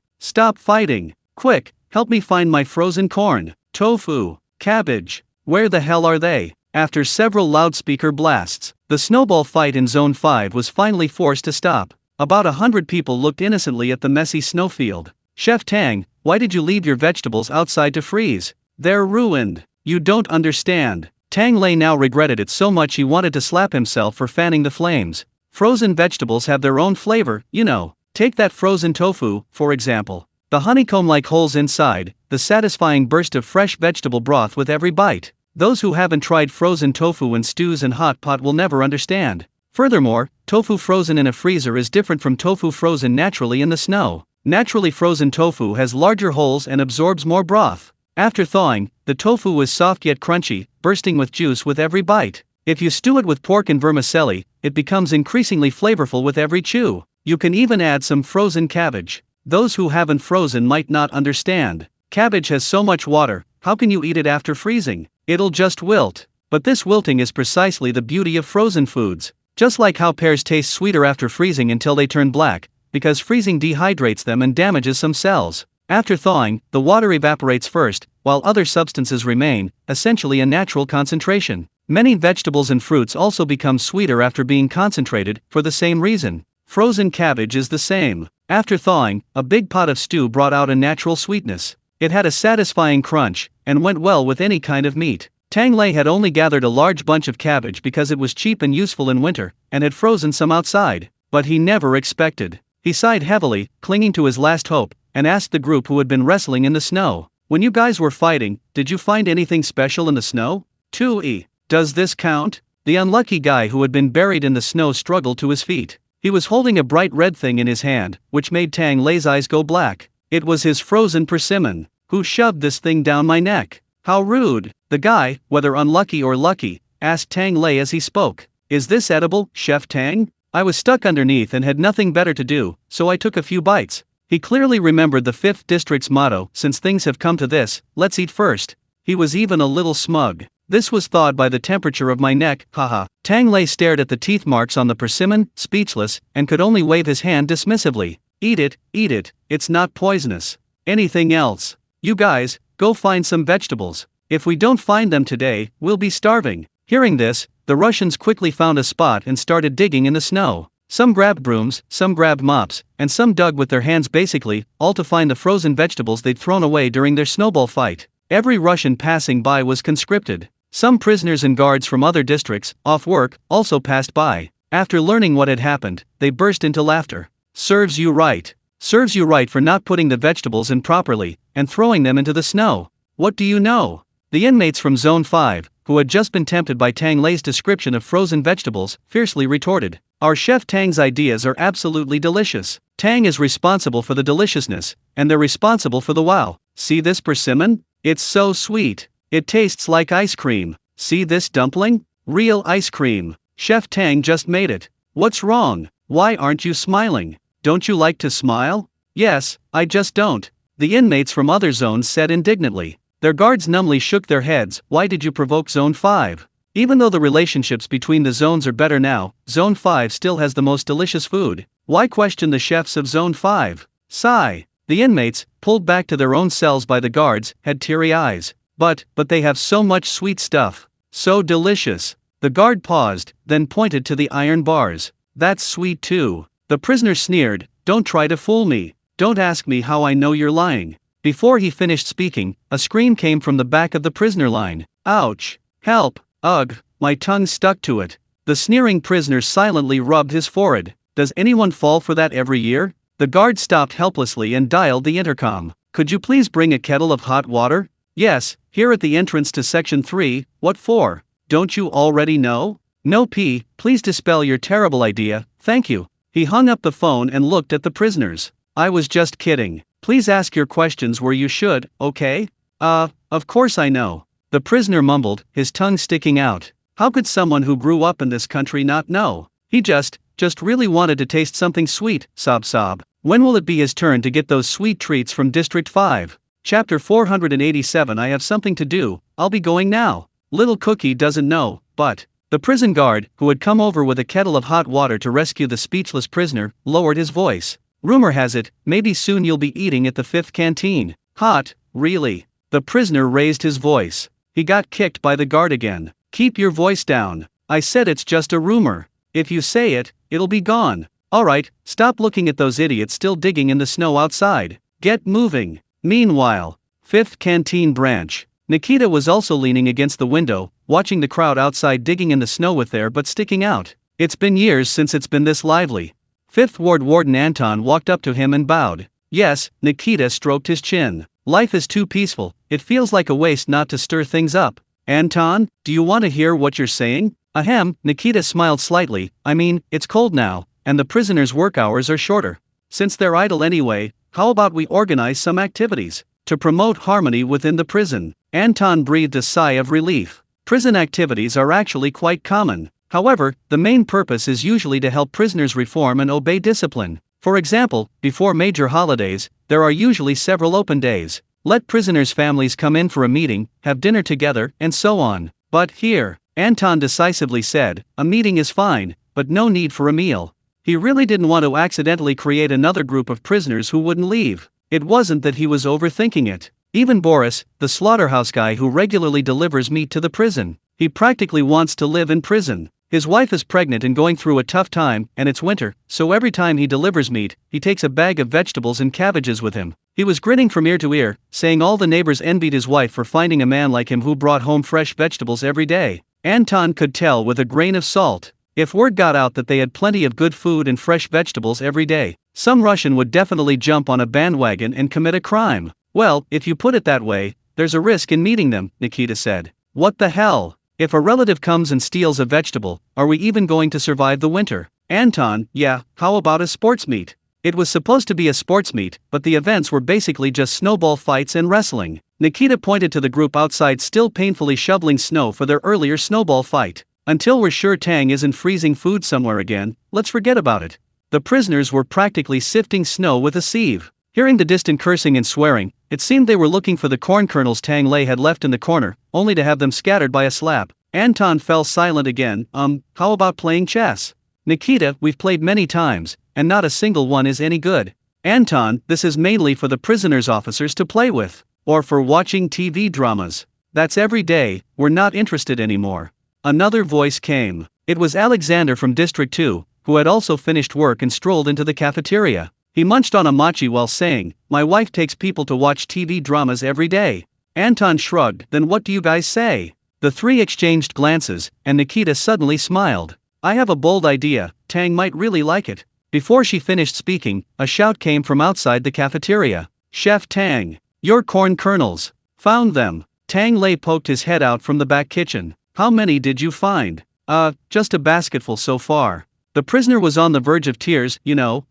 Speaker 1: Quick, help me find my frozen corn, tofu, cabbage. Where the hell are they?" After several loudspeaker blasts, the snowball fight in Zone 5 was finally forced to stop. About 100 people looked innocently at the messy snowfield. "Chef Tang, why did you leave your vegetables outside to freeze? They're ruined. You don't understand." Tang Lei now regretted it so much he wanted to slap himself for fanning the flames. Frozen vegetables have their own flavor, you know. Take that frozen tofu, for example. The honeycomb-like holes inside, the satisfying burst of fresh vegetable broth with every bite. Those who haven't tried frozen tofu in stews and hot pot will never understand. Furthermore, tofu frozen in a freezer is different from tofu frozen naturally in the snow. Naturally frozen tofu has larger holes and absorbs more broth. After thawing, the tofu is soft yet crunchy, bursting with juice with every bite. If you stew it with pork and vermicelli, it becomes increasingly flavorful with every chew. You can even add some frozen cabbage. Those who haven't frozen might not understand. Cabbage has so much water, how can you eat it after freezing? It'll just wilt. But this wilting is precisely the beauty of frozen foods. Just like how pears taste sweeter after freezing until they turn black, because freezing dehydrates them and damages some cells. After thawing, the water evaporates first, while other substances remain, essentially a natural concentration. Many vegetables and fruits also become sweeter after being concentrated, for the same reason. Frozen cabbage is the same. After thawing, a big pot of stew brought out a natural sweetness. It had a satisfying crunch, and went well with any kind of meat. Tang Lei had only gathered a large bunch of cabbage because it was cheap and useful in winter, and had frozen some outside. But he never expected. He sighed heavily, clinging to his last hope, and asked the group who had been wrestling in the snow, "When you guys were fighting, did you find anything special in the snow?" 2e. Does this count? The unlucky guy who had been buried in the snow struggled to his feet. He was holding a bright red thing in his hand, which made Tang Lei's eyes go black. It was his frozen persimmon. "Who shoved this thing down my neck? How rude." The guy, whether unlucky or lucky, asked Tang Lei as he spoke, "Is this edible, Chef Tang?" "I was stuck underneath and had nothing better to do, so I took a few bites." He clearly remembered the 5th district's motto, "Since things have come to this, let's eat first." He was even a little smug. "This was thawed by the temperature of my neck, haha." Tang Lei stared at the teeth marks on the persimmon, speechless, and could only wave his hand dismissively. Eat it, it's not poisonous." "Anything else? You guys, go find some vegetables. If we don't find them today, we'll be starving." Hearing this, the Russians quickly found a spot and started digging in the snow. Some grabbed brooms, some grabbed mops, and some dug with their hands, basically, all to find the frozen vegetables they'd thrown away during their snowball fight. Every Russian passing by was conscripted. Some prisoners and guards from other districts, off work, also passed by. After learning what had happened, they burst into laughter. "Serves you right. Serves you right for not putting the vegetables in properly, and throwing them into the snow. What do you know?" The inmates from Zone 5, who had just been tempted by Tang Lei's description of frozen vegetables, fiercely retorted, "Our Chef Tang's ideas are absolutely delicious. Tang is responsible for the deliciousness, and they're responsible for the wow. See this persimmon? It's so sweet. It tastes like ice cream. See this dumpling? Real ice cream. Chef Tang just made it. What's wrong? Why aren't you smiling? Don't you like to smile?" "Yes, I just don't," the inmates from other zones said indignantly. Their guards numbly shook their heads. "Why did you provoke Zone 5? Even though the relationships between the zones are better now, Zone 5 still has the most delicious food. Why question the chefs of Zone 5? Sigh. The inmates, pulled back to their own cells by the guards, had teary eyes. But they have so much sweet stuff. So delicious." The guard paused, then pointed to the iron bars. "That's sweet too." The prisoner sneered, "Don't try to fool me. Don't ask me how I know you're lying." Before he finished speaking, a scream came from the back of the prisoner line. "Ouch! Help! Ugh, my tongue stuck to it." The sneering prisoner silently rubbed his forehead. "Does anyone fall for that every year?" The guard stopped helplessly and dialed the intercom. "Could you please bring a kettle of hot water?" "Yes, here at the entrance to Section 3, what for? Don't you already know?" "No P, please dispel your terrible idea, thank you." He hung up the phone and looked at the prisoners. "I was just kidding. Please ask your questions where you should, okay?" Of course I know." The prisoner mumbled, his tongue sticking out. How could someone who grew up in this country not know? He just really wanted to taste something sweet, sob. When will it be his turn to get those sweet treats from District 5? Chapter 487. I have something to do, I'll be going now. Little Cookie doesn't know, but the prison guard, who had come over with a kettle of hot water to rescue the speechless prisoner, lowered his voice. "Rumor has it, maybe soon you'll be eating at the 5th canteen." "Hot, really?" The prisoner raised his voice. He got kicked by the guard again. "Keep your voice down. I said it's just a rumor. If you say it, it'll be gone. Alright, stop looking at those idiots still digging in the snow outside. Get moving." Meanwhile, 5th Canteen Branch. Nikita was also leaning against the window, watching the crowd outside digging in the snow with their butt sticking out. It's been years since it's been this lively. 5th Ward Warden Anton walked up to him and bowed. "Yes," Nikita stroked his chin. "Life is too peaceful, it feels like a waste not to stir things up." "Anton, do you want to hear what you're saying?" "Ahem," Nikita smiled slightly. "I mean, it's cold now, and the prisoners' work hours are shorter. Since they're idle anyway, how about we organize some activities to promote harmony within the prison?" Anton breathed a sigh of relief. Prison activities are actually quite common. However, the main purpose is usually to help prisoners reform and obey discipline. For example, before major holidays, there are usually several open days. Let prisoners' families come in for a meeting, have dinner together, and so on. But here, Anton decisively said, a meeting is fine, but no need for a meal. He really didn't want to accidentally create another group of prisoners who wouldn't leave. It wasn't that he was overthinking it. Even Boris, the slaughterhouse guy who regularly delivers meat to the prison, he practically wants to live in prison. His wife is pregnant and going through a tough time, and it's winter, so every time he delivers meat, he takes a bag of vegetables and cabbages with him. He was grinning from ear to ear, saying all the neighbors envied his wife for finding a man like him who brought home fresh vegetables every day. Anton could tell with a grain of salt. If word got out that they had plenty of good food and fresh vegetables every day, some Russian would definitely jump on a bandwagon and commit a crime. Well, if you put it that way, there's a risk in meeting them, Nikita said. What the hell? If a relative comes and steals a vegetable, are we even going to survive the winter? Anton, yeah, how about a sports meet? It was supposed to be a sports meet, but the events were basically just snowball fights and wrestling. Nikita pointed to the group outside still painfully shoveling snow for their earlier snowball fight. Until we're sure Tang isn't freezing food somewhere again, let's forget about it. The prisoners were practically sifting snow with a sieve. Hearing the distant cursing and swearing, it seemed they were looking for the corn kernels Tang Lei had left in the corner, only to have them scattered by a slap. Anton fell silent again. How about playing chess? Nikita, we've played many times, and not a single one is any good. Anton, this is mainly for the prisoners' officers to play with. Or for watching TV dramas. That's every day, we're not interested anymore. Another voice came. It was Alexander from District 2, who had also finished work and strolled into the cafeteria. He munched on a mochi while saying, my wife takes people to watch TV dramas every day. Anton shrugged, then what do you guys say? The three exchanged glances, and Nikita suddenly smiled. I have a bold idea, Tang might really like it. Before she finished speaking, a shout came from outside the cafeteria. Chef Tang, your corn kernels. Found them. Tang Lei poked his head out from the back kitchen. How many did you find? Just a basketful so far. The prisoner was on the verge of tears.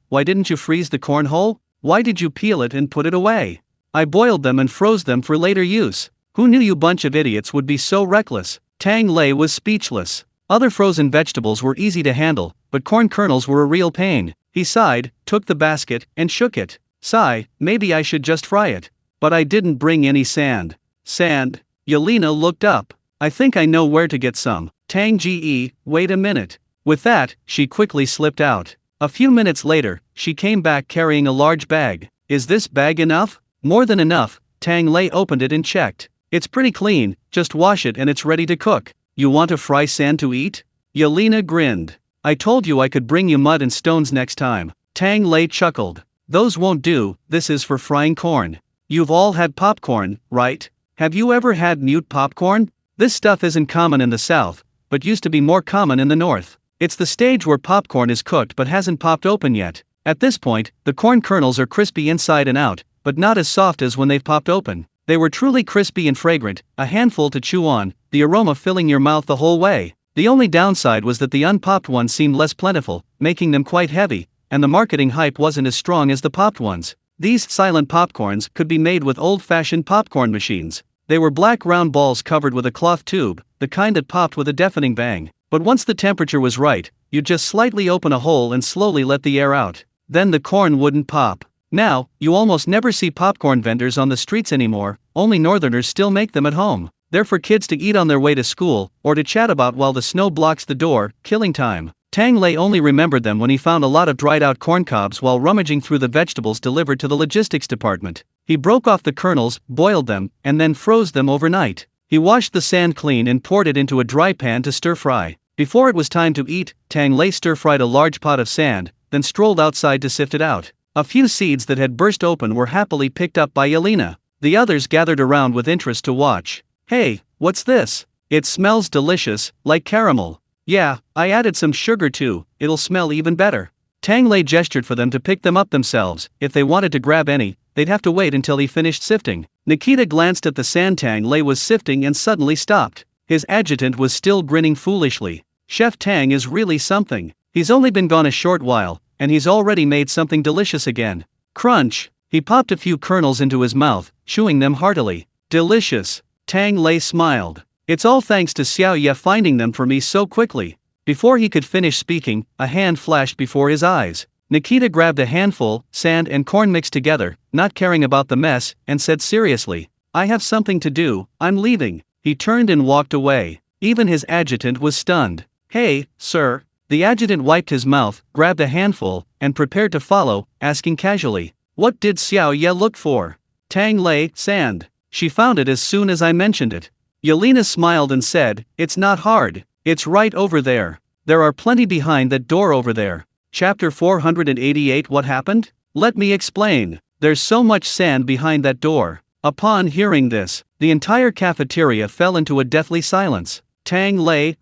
Speaker 1: Why didn't you freeze the corn whole? Why did you peel it and put it away? I boiled them and froze them for later use. Who knew you bunch of idiots would be so reckless? Tang Lei was speechless. Other frozen vegetables were easy to handle, but corn kernels were a real pain. He sighed, took the basket, and shook it. Sigh, maybe I should just fry it. But I didn't bring any sand. Sand? Yelena looked up. I think I know where to get some. Tang Ge, wait a minute. With that, she quickly slipped out. A few minutes later, she came back carrying a large bag. Is this bag enough? More than enough. Tang Lei opened it and checked. It's pretty clean, just wash it and it's ready to cook. You want to fry sand to eat? Yelena grinned. I told you I could bring you mud and stones next time. Tang Lei chuckled. Those won't do, this is for frying corn. You've all had popcorn, right? Have you ever had mute popcorn? This stuff isn't common in the South, but used to be more common in the North. It's the stage where popcorn is cooked but hasn't popped open yet. At this point, the corn kernels are crispy inside and out, but not as soft as when they've popped open. They were truly crispy and fragrant, a handful to chew on, the aroma filling your mouth the whole way. The only downside was that the unpopped ones seemed less plentiful, making them quite heavy, and the marketing hype wasn't as strong as the popped ones. These silent popcorns could be made with old-fashioned popcorn machines. They were black round balls covered with a cloth tube, the kind that popped with a deafening bang. But once the temperature was right, you'd just slightly open a hole and slowly let the air out. Then the corn wouldn't pop. Now, you almost never see popcorn vendors on the streets anymore, only northerners still make them at home. They're for kids to eat on their way to school, or to chat about while the snow blocks the door, killing time. Tang Lei only remembered them when he found a lot of dried out corn cobs while rummaging through the vegetables delivered to the logistics department. He broke off the kernels, boiled them, and then froze them overnight. He washed the sand clean and poured it into a dry pan to stir-fry. Before it was time to eat, Tang Lei stir-fried a large pot of sand, then strolled outside to sift it out. A few seeds that had burst open were happily picked up by Yelena. The others gathered around with interest to watch. Hey, what's this? It smells delicious, like caramel. Yeah, I added some sugar too, it'll smell even better. Tang Lei gestured for them to pick them up themselves. If they wanted to grab any, they'd have to wait until he finished sifting. Nikita glanced at the sand Tang Lei was sifting and suddenly stopped. His adjutant was still grinning foolishly. Chef Tang is really something. He's only been gone a short while, and he's already made something delicious again. Crunch! He popped a few kernels into his mouth, chewing them heartily. Delicious! Tang Lei smiled. It's all thanks to Xiao Ye finding them for me so quickly. Before he could finish speaking, a hand flashed before his eyes. Nikita grabbed a handful, sand and corn mixed together, not caring about the mess, and said seriously, I have something to do, I'm leaving. He turned and walked away. Even his adjutant was stunned. Hey, sir. The adjutant wiped his mouth, grabbed a handful, and prepared to follow, asking casually, what did Xiao Ye look for? Tang Lei, sand. She found it as soon as I mentioned it. Yelena smiled and said, it's not hard, it's right over there. There are plenty behind that door over there. Chapter 488 What happened? Let me explain. There's so much sand behind that door. Upon hearing this, the entire cafeteria fell into a deathly silence. Tang Lei,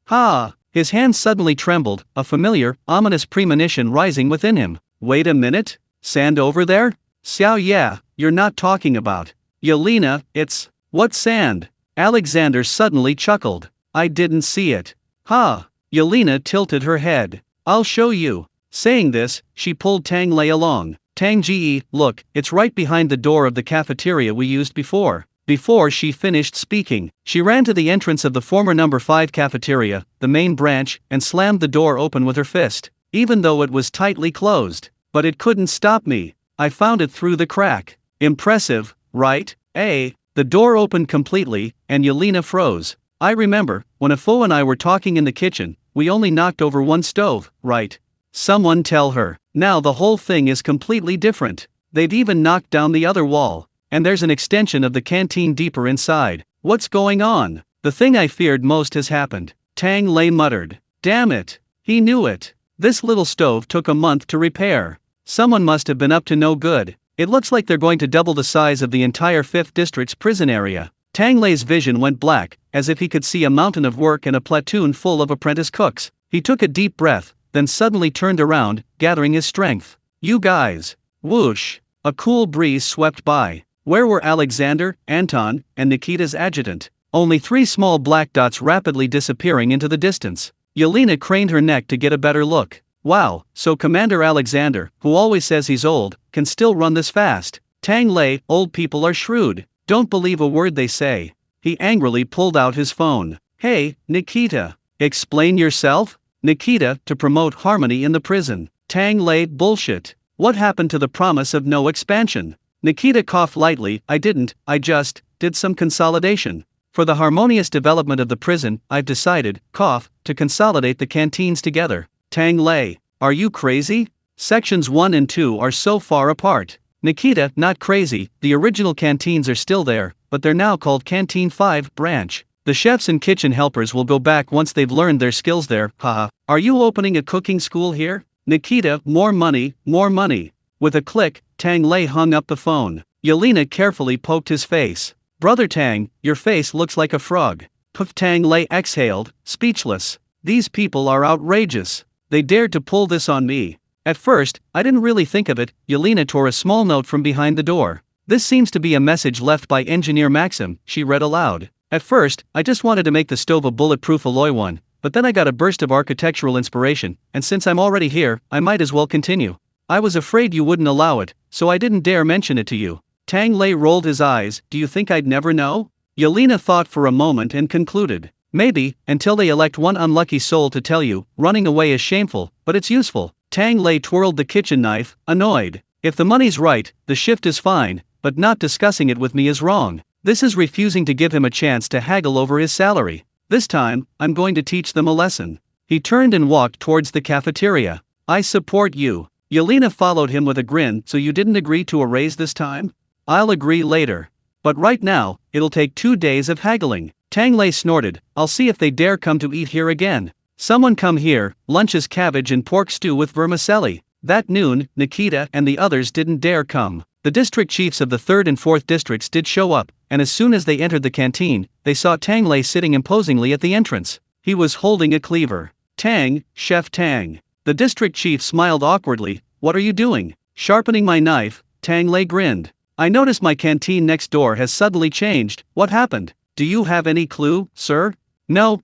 Speaker 1: ha! His hands suddenly trembled, a familiar, ominous premonition rising within him. Wait a minute? Sand over there? Xiao Ye, you're not talking about. Yelena, it's. What sand? Alexander suddenly chuckled. I didn't see it. Ha! Yelena tilted her head. I'll show you. Saying this, she pulled Tang Lei along. Tang Ji, look, it's right behind the door of the cafeteria we used before. Before she finished speaking, she ran to the entrance of the former number 5 cafeteria, the main branch, and slammed the door open with her fist, even though it was tightly closed. But it couldn't stop me. I found it through the crack. Impressive, right? The door opened completely, and Yelena froze. I remember, when Afo and I were talking in the kitchen, we only knocked over one stove, right? Someone tell her. Now the whole thing is completely different. They've even knocked down the other wall, and there's an extension of the canteen deeper inside. What's going on? The thing I feared most has happened. Tang Lei muttered. Damn it. He knew it. This little stove took a month to repair. Someone must have been up to no good. It looks like they're going to double the size of the entire 5th district's prison area. Tang Lei's vision went black, as if he could see a mountain of work and a platoon full of apprentice cooks. He took a deep breath, then suddenly turned around, gathering his strength. You guys. Whoosh. A cool breeze swept by. Where were Alexander, Anton, and Nikita's adjutant? Only 3 small black dots rapidly disappearing into the distance. Yelena craned her neck to get a better look. Wow, so Commander Alexander, who always says he's old, can still run this fast. Tang Lei, old people are shrewd. Don't believe a word they say. He angrily pulled out his phone. Hey, Nikita. Explain yourself? Nikita, to promote harmony in the prison. Tang Lei, bullshit. What happened to the promise of no expansion? Nikita coughed lightly. I just did some consolidation. For the harmonious development of the prison, I've decided, to consolidate the canteens together. Tang Lei, are you crazy? Sections 1 and 2 are so far apart. Nikita, not crazy, the original canteens are still there, but they're now called Canteen 5 branch. The chefs and kitchen helpers will go back once they've learned their skills there, haha. Are you opening a cooking school here? Nikita, more money, more money. With a click, Tang Lei hung up the phone. Yelena carefully poked his face. Brother Tang, your face looks like a frog. Puff. Tang Lei exhaled, speechless. These people are outrageous. They dared to pull this on me. At first, I didn't really think of it. Yelena tore a small note from behind the door. This seems to be a message left by Engineer Maxim, she read aloud. At first, I just wanted to make the stove a bulletproof alloy one, but then I got a burst of architectural inspiration, and since I'm already here, I might as well continue. I was afraid you wouldn't allow it, so I didn't dare mention it to you. Tang Lei rolled his eyes. Do you think I'd never know? Yelena thought for a moment and concluded. Maybe, until they elect one unlucky soul to tell you, running away is shameful, but it's useful. Tang Lei twirled the kitchen knife, annoyed. If the money's right, the shift is fine, but not discussing it with me is wrong. This is refusing to give him a chance to haggle over his salary. This time, I'm going to teach them a lesson. He turned and walked towards the cafeteria. I support you. Yelena followed him with a grin. So you didn't agree to a raise this time? I'll agree later. But right now, it'll take 2 days of haggling. Tang Lei snorted. I'll see if they dare come to eat here again. Someone come here. Lunch is cabbage and pork stew with vermicelli. That noon, Nikita and the others didn't dare come. The district chiefs of the 3rd and 4th districts did show up, and as soon as they entered the canteen, they saw Tang Lei sitting imposingly at the entrance. He was holding a cleaver. Tang, Chef Tang. The district chief smiled awkwardly. What are you doing? Sharpening my knife. Tang Lei grinned. I notice my canteen next door has suddenly changed. What happened? Do you have any clue, sir? No.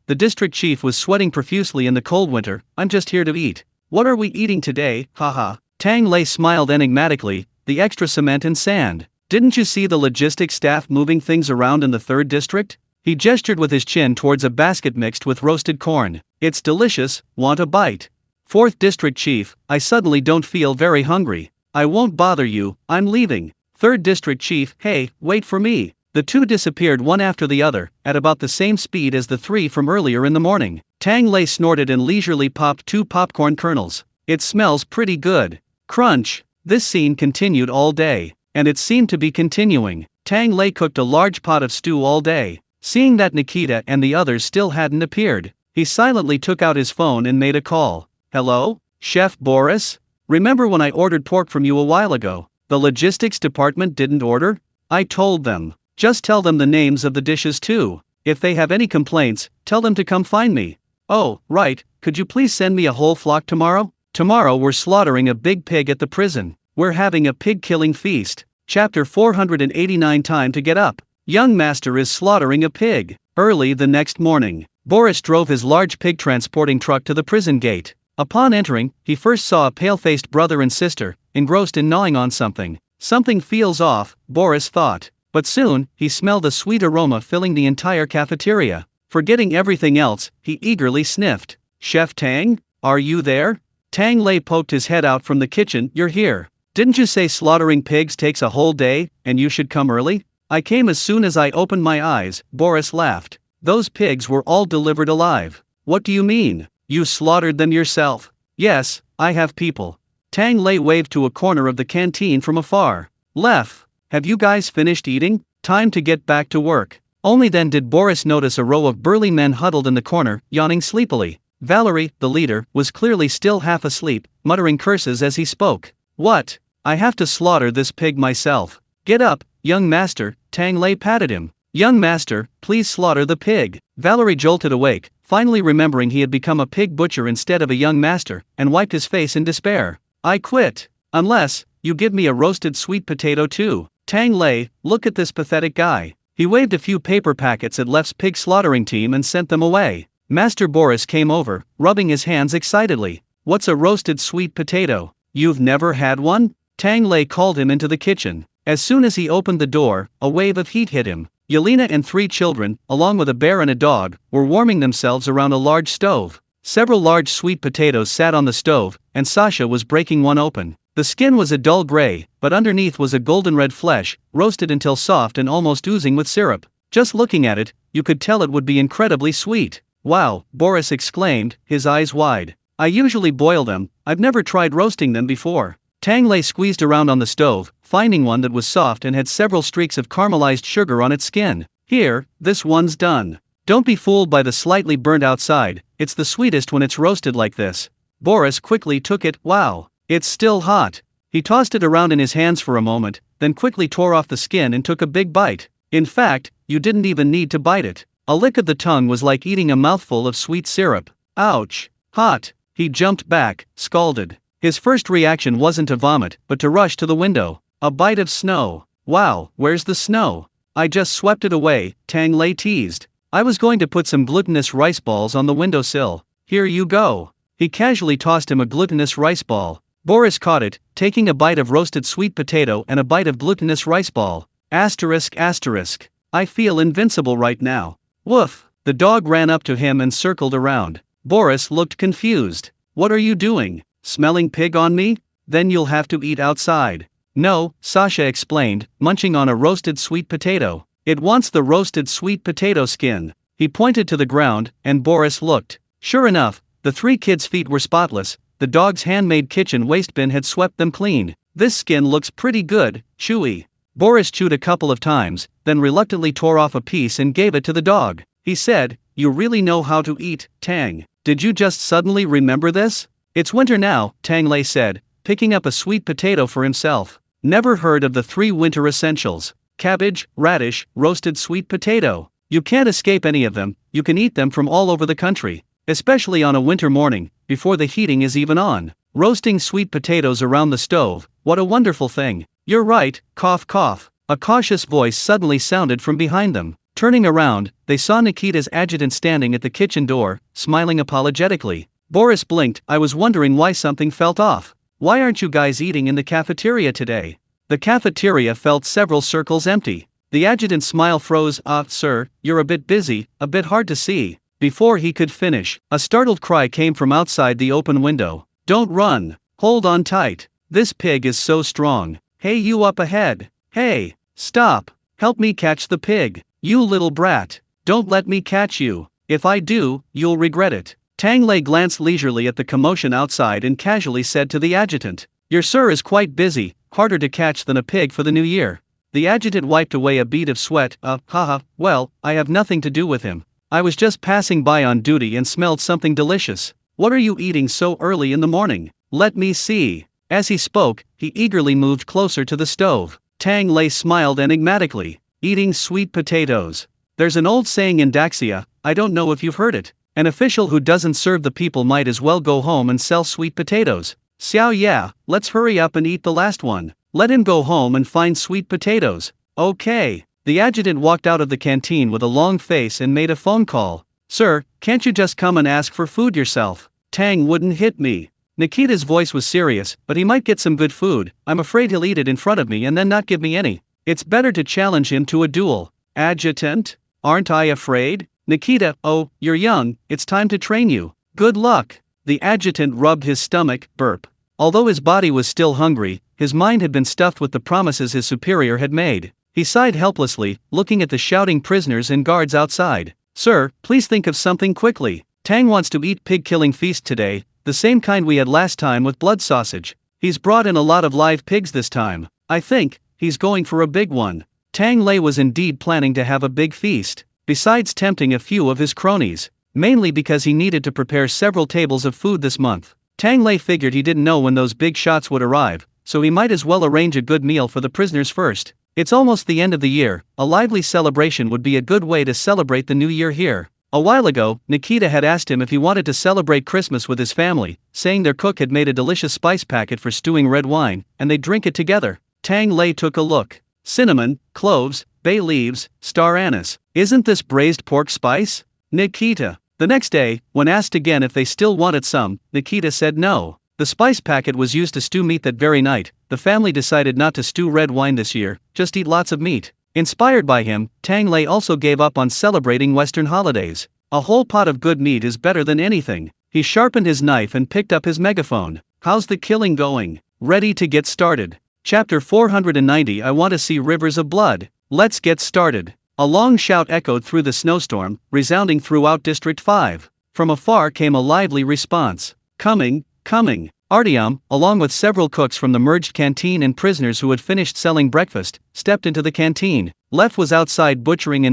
Speaker 1: The district chief was sweating profusely in the cold winter. I'm just here to eat. What are we eating today? Haha. Tang Lei smiled enigmatically. The extra cement and sand. Didn't you see the logistics staff moving things around in the 3rd district? He gestured with his chin towards a basket mixed with roasted corn. It's delicious, want a bite? 4th District Chief, I suddenly don't feel very hungry. I won't bother you, I'm leaving. 3rd District Chief, hey, wait for me. The two disappeared one after the other, at about the same speed as the three from earlier in the morning. Tang Lei snorted and leisurely popped 2 popcorn kernels. It smells pretty good. Crunch. This scene continued all day, and it seemed to be continuing. Tang Lei cooked a large pot of stew all day. Seeing that Nikita and the others still hadn't appeared, he silently took out his phone and made a call. Hello? Chef Boris? Remember when I ordered pork from you a while ago? The logistics department didn't order? I told them. Just tell them the names of the dishes too. If they have any complaints, tell them to come find me. Oh, right, could you please send me a whole flock tomorrow? Tomorrow we're slaughtering a big pig at the prison. We're having a pig killing feast. Chapter 489. Time to get up. Young master is slaughtering a pig. Early the next morning, Boris drove his large pig transporting truck to the prison gate. Upon entering, he first saw a pale-faced brother and sister, engrossed in gnawing on something. Something feels off, Boris thought. But soon, he smelled a sweet aroma filling the entire cafeteria. Forgetting everything else, he eagerly sniffed. Chef Tang? Are you there? Tang Lei poked his head out from the kitchen. You're here. Didn't you say slaughtering pigs takes a whole day, and you should come early? I came as soon as I opened my eyes, Boris laughed. Those pigs were all delivered alive. What do you mean? You slaughtered them yourself? Yes, I have people. Tang Lei waved to a corner of the canteen from afar. Left. Have you guys finished eating? Time to get back to work. Only then did Boris notice a row of burly men huddled in the corner, yawning sleepily. Valerie, the leader, was clearly still half asleep, muttering curses as he spoke. What? I have to slaughter this pig myself. Get up, young master, Tang Lei patted him. Young master, please slaughter the pig. Valerie jolted awake, finally remembering he had become a pig butcher instead of a young master, and wiped his face in despair. I quit. Unless, you give me a roasted sweet potato too. Tang Lei, look at this pathetic guy. He waved a few paper packets at Left's pig slaughtering team and sent them away. Master Boris came over, rubbing his hands excitedly. What's a roasted sweet potato? You've never had one? Tang Lei called him into the kitchen. As soon as he opened the door, a wave of heat hit him. Yelena and 3 children, along with a bear and a dog, were warming themselves around a large stove. Several large sweet potatoes sat on the stove, and Sasha was breaking one open. The skin was a dull gray, but underneath was a golden red flesh, roasted until soft and almost oozing with syrup. Just looking at it, you could tell it would be incredibly sweet. Wow, Boris exclaimed, his eyes wide. I usually boil them, I've never tried roasting them before. Tang Lei squeezed around on the stove, finding one that was soft and had several streaks of caramelized sugar on its skin. Here, this one's done. Don't be fooled by the slightly burnt outside, it's the sweetest when it's roasted like this. Boris quickly took it. Wow. It's still hot. He tossed it around in his hands for a moment, then quickly tore off the skin and took a big bite. In fact, you didn't even need to bite it. A lick of the tongue was like eating a mouthful of sweet syrup. Ouch. Hot. He jumped back, scalded. His first reaction wasn't to vomit, but to rush to the window. A bite of snow. Wow, where's the snow? I just swept it away, Tang Lei teased. I was going to put some glutinous rice balls on the windowsill. Here you go. He casually tossed him a glutinous rice ball. Boris caught it, taking a bite of roasted sweet potato and a bite of glutinous rice ball. Asterisk asterisk. I feel invincible right now. Woof. The dog ran up to him and circled around. Boris looked confused. What are you doing? Smelling pig on me? Then you'll have to eat outside. No, Sasha explained, munching on a roasted sweet potato. It wants the roasted sweet potato skin. He pointed to the ground, and Boris looked. Sure enough, the 3 kids' feet were spotless. The dog's handmade kitchen waste bin had swept them clean. This skin looks pretty good, chewy. Boris chewed a couple of times, then reluctantly tore off a piece and gave it to the dog. He said, You really know how to eat, Tang. Did you just suddenly remember this? It's winter now, Tang Lei said, picking up a sweet potato for himself. Never heard of the 3 winter essentials. Cabbage, radish, roasted sweet potato. You can't escape any of them, you can eat them from all over the country. Especially on a winter morning, before the heating is even on. Roasting sweet potatoes around the stove, what a wonderful thing. You're right, cough cough. A cautious voice suddenly sounded from behind them. Turning around, they saw Nikita's adjutant standing at the kitchen door, smiling apologetically. Boris blinked. I was wondering why something felt off. Why aren't you guys eating in the cafeteria today? The cafeteria felt several circles empty. The adjutant's smile froze. Sir, you're a bit busy, a bit hard to see. Before he could finish, a startled cry came from outside the open window. Don't run! Hold on tight! This pig is so strong! Hey, you up ahead! Hey! Stop! Help me catch the pig! You little brat! Don't let me catch you! If I do, you'll regret it. Tang Lei glanced leisurely at the commotion outside and casually said to the adjutant, Your sir is quite busy, harder to catch than a pig for the new year. The adjutant wiped away a bead of sweat. Haha, well, I have nothing to do with him. I was just passing by on duty and smelled something delicious. What are you eating so early in the morning? Let me see. As he spoke, he eagerly moved closer to the stove. Tang Lei smiled enigmatically. Eating sweet potatoes. There's an old saying in Daxia, I don't know if you've heard it. An official who doesn't serve the people might as well go home and sell sweet potatoes. Xiao yeah, let's hurry up and eat the last one. Let him go home and find sweet potatoes. Okay. The adjutant walked out of the canteen with a long face and made a phone call. Sir, can't you just come and ask for food yourself? Tang wouldn't hit me. Nikita's voice was serious, but he might get some good food. I'm afraid he'll eat it in front of me and then not give me any. It's better to challenge him to a duel. Adjutant? Aren't I afraid? Nikita, oh, you're young, it's time to train you. Good luck. The adjutant rubbed his stomach, burp. Although his body was still hungry, his mind had been stuffed with the promises his superior had made. He sighed helplessly, looking at the shouting prisoners and guards outside. Sir, please think of something quickly. Tang wants to eat pig-killing feast today, the same kind we had last time with blood sausage. He's brought in a lot of live pigs this time. I think he's going for a big one. Tang Lei was indeed planning to have a big feast, besides tempting a few of his cronies, mainly because he needed to prepare several tables of food this month. Tang Lei figured he didn't know when those big shots would arrive, so he might as well arrange a good meal for the prisoners first. It's almost the end of the year, a lively celebration would be a good way to celebrate the new year here. A while ago, Nikita had asked him if he wanted to celebrate Christmas with his family, saying their cook had made a delicious spice packet for stewing red wine, and they'd drink it together. Tang Lei took a look. Cinnamon, cloves, bay leaves, star anise. Isn't this braised pork spice? Nikita. The next day, when asked again if they still wanted some, Nikita said no. The spice packet was used to stew meat that very night. The family decided not to stew red wine this year, just eat lots of meat. Inspired by him, Tang Lei also gave up on celebrating Western holidays. A whole pot of good meat is better than anything. He sharpened his knife and picked up his megaphone. How's the killing going? Ready to get started. Chapter 490 I want to see rivers of blood. Let's get started. A long shout echoed through the snowstorm, resounding throughout District 5. From afar came a lively response. Coming, coming. Artyom, along with several cooks from the merged canteen and prisoners who had finished selling breakfast, stepped into the canteen. Lev was outside butchering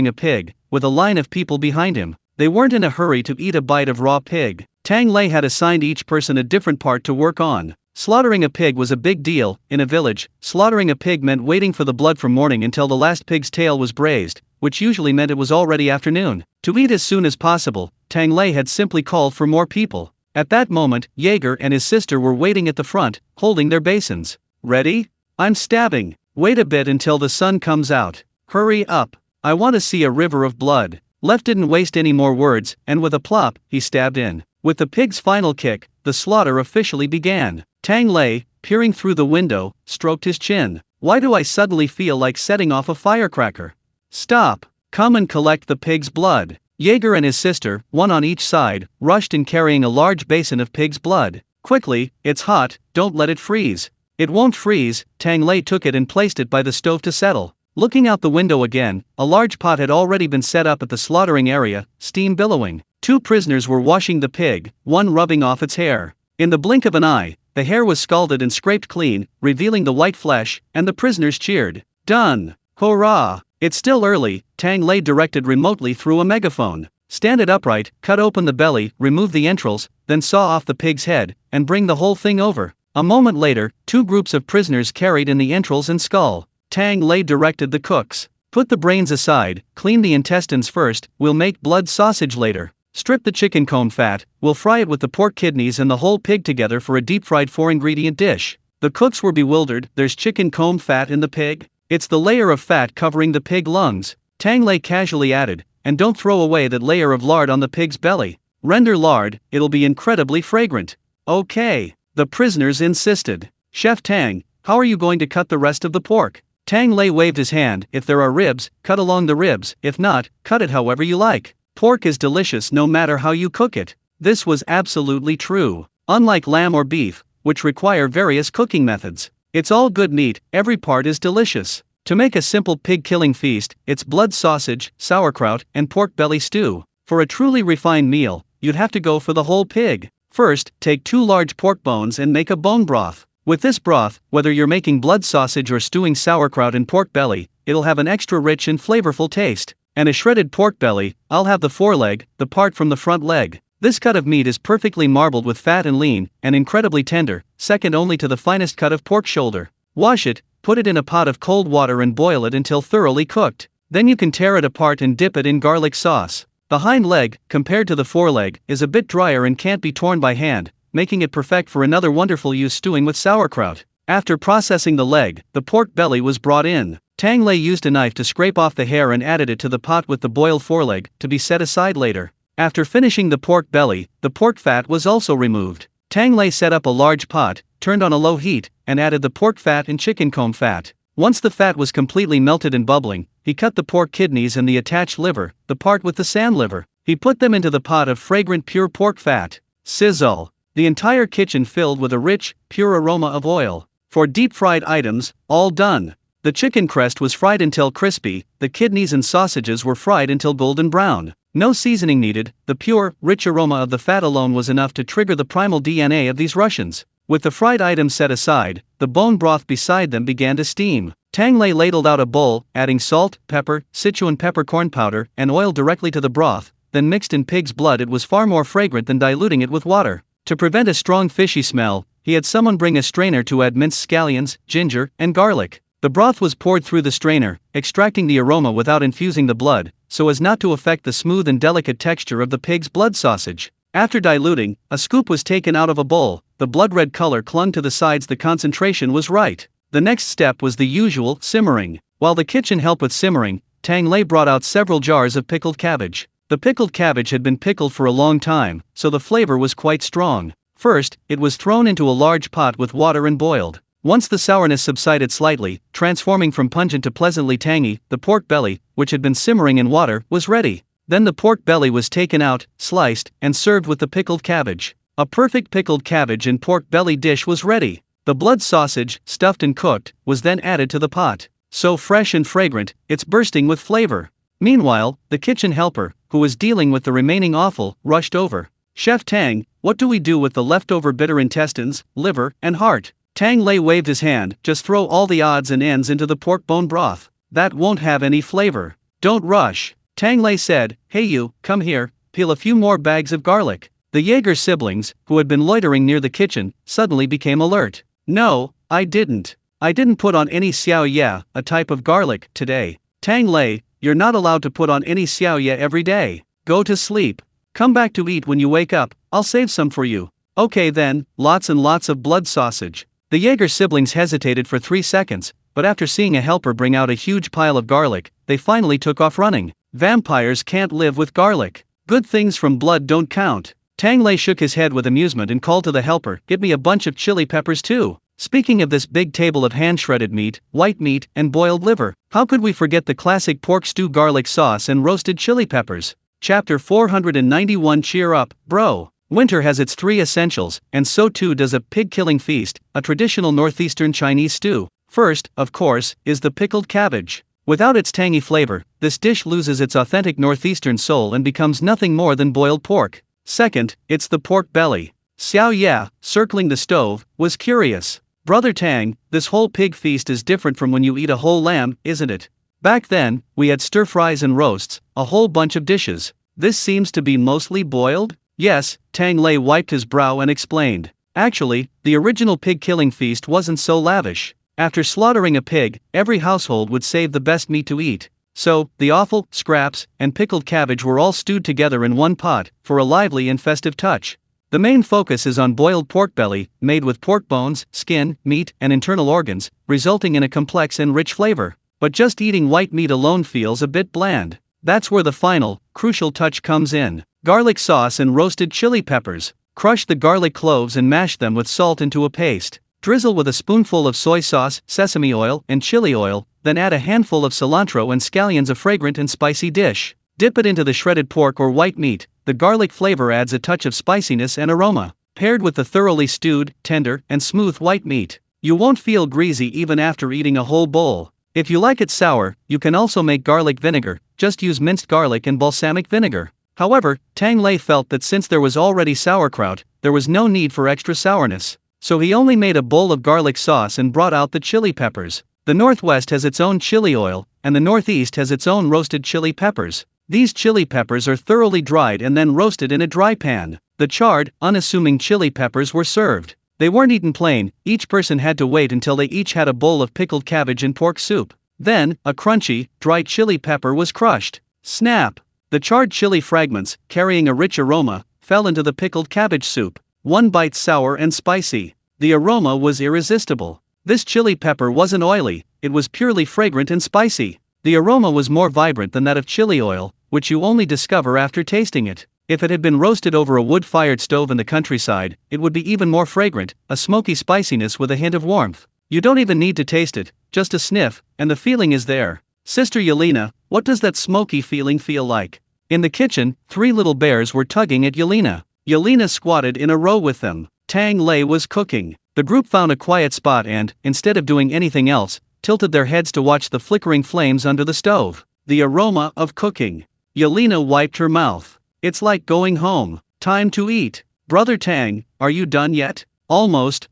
Speaker 1: a pig, with a line of people behind him. They weren't in a hurry to eat a bite of raw pig. Tang Lei had assigned each person a different part to work on. Slaughtering a pig was a big deal. In a village, slaughtering a pig meant waiting for the blood from morning until the last pig's tail was braised, which usually meant it was already afternoon. To eat as soon as possible, Tang Lei had simply called for more people. At that moment, Jaeger and his sister were waiting at the front, holding their basins. Ready? I'm stabbing. Wait a bit until the sun comes out. Hurry up. I want to see a river of blood. Lev didn't waste any more words, and with a plop, he stabbed in. With the pig's final kick, the slaughter officially began. Tang Lei, peering through the window, stroked his chin. Why do I suddenly feel like setting off a firecracker? Stop. Come and collect the pig's blood. Jaeger and his sister, one on each side, rushed in carrying a large basin of pig's blood. Quickly, it's hot, don't let it freeze. It won't freeze. Tang Lei took it and placed it by the stove to settle. Looking out the window again, a large pot had already been set up at the slaughtering area, steam billowing. Two prisoners were washing the pig, one rubbing off its hair. In the blink of an eye, the hair was scalded and scraped clean, revealing the white flesh, and the prisoners cheered. Done! Hurrah! It's still early, Tang Lei directed remotely through a megaphone. Stand it upright, cut open the belly, remove the entrails, then saw off the pig's head, and bring the whole thing over. A moment later, two groups of prisoners carried in the entrails and skull. Tang Lei directed the cooks. Put the brains aside, clean the intestines first, we'll make blood sausage later. Strip the chicken comb fat, we'll fry it with the pork kidneys and the whole pig together for a deep-fried 4-ingredient dish. The cooks were bewildered. There's chicken comb fat in the pig? It's the layer of fat covering the pig lungs. Tang Lei casually added, and don't throw away that layer of lard on the pig's belly. Render lard, it'll be incredibly fragrant. Okay, the prisoners insisted. Chef Tang, how are you going to cut the rest of the pork? Tang Lei waved his hand. If there are ribs, cut along the ribs. If not, cut it however you like. Pork is delicious no matter how you cook it. This was absolutely true. Unlike lamb or beef, which require various cooking methods, it's all good meat, every part is delicious. To make a simple pig killing feast, it's blood sausage, sauerkraut, and pork belly stew. For a truly refined meal, you'd have to go for the whole pig. First, take 2 large pork bones and make a bone broth. With this broth, whether you're making blood sausage or stewing sauerkraut and pork belly, it'll have an extra rich and flavorful taste. And a shredded pork belly, I'll have the foreleg, the part from the front leg. This cut of meat is perfectly marbled with fat and lean, and incredibly tender, second only to the finest cut of pork shoulder. Wash it, put it in a pot of cold water and boil it until thoroughly cooked. Then you can tear it apart and dip it in garlic sauce. The hind leg, compared to the foreleg, is a bit drier and can't be torn by hand, making it perfect for another wonderful use stewing with sauerkraut. After processing the leg, the pork belly was brought in. Tang Lei used a knife to scrape off the hair and added it to the pot with the boiled foreleg, to be set aside later. After finishing the pork belly, the pork fat was also removed. Tang Lei set up a large pot, turned on a low heat, and added the pork fat and chicken comb fat. Once the fat was completely melted and bubbling, he cut the pork kidneys and the attached liver, the part with the sand liver. He put them into the pot of fragrant pure pork fat. Sizzle. The entire kitchen filled with a rich, pure aroma of oil. For deep-fried items, all done. The chicken crest was fried until crispy, the kidneys and sausages were fried until golden brown. No seasoning needed, the pure, rich aroma of the fat alone was enough to trigger the primal DNA of these Russians. With the fried items set aside, the bone broth beside them began to steam. Tang Lei ladled out a bowl, adding salt, pepper, Sichuan peppercorn powder, and oil directly to the broth, then mixed in pig's blood. It was far more fragrant than diluting it with water. To prevent a strong fishy smell, he had someone bring a strainer to add minced scallions, ginger, and garlic. The broth was poured through the strainer, extracting the aroma without infusing the blood, so as not to affect the smooth and delicate texture of the pig's blood sausage. After diluting, a scoop was taken out of a bowl. The blood-red color clung to the sides. The concentration was right. The next step was the usual, simmering. While the kitchen helped with simmering, Tang Lei brought out several jars of pickled cabbage. The pickled cabbage had been pickled for a long time, so the flavor was quite strong. First, it was thrown into a large pot with water and boiled. Once the sourness subsided slightly, transforming from pungent to pleasantly tangy, the pork belly, which had been simmering in water, was ready. Then the pork belly was taken out, sliced, and served with the pickled cabbage. A perfect pickled cabbage and pork belly dish was ready. The blood sausage, stuffed and cooked, was then added to the pot. So fresh and fragrant, it's bursting with flavor. Meanwhile, the kitchen helper, who was dealing with the remaining offal, rushed over. "Chef Tang, what do we do with the leftover bitter intestines, liver, and heart?" Tang Lei waved his hand. "Just throw all the odds and ends into the pork bone broth. That won't have any flavor." "Don't rush," Tang Lei said. "Hey you, come here, peel a few more bags of garlic." The Jaeger siblings, who had been loitering near the kitchen, suddenly became alert. "No, I didn't. I didn't put on any xiao ye, a type of garlic, today." "Tang Lei, you're not allowed to put on any xiao ye every day. Go to sleep. Come back to eat when you wake up, I'll save some for you." "Okay then, lots and lots of blood sausage." The Jaeger siblings hesitated for 3 seconds, but after seeing a helper bring out a huge pile of garlic, they finally took off running. Vampires can't live with garlic. Good things from blood don't count. Tang Lei shook his head with amusement and called to the helper, "Get me a bunch of chili peppers too." Speaking of this big table of hand-shredded meat, white meat, and boiled liver, how could we forget the classic pork stew, garlic sauce, and roasted chili peppers? Chapter 491. Cheer up, bro. Winter has its 3 essentials, and so too does a pig-killing feast, a traditional northeastern Chinese stew. First, of course, is the pickled cabbage. Without its tangy flavor, this dish loses its authentic northeastern soul and becomes nothing more than boiled pork. Second, it's the pork belly. Xiao Ya, circling the stove, was curious. "Brother Tang, this whole pig feast is different from when you eat a whole lamb, isn't it? Back then, we had stir-fries and roasts, a whole bunch of dishes. This seems to be mostly boiled?" "Yes," Tang Lei wiped his brow and explained. "Actually, the original pig-killing feast wasn't so lavish. After slaughtering a pig, every household would save the best meat to eat. So, the offal, scraps, and pickled cabbage were all stewed together in one pot, for a lively and festive touch. The main focus is on boiled pork belly, made with pork bones, skin, meat, and internal organs, resulting in a complex and rich flavor. But just eating white meat alone feels a bit bland. That's where the final, crucial touch comes in. Garlic sauce and roasted chili peppers. Crush the garlic cloves and mash them with salt into a paste. Drizzle with a spoonful of soy sauce, sesame oil, and chili oil, then add a handful of cilantro and scallions. A fragrant and spicy dish. Dip it into the shredded pork or white meat. The garlic flavor adds a touch of spiciness and aroma. Paired with the thoroughly stewed, tender, and smooth white meat, you won't feel greasy even after eating a whole bowl. If you like it sour, you can also make garlic vinegar. Just use minced garlic and balsamic vinegar. However, Tang Lei felt that since there was already sauerkraut, there was no need for extra sourness. So he only made a bowl of garlic sauce and brought out the chili peppers. The Northwest has its own chili oil, and the Northeast has its own roasted chili peppers. These chili peppers are thoroughly dried and then roasted in a dry pan. The charred, unassuming chili peppers were served. They weren't eaten plain, each person had to wait until they each had a bowl of pickled cabbage and pork soup. Then, a crunchy, dry chili pepper was crushed. Snap! The charred chili fragments, carrying a rich aroma, fell into the pickled cabbage soup. One bite sour and spicy. The aroma was irresistible. This chili pepper wasn't oily, it was purely fragrant and spicy. The aroma was more vibrant than that of chili oil, which you only discover after tasting it. If it had been roasted over a wood-fired stove in the countryside, it would be even more fragrant, a smoky spiciness with a hint of warmth. You don't even need to taste it, just a sniff, and the feeling is there. Sister Yelena, what does that smoky feeling feel like? In the kitchen, 3 little bears were tugging at Yelena. Yelena squatted in a row with them. Tang Lei was cooking. The group found a quiet spot and, instead of doing anything else, tilted their heads to watch the flickering flames under the stove. The aroma of cooking. Yelena wiped her mouth. It's like going home. Time to eat. Brother Tang, are you done yet? Almost.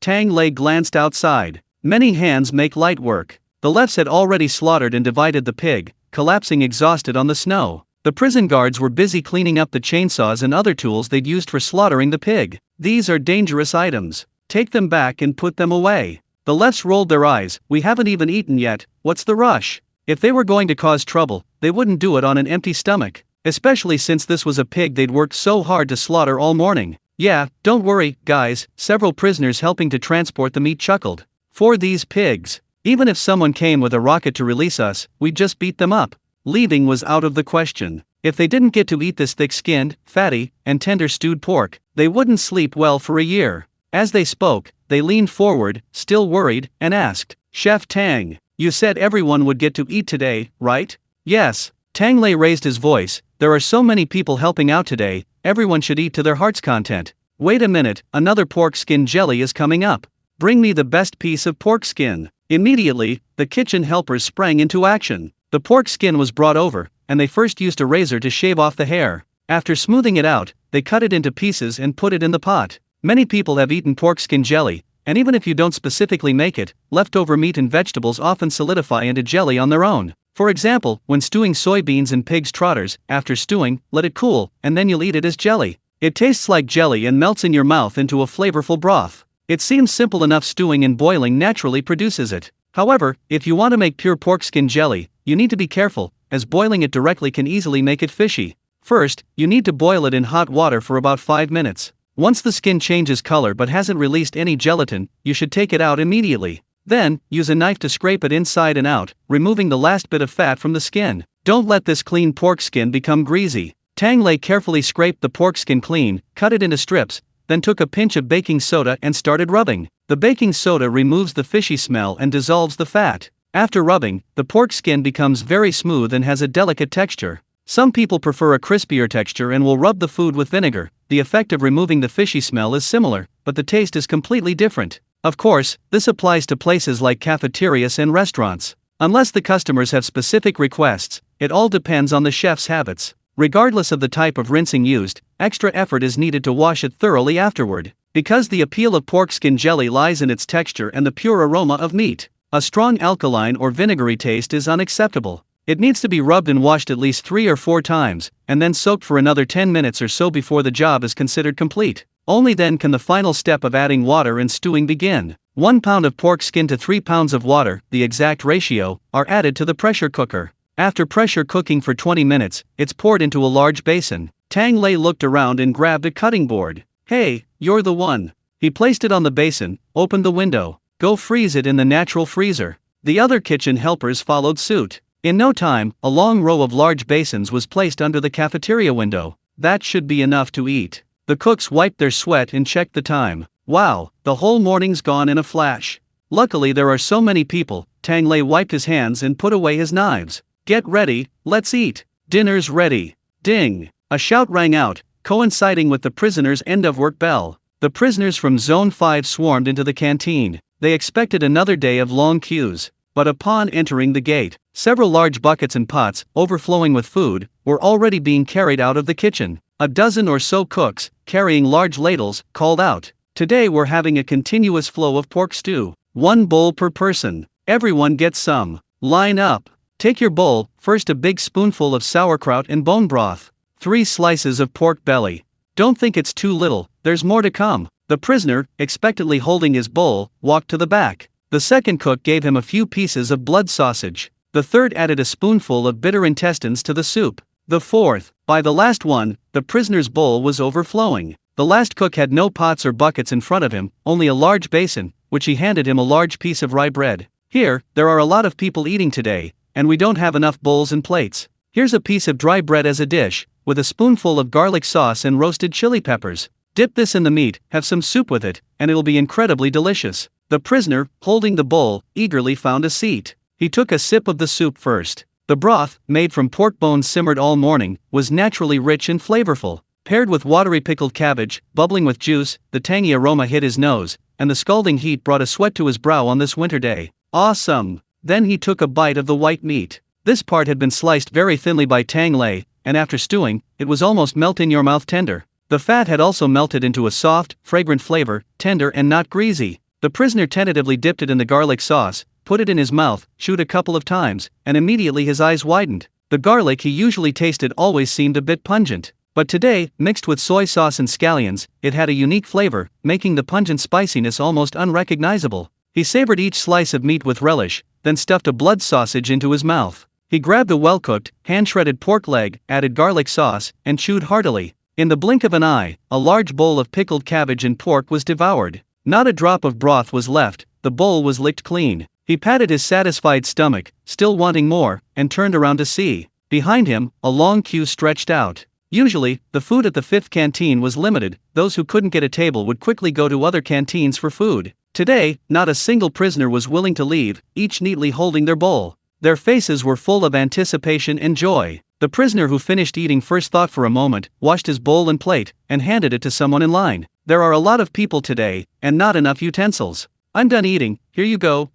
Speaker 1: Tang Lei glanced outside. Many hands make light work. The lefts had already slaughtered and divided the pig, collapsing exhausted on the snow. The prison guards were busy cleaning up the chainsaws and other tools they'd used for slaughtering the pig. These are dangerous items. Take them back and put them away. The lefts rolled their eyes. We haven't even eaten yet, what's the rush? If they were going to cause trouble, they wouldn't do it on an empty stomach. Especially since this was a pig they'd worked so hard to slaughter all morning. Yeah, don't worry, guys, several prisoners helping to transport the meat chuckled. For these pigs. Even if someone came with a rocket to release us, we'd just beat them up. Leaving was out of the question. If they didn't get to eat this thick-skinned, fatty, and tender stewed pork, they wouldn't sleep well for a year. As they spoke, they leaned forward, still worried, and asked, Chef Tang, you said everyone would get to eat today, right? Yes. Tang Lei raised his voice. There are so many people helping out today, everyone should eat to their heart's content. Wait a minute, another pork skin jelly is coming up. Bring me the best piece of pork skin. Immediately, the kitchen helpers sprang into action. The pork skin was brought over, and they first used a razor to shave off the hair. After smoothing it out, they cut it into pieces and put it in the pot. Many people have eaten pork skin jelly, and even if you don't specifically make it, leftover meat and vegetables often solidify into jelly on their own. For example, when stewing soybeans and pig's trotters, after stewing, let it cool, and then you'll eat it as jelly. It tastes like jelly and melts in your mouth into a flavorful broth. It seems simple enough, stewing and boiling naturally produces it. However, if you want to make pure pork skin jelly, you need to be careful, as boiling it directly can easily make it fishy. First, you need to boil it in hot water for about 5 minutes. Once the skin changes color but hasn't released any gelatin, you should take it out immediately. Then, use a knife to scrape it inside and out, removing the last bit of fat from the skin. Don't let this clean pork skin become greasy. Tang Lei carefully scraped the pork skin clean, cut it into strips, then took a pinch of baking soda and started rubbing. The baking soda removes the fishy smell and dissolves the fat. After rubbing, the pork skin becomes very smooth and has a delicate texture. Some people prefer a crispier texture and will rub the food with vinegar. The effect of removing the fishy smell is similar, but the taste is completely different. Of course, this applies to places like cafeterias and restaurants. Unless the customers have specific requests, it all depends on the chef's habits. Regardless of the type of rinsing used, extra effort is needed to wash it thoroughly afterward. Because the appeal of pork skin jelly lies in its texture and the pure aroma of meat, a strong alkaline or vinegary taste is unacceptable. It needs to be rubbed and washed at least 3 or 4 times, and then soaked for another 10 minutes or so before the job is considered complete. Only then can the final step of adding water and stewing begin. 1 pound of pork skin to 3 pounds of water, the exact ratio, are added to the pressure cooker. After pressure cooking for 20 minutes, it's poured into a large basin. Tang Lei looked around and grabbed a cutting board. Hey, you're the one. He placed it on the basin, opened the window. Go freeze it in the natural freezer. The other kitchen helpers followed suit. In no time, a long row of large basins was placed under the cafeteria window. That should be enough to eat. The cooks wiped their sweat and checked the time. Wow, the whole morning's gone in a flash. Luckily there are so many people. Tang Lei wiped his hands and put away his knives. Get ready, let's eat. Dinner's ready. Ding! A shout rang out, coinciding with the prisoners' end-of-work bell. The prisoners from Zone 5 swarmed into the canteen. They expected another day of long queues. But upon entering the gate, several large buckets and pots, overflowing with food, were already being carried out of the kitchen. A dozen or so cooks, carrying large ladles, called out, "Today we're having a continuous flow of pork stew. 1 bowl per person. Everyone gets some. Line up. Take your bowl, first a big spoonful of sauerkraut and bone broth. 3 slices of pork belly. Don't think it's too little, there's more to come." The prisoner, expectantly holding his bowl, walked to the back. The second cook gave him a few pieces of blood sausage. The third added a spoonful of bitter intestines to the soup. The fourth, by the last one, the prisoner's bowl was overflowing. The last cook had no pots or buckets in front of him, only a large basin, which he handed him a large piece of rye bread. "Here, there are a lot of people eating today, and we don't have enough bowls and plates. Here's a piece of dry bread as a dish, with a spoonful of garlic sauce and roasted chili peppers. Dip this in the meat, have some soup with it, and it'll be incredibly delicious." The prisoner, holding the bowl, eagerly found a seat. He took a sip of the soup first. The broth, made from pork bones simmered all morning, was naturally rich and flavorful. Paired with watery pickled cabbage, bubbling with juice, the tangy aroma hit his nose, and the scalding heat brought a sweat to his brow on this winter day. Awesome! Then he took a bite of the white meat. This part had been sliced very thinly by Tang Lei, and after stewing, it was almost melt-in-your-mouth tender. The fat had also melted into a soft, fragrant flavor, tender and not greasy. The prisoner tentatively dipped it in the garlic sauce, put it in his mouth, chewed a couple of times, and immediately his eyes widened. The garlic he usually tasted always seemed a bit pungent. But today, mixed with soy sauce and scallions, it had a unique flavor, making the pungent spiciness almost unrecognizable. He savored each slice of meat with relish, then stuffed a blood sausage into his mouth. He grabbed a well-cooked, hand-shredded pork leg, added garlic sauce, and chewed heartily. In the blink of an eye, a large bowl of pickled cabbage and pork was devoured. Not a drop of broth was left, the bowl was licked clean. He patted his satisfied stomach, still wanting more, and turned around to see. Behind him, a long queue stretched out. Usually, the food at the 5th canteen was limited. Those who couldn't get a table would quickly go to other canteens for food. Today, not a single prisoner was willing to leave, each neatly holding their bowl. Their faces were full of anticipation and joy. The prisoner who finished eating first thought for a moment, washed his bowl and plate, and handed it to someone in line. "There are a lot of people today, and not enough utensils. I'm done eating, here you go,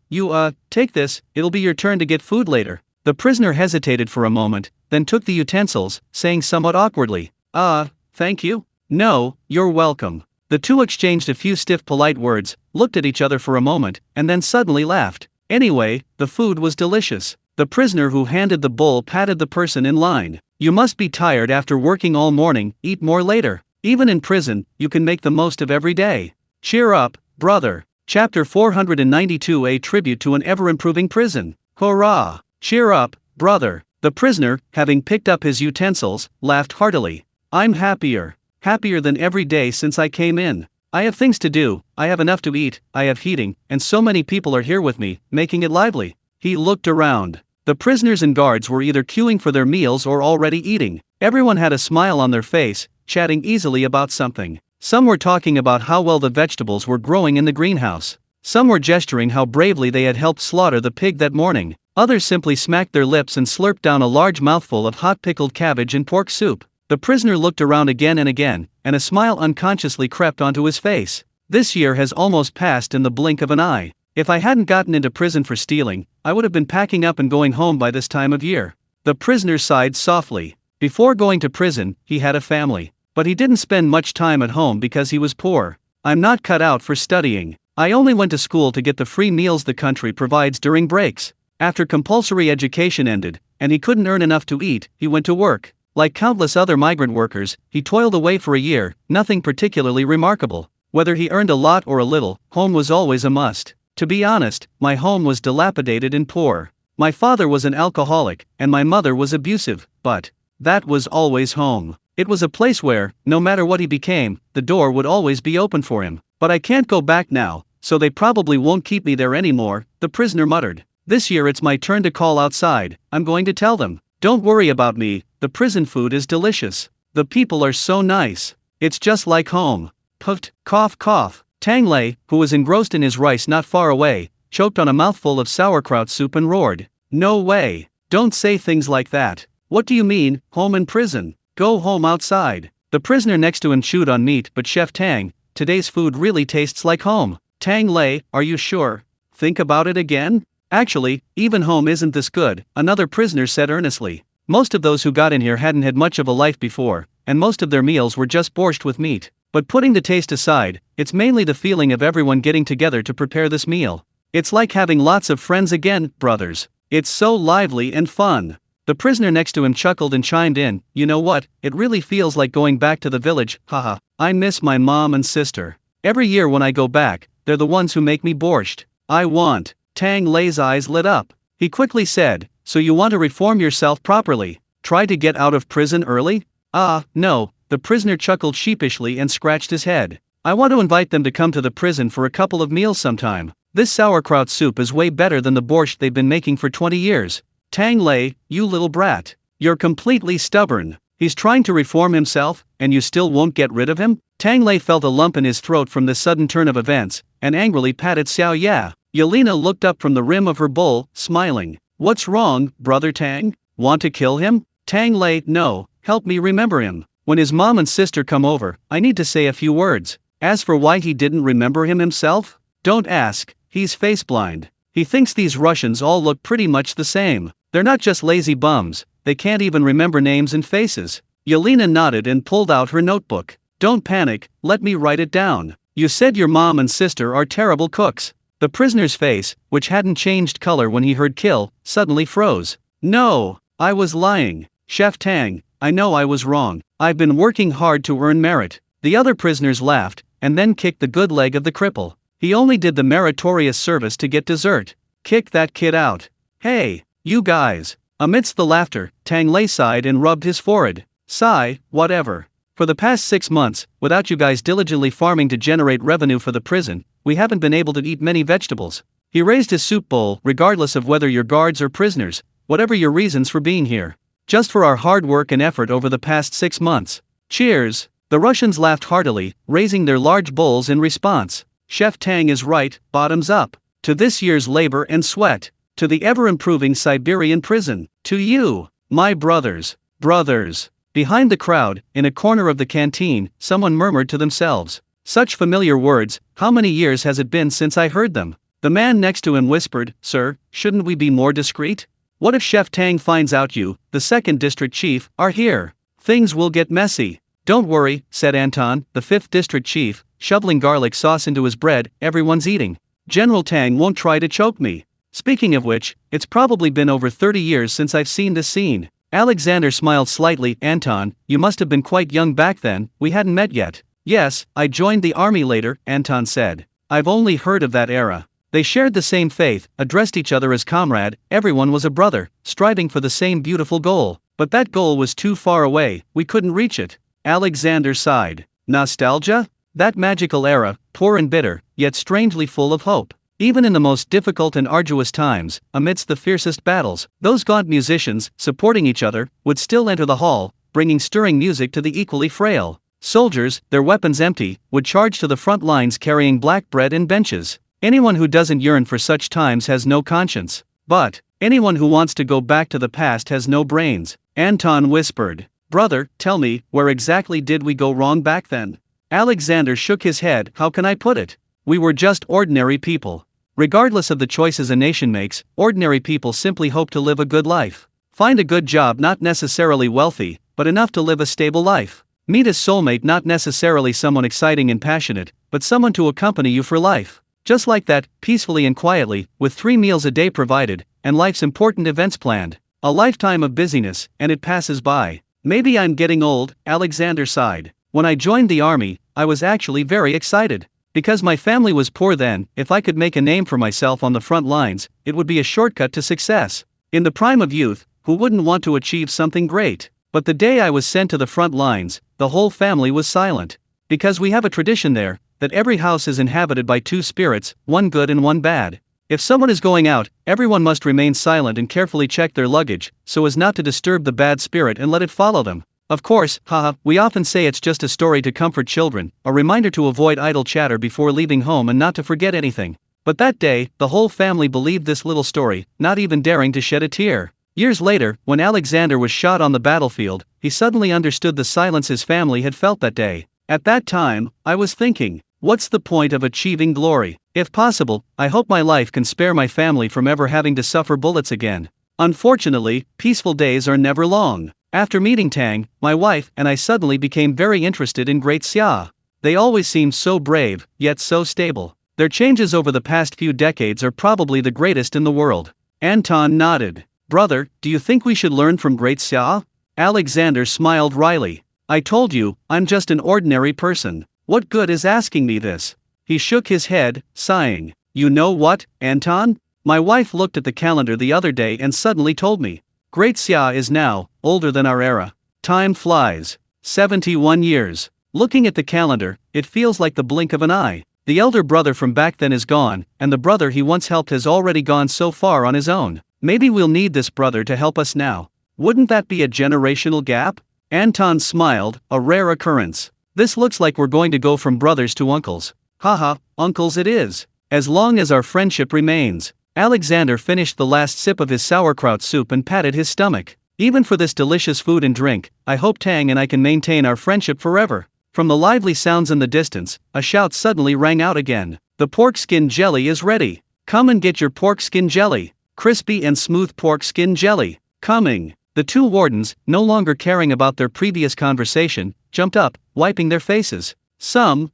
Speaker 1: take this, it'll be your turn to get food later." The prisoner hesitated for a moment, then took the utensils, saying somewhat awkwardly, "Thank you? No, you're welcome." The two exchanged a few stiff polite words, looked at each other for a moment, and then suddenly laughed. Anyway, the food was delicious. The prisoner who handed the bowl patted the person in line. "You must be tired after working all morning, eat more later. Even in prison, you can make the most of every day. Cheer up, brother." Chapter 492, a tribute to an ever-improving prison. Hurrah! Cheer up, brother. The prisoner, having picked up his utensils, laughed heartily. "I'm happier than every day since I came in. I have things to do, I have enough to eat, I have heating, and so many people are here with me, making it lively." He looked around. The prisoners and guards were either queuing for their meals or already eating. Everyone had a smile on their face, chatting easily about something. Some were talking about how well the vegetables were growing in the greenhouse. Some were gesturing how bravely they had helped slaughter the pig that morning. Others simply smacked their lips and slurped down a large mouthful of hot pickled cabbage and pork soup. The prisoner looked around again, and a smile unconsciously crept onto his face. This year has almost passed in the blink of an eye. If I hadn't gotten into prison for stealing, I would have been packing up and going home by this time of year. The prisoner sighed softly. Before going to prison, he had a family. But he didn't spend much time at home because he was poor. "I'm not cut out for studying. I only went to school to get the free meals the country provides during breaks." After compulsory education ended, and he couldn't earn enough to eat, he went to work. Like countless other migrant workers, he toiled away for a year, nothing particularly remarkable. Whether he earned a lot or a little, home was always a must. To be honest, my home was dilapidated and poor. My father was an alcoholic, and my mother was abusive, but that was always home. It was a place where, no matter what he became, the door would always be open for him. "But I can't go back now, so they probably won't keep me there anymore," the prisoner muttered. "This year it's my turn to call outside. I'm going to tell them. Don't worry about me, the prison food is delicious. The people are so nice. It's just like home." Puffed, cough, cough. Tang Lei, who was engrossed in his rice not far away, choked on a mouthful of sauerkraut soup and roared, "No way! Don't say things like that. What do you mean, home in prison? Go home outside. The prisoner next to him chewed on meat, but Chef Tang, today's food really tastes like home. Tang Lei, are you sure? Think about it again? Actually, even home isn't this good, another prisoner said earnestly. Most of those who got in here hadn't had much of a life before, and most of their meals were just borscht with meat. But putting the taste aside, it's mainly the feeling of everyone getting together to prepare this meal. It's like having lots of friends again, brothers. It's so lively and fun. The prisoner next to him chuckled and chimed in, you know what, it really feels like going back to the village, haha. I miss my mom and sister. Every year when I go back, they're the ones who make me borscht. I want. Tang Lei's eyes lit up. He quickly said, so you want to reform yourself properly? Try to get out of prison early? No. The prisoner chuckled sheepishly and scratched his head. I want to invite them to come to the prison for a couple of meals sometime. This sauerkraut soup is way better than the borscht they've been making for 20 years. Tang Lei, you little brat. You're completely stubborn. He's trying to reform himself, and you still won't get rid of him? Tang Lei felt a lump in his throat from this sudden turn of events, and angrily patted Xiao Ya. Yelena looked up from the rim of her bowl, smiling. What's wrong, brother Tang? Want to kill him? Tang Lei, no, help me remember him. When his mom and sister come over, I need to say a few words. As for why he didn't remember him himself? Don't ask, he's face blind. He thinks these Russians all look pretty much the same. They're not just lazy bums, they can't even remember names and faces. Yelena nodded and pulled out her notebook. Don't panic, let me write it down. You said your mom and sister are terrible cooks. The prisoner's face, which hadn't changed color when he heard kill, suddenly froze. No, I was lying. Chef Tang, I know I was wrong. I've been working hard to earn merit. The other prisoners laughed, and then kicked the good leg of the cripple. He only did the meritorious service to get dessert. Kick that kid out. Hey, you guys. Amidst the laughter, Tang Lei sighed and rubbed his forehead. Sigh, whatever. For the past 6 months, without you guys diligently farming to generate revenue for the prison, we haven't been able to eat many vegetables. He raised his soup bowl, regardless of whether you're guards or prisoners, whatever your reasons for being here. Just for our hard work and effort over the past 6 months. Cheers! The Russians laughed heartily, raising their large bowls in response. Chef Tang is right, bottoms up. To this year's labor and sweat. To the ever-improving Siberian prison. To you, my brothers. Brothers. Behind the crowd, in a corner of the canteen, someone murmured to themselves. Such familiar words, how many years has it been since I heard them? The man next to him whispered, Sir, shouldn't we be more discreet? What if Chef Tang finds out you, the second district chief, are here? Things will get messy. Don't worry, said Anton, the 5th district chief, shoveling garlic sauce into his bread. Everyone's eating. General Tang won't try to choke me. Speaking of which, it's probably been over 30 years since I've seen this scene. Alexander smiled slightly. Anton, you must have been quite young back then, we hadn't met yet. Yes, I joined the army later, Anton said. I've only heard of that era. They shared the same faith, addressed each other as comrade, everyone was a brother, striving for the same beautiful goal. But that goal was too far away, we couldn't reach it. Alexander sighed. Nostalgia? That magical era, poor and bitter, yet strangely full of hope. Even in the most difficult and arduous times, amidst the fiercest battles, those gaunt musicians, supporting each other, would still enter the hall, bringing stirring music to the equally frail. Soldiers, their weapons empty, would charge to the front lines carrying black bread and benches. Anyone who doesn't yearn for such times has no conscience. But anyone who wants to go back to the past has no brains. Anton whispered. Brother, tell me, where exactly did we go wrong back then? Alexander shook his head. How can I put it? We were just ordinary people. Regardless of the choices a nation makes, ordinary people simply hope to live a good life. Find a good job, not necessarily wealthy, but enough to live a stable life. Meet a soulmate, not necessarily someone exciting and passionate, but someone to accompany you for life. Just like that, peacefully and quietly, with 3 meals a day provided, and life's important events planned. A lifetime of busyness, and it passes by. Maybe I'm getting old, Alexander sighed. When I joined the army, I was actually very excited. Because my family was poor then, if I could make a name for myself on the front lines, it would be a shortcut to success. In the prime of youth, who wouldn't want to achieve something great? But the day I was sent to the front lines, the whole family was silent. Because we have a tradition there, that every house is inhabited by 2 spirits, one good and one bad. If someone is going out, everyone must remain silent and carefully check their luggage, so as not to disturb the bad spirit and let it follow them. Of course, we often say it's just a story to comfort children, a reminder to avoid idle chatter before leaving home and not to forget anything. But that day, the whole family believed this little story, not even daring to shed a tear. Years later, when Alexander was shot on the battlefield, he suddenly understood the silence his family had felt that day. At that time, I was thinking, what's the point of achieving glory? If possible, I hope my life can spare my family from ever having to suffer bullets again. Unfortunately, peaceful days are never long. After meeting Tang, my wife and I suddenly became very interested in Great Xia. They always seemed so brave, yet so stable. Their changes over the past few decades are probably the greatest in the world. Anton nodded. Brother, do you think we should learn from Great Xia? Alexander smiled wryly. I told you, I'm just an ordinary person. What good is asking me this? He shook his head, sighing. You know what, Anton? My wife looked at the calendar the other day and suddenly told me. Great Xia is now older than our era. Time flies. 71 years. Looking at the calendar, it feels like the blink of an eye. The elder brother from back then is gone, and the brother he once helped has already gone so far on his own. Maybe we'll need this brother to help us now. Wouldn't that be a generational gap? Anton smiled, a rare occurrence. This looks like we're going to go from brothers to uncles. Haha, uncles it is. As long as our friendship remains. Alexander finished the last sip of his sauerkraut soup and patted his stomach. Even for this delicious food and drink, I hope Tang and I can maintain our friendship forever. From the lively sounds in the distance, a shout suddenly rang out again. The pork skin jelly is ready. Come and get your pork skin jelly. Crispy and smooth pork skin jelly. Coming. The two wardens, no longer caring about their previous conversation, jumped up, wiping their faces. Some.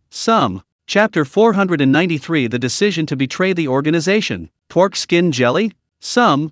Speaker 1: Chapter 493 The decision to betray the organization. Pork skin jelly? Some.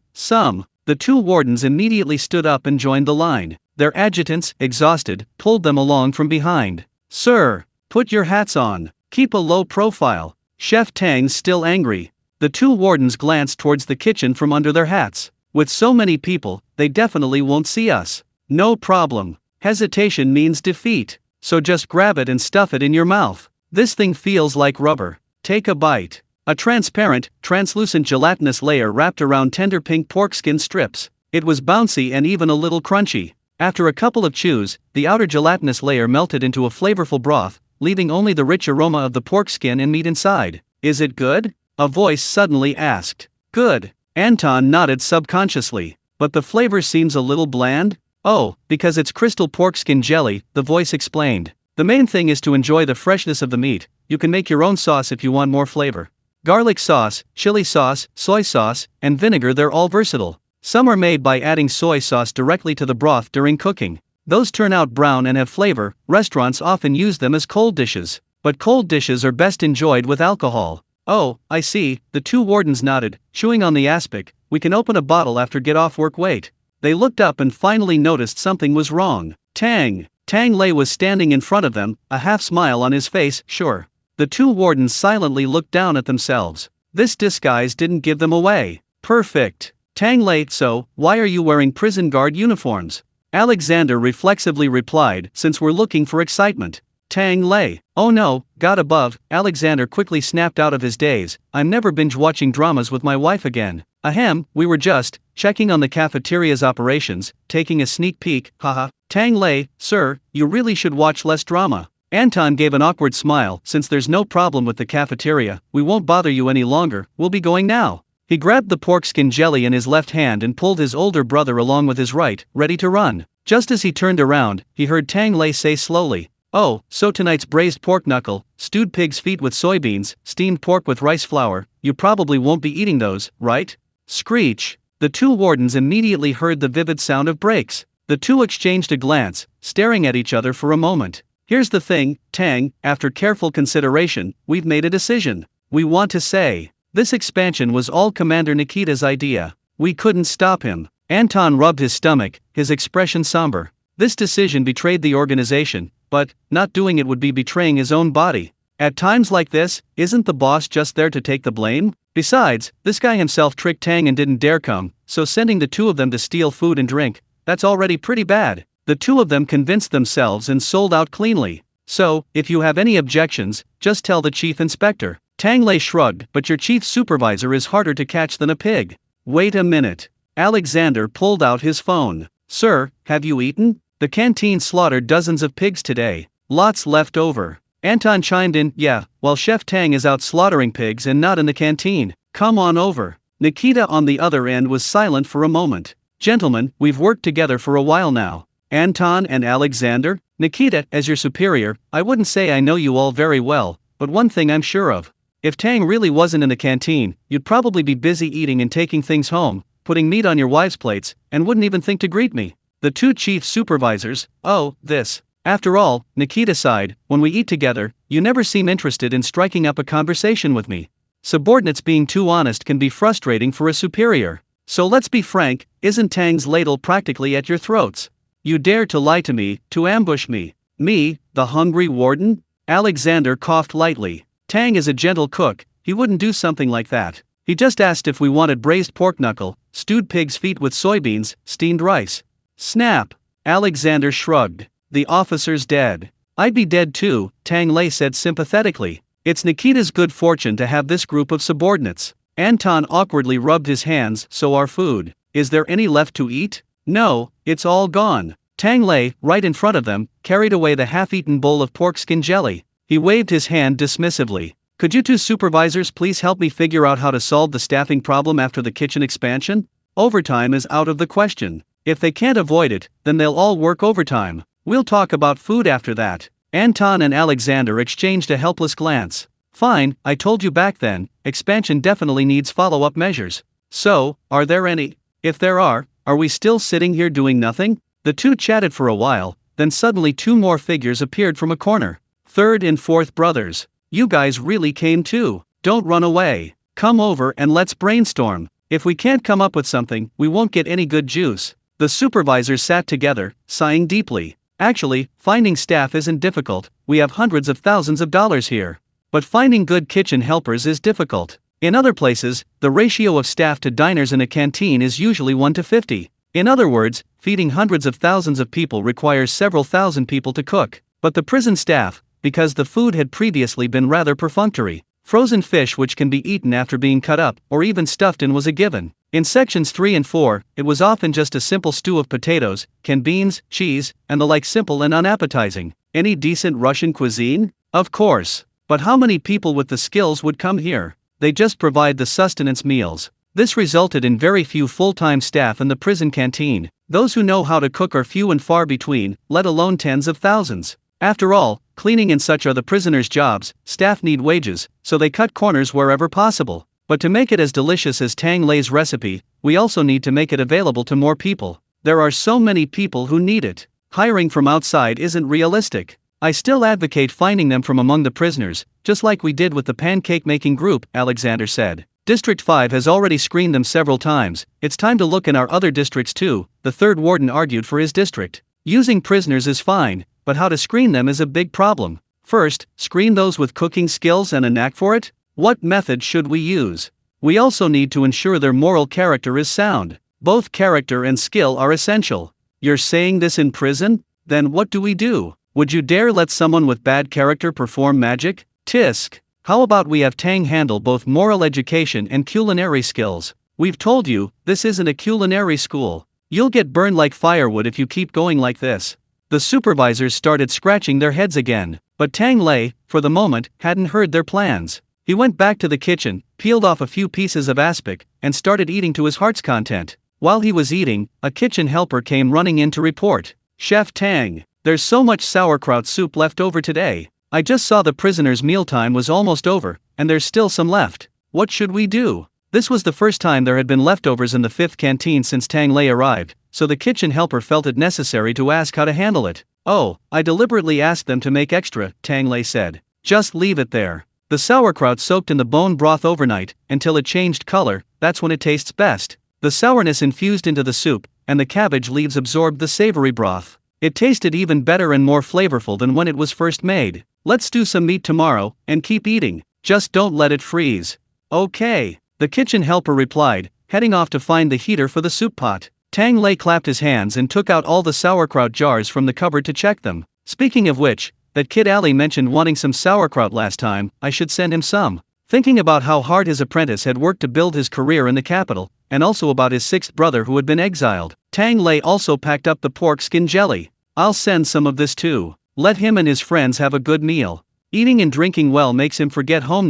Speaker 1: The two wardens immediately stood up and joined the line. Their adjutants, exhausted, pulled them along from behind. Sir, put your hats on. Keep a low profile. Chef Tang's still angry. The two wardens glanced towards the kitchen from under their hats. With so many people, they definitely won't see us. No problem. Hesitation means defeat. So just grab it and stuff it in your mouth. This thing feels like rubber. Take a bite. A transparent, translucent gelatinous layer wrapped around tender pink pork skin strips. It was bouncy and even a little crunchy. After a couple of chews, the outer gelatinous layer melted into a flavorful broth, leaving only the rich aroma of the pork skin and meat inside. Is it good? A voice suddenly asked. Good. Anton nodded subconsciously. But the flavor seems a little bland? Oh, because it's crystal pork skin jelly, the voice explained. The main thing is to enjoy the freshness of the meat. You can make your own sauce if you want more flavor. Garlic sauce, chili sauce, soy sauce, and vinegar, they're all versatile. Some are made by adding soy sauce directly to the broth during cooking. Those turn out brown and have flavor. Restaurants often use them as cold dishes. But cold dishes are best enjoyed with alcohol. Oh, I see, the two wardens nodded, chewing on the aspic. We can open a bottle after get off work. Wait. They looked up and finally noticed something was wrong. Tang Lei was standing in front of them, a half smile on his face. Sure. The two wardens silently looked down at themselves. This disguise didn't give them away. Perfect. Tang Lei, so, why are you wearing prison guard uniforms? Alexander reflexively replied, since we're looking for excitement. Tang Lei. Oh no, God above, Alexander quickly snapped out of his daze. I'm never binge watching dramas with my wife again. Ahem, we were just checking on the cafeteria's operations, taking a sneak peek, haha. Tang Lei, sir, you really should watch less drama. Anton gave an awkward smile. Since there's no problem with the cafeteria, we won't bother you any longer, we'll be going now. He grabbed the pork skin jelly in his left hand and pulled his older brother along with his right, ready to run. Just as he turned around, he heard Tang Lei say slowly, oh, so tonight's braised pork knuckle, stewed pig's feet with soybeans, steamed pork with rice flour, you probably won't be eating those, right? Screech. The two wardens immediately heard the vivid sound of brakes. The two exchanged a glance, staring at each other for a moment. Here's the thing, Tang, after careful consideration, we've made a decision. We want to say. This expansion was all Commander Nikita's idea. We couldn't stop him. Anton rubbed his stomach, his expression somber. This decision betrayed the organization, but not doing it would be betraying his own body. At times like this, isn't the boss just there to take the blame? Besides, this guy himself tricked Tang and didn't dare come, so sending the two of them to steal food and drink, that's already pretty bad. The two of them convinced themselves and sold out cleanly. So, if you have any objections, just tell the chief inspector. Tang Lei shrugged, but your chief supervisor is harder to catch than a pig. Wait a minute. Alexander pulled out his phone. Sir, have you eaten? The canteen slaughtered dozens of pigs today. Lots left over. Anton chimed in, yeah, while Chef Tang is out slaughtering pigs and not in the canteen. Come on over. Nikita on the other end was silent for a moment. Gentlemen, we've worked together for a while now. Anton and Alexander? Nikita, as your superior, I wouldn't say I know you all very well, but one thing I'm sure of. If Tang really wasn't in the canteen, you'd probably be busy eating and taking things home, putting meat on your wives' plates, and wouldn't even think to greet me. The two chief supervisors, oh, this. After all, Nikita sighed, when we eat together, you never seem interested in striking up a conversation with me. Subordinates being too honest can be frustrating for a superior. So let's be frank, isn't Tang's ladle practically at your throats? You dare to lie to me, to ambush me. Me, the hungry warden? Alexander coughed lightly. Tang is a gentle cook, he wouldn't do something like that. He just asked if we wanted braised pork knuckle, stewed pig's feet with soybeans, steamed rice. Snap! Alexander shrugged. The officer's dead. I'd be dead too, Tang Lei said sympathetically. It's Nikita's good fortune to have this group of subordinates. Anton awkwardly rubbed his hands. So our food. Is there any left to eat? No, it's all gone. Tang Lei, right in front of them, carried away the half-eaten bowl of pork skin jelly. He waved his hand dismissively. Could you two supervisors please help me figure out how to solve the staffing problem after the kitchen expansion? Overtime is out of the question. If they can't avoid it, then they'll all work overtime. We'll talk about food after that. Anton and Alexander exchanged a helpless glance. Fine, I told you back then, expansion definitely needs follow-up measures. So, are there any? If there are we still sitting here doing nothing? The two chatted for a while, then suddenly two more figures appeared from a corner. Third and fourth brothers. You guys really came too. Don't run away. Come over and let's brainstorm. If we can't come up with something, we won't get any good juice. The supervisors sat together, sighing deeply. Actually, finding staff isn't difficult, we have hundreds of thousands of dollars here. But finding good kitchen helpers is difficult. In other places, the ratio of staff to diners in a canteen is usually 1 to 50. In other words, feeding hundreds of thousands of people requires several thousand people to cook. But the prison staff, because the food had previously been rather perfunctory, frozen fish which can be eaten after being cut up or even stuffed in was a given. In sections 3 and 4, it was often just a simple stew of potatoes, canned beans, cheese, and the like, simple and unappetizing. Any decent Russian cuisine? Of course. But how many people with the skills would come here? They just provide the sustenance meals. This resulted in very few full-time staff in the prison canteen. Those who know how to cook are few and far between, let alone tens of thousands. After all, cleaning and such are the prisoners' jobs, staff need wages, so they cut corners wherever possible. But to make it as delicious as Tang Lei's recipe, we also need to make it available to more people. There are so many people who need it. Hiring from outside isn't realistic. I still advocate finding them from among the prisoners, just like we did with the pancake-making group, Alexander said. District 5 has already screened them several times, it's time to look in our other districts too, the third warden argued for his district. Using prisoners is fine, but how to screen them is a big problem. First, screen those with cooking skills and a knack for it? What method should we use? We also need to ensure their moral character is sound. Both character and skill are essential. You're saying this in prison? Then what do we do? Would you dare let someone with bad character perform magic? Tisk. How about we have Tang handle both moral education and culinary skills? We've told you, this isn't a culinary school. You'll get burned like firewood if you keep going like this. The supervisors started scratching their heads again, but Tang Lei, for the moment, hadn't heard their plans. He went back to the kitchen, peeled off a few pieces of aspic, and started eating to his heart's content. While he was eating, a kitchen helper came running in to report. Chef Tang, there's so much sauerkraut soup left over today. I just saw the prisoners' mealtime was almost over, and there's still some left. What should we do? This was the first time there had been leftovers in the 5th canteen since Tang Lei arrived, so the kitchen helper felt it necessary to ask how to handle it. Oh, I deliberately asked them to make extra, Tang Lei said. Just leave it there. The sauerkraut soaked in the bone broth overnight, until it changed color, that's when it tastes best. The sourness infused into the soup, and the cabbage leaves absorbed the savory broth. It tasted even better and more flavorful than when it was first made. Let's do some meat tomorrow, and keep eating. Just don't let it freeze. Okay, the kitchen helper replied, heading off to find the heater for the soup pot. Tang Lei clapped his hands and took out all the sauerkraut jars from the cupboard to check them. Speaking of which, that kid Ali mentioned wanting some sauerkraut last time, I should send him some. Thinking about how hard his apprentice had worked to build his career in the capital, and also about his 6th brother who had been exiled, Tang Lei also packed up the pork skin jelly. I'll send some of this too. Let him and his friends have a good meal. Eating and drinking well makes him forget home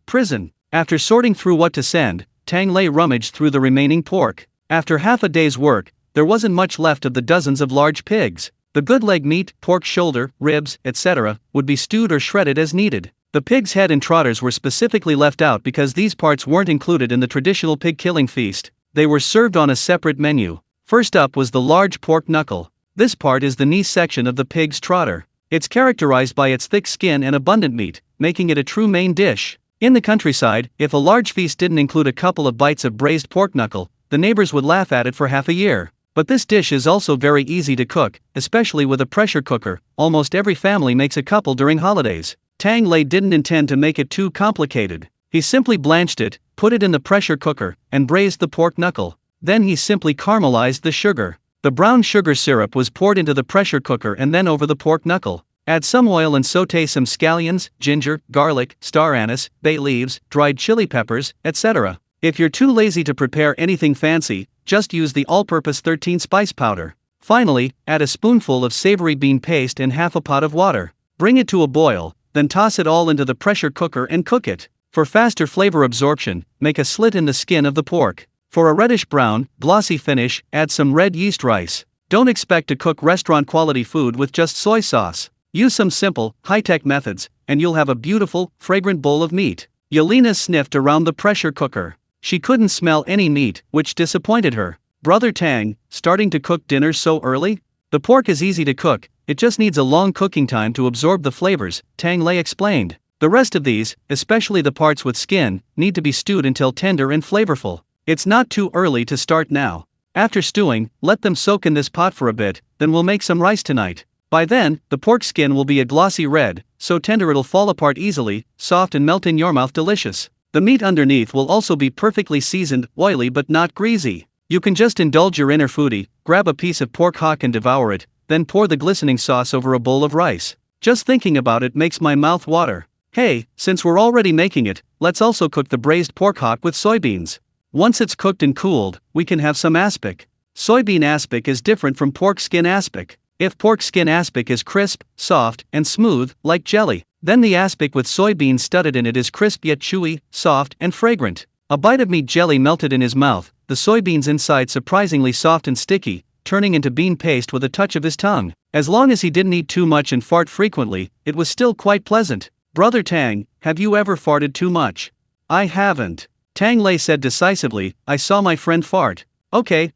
Speaker 1: prison. After sorting through what to send, Tang Lei rummaged through the remaining pork. After half a day's work, there wasn't much left of the dozens of large pigs. The good leg meat, pork shoulder, ribs, etc., would be stewed or shredded as needed. The pig's head and trotters were specifically left out because these parts weren't included in the traditional pig killing feast. They were served on a separate menu. First up was the large pork knuckle. This part is the knee section of the pig's trotter. It's characterized by its thick skin and abundant meat, making it a true main dish. In the countryside, if a large feast didn't include a couple of bites of braised pork knuckle, the neighbors would laugh at it for half a year. But this dish is also very easy to cook, especially with a pressure cooker. Almost every family makes a couple during holidays. Tang Lei didn't intend to make it too complicated. He simply blanched it, put it in the pressure cooker, and braised the pork knuckle. Then he simply caramelized the sugar. The brown sugar syrup was poured into the pressure cooker and then over the pork knuckle. Add some oil and sauté some scallions, ginger, garlic, star anise, bay leaves, dried chili peppers, etc. If you're too lazy to prepare anything fancy, just use the all-purpose 13 spice powder. Finally, add a spoonful of savory bean paste and half a pot of water. Bring it to a boil, then toss it all into the pressure cooker and cook it. For faster flavor absorption, make a slit in the skin of the pork. For a reddish-brown, glossy finish, add some red yeast rice. Don't expect to cook restaurant-quality food with just soy sauce. Use some simple, high-tech methods, and you'll have a beautiful, fragrant bowl of meat. Yelena sniffed around the pressure cooker. She couldn't smell any meat, which disappointed her. Brother Tang, starting to cook dinner so early? The pork is easy to cook, it just needs a long cooking time to absorb the flavors, Tang Lei explained. The rest of these, especially the parts with skin, need to be stewed until tender and flavorful. It's not too early to start now. After stewing, let them soak in this pot for a bit, then we'll make some rice tonight. By then, the pork skin will be a glossy red, so tender it'll fall apart easily, soft and melt in your mouth delicious. The meat underneath will also be perfectly seasoned, oily but not greasy. You can just indulge your inner foodie, grab a piece of pork hock and devour it, then pour the glistening sauce over a bowl of rice. Just thinking about it makes my mouth water. Hey, since we're already making it, let's also cook the braised pork hock with soybeans. Once it's cooked and cooled, we can have some aspic. Soybean aspic is different from pork skin aspic. If pork skin aspic is crisp, soft, and smooth, like jelly, then the aspic with soybeans studded in it is crisp yet chewy, soft, and fragrant. A bite of meat jelly melted in his mouth, the soybeans inside surprisingly soft and sticky, turning into bean paste with a touch of his tongue. As long as he didn't eat too much and fart frequently, it was still quite pleasant. Brother Tang, have you ever farted too much? I haven't. Tang Lei said decisively, I saw my friend fart. Okay,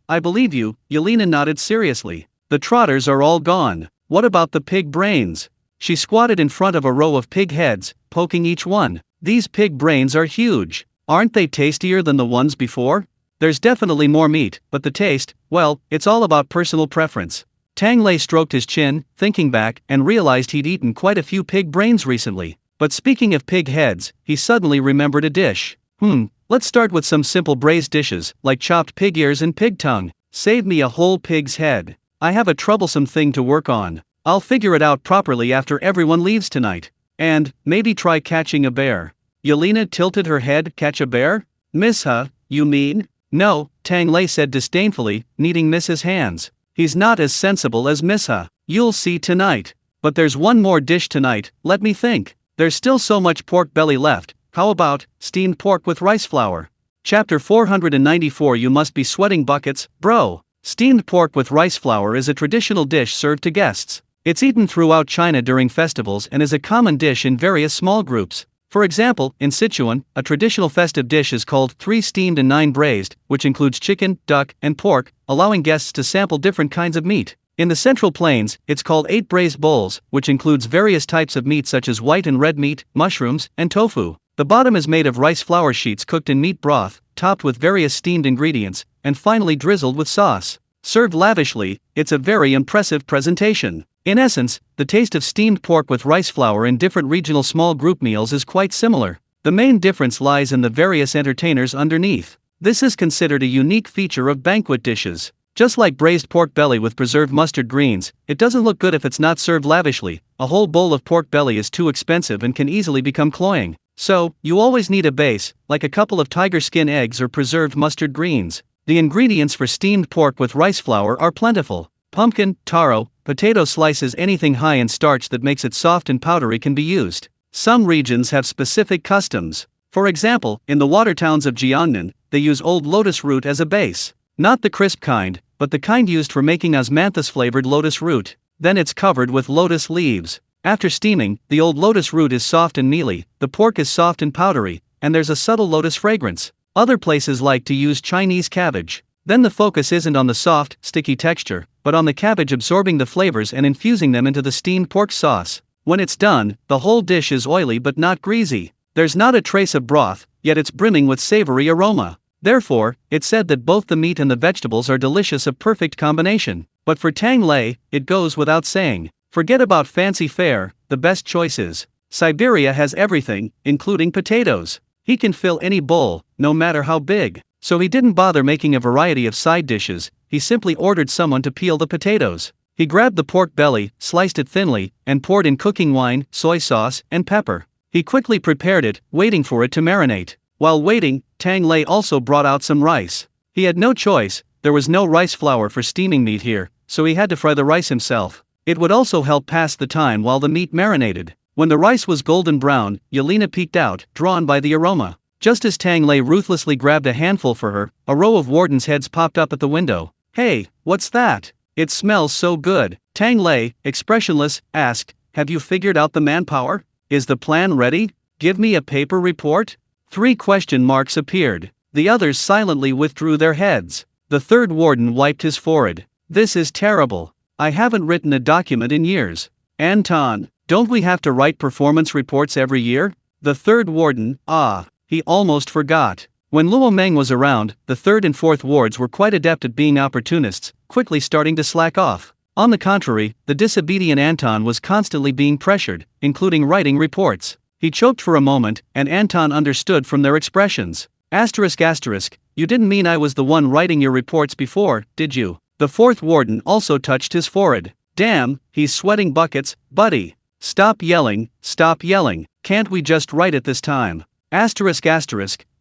Speaker 1: I believe you, Yelena nodded seriously. The trotters are all gone. What about the pig brains? She squatted in front of a row of pig heads, poking each one. These pig brains are huge. Aren't they tastier than the ones before? There's definitely more meat, but the taste, well, it's all about personal preference. Tang Lei stroked his chin, thinking back, and realized he'd eaten quite a few pig brains recently. But speaking of pig heads, he suddenly remembered a dish. Let's start with some simple braised dishes, like chopped pig ears and pig tongue. Save me a whole pig's head. I have a troublesome thing to work on. I'll figure it out properly after everyone leaves tonight. And, maybe try catching a bear. Yelena tilted her head. Catch a bear? Mishha, you mean? No, Tang Lei said disdainfully, kneading Mish's hands. He's not as sensible as Mishha. You'll see tonight. But there's one more dish tonight, let me think. There's still so much pork belly left. How about steamed pork with rice flour? Chapter 494. You must be sweating buckets, bro. Steamed pork with rice flour is a traditional dish served to guests. It's eaten throughout China during festivals and is a common dish in various small groups. For example, in Sichuan, a traditional festive dish is called 3 steamed and 9 braised, which includes chicken, duck, and pork, allowing guests to sample different kinds of meat. In the Central Plains, it's called 8 braised bowls, which includes various types of meat such as white and red meat, mushrooms, and tofu. The bottom is made of rice flour sheets cooked in meat broth, topped with various steamed ingredients, and finally drizzled with sauce. Served lavishly, it's a very impressive presentation. In essence, the taste of steamed pork with rice flour in different regional small group meals is quite similar. The main difference lies in the various entertainers underneath. This is considered a unique feature of banquet dishes. Just like braised pork belly with preserved mustard greens, it doesn't look good if it's not served lavishly. A whole bowl of pork belly is too expensive and can easily become cloying. So, you always need a base, like a couple of tiger skin eggs or preserved mustard greens. The ingredients for steamed pork with rice flour are plentiful. Pumpkin, taro, potato slices, anything high in starch that makes it soft and powdery can be used. Some regions have specific customs. For example, in the water towns of Jiangnan, they use old lotus root as a base. Not the crisp kind, but the kind used for making osmanthus-flavored lotus root. Then it's covered with lotus leaves. After steaming, the old lotus root is soft and mealy, the pork is soft and powdery, and there's a subtle lotus fragrance. Other places like to use Chinese cabbage. Then the focus isn't on the soft, sticky texture, but on the cabbage absorbing the flavors and infusing them into the steamed pork sauce. When it's done, the whole dish is oily but not greasy. There's not a trace of broth, yet it's brimming with savory aroma. Therefore, it's said that both the meat and the vegetables are delicious, a perfect combination. But for Tang Lei, it goes without saying. Forget about fancy fare, the best choice is Siberia has everything, including potatoes. He can fill any bowl, no matter how big. So he didn't bother making a variety of side dishes, he simply ordered someone to peel the potatoes. He grabbed the pork belly, sliced it thinly, and poured in cooking wine, soy sauce, and pepper. He quickly prepared it, waiting for it to marinate. While waiting, Tang Lei also brought out some rice. He had no choice, there was no rice flour for steaming meat here, so he had to fry the rice himself. It would also help pass the time while the meat marinated. When the rice was golden brown, Yelena peeked out, drawn by the aroma. Just as Tang Lei ruthlessly grabbed a handful for her, a row of wardens' heads popped up at the window. "Hey, what's that? It smells so good." Tang Lei, expressionless, asked, "Have you figured out the manpower? Is the plan ready? Give me a paper report?" 3 question marks appeared. The others silently withdrew their heads. The third warden wiped his forehead. "This is terrible. I haven't written a document in years." "Anton, don't we have to write performance reports every year?" The third warden, he almost forgot. When Luo Meng was around, the third and fourth wards were quite adept at being opportunists, quickly starting to slack off. On the contrary, the disobedient Anton was constantly being pressured, including writing reports. He choked for a moment, and Anton understood from their expressions. ***, you didn't mean I was the one writing your reports before, did you?" The fourth warden also touched his forehead. "Damn, he's sweating buckets, buddy. Stop yelling, can't we just write it this time?"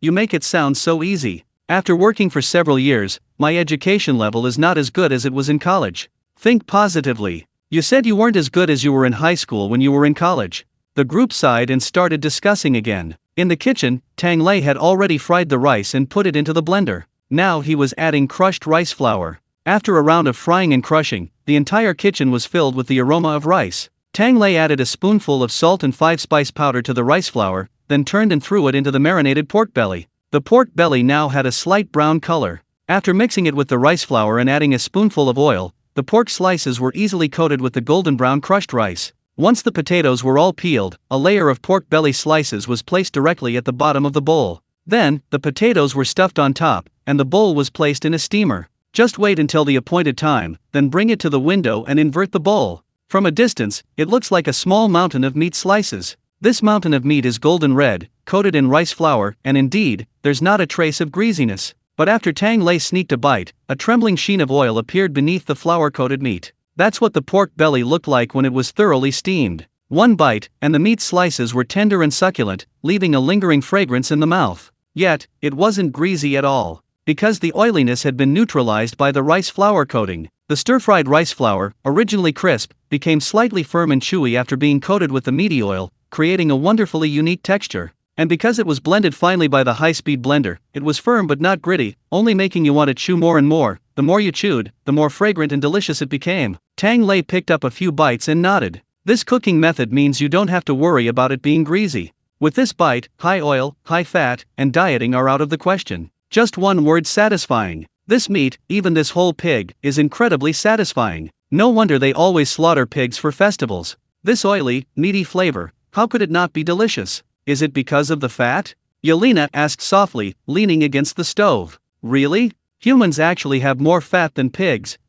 Speaker 1: You make it sound so easy. After working for several years, my education level is not as good as it was in college. Think positively. You said you weren't as good as you were in high school when you were in college. The group sighed and started discussing again. In the kitchen, Tang Lei had already fried the rice and put it into the blender. Now he was adding crushed rice flour. After a round of frying and crushing, the entire kitchen was filled with the aroma of rice. Tang Lei added a spoonful of salt and 5-spice powder to the rice flour, then turned and threw it into the marinated pork belly. The pork belly now had a slight brown color. After mixing it with the rice flour and adding a spoonful of oil, the pork slices were easily coated with the golden brown crushed rice. Once the potatoes were all peeled, a layer of pork belly slices was placed directly at the bottom of the bowl. Then, the potatoes were stuffed on top, and the bowl was placed in a steamer. Just wait until the appointed time, then bring it to the window and invert the bowl. From a distance, it looks like a small mountain of meat slices. This mountain of meat is golden red, coated in rice flour, and indeed, there's not a trace of greasiness. But after Tang Lei sneaked a bite, a trembling sheen of oil appeared beneath the flour-coated meat. That's what the pork belly looked like when it was thoroughly steamed. One bite, and the meat slices were tender and succulent, leaving a lingering fragrance in the mouth. Yet, it wasn't greasy at all. Because the oiliness had been neutralized by the rice flour coating. The stir-fried rice flour, originally crisp, became slightly firm and chewy after being coated with the meaty oil, creating a wonderfully unique texture. And because it was blended finely by the high-speed blender, it was firm but not gritty, only making you want to chew more and more. The more you chewed, the more fragrant and delicious it became. Tang Lei picked up a few bites and nodded. This cooking method means you don't have to worry about it being greasy. With this bite, high oil, high fat, and dieting are out of the question. Just one word: satisfying. This meat, even this whole pig, is incredibly satisfying. No wonder they always slaughter pigs for festivals. This oily, meaty flavor, how could it not be delicious? Is it because of the fat? Yelena asked softly, leaning against the stove. Really? Humans actually have more fat than pigs,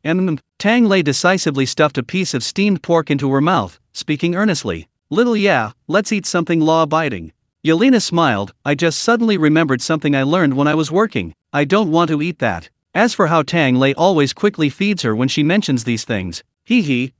Speaker 1: Tang Lei decisively stuffed a piece of steamed pork into her mouth, speaking earnestly. Let's eat something law-abiding. Yelena smiled. I just suddenly remembered something I learned when I was working. I don't want to eat that. As for how Tang Lei always quickly feeds her when she mentions these things,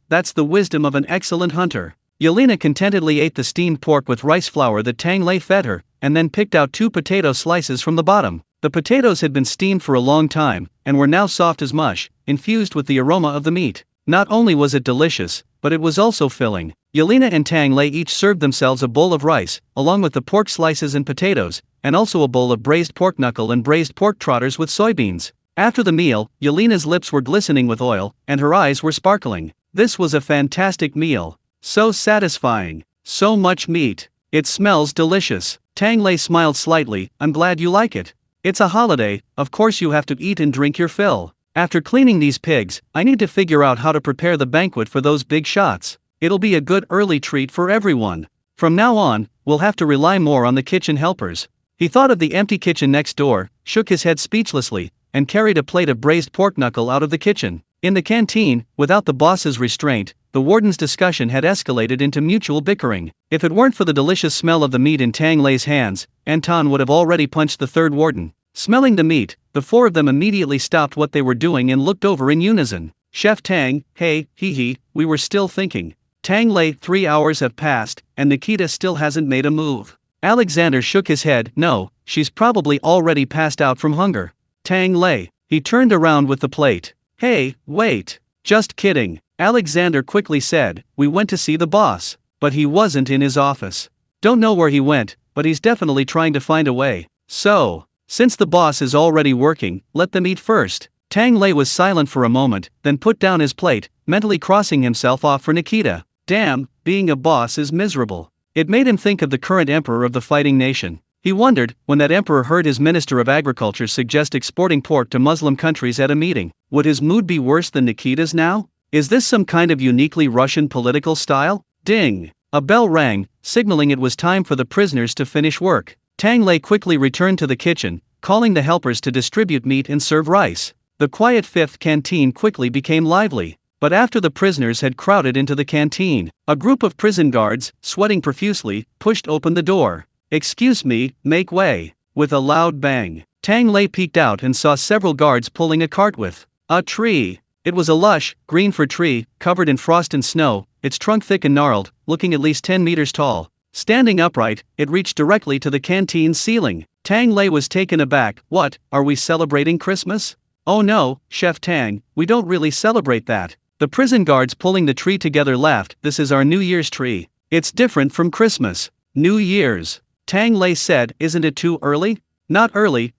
Speaker 1: that's the wisdom of an excellent hunter. Yelena contentedly ate the steamed pork with rice flour that Tang Lei fed her, and then picked out 2 potato slices from the bottom. The potatoes had been steamed for a long time, and were now soft as mush, infused with the aroma of the meat. Not only was it delicious, but it was also filling. Yelena and Tang Lei each served themselves a bowl of rice, along with the pork slices and potatoes, and also a bowl of braised pork knuckle and braised pork trotters with soybeans. After the meal, Yelena's lips were glistening with oil, and her eyes were sparkling. This was a fantastic meal. So satisfying. So much meat. It smells delicious. Tang Lei smiled slightly. I'm glad you like it. It's a holiday, of course you have to eat and drink your fill. After cleaning these pigs, I need to figure out how to prepare the banquet for those big shots. It'll be a good early treat for everyone. From now on, we'll have to rely more on the kitchen helpers. He thought of the empty kitchen next door, shook his head speechlessly, and carried a plate of braised pork knuckle out of the kitchen. In the canteen, without the boss's restraint, the warden's discussion had escalated into mutual bickering. If it weren't for the delicious smell of the meat in Tang Lei's hands, Anton would have already punched the third warden. Smelling the meat, the four of them immediately stopped what they were doing and looked over in unison. Chef Tang, hey, hee, we were still thinking. Tang Lei, 3 hours have passed, and Nikita still hasn't made a move. Alexander shook his head. No, she's probably already passed out from hunger. Tang Lei. He turned around with the plate. Hey, wait. Just kidding. Alexander quickly said, we went to see the boss, but he wasn't in his office. Don't know where he went, but he's definitely trying to find a way. So, since the boss is already working, let them eat first. Tang Lei was silent for a moment, then put down his plate, mentally crossing himself off for Nikita. Damn, being a boss is miserable. It made him think of the current emperor of the fighting nation. He wondered, when that emperor heard his minister of agriculture suggest exporting pork to Muslim countries at a meeting, would his mood be worse than Nikita's now? Is this some kind of uniquely Russian political style? Ding! A bell rang, signaling it was time for the prisoners to finish work. Tang Lei quickly returned to the kitchen, calling the helpers to distribute meat and serve rice. The quiet fifth canteen quickly became lively. But after the prisoners had crowded into the canteen, a group of prison guards, sweating profusely, pushed open the door. Excuse me, make way. With a loud bang, Tang Lei peeked out and saw several guards pulling a cart with a tree. It was a lush, green fir tree, covered in frost and snow, its trunk thick and gnarled, looking at least 10 meters tall. Standing upright, it reached directly to the canteen's ceiling. Tang Lei was taken aback. What, are we celebrating Christmas? Oh no, Chef Tang, we don't really celebrate that. The prison guards pulling the tree together laughed. This is our New Year's tree. It's different from Christmas. New Year's. Tang Lei said, isn't it too early? Not early,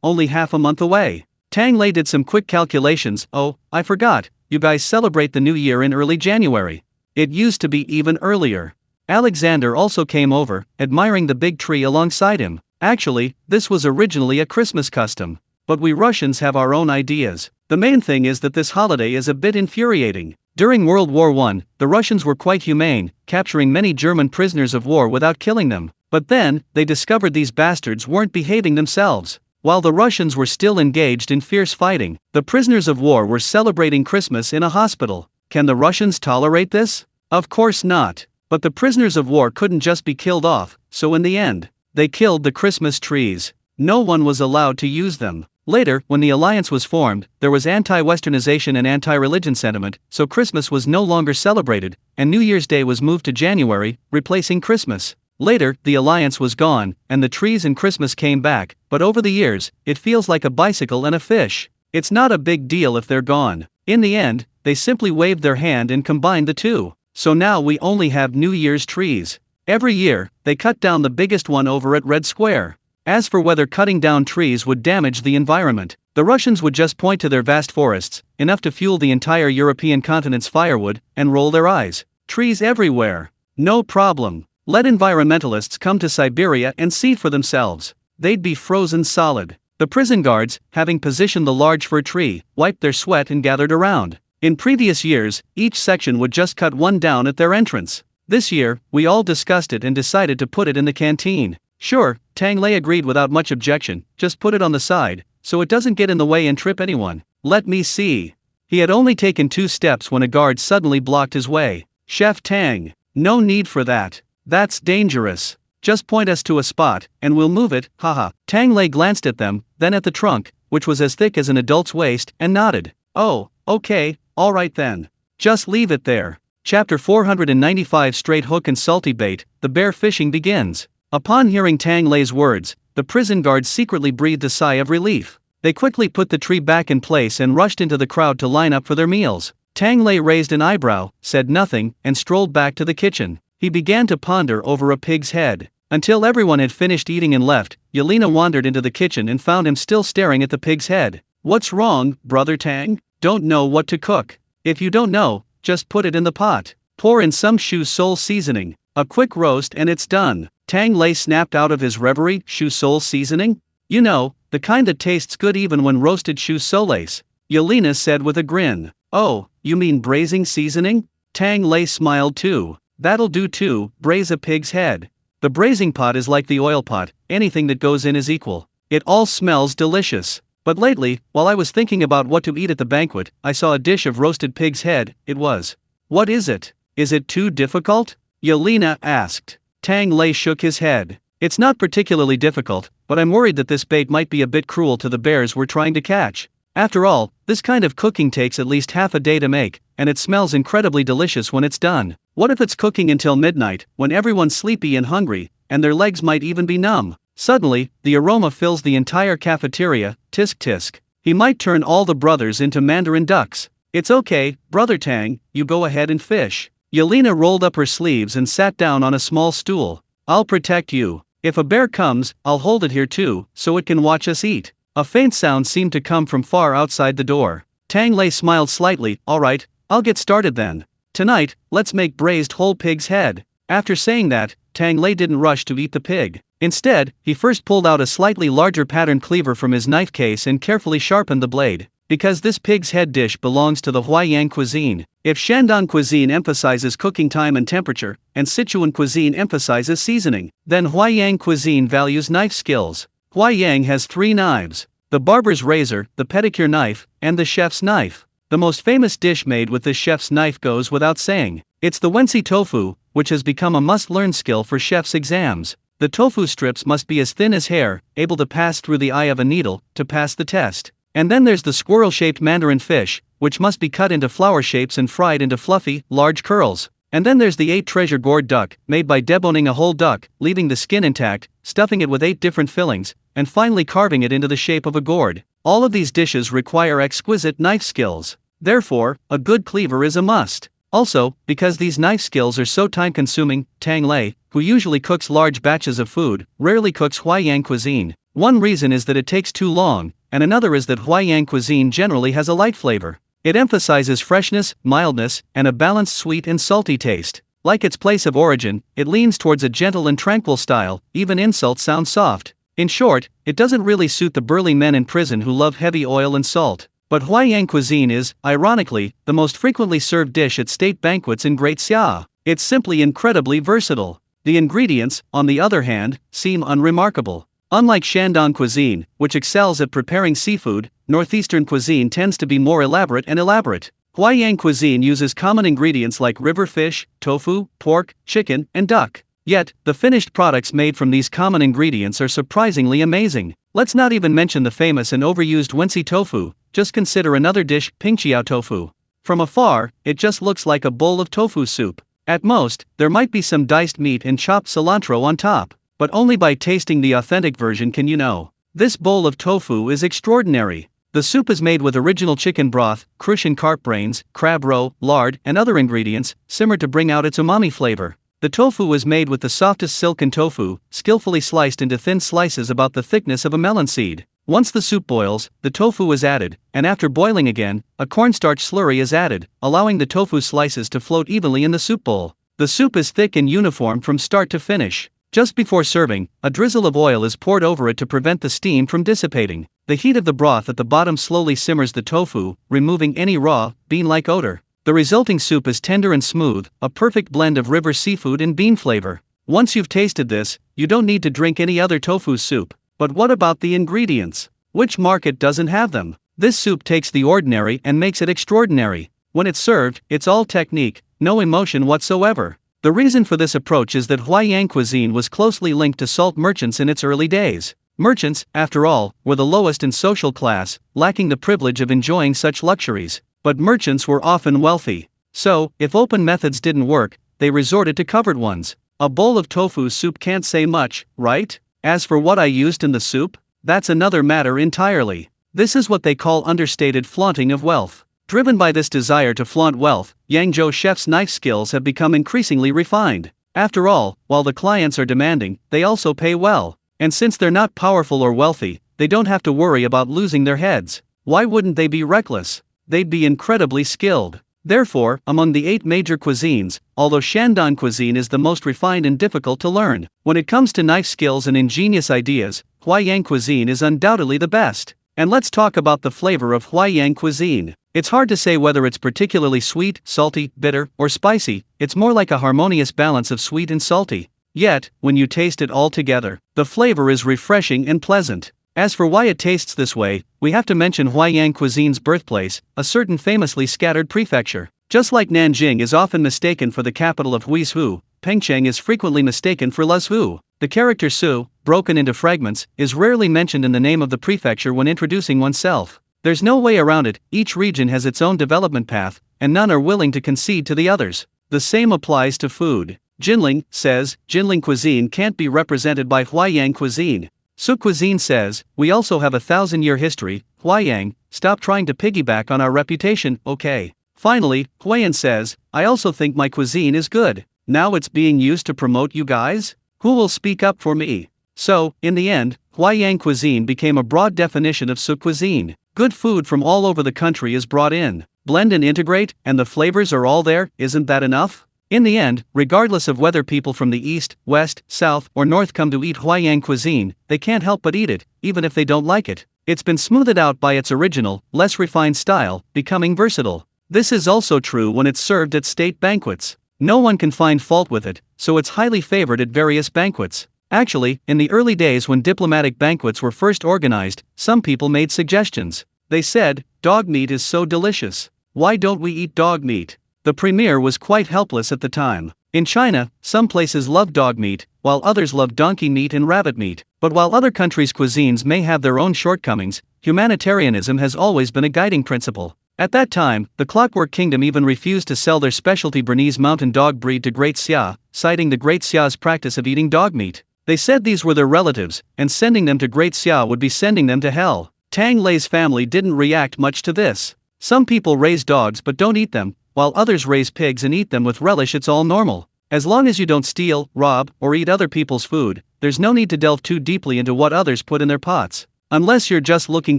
Speaker 1: only half a month away. Tang Lei did some quick calculations. Oh, I forgot, you guys celebrate the New Year in early January. It used to be even earlier. Alexander also came over, admiring the big tree alongside him. Actually, this was originally a Christmas custom. But we Russians have our own ideas. The main thing is that this holiday is a bit infuriating. During World War I, the Russians were quite humane, capturing many German prisoners of war without killing them. But then, they discovered these bastards weren't behaving themselves. While the Russians were still engaged in fierce fighting, the prisoners of war were celebrating Christmas in a hospital. Can the Russians tolerate this? Of course not. But the prisoners of war couldn't just be killed off, so in the end, they killed the Christmas trees. No one was allowed to use them. Later, when the alliance was formed, there was anti-Westernization and anti-religion sentiment, so Christmas was no longer celebrated, and New Year's Day was moved to January, replacing Christmas. Later, the alliance was gone, and the trees and Christmas came back, but over the years, it feels like a bicycle and a fish. It's not a big deal if they're gone. In the end, they simply waved their hand and combined the two. So now we only have New Year's trees. Every year, they cut down the biggest one over at Red Square. As for whether cutting down trees would damage the environment, the Russians would just point to their vast forests, enough to fuel the entire European continent's firewood, and roll their eyes. Trees everywhere. No problem. Let environmentalists come to Siberia and see for themselves. They'd be frozen solid. The prison guards, having positioned the large fir tree, wiped their sweat and gathered around. In previous years, each section would just cut one down at their entrance. This year, we all discussed it and decided to put it in the canteen. Sure, Tang Lei agreed without much objection, just put it on the side, so it doesn't get in the way and trip anyone. Let me see. He had only taken 2 steps when a guard suddenly blocked his way. Chef Tang, no need for that. That's dangerous. Just point us to a spot, and we'll move it, haha. Tang Lei glanced at them, then at the trunk, which was as thick as an adult's waist, and nodded. Oh, okay, alright then. Just leave it there. Chapter 495 Straight Hook and Salty Bait, the bear fishing begins. Upon hearing Tang Lei's words, the prison guards secretly breathed a sigh of relief. They quickly put the tree back in place and rushed into the crowd to line up for their meals. Tang Lei raised an eyebrow, said nothing, and strolled back to the kitchen. He began to ponder over a pig's head. Until everyone had finished eating and left, Yelena wandered into the kitchen and found him still staring at the pig's head. "What's wrong, Brother Tang? Don't know what to cook? If you don't know, just put it in the pot. Pour in some shu soul seasoning. A quick roast and it's done." Tang Lei snapped out of his reverie. Shu soul seasoning? You know, the kind that tastes good even when roasted shu soles, Yelena said with a grin. "Oh, you mean braising seasoning?" Tang Lei smiled too. "That'll do too, braise a pig's head. The braising pot is like the oil pot, anything that goes in is equal. It all smells delicious. But lately, while I was thinking about what to eat at the banquet, I saw a dish of roasted pig's head. It was. What is it? Is it too difficult?" Yelena asked. Tang Lei shook his head. "It's not particularly difficult, but I'm worried that this bait might be a bit cruel to the bears we're trying to catch. After all, this kind of cooking takes at least half a day to make, and it smells incredibly delicious when it's done. What if it's cooking until midnight, when everyone's sleepy and hungry, and their legs might even be numb?" Suddenly, the aroma fills the entire cafeteria. Tisk tisk. He might turn all the brothers into Mandarin ducks. "It's okay, Brother Tang, you go ahead and fish." Yelena rolled up her sleeves and sat down on a small stool. "I'll protect you. If a bear comes, I'll hold it here too, so it can watch us eat." A faint sound seemed to come from far outside the door. Tang Lei smiled slightly. "All right, I'll get started then. Tonight, let's make braised whole pig's head." After saying that, Tang Lei didn't rush to eat the pig. Instead, he first pulled out a slightly larger pattern cleaver from his knife case and carefully sharpened the blade. Because this pig's head dish belongs to the Huaiyang cuisine. If Shandong cuisine emphasizes cooking time and temperature, and Sichuan cuisine emphasizes seasoning, then Huaiyang cuisine values knife skills. Huaiyang has 3 knives: the barber's razor, the pedicure knife, and the chef's knife. The most famous dish made with this chef's knife goes without saying. It's the wensi tofu, which has become a must-learn skill for chef's exams. The tofu strips must be as thin as hair, able to pass through the eye of a needle, to pass the test. And then there's the squirrel-shaped mandarin fish, which must be cut into flower shapes and fried into fluffy, large curls. And then there's the 8-treasure gourd duck, made by deboning a whole duck, leaving the skin intact, stuffing it with 8 different fillings, and finally carving it into the shape of a gourd. All of these dishes require exquisite knife skills. Therefore, a good cleaver is a must. Also, because these knife skills are so time-consuming, Tang Lei, who usually cooks large batches of food, rarely cooks Huaiyang cuisine. One reason is that it takes too long, and another is that Huaiyang cuisine generally has a light flavor. It emphasizes freshness, mildness, and a balanced sweet and salty taste. Like its place of origin, it leans towards a gentle and tranquil style. Even insults sound soft. In short, it doesn't really suit the burly men in prison who love heavy oil and salt. But Huaiyang cuisine is, ironically, the most frequently served dish at state banquets in Great Xia. It's simply incredibly versatile. The ingredients, on the other hand, seem unremarkable. Unlike Shandong cuisine, which excels at preparing seafood, northeastern cuisine tends to be more elaborate and elaborate. Huaiyang cuisine uses common ingredients like river fish, tofu, pork, chicken, and duck. Yet, the finished products made from these common ingredients are surprisingly amazing. Let's not even mention the famous and overused wensi tofu. Just consider another dish, pingqiao tofu. From afar, it just looks like a bowl of tofu soup. At most, there might be some diced meat and chopped cilantro on top. But only by tasting the authentic version can you know. This bowl of tofu is extraordinary. The soup is made with original chicken broth, crucian carp brains, crab roe, lard, and other ingredients, simmered to bring out its umami flavor. The tofu is made with the softest silken tofu, skillfully sliced into thin slices about the thickness of a melon seed. Once the soup boils, the tofu is added, and after boiling again, a cornstarch slurry is added, allowing the tofu slices to float evenly in the soup bowl. The soup is thick and uniform from start to finish. Just before serving, a drizzle of oil is poured over it to prevent the steam from dissipating. The heat of the broth at the bottom slowly simmers the tofu, removing any raw, bean-like odor. The resulting soup is tender and smooth, a perfect blend of river seafood and bean flavor. Once you've tasted this, you don't need to drink any other tofu soup. But what about the ingredients? Which market doesn't have them? This soup takes the ordinary and makes it extraordinary. When it's served, it's all technique, no emotion whatsoever. The reason for this approach is that Huaiyang cuisine was closely linked to salt merchants in its early days. Merchants, after all, were the lowest in social class, lacking the privilege of enjoying such luxuries. But merchants were often wealthy. So, if open methods didn't work, they resorted to covered ones. A bowl of tofu soup can't say much, right? As for what I used in the soup, that's another matter entirely. This is what they call understated flaunting of wealth. Driven by this desire to flaunt wealth, Yangzhou chef's knife skills have become increasingly refined. After all, while the clients are demanding, they also pay well. And since they're not powerful or wealthy, they don't have to worry about losing their heads. Why wouldn't they be reckless? They'd be incredibly skilled. Therefore, among the 8 major cuisines, although Shandong cuisine is the most refined and difficult to learn, when it comes to knife skills and ingenious ideas, Huaiyang cuisine is undoubtedly the best. And let's talk about the flavor of Huaiyang cuisine. It's hard to say whether it's particularly sweet, salty, bitter, or spicy. It's more like a harmonious balance of sweet and salty. Yet, when you taste it all together, the flavor is refreshing and pleasant. As for why it tastes this way, we have to mention Huaiyang cuisine's birthplace, a certain famously scattered prefecture. Just like Nanjing is often mistaken for the capital of Huizhou, Pengcheng is frequently mistaken for Luzhou. The character Su, broken into fragments, is rarely mentioned in the name of the prefecture when introducing oneself. There's no way around it. Each region has its own development path, and none are willing to concede to the others. The same applies to food. Jinling says, Jinling cuisine can't be represented by Huaiyang cuisine. Su cuisine says, we also have a 1,000-year history. Huaiyang, stop trying to piggyback on our reputation, okay. Finally, Huayan says, I also think my cuisine is good. Now it's being used to promote you guys? Who will speak up for me? So, in the end, Huaiyang cuisine became a broad definition of Su cuisine. Good food from all over the country is brought in, blend and integrate, and the flavors are all there. Isn't that enough? In the end, regardless of whether people from the east, west, south, or north come to eat Huaiyang cuisine, they can't help but eat it, even if they don't like it. It's been smoothed out by its original, less refined style, becoming versatile. This is also true when it's served at state banquets. No one can find fault with it, so it's highly favored at various banquets. Actually, in the early days when diplomatic banquets were first organized, some people made suggestions. They said, dog meat is so delicious. Why don't we eat dog meat? The premier was quite helpless at the time. In China, some places love dog meat, while others love donkey meat and rabbit meat. But while other countries' cuisines may have their own shortcomings, humanitarianism has always been a guiding principle. At that time, the Clockwork Kingdom even refused to sell their specialty Bernese mountain dog breed to Great Xia, citing the Great Xia's practice of eating dog meat. They said these were their relatives, and sending them to Great Xia would be sending them to hell. Tang Lei's family didn't react much to this. Some people raise dogs but don't eat them, while others raise pigs and eat them with relish. It's all normal. As long as you don't steal, rob, or eat other people's food, there's no need to delve too deeply into what others put in their pots. Unless you're just looking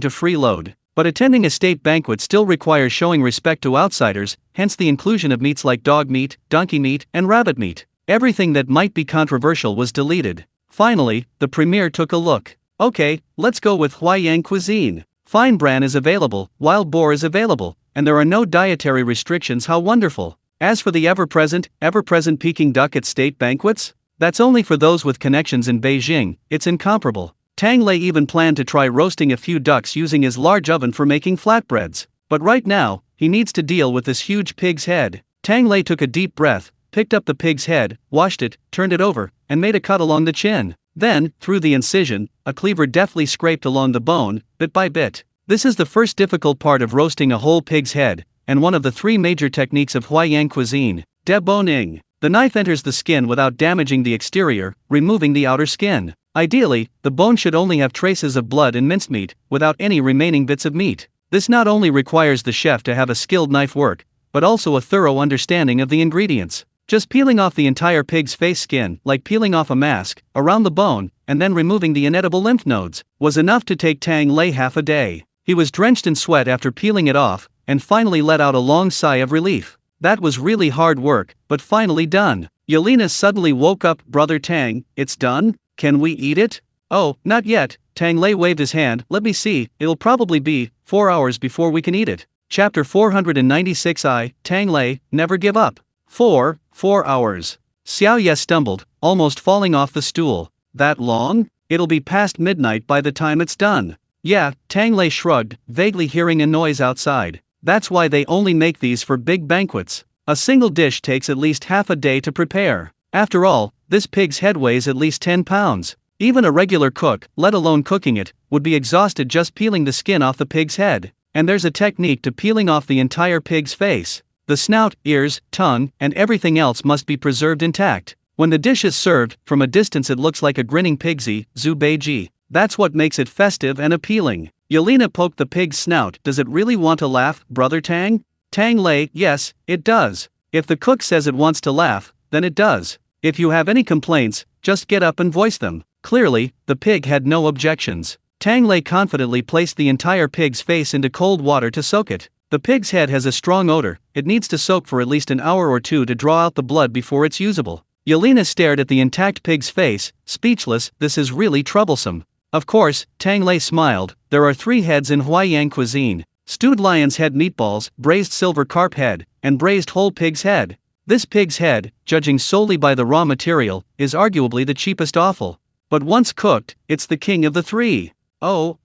Speaker 1: to freeload. But attending a state banquet still requires showing respect to outsiders, hence the inclusion of meats like dog meat, donkey meat, and rabbit meat. Everything that might be controversial was deleted. Finally, the premier took a look. Okay, let's go with Huaiyang cuisine. Fine bran is available, wild boar is available, and there are no dietary restrictions. How wonderful. As for the ever-present Peking duck at state banquets? That's only for those with connections in Beijing. It's incomparable. Tang Lei even planned to try roasting a few ducks using his large oven for making flatbreads. But right now, he needs to deal with this huge pig's head. Tang Lei took a deep breath, picked up the pig's head, washed it, turned it over, and made a cut along the chin. Then, through the incision, a cleaver deftly scraped along the bone, bit by bit. This is the first difficult part of roasting a whole pig's head, and one of the 3 major techniques of Huaiyang cuisine, deboning. The knife enters the skin without damaging the exterior, removing the outer skin. Ideally, the bone should only have traces of blood and mincemeat, without any remaining bits of meat. This not only requires the chef to have a skilled knife work, but also a thorough understanding of the ingredients. Just peeling off the entire pig's face skin, like peeling off a mask, around the bone, and then removing the inedible lymph nodes, was enough to take Tang Lei half a day. He was drenched in sweat after peeling it off, and finally let out a long sigh of relief. That was really hard work, but finally done. Yelena suddenly woke up. Brother Tang, it's done? Can we eat it? Oh, not yet. Tang Lei waved his hand. Let me see, it'll probably be 4 hours before we can eat it. Chapter 496. Tang Lei, never give up. 4 hours. Xiao Ye stumbled, almost falling off the stool. That long? It'll be past midnight by the time it's done. Yeah, Tang Lei shrugged, vaguely hearing a noise outside. That's why they only make these for big banquets. A single dish takes at least half a day to prepare. After all, this pig's head weighs at least 10 pounds. Even a regular cook, let alone cooking it, would be exhausted just peeling the skin off the pig's head. And there's a technique to peeling off the entire pig's face. The snout, ears, tongue, and everything else must be preserved intact. When the dish is served, from a distance it looks like a grinning pigsy, Zhu Beiji. That's what makes it festive and appealing. Yelena poked the pig's snout. Does it really want to laugh, Brother Tang? Tang Lei, yes, it does. If the cook says it wants to laugh, then it does. If you have any complaints, just get up and voice them. Clearly, the pig had no objections. Tang Lei confidently placed the entire pig's face into cold water to soak it. The pig's head has a strong odor, it needs to soak for at least an hour or two to draw out the blood before it's usable. Yelena stared at the intact pig's face, speechless. This is really troublesome. Of course, Tang Lei smiled. There are 3 heads in Huaiyang cuisine: stewed lion's head meatballs, braised silver carp head, and braised whole pig's head. This pig's head, judging solely by the raw material, is arguably the cheapest offal. But once cooked, it's the king of the 3. Oh.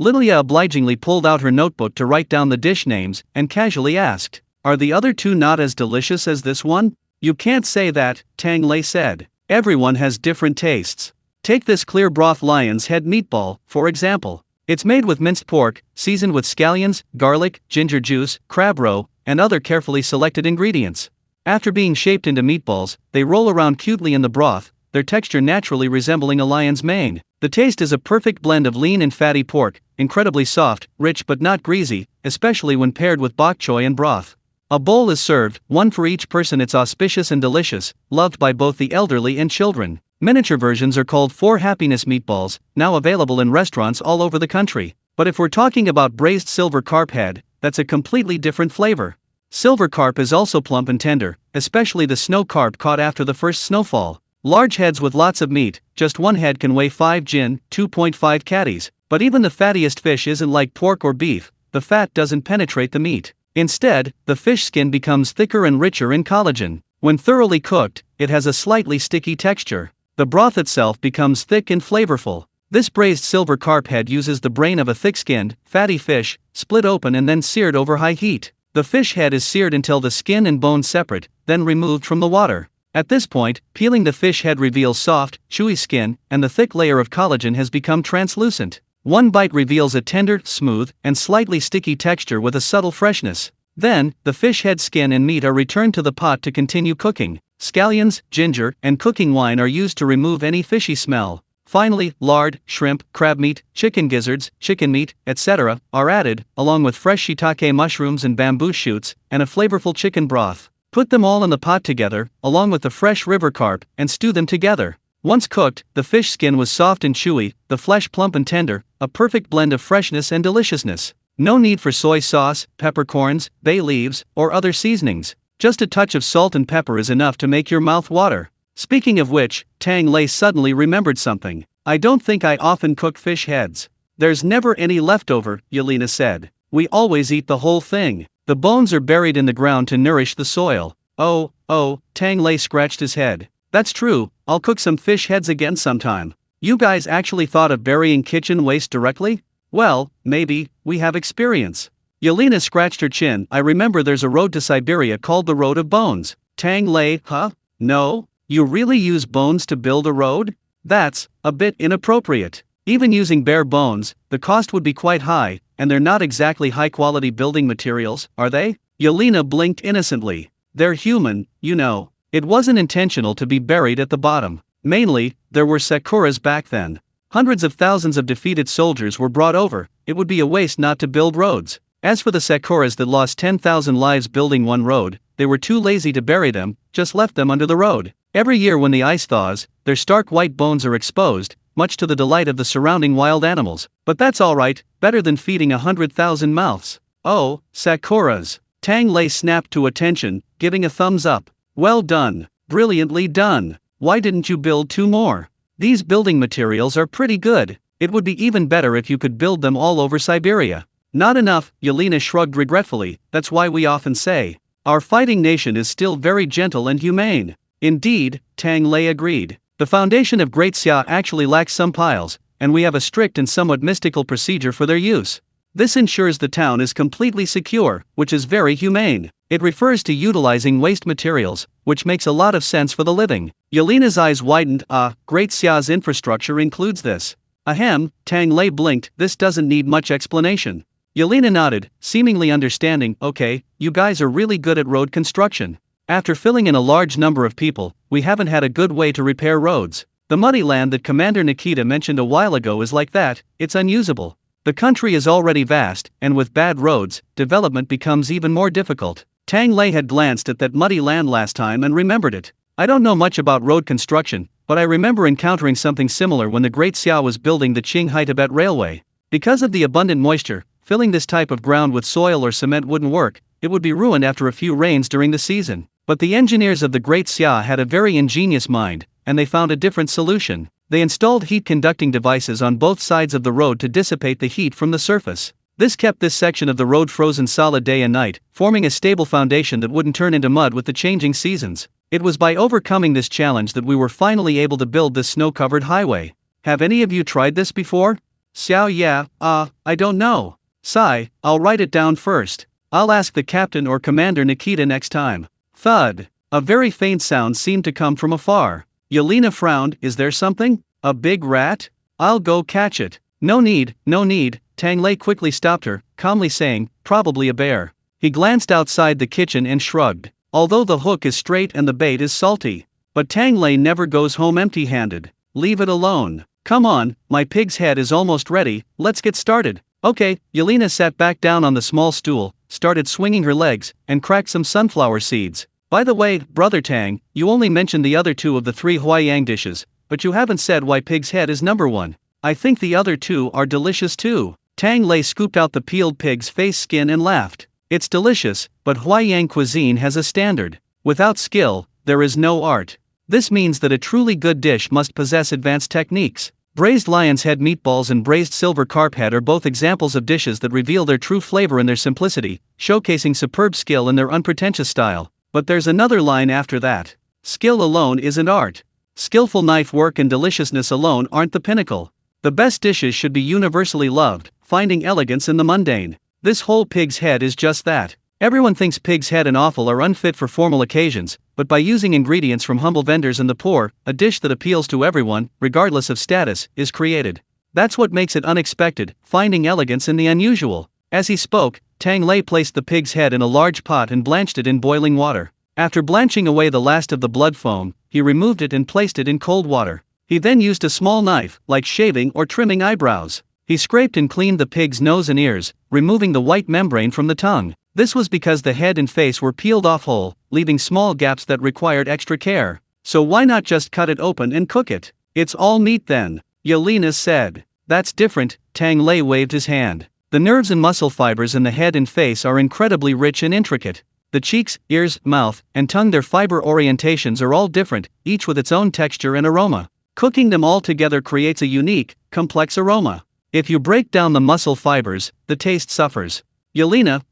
Speaker 1: Lilia obligingly pulled out her notebook to write down the dish names, and casually asked, "Are the other 2 not as delicious as this one?" "You can't say that," Tang Lei said. "Everyone has different tastes. Take this clear broth lion's head meatball, for example. It's made with minced pork, seasoned with scallions, garlic, ginger juice, crab roe, and other carefully selected ingredients. After being shaped into meatballs, they roll around cutely in the broth, their texture naturally resembling a lion's mane. The taste is a perfect blend of lean and fatty pork, incredibly soft, rich but not greasy, especially when paired with bok choy and broth. A bowl is served, 1 for each person. It's auspicious and delicious, loved by both the elderly and children. Miniature versions are called 4 happiness meatballs, now available in restaurants all over the country. But if we're talking about braised silver carp head, that's a completely different flavor. Silver carp is also plump and tender, especially the snow carp caught after the first snowfall. Large heads with lots of meat, just 1 head can weigh 5 jin, 2.5 catties. But even the fattiest fish isn't like pork or beef, the fat doesn't penetrate the meat. Instead, the fish skin becomes thicker and richer in collagen. When thoroughly cooked, it has a slightly sticky texture. The broth itself becomes thick and flavorful. This braised silver carp head uses the brain of a thick-skinned, fatty fish, split open and then seared over high heat. The fish head is seared until the skin and bones separate, then removed from the water. At this point, peeling the fish head reveals soft, chewy skin, and the thick layer of collagen has become translucent. One bite reveals a tender, smooth, and slightly sticky texture with a subtle freshness. Then, the fish head skin and meat are returned to the pot to continue cooking. Scallions, ginger, and cooking wine are used to remove any fishy smell. Finally, lard, shrimp, crab meat, chicken gizzards, chicken meat, etc., are added, along with fresh shiitake mushrooms and bamboo shoots, and a flavorful chicken broth. Put them all in the pot together, along with the fresh river carp, and stew them together. Once cooked, the fish skin was soft and chewy, the flesh plump and tender, a perfect blend of freshness and deliciousness. No need for soy sauce, peppercorns, bay leaves, or other seasonings. Just a touch of salt and pepper is enough to make your mouth water. Speaking of which, Tang Lei suddenly remembered something. "I don't think I often cook fish heads. There's never any leftover," Yelena said. "We always eat the whole thing. The bones are buried in the ground to nourish the soil." Oh, Tang Lei scratched his head. "That's true, I'll cook some fish heads again sometime." "You guys actually thought of burying kitchen waste directly?" "Well, maybe, we have experience." Yelena scratched her chin. "I remember there's a road to Siberia called the Road of Bones." Tang Lei, huh? "No? You really use bones to build a road? That's a bit inappropriate. Even using bare bones, the cost would be quite high, and they're not exactly high-quality building materials, are they?" Yelena blinked innocently. "They're human, you know. It wasn't intentional to be buried at the bottom. Mainly, there were sakuras back then. Hundreds of thousands of defeated soldiers were brought over. It would be a waste not to build roads. As for the sakuras that lost 10,000 lives building one road, they were too lazy to bury them, just left them under the road. Every year when the ice thaws, their stark white bones are exposed, much to the delight of the surrounding wild animals. But that's alright, better than feeding 100,000 mouths." "Oh, sakuras." Tang Lei snapped to attention, giving a thumbs up. "Well done. Brilliantly done. Why didn't you build 2 more? These building materials are pretty good. It would be even better if you could build them all over Siberia." "Not enough," Yelena shrugged regretfully. "That's why we often say, our fighting nation is still very gentle and humane." "Indeed," Tang Lei agreed. "The foundation of Great Xia actually lacks some piles, and we have a strict and somewhat mystical procedure for their use. This ensures the town is completely secure, which is very humane. It refers to utilizing waste materials, which makes a lot of sense for the living." Yelena's eyes widened. Great Xia's infrastructure includes this." "Ahem," Tang Lei blinked. "This doesn't need much explanation." Yelena nodded, seemingly understanding. "Okay, you guys are really good at road construction. After filling in a large number of people, we haven't had a good way to repair roads. The muddy land that Commander Nikita mentioned a while ago is like that, it's unusable. The country is already vast, and with bad roads, development becomes even more difficult." Tang Lei had glanced at that muddy land last time and remembered it. I don't know much about road construction, but I remember encountering something similar when the Great Xiao was building the Qinghai-Tibet Railway. Because of the abundant moisture, filling this type of ground with soil or cement wouldn't work, it would be ruined after a few rains during the season. But the engineers of the Great Xia had a very ingenious mind, and they found a different solution. They installed heat-conducting devices on both sides of the road to dissipate the heat from the surface. This kept this section of the road frozen solid day and night, forming a stable foundation that wouldn't turn into mud with the changing seasons. It was by overcoming this challenge that we were finally able to build this snow-covered highway. Have any of you tried this before? Xiao, yeah, I don't know. Sai, I'll write it down first. I'll ask the captain or Commander Nikita next time. Thud. A very faint sound seemed to come from afar. Yelena frowned. Is there something? A big rat? I'll go catch it. No need, no need. Tang Lei quickly stopped her, calmly saying, probably a bear. He glanced outside the kitchen and shrugged. Although the hook is straight and the bait is salty. But Tang Lei never goes home empty-handed. Leave it alone. Come on, my pig's head is almost ready, let's get started. Okay, Yelena sat back down on the small stool, started swinging her legs, and cracked some sunflower seeds. By the way, Brother Tang, you only mentioned the other two of the 3 Huaiyang dishes, but you haven't said why pig's head is number 1. I think the other 2 are delicious too. Tang Lei scooped out the peeled pig's face skin and laughed. It's delicious, but Huaiyang cuisine has a standard. Without skill, there is no art. This means that a truly good dish must possess advanced techniques. Braised lion's head meatballs and braised silver carp head are both examples of dishes that reveal their true flavor and their simplicity, showcasing superb skill in their unpretentious style. But there's another line after that. Skill alone isn't art. Skillful knife work and deliciousness alone aren't the pinnacle. The best dishes should be universally loved, finding elegance in the mundane. This whole pig's head is just that. Everyone thinks pig's head and offal are unfit for formal occasions, but by using ingredients from humble vendors and the poor, a dish that appeals to everyone, regardless of status, is created. That's what makes it unexpected, finding elegance in the unusual. As he spoke, Tang Lei placed the pig's head in a large pot and blanched it in boiling water. After blanching away the last of the blood foam, he removed it and placed it in cold water. He then used a small knife, like shaving or trimming eyebrows. He scraped and cleaned the pig's nose and ears, removing the white membrane from the tongue. This was because the head and face were peeled off whole, leaving small gaps that required extra care. So why not just cut it open and cook it? It's all meat then, Yelena said. That's different, Tang Lei waved his hand. The nerves and muscle fibers in the head and face are incredibly rich and intricate. The cheeks, ears, mouth, and tongue, their fiber orientations are all different, each with its own texture and aroma. Cooking them all together creates a unique, complex aroma. If you break down the muscle fibers, the taste suffers. Yelena,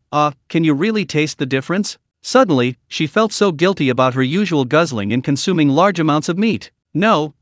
Speaker 1: can you really taste the difference? Suddenly, she felt so guilty about her usual guzzling and consuming large amounts of meat. No,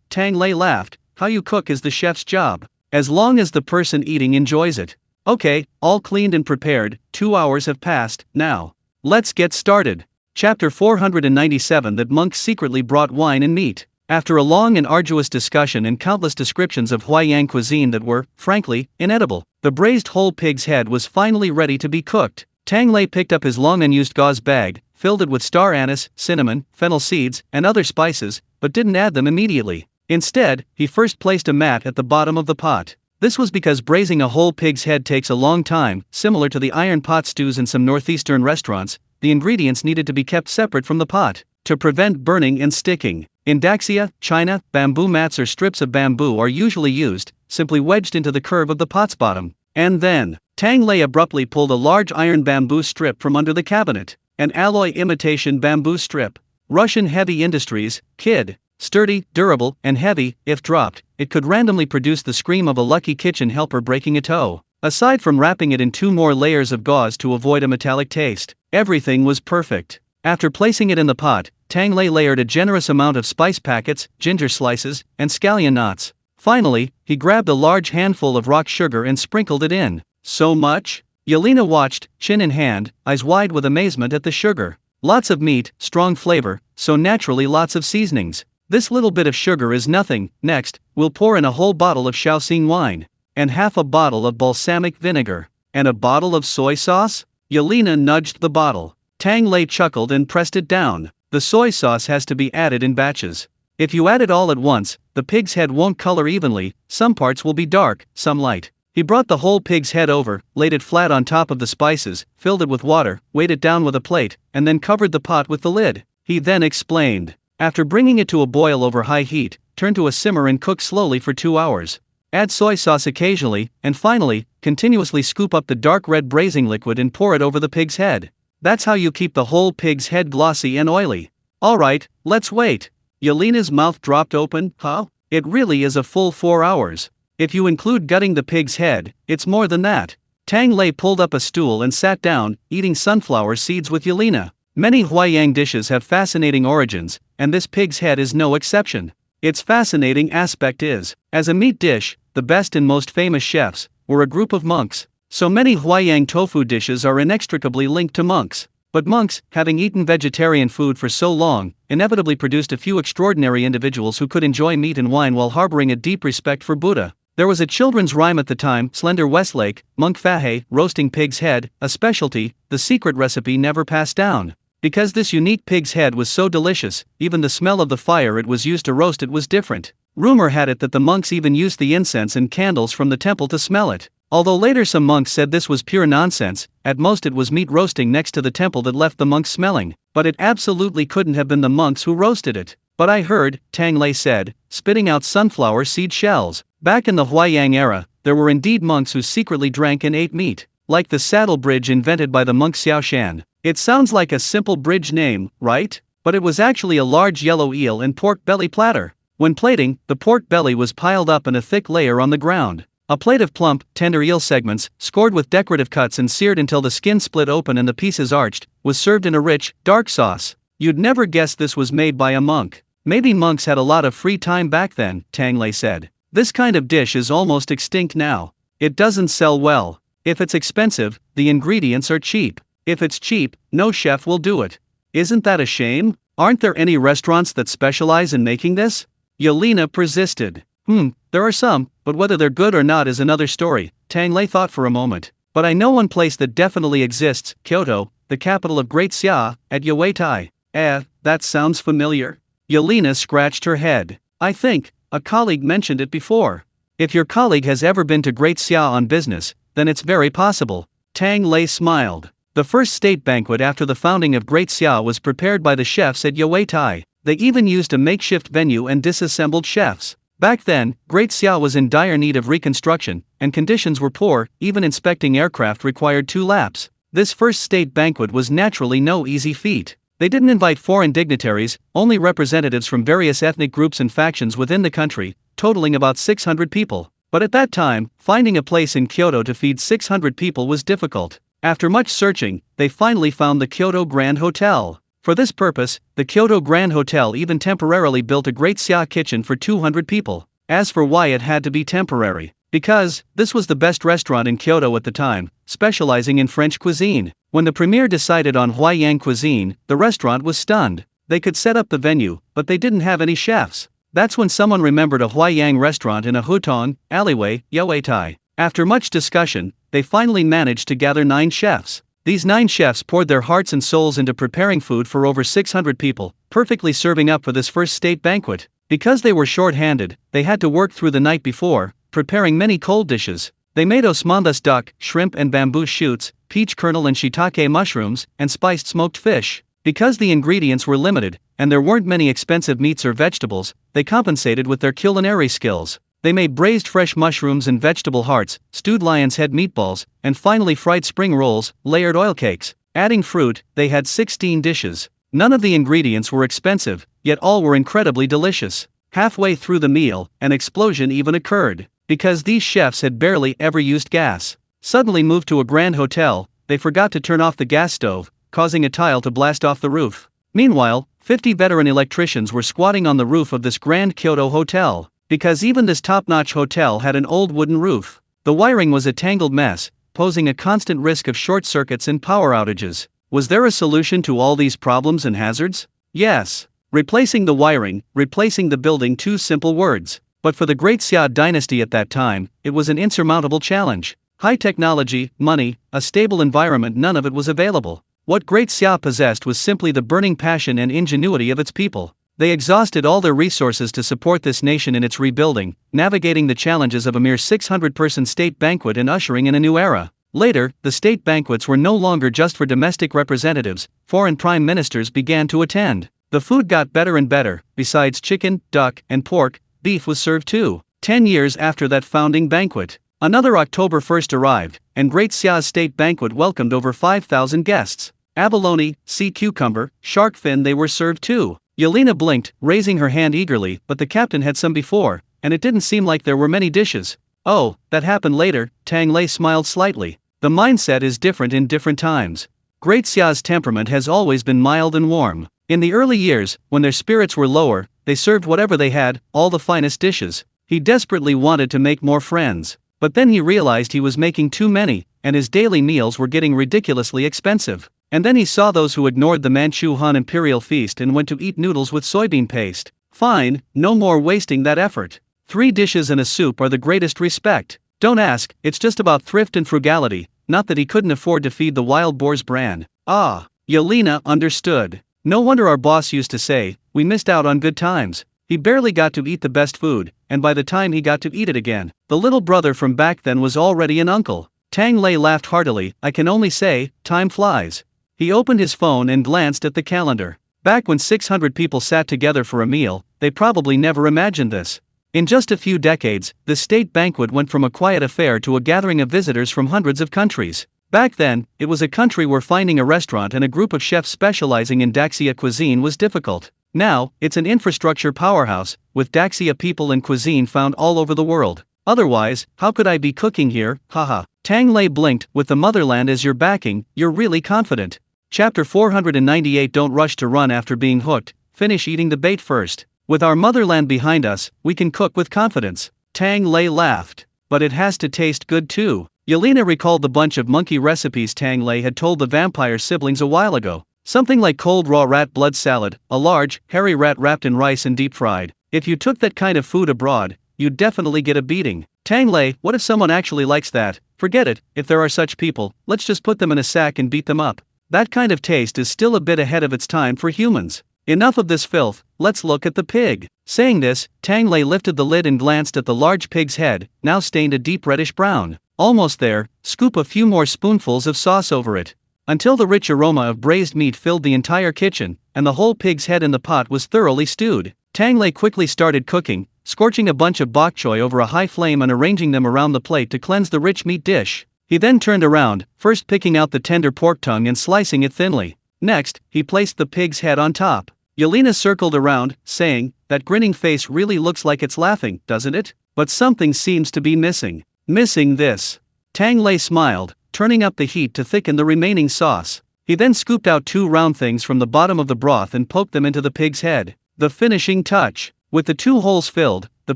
Speaker 1: Tang Lei laughed. How you cook is the chef's job. As long as the person eating enjoys it. Okay, all cleaned and prepared, 2 hours have passed, now. Let's get started. Chapter 497. That monks secretly brought wine and meat. After a long and arduous discussion and countless descriptions of Huaiyang cuisine that were, frankly, inedible, the braised whole pig's head was finally ready to be cooked. Tang Lei picked up his long unused gauze bag, filled it with star anise, cinnamon, fennel seeds, and other spices, but didn't add them immediately. Instead, he first placed a mat at the bottom of the pot. This was because braising a whole pig's head takes a long time. Similar to the iron pot stews in some northeastern restaurants, the ingredients needed to be kept separate from the pot, to prevent burning and sticking. In Daxia, China, bamboo mats or strips of bamboo are usually used, simply wedged into the curve of the pot's bottom. And then, Tang Lei abruptly pulled a large iron bamboo strip from under the cabinet. An alloy imitation bamboo strip. Russian heavy industries, kid. Sturdy, durable, and heavy. If dropped, it could randomly produce the scream of a lucky kitchen helper breaking a toe. Aside from wrapping it in 2 more layers of gauze to avoid a metallic taste, everything was perfect. After placing it in the pot, Tang Lei layered a generous amount of spice packets, ginger slices, and scallion knots. Finally, he grabbed a large handful of rock sugar and sprinkled it in. So much? Yelena watched, chin in hand, eyes wide with amazement at the sugar. Lots of meat, strong flavor, so naturally lots of seasonings. This little bit of sugar is nothing. Next, we'll pour in a whole bottle of Shaoxing wine, and half a bottle of balsamic vinegar, and a bottle of soy sauce? Yelena nudged the bottle. Tang Lei chuckled and pressed it down. The soy sauce has to be added in batches. If you add it all at once, the pig's head won't color evenly, some parts will be dark, some light. He brought the whole pig's head over, laid it flat on top of the spices, filled it with water, weighed it down with a plate, and then covered the pot with the lid. He then explained. After bringing it to a boil over high heat, turn to a simmer and cook slowly for 2 hours. Add soy sauce occasionally, and finally, continuously scoop up the dark red braising liquid and pour it over the pig's head. That's how you keep the whole pig's head glossy and oily. Alright, let's wait. Yelena's mouth dropped open. Huh? It really is a full 4 hours. If you include gutting the pig's head, it's more than that. Tang Lei pulled up a stool and sat down, eating sunflower seeds with Yelena. Many Huayang dishes have fascinating origins, and this pig's head is no exception. Its fascinating aspect is, as a meat dish, the best and most famous chefs were a group of monks. So many Huayang tofu dishes are inextricably linked to monks. But monks, having eaten vegetarian food for so long, inevitably produced a few extraordinary individuals who could enjoy meat and wine while harboring a deep respect for Buddha. There was a children's rhyme at the time, Slender Westlake, Monk Fahey, roasting pig's head, a specialty, the secret recipe never passed down. Because this unique pig's head was so delicious, even the smell of the fire it was used to roast it was different. Rumor had it that the monks even used the incense and candles from the temple to smell it. Although later some monks said this was pure nonsense, at most it was meat roasting next to the temple that left the monks smelling, but it absolutely couldn't have been the monks who roasted it. But I heard, Tang Lei said, spitting out sunflower seed shells. Back in the Huayang era, there were indeed monks who secretly drank and ate meat, like the saddle bridge invented by the monk Xiaoshan. It sounds like a simple bridge name, right? But it was actually a large yellow eel and pork belly platter. When plating, the pork belly was piled up in a thick layer on the ground. A plate of plump, tender eel segments, scored with decorative cuts and seared until the skin split open and the pieces arched, was served in a rich, dark sauce. You'd never guess this was made by a monk. Maybe monks had a lot of free time back then, Tang Lei said. This kind of dish is almost extinct now. It doesn't sell well. If it's expensive, the ingredients are cheap. If it's cheap, no chef will do it. Isn't that a shame? Aren't there any restaurants that specialize in making this? Yelena persisted. There are some, but whether they're good or not is another story. Tang Lei thought for a moment. But I know one place that definitely exists, Kyoto, the capital of Great Xia, at Yuetai. That sounds familiar. Yelena scratched her head. I think a colleague mentioned it before. If your colleague has ever been to Great Xia on business, then it's very possible. Tang Lei smiled. The first state banquet after the founding of Great Xia was prepared by the chefs at Yuetai. They even used a makeshift venue and disassembled chefs. Back then, Great Xia was in dire need of reconstruction, and conditions were poor. Even inspecting aircraft required 2 laps. This first state banquet was naturally no easy feat. They didn't invite foreign dignitaries, only representatives from various ethnic groups and factions within the country, totaling about 600 people. But at that time, finding a place in Kyoto to feed 600 people was difficult. After much searching, they finally found the Kyoto Grand Hotel. For this purpose, the Kyoto Grand Hotel even temporarily built a Great Xia kitchen for 200 people. As for why it had to be temporary, because this was the best restaurant in Kyoto at the time, specializing in French cuisine. When the premier decided on Huayang cuisine, the restaurant was stunned. They could set up the venue, but they didn't have any chefs. That's when someone remembered a Huayang restaurant in a hutong alleyway, Yuetai. After much discussion, they finally managed to gather 9 chefs. These 9 chefs poured their hearts and souls into preparing food for over 600 people, perfectly serving up for this first state banquet. Because they were short-handed, they had to work through the night before, preparing many cold dishes. They made osmanthus duck, shrimp and bamboo shoots, peach kernel and shiitake mushrooms, and spiced smoked fish. Because the ingredients were limited, and there weren't many expensive meats or vegetables, they compensated with their culinary skills. They made braised fresh mushrooms and vegetable hearts, stewed lion's head meatballs, and finally fried spring rolls, layered oil cakes. Adding fruit, they had 16 dishes. None of the ingredients were expensive, yet all were incredibly delicious. Halfway through the meal, an explosion even occurred. Because these chefs had barely ever used gas. Suddenly moved to a grand hotel, they forgot to turn off the gas stove, causing a tile to blast off the roof. Meanwhile, 50 veteran electricians were squatting on the roof of this grand Kyoto hotel. Because even this top-notch hotel had an old wooden roof. The wiring was a tangled mess, posing a constant risk of short circuits and power outages. Was there a solution to all these problems and hazards? Yes. Replacing the wiring, replacing the building, 2 simple words. But for the Great Xia dynasty at that time, it was an insurmountable challenge. High technology, money, a stable environment, none of it was available. What Great Xia possessed was simply the burning passion and ingenuity of its people. They exhausted all their resources to support this nation in its rebuilding, navigating the challenges of a mere 600-person state banquet and ushering in a new era. Later, the state banquets were no longer just for domestic representatives. Foreign prime ministers began to attend. The food got better and better. Besides chicken, duck, and pork, beef was served too. 10 years after that founding banquet, another October 1st arrived, and Great Xia's state banquet welcomed over 5,000 guests. Abalone, sea cucumber, shark fin, they were served too. Yelena blinked, raising her hand eagerly, but the captain had some before, and it didn't seem like there were many dishes. Oh, that happened later, Tang Lei smiled slightly. The mindset is different in different times. Great Xia's temperament has always been mild and warm. In the early years, when their spirits were lower, they served whatever they had, all the finest dishes. He desperately wanted to make more friends. But then he realized he was making too many, and his daily meals were getting ridiculously expensive. And then he saw those who ignored the Manchu Han imperial feast and went to eat noodles with soybean paste. Fine, no more wasting that effort. 3 dishes and a soup are the greatest respect. Don't ask, it's just about thrift and frugality, not that he couldn't afford to feed the wild boar's bran. Ah, Yelena understood. No wonder our boss used to say, we missed out on good times. He barely got to eat the best food, and by the time he got to eat it again, the little brother from back then was already an uncle. Tang Lei laughed heartily. I can only say, time flies. He opened his phone and glanced at the calendar. Back when 600 people sat together for a meal, they probably never imagined this. In just a few decades, the state banquet went from a quiet affair to a gathering of visitors from hundreds of countries. Back then, it was a country where finding a restaurant and a group of chefs specializing in Daxia cuisine was difficult. Now, it's an infrastructure powerhouse, with Daxia people and cuisine found all over the world. Otherwise, how could I be cooking here, haha. Tang Lei blinked. With the motherland as your backing, you're really confident. Chapter 498. Don't rush to run after being hooked, finish eating the bait first. With our motherland behind us, we can cook with confidence. Tang Lei laughed. But it has to taste good too. Yelena recalled the bunch of monkey recipes Tang Lei had told the vampire siblings a while ago. Something like cold raw rat blood salad, a large, hairy rat wrapped in rice and deep fried. If you took that kind of food abroad, you'd definitely get a beating. Tang Lei, what if someone actually likes that? Forget it, if there are such people, let's just put them in a sack and beat them up. That kind of taste is still a bit ahead of its time for humans. Enough of this filth, let's look at the pig. Saying this, Tang Lei lifted the lid and glanced at the large pig's head, now stained a deep reddish brown. Almost there, scoop a few more spoonfuls of sauce over it. Until the rich aroma of braised meat filled the entire kitchen, and the whole pig's head in the pot was thoroughly stewed. Tang Lei quickly started cooking, scorching a bunch of bok choy over a high flame and arranging them around the plate to cleanse the rich meat dish. He then turned around, first picking out the tender pork tongue and slicing it thinly. Next, he placed the pig's head on top. Yelena circled around, saying, that grinning face really looks like it's laughing, doesn't it? But something seems to be missing. Missing this. Tang Lei smiled, turning up the heat to thicken the remaining sauce. He then scooped out 2 round things from the bottom of the broth and poked them into the pig's head. The finishing touch. With the 2 holes filled, the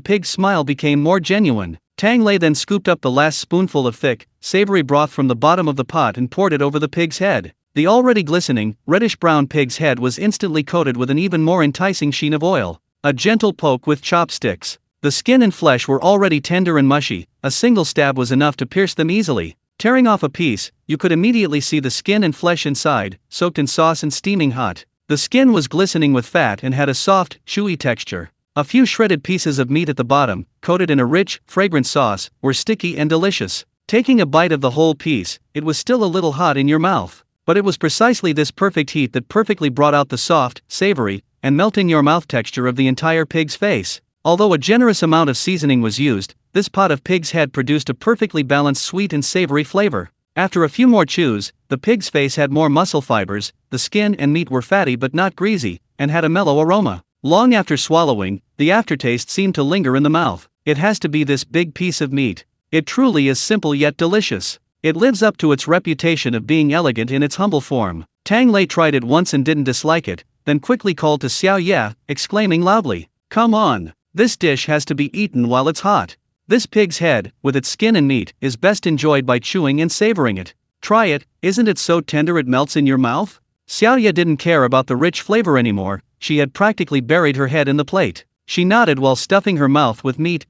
Speaker 1: pig's smile became more genuine. Tang Lei then scooped up the last spoonful of thick, savory broth from the bottom of the pot and poured it over the pig's head. The already glistening, reddish-brown pig's head was instantly coated with an even more enticing sheen of oil. A gentle poke with chopsticks. The skin and flesh were already tender and mushy. A single stab was enough to pierce them easily. Tearing off a piece, you could immediately see the skin and flesh inside, soaked in sauce and steaming hot. The skin was glistening with fat and had a soft, chewy texture. A few shredded pieces of meat at the bottom, coated in a rich, fragrant sauce, were sticky and delicious. Taking a bite of the whole piece, it was still a little hot in your mouth. But it was precisely this perfect heat that perfectly brought out the soft, savory, and melt-in-your-mouth texture of the entire pig's face. Although a generous amount of seasoning was used, this pot of pig's head produced a perfectly balanced sweet and savory flavor. After a few more chews, the pig's face had more muscle fibers, the skin and meat were fatty but not greasy, and had a mellow aroma. Long after swallowing, the aftertaste seemed to linger in the mouth. It has to be this big piece of meat. It truly is simple yet delicious. It lives up to its reputation of being elegant in its humble form. Tang Lei tried it once and didn't dislike it, then quickly called to Xiao Ye, exclaiming loudly, "Come on! This dish has to be eaten while it's hot. This pig's head, with its skin and meat, is best enjoyed by chewing and savoring it. Try it, isn't it so tender it melts in your mouth?" Xiao Ye didn't care about the rich flavor anymore. She had practically buried her head in the plate. She nodded while stuffing her mouth with meat.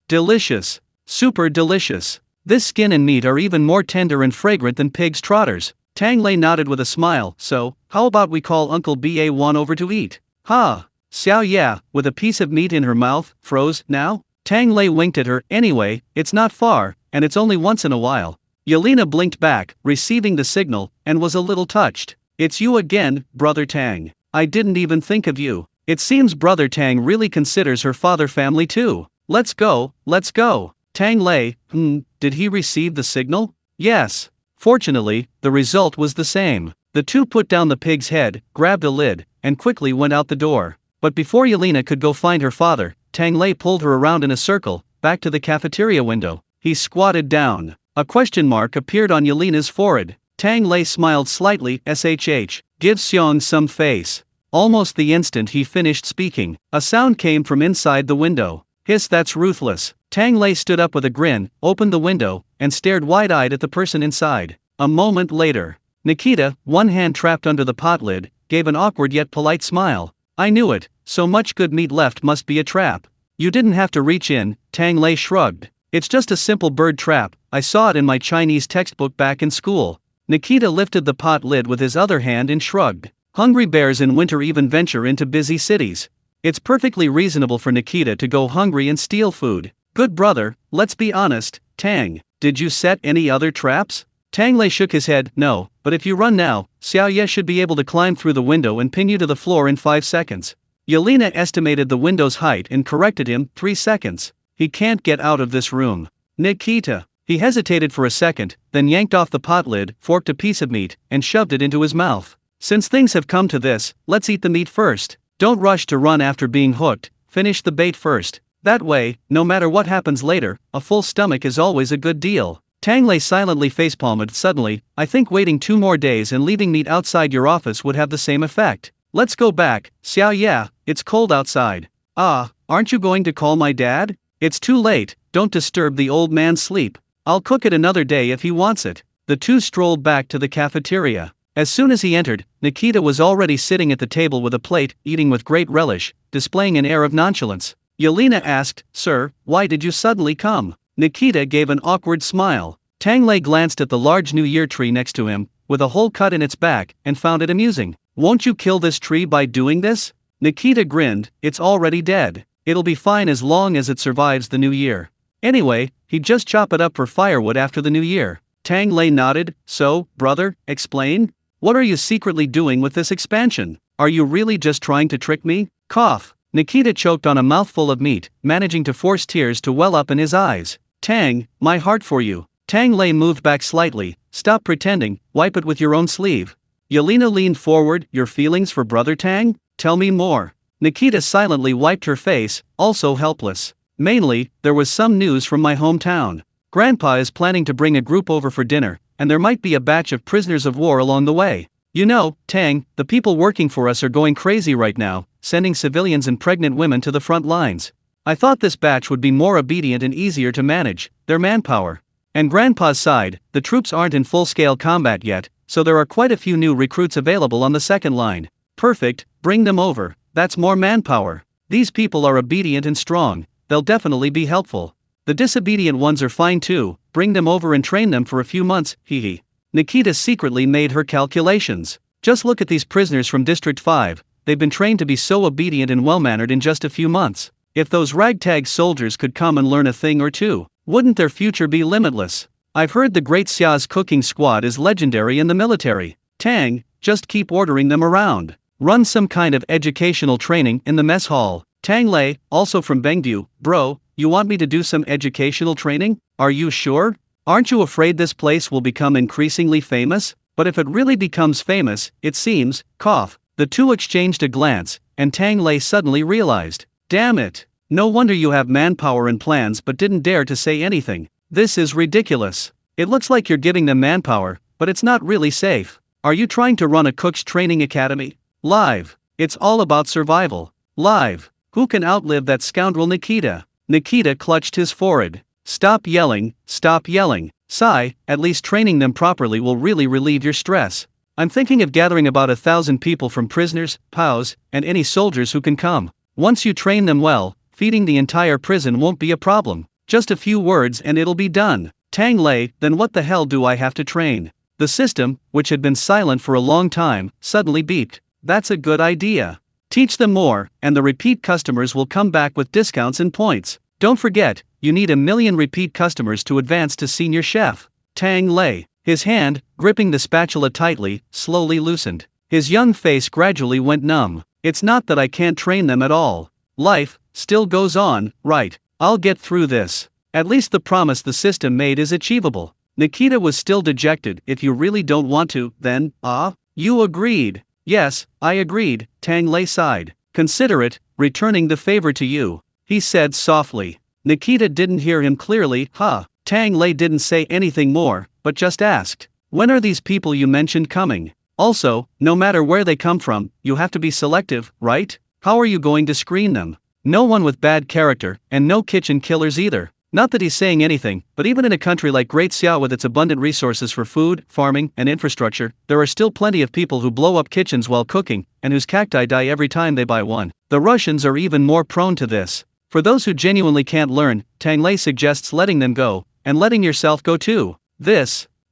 Speaker 1: Delicious. Super delicious. This skin and meat are even more tender and fragrant than pig's trotters. Tang Lei nodded with a smile. So, how about we call Uncle Ba1 over to eat? Ha! Xiao Ye, with a piece of meat in her mouth, froze. Now? Tang Lei winked at her. Anyway, it's not far, and it's only once in a while. Yelena blinked back, receiving the signal, and was a little touched. It's you again, Brother Tang. I didn't even think of you. It seems Brother Tang really considers her father family too. Let's go, let's go. Tang Lei, did he receive the signal? Yes. Fortunately, the result was the same. The two put down the pig's head, grabbed a lid, and quickly went out the door. But before Yelena could go find her father, Tang Lei pulled her around in a circle, back to the cafeteria window. He squatted down. A question mark appeared on Yelena's forehead. Tang Lei smiled slightly. Give Xiong some face. Almost the instant he finished speaking, a sound came from inside the window. Hiss, that's ruthless. Tang Lei stood up with a grin, opened the window, and stared wide-eyed at the person inside. A moment later, Nikita, one hand trapped under the pot lid, gave an awkward yet polite smile. I knew it, so much good meat left must be a trap. You didn't have to reach in, Tang Lei shrugged. It's just a simple bird trap, I saw it in my Chinese textbook back in school. Nikita lifted the pot lid with his other hand and shrugged. Hungry bears in winter even venture into busy cities. It's perfectly reasonable for Nikita to go hungry and steal food. Good brother, let's be honest, Tang, did you set any other traps? Tang Lei shook his head. No, but if you run now, Xiao Ye should be able to climb through the window and pin you to the floor in 5 seconds. Yelena estimated the window's height and corrected him. 3 seconds. He can't get out of this room. Nikita. He hesitated for a second, then yanked off the pot lid, forked a piece of meat, and shoved it into his mouth. Since things have come to this, let's eat the meat first. Don't rush to run after being hooked, finish the bait first. That way, no matter what happens later, a full stomach is always a good deal. Tang Lei silently facepalmed. Suddenly, I think waiting 2 more days and leaving meat outside your office would have the same effect. Let's go back, Xiao Ye, it's cold outside. Ah, aren't you going to call my dad? It's too late, don't disturb the old man's sleep. I'll cook it another day if he wants it. The two strolled back to the cafeteria. As soon as he entered, Nikita was already sitting at the table with a plate, eating with great relish, displaying an air of nonchalance. Yelena asked, Sir, why did you suddenly come? Nikita gave an awkward smile. Tang Lei glanced at the large New Year tree next to him, with a hole cut in its back, and found it amusing. Won't you kill this tree by doing this? Nikita grinned, it's already dead. It'll be fine as long as it survives the new year. Anyway, he'd just chop it up for firewood after the new year. Tang Lei nodded. So, brother, explain? What are you secretly doing with this expansion? Are you really just trying to trick me? Cough. Nikita choked on a mouthful of meat, managing to force tears to well up in his eyes. Tang, my heart for you. Tang Lei moved back slightly. Stop pretending, wipe it with your own sleeve. Yelena leaned forward. Your feelings for Brother Tang? Tell me more. Nikita silently wiped her face, also helpless. Mainly, there was some news from my hometown. Grandpa is planning to bring a group over for dinner, and there might be a batch of prisoners of war along the way. You know, Tang, the people working for us are going crazy right now, sending civilians and pregnant women to the front lines. I thought this batch would be more obedient and easier to manage, their manpower. And Grandpa's side, the troops aren't in full-scale combat yet, so there are quite a few new recruits available on the second line. Perfect, bring them over, that's more manpower. These people are obedient and strong, they'll definitely be helpful. The disobedient ones are fine too, bring them over and train them for a few months, hehe. Nikita secretly made her calculations. Just look at these prisoners from District 5, they've been trained to be so obedient and well-mannered in just a few months. If those ragtag soldiers could come and learn a thing or two, wouldn't their future be limitless? I've heard the Great Xia's cooking squad is legendary in the military. Tang, just keep ordering them around. Run some kind of educational training in the mess hall. Tang Lei, also from Bengdu, bro, you want me to do some educational training? Are you sure? Aren't you afraid this place will become increasingly famous? But if it really becomes famous, it seems, cough. The two exchanged a glance, and Tang Lei suddenly realized. Damn it. No wonder you have manpower and plans but didn't dare to say anything. This is ridiculous. It looks like you're giving them manpower, but it's not really safe. Are you trying to run a cook's training academy? Live. It's all about survival. Live. Who can outlive that scoundrel Nikita? Nikita clutched his forehead. Stop yelling, stop yelling. Sigh, at least training them properly will really relieve your stress. I'm thinking of gathering about 1,000 people from prisoners, POWs, and any soldiers who can come. Once you train them well, feeding the entire prison won't be a problem. Just a few words and it'll be done. Tang Lei, then what the hell do I have to train? The system, which had been silent for a long time, suddenly beeped. That's a good idea. Teach them more, and the repeat customers will come back with discounts and points. Don't forget, you need 1 million repeat customers to advance to senior chef. Tang Lei, his hand, gripping the spatula tightly, slowly loosened. His young face gradually went numb. It's not that I can't train them at all. Life still goes on, right? I'll get through this. At least the promise the system made is achievable. Nikita was still dejected. If you really don't want to, then, you agreed. Yes, I agreed, Tang Lei sighed. Consider it, returning the favor to you, he said softly. Nikita didn't hear him clearly. Tang Lei didn't say anything more, but just asked, when are these people you mentioned coming? Also, no matter where they come from, you have to be selective, right? How are you going to screen them? No one with bad character, and no kitchen killers either. Not that he's saying anything, but even in a country like Great Xia with its abundant resources for food, farming, and infrastructure, there are still plenty of people who blow up kitchens while cooking, and whose cacti die every time they buy one. The Russians are even more prone to this. For those who genuinely can't learn, Tang Lei suggests letting them go, and letting yourself go too.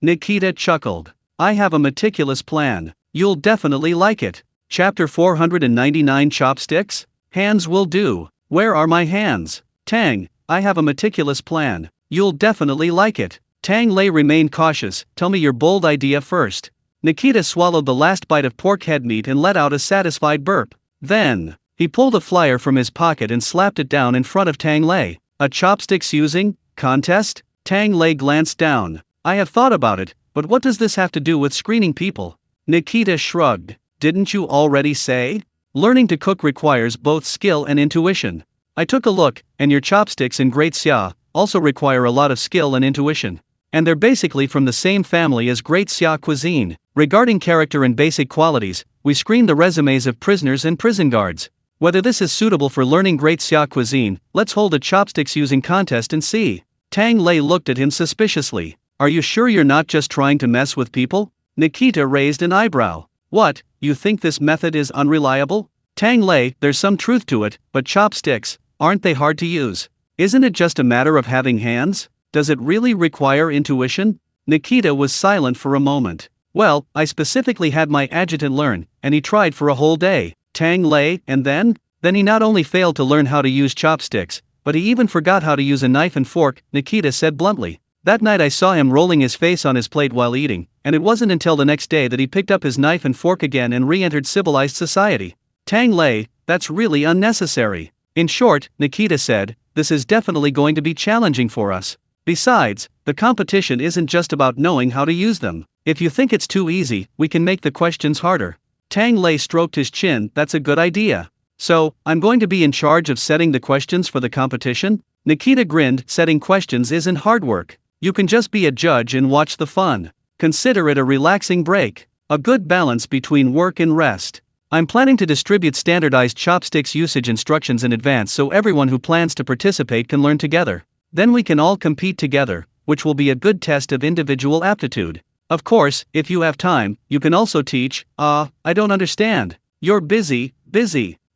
Speaker 1: Nikita chuckled. I have a meticulous plan. You'll definitely like it. Chapter 499 Chopsticks? Hands will do. Where are my hands? Tang, I have a meticulous plan. You'll definitely like it. Tang Lei remained cautious. Tell me your bold idea first. Nikita swallowed the last bite of pork head meat and let out a satisfied burp. Then, he pulled a flyer from his pocket and slapped it down in front of Tang Lei. A chopsticks using contest? Tang Lei glanced down. I have thought about it, but what does this have to do with screening people? Nikita shrugged. Didn't you already say? Learning to cook requires both skill and intuition. I took a look, and your chopsticks in Great Xia also require a lot of skill and intuition. And they're basically from the same family as Great Xia cuisine. Regarding character and basic qualities, we screen the resumes of prisoners and prison guards. Whether this is suitable for learning Great Xia cuisine, let's hold a chopsticks using contest and see. Tang Lei looked at him suspiciously. Are you sure you're not just trying to mess with people? Nikita raised an eyebrow. What, you think this method is unreliable? Tang Lei, there's some truth to it, but chopsticks, aren't they hard to use? Isn't it just a matter of having hands? Does it really require intuition? Nikita was silent for a moment. Well, I specifically had my adjutant learn, and he tried for a whole day. Tang Lei, and then? Then he not only failed to learn how to use chopsticks, but he even forgot how to use a knife and fork, Nikita said bluntly. That night I saw him rolling his face on his plate while eating, and it wasn't until the next day that he picked up his knife and fork again and re-entered civilized society. Tang Lei, that's really unnecessary. In short, Nikita said, this is definitely going to be challenging for us. Besides, the competition isn't just about knowing how to use them. If you think it's too easy, we can make the questions harder. Tang Lei stroked his chin. That's a good idea. So, I'm going to be in charge of setting the questions for the competition? Nikita grinned. Setting questions isn't hard work. You can just be a judge and watch the fun. Consider it a relaxing break. A good balance between work and rest. I'm planning to distribute standardized chopsticks usage instructions in advance so everyone who plans to participate can learn together. Then we can all compete together, which will be a good test of individual aptitude. Of course, if you have time, you can also teach. I don't understand. You're busy.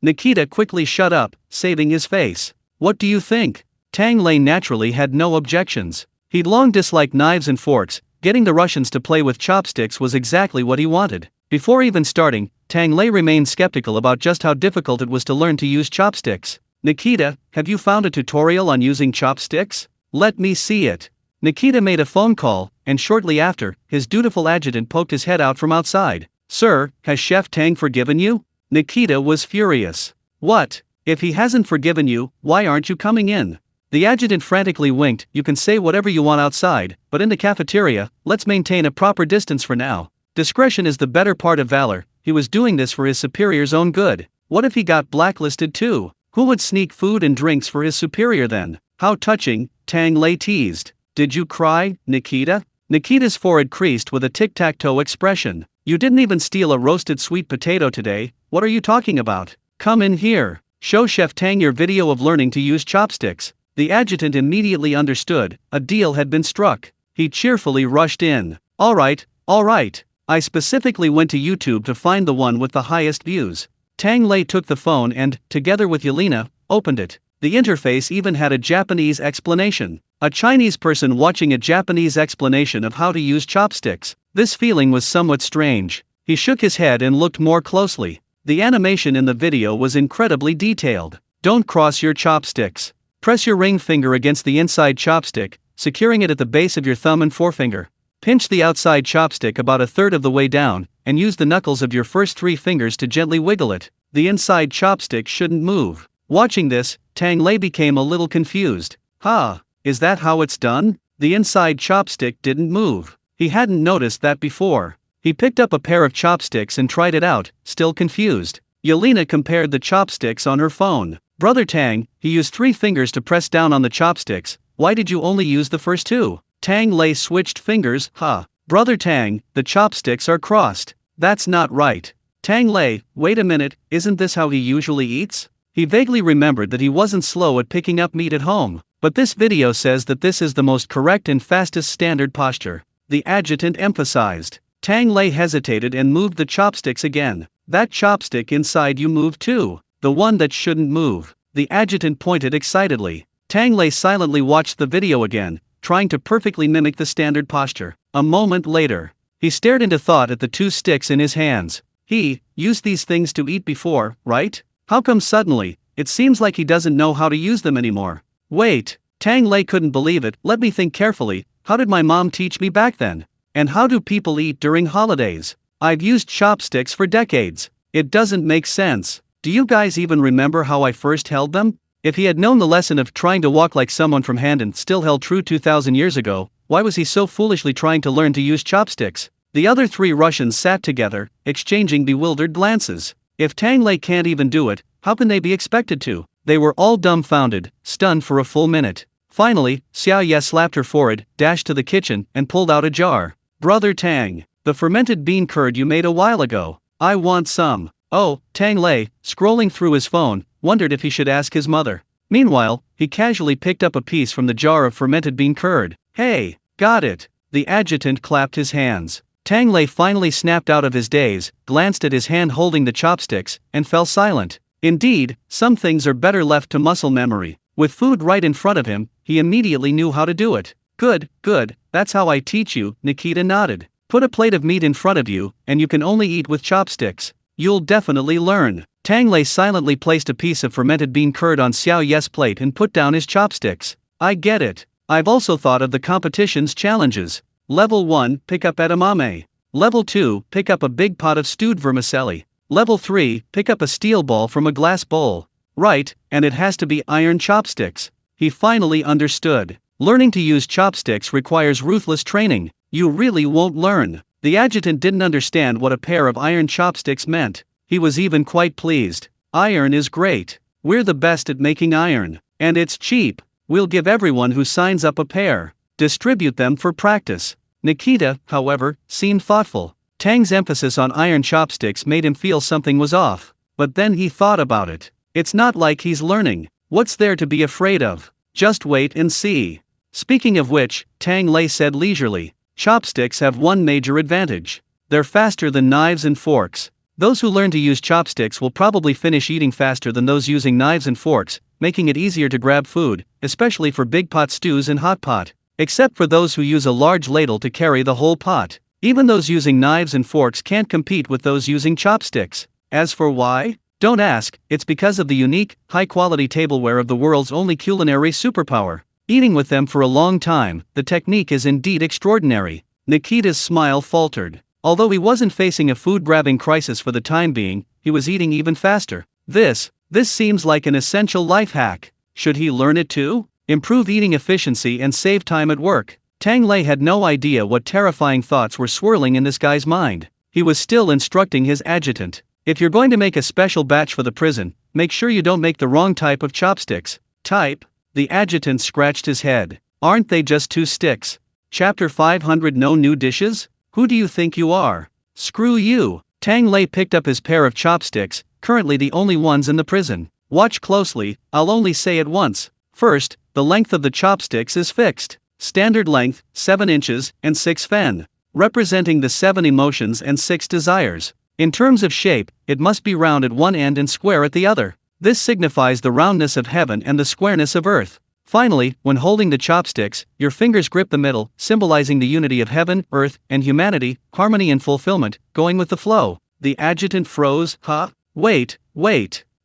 Speaker 1: Nikita quickly shut up, saving his face. What do you think? Tang Lei naturally had no objections. He'd long disliked knives and forks. Getting the Russians to play with chopsticks was exactly what he wanted. Before even starting, Tang Lei remained skeptical about just how difficult it was to learn to use chopsticks. Nikita, have you found a tutorial on using chopsticks? Let me see it. Nikita made a phone call, and shortly after, his dutiful adjutant poked his head out from outside. Sir, has Chef Tang forgiven you? Nikita was furious. What? If he hasn't forgiven you, why aren't you coming in? The adjutant frantically winked. You can say whatever you want outside, but in the cafeteria, let's maintain a proper distance for now. Discretion is the better part of valor. He was doing this for his superior's own good. What if he got blacklisted too? Who would sneak food and drinks for his superior then? How touching, Tang Lei teased. Did you cry, Nikita? Nikita's forehead creased with a tic-tac-toe expression. You didn't even steal a roasted sweet potato today. What are you talking about? Come in here. Show Chef Tang your video of learning to use chopsticks. The adjutant immediately understood. A deal had been struck. He cheerfully rushed in. All right. I specifically went to YouTube to find the one with the highest views. Tang Lei took the phone and, together with Yelena, opened it. The interface even had a Japanese explanation. A Chinese person watching a Japanese explanation of how to use chopsticks. This feeling was somewhat strange. He shook his head and looked more closely. The animation in the video was incredibly detailed. Don't cross your chopsticks. Press your ring finger against the inside chopstick, securing it at the base of your thumb and forefinger. Pinch the outside chopstick about a third of the way down, and use the knuckles of your first 3 fingers to gently wiggle it. The inside chopstick shouldn't move. Watching this, Tang Lei became a little confused. Is that how it's done? The inside chopstick didn't move. He hadn't noticed that before. He picked up a pair of chopsticks and tried it out, still confused. Yelena compared the chopsticks on her phone. Brother Tang, he used 3 fingers to press down on the chopsticks. Why did you only use the first 2? Tang Lei switched fingers. Brother Tang, the chopsticks are crossed. That's not right. Tang Lei, wait a minute, isn't this how he usually eats? He vaguely remembered that he wasn't slow at picking up meat at home. But this video says that this is the most correct and fastest standard posture. The adjutant emphasized. Tang Lei hesitated and moved the chopsticks again. That chopstick inside you moved too. The one that shouldn't move. The adjutant pointed excitedly. Tang Lei silently watched the video again, trying to perfectly mimic the standard posture. A moment later, he stared into thought at the 2 sticks in his hands. He used these things to eat before, right? How come suddenly, it seems like he doesn't know how to use them anymore? Wait, Tang Lei couldn't believe it. Let me think carefully. How did my mom teach me back then? And how do people eat during holidays? I've used chopsticks for decades. It doesn't make sense. Do you guys even remember how I first held them? If he had known the lesson of trying to walk like someone from Handan still held true 2,000 years ago, why was he so foolishly trying to learn to use chopsticks? The other 3 Russians sat together, exchanging bewildered glances. If Tang Lei can't even do it, how can they be expected to? They were all dumbfounded, stunned for a full minute. Finally, Xiao Ye slapped her forehead, dashed to the kitchen, and pulled out a jar. Brother Tang, the fermented bean curd you made a while ago. I want some. Oh, Tang Lei, scrolling through his phone, wondered if he should ask his mother. Meanwhile, he casually picked up a piece from the jar of fermented bean curd. Hey, got it. The adjutant clapped his hands. Tang Lei finally snapped out of his daze, glanced at his hand holding the chopsticks, and fell silent. Indeed, some things are better left to muscle memory. With food right in front of him, he immediately knew how to do it. Good, that's how I teach you, Nikita nodded. Put a plate of meat in front of you, and you can only eat with chopsticks. You'll definitely learn. Tang Lei silently placed a piece of fermented bean curd on Xiao Ye's plate and put down his chopsticks. I get it. I've also thought of the competition's challenges. Level 1, pick up edamame. Level 2, pick up a big pot of stewed vermicelli. Level 3, pick up a steel ball from a glass bowl. Right, and it has to be iron chopsticks. He finally understood. Learning to use chopsticks requires ruthless training. You really won't learn. The adjutant didn't understand what a pair of iron chopsticks meant. He was even quite pleased. Iron is great. We're the best at making iron. And it's cheap. We'll give everyone who signs up a pair. Distribute them for practice. Nikita, however, seemed thoughtful. Tang's emphasis on iron chopsticks made him feel something was off. But then he thought about it. It's not like he's learning. What's there to be afraid of? Just wait and see. Speaking of which, Tang Lei said leisurely, chopsticks have one major advantage. They're faster than knives and forks. Those who learn to use chopsticks will probably finish eating faster than those using knives and forks, making it easier to grab food, especially for big pot stews and hot pot. Except for those who use a large ladle to carry the whole pot. Even those using knives and forks can't compete with those using chopsticks. As for why? Don't ask, it's because of the unique, high-quality tableware of the world's only culinary superpower. Eating with them for a long time, the technique is indeed extraordinary. Nikita's smile faltered. Although he wasn't facing a food-grabbing crisis for the time being, he was eating even faster. This seems like an essential life hack. Should he learn it too? Improve eating efficiency and save time at work. Tang Lei had no idea what terrifying thoughts were swirling in this guy's mind. He was still instructing his adjutant. If you're going to make a special batch for the prison, make sure you don't make the wrong type of chopsticks. Type? The adjutant scratched his head. Aren't they just 2 sticks? Chapter 500 No new dishes? Who do you think you are? Screw you. Tang Lei picked up his pair of chopsticks, currently the only ones in the prison. Watch closely, I'll only say it once. First, the length of the chopsticks is fixed. Standard length, 7 inches, and 6 fen. Representing the 7 emotions and 6 desires. In terms of shape, it must be round at one end and square at the other. This signifies the roundness of heaven and the squareness of earth. Finally, when holding the chopsticks, your fingers grip the middle, symbolizing the unity of heaven, earth, and humanity, harmony and fulfillment, going with the flow. The adjutant froze. Wait.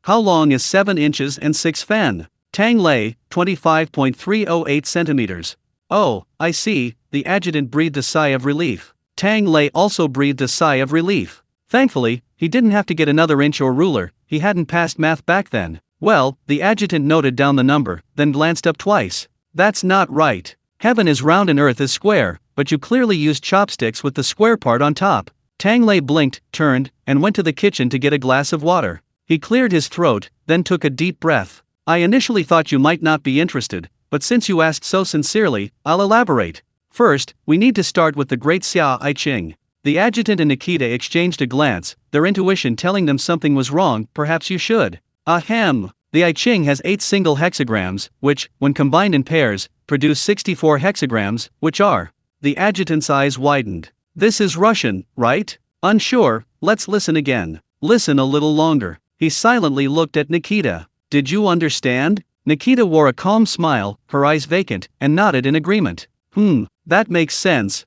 Speaker 1: How long is 7 inches and 6 fen? Tang Lei, 25.308 centimeters. Oh, I see, the adjutant breathed a sigh of relief. Tang Lei also breathed a sigh of relief. Thankfully, he didn't have to get another inch or ruler, he hadn't passed math back then. Well, the adjutant noted down the number, then glanced up twice. That's not right. Heaven is round and earth is square, but you clearly used chopsticks with the square part on top. Tang Lei blinked, turned, and went to the kitchen to get a glass of water. He cleared his throat, then took a deep breath. I initially thought you might not be interested, but since you asked so sincerely, I'll elaborate. First, we need to start with the great Xia I Ching. The adjutant and Nikita exchanged a glance, their intuition telling them something was wrong. Perhaps you should. Ahem. The I Ching has 8 single hexagrams, which, when combined in pairs, produce 64 hexagrams, which are. The adjutant's eyes widened. This is Russian, right? Unsure, let's listen again. Listen a little longer. He silently looked at Nikita. Did you understand? Nikita wore a calm smile, her eyes vacant, and nodded in agreement. That makes sense.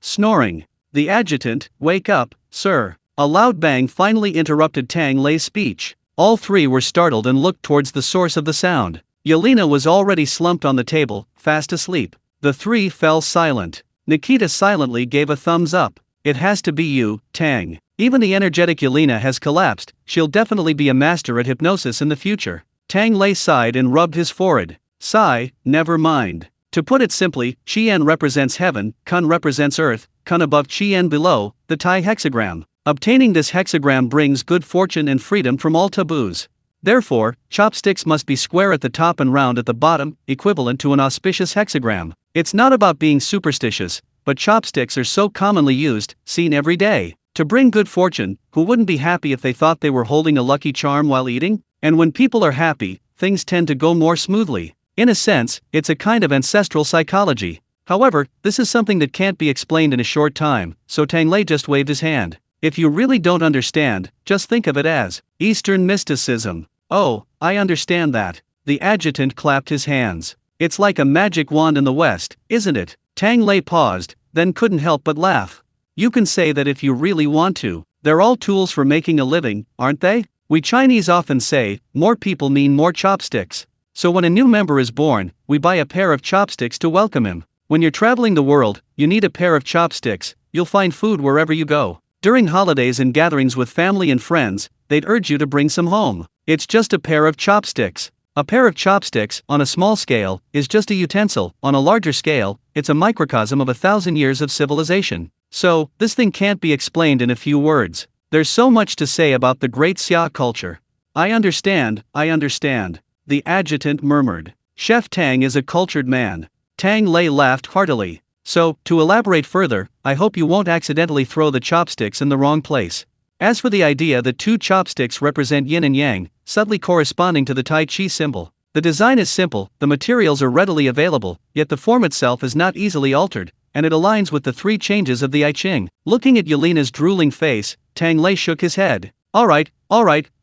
Speaker 1: Snoring. The adjutant, wake up, sir. A loud bang finally interrupted Tang Lei's speech. All three were startled and looked towards the source of the sound. Yelena was already slumped on the table, fast asleep. The three fell silent. Nikita silently gave a thumbs up. It has to be you, Tang. Even the energetic Yelena has collapsed, she'll definitely be a master at hypnosis in the future. Tang Lei sighed and rubbed his forehead. Sigh, never mind. To put it simply, Qian represents heaven, Kun represents earth, Kun above Qian below, the Tai hexagram. Obtaining this hexagram brings good fortune and freedom from all taboos. Therefore, chopsticks must be square at the top and round at the bottom, equivalent to an auspicious hexagram. It's not about being superstitious, but chopsticks are so commonly used, seen every day. To bring good fortune, who wouldn't be happy if they thought they were holding a lucky charm while eating? And when people are happy, things tend to go more smoothly. In a sense, it's a kind of ancestral psychology. However, this is something that can't be explained in a short time, so Tang Lei just waved his hand. If you really don't understand, just think of it as Eastern mysticism. Oh, I understand that. The adjutant clapped his hands. It's like a magic wand in the West, isn't it? Tang Lei paused, then couldn't help but laugh. You can say that if you really want to. They're all tools for making a living, aren't they? We Chinese often say, more people mean more chopsticks. So when a new member is born, we buy a pair of chopsticks to welcome him. When you're traveling the world, you need a pair of chopsticks. You'll find food wherever you go. During holidays and gatherings with family and friends, they'd urge you to bring some home. It's just a pair of chopsticks. A pair of chopsticks, on a small scale, is just a utensil. On a larger scale, it's a microcosm of 1,000 years of civilization. So, this thing can't be explained in a few words. There's so much to say about the great Xia culture. I understand. The adjutant murmured. Chef Tang is a cultured man. Tang Lei laughed heartily. So, to elaborate further, I hope you won't accidentally throw the chopsticks in the wrong place. As for the idea that 2 chopsticks represent yin and yang, subtly corresponding to the Tai Chi symbol, the design is simple, the materials are readily available, yet the form itself is not easily altered, and it aligns with the 3 changes of the I Ching. Looking at Yelena's drooling face, Tang Lei shook his head. Alright,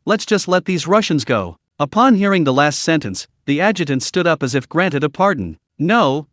Speaker 1: let's just let these Russians go. Upon hearing the last sentence, the adjutant stood up as if granted a pardon. No,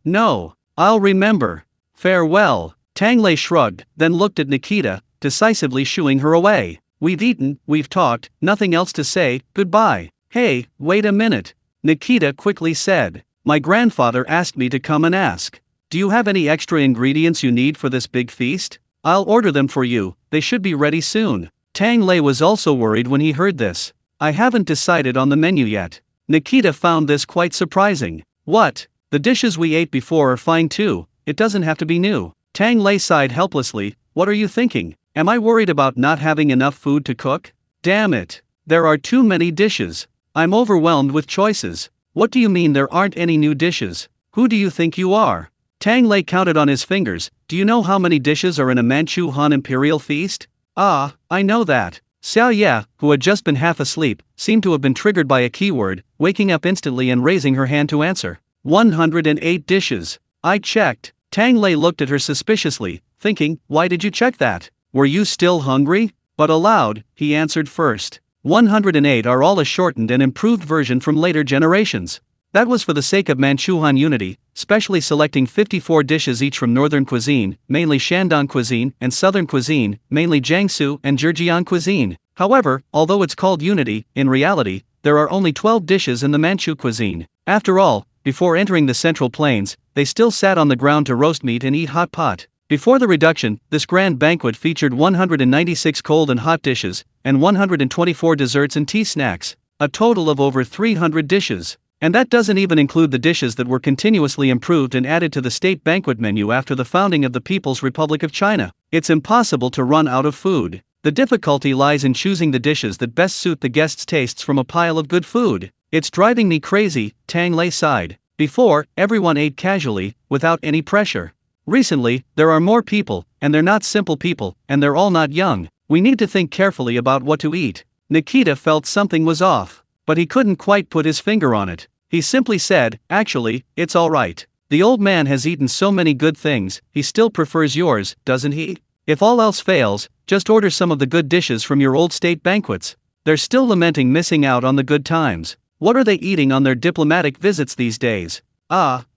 Speaker 1: I'll remember. Farewell. Tang Lei shrugged, then looked at Nikita, decisively shooing her away. We've eaten, we've talked, nothing else to say, goodbye. Hey, wait a minute. Nikita quickly said. My grandfather asked me to come and ask. Do you have any extra ingredients you need for this big feast? I'll order them for you, they should be ready soon. Tang Lei was also worried when he heard this. I haven't decided on the menu yet. Nikita found this quite surprising. What? The dishes we ate before are fine too, it doesn't have to be new. Tang Lei sighed helplessly. What are you thinking? Am I worried about not having enough food to cook? Damn it. There are too many dishes. I'm overwhelmed with choices. What do you mean there aren't any new dishes? Who do you think you are? Tang Lei counted on his fingers. Do you know how many dishes are in a Manchu Han imperial feast? Ah, I know that. Xiao Ye, who had just been half asleep, seemed to have been triggered by a keyword, waking up instantly and raising her hand to answer. 108 dishes. I checked. Tang Lei looked at her suspiciously, thinking, why did you check that? Were you still hungry? But aloud, he answered first. 108 are all a shortened and improved version from later generations. That was for the sake of Manchuhan unity, specially selecting 54 dishes each from northern cuisine, mainly Shandong cuisine, and southern cuisine, mainly Jiangsu and Zhejiang cuisine. However, although it's called unity, in reality, there are only 12 dishes in the Manchu cuisine. After all, before entering the Central Plains, they still sat on the ground to roast meat and eat hot pot. Before the reduction, this grand banquet featured 196 cold and hot dishes, and 124 desserts and tea snacks, a total of over 300 dishes. And that doesn't even include the dishes that were continuously improved and added to the state banquet menu after the founding of the People's Republic of China. It's impossible to run out of food. The difficulty lies in choosing the dishes that best suit the guests' tastes from a pile of good food. It's driving me crazy, Tang Lei sighed. Before, everyone ate casually, without any pressure. Recently, there are more people, and they're not simple people, and they're all not young. We need to think carefully about what to eat. Nikita felt something was off, but he couldn't quite put his finger on it. He simply said, "Actually, it's all right. The old man has eaten so many good things, he still prefers yours, doesn't he? If all else fails, just order some of the good dishes from your old state banquets." They're still lamenting missing out on the good times. What are they eating on their diplomatic visits these days?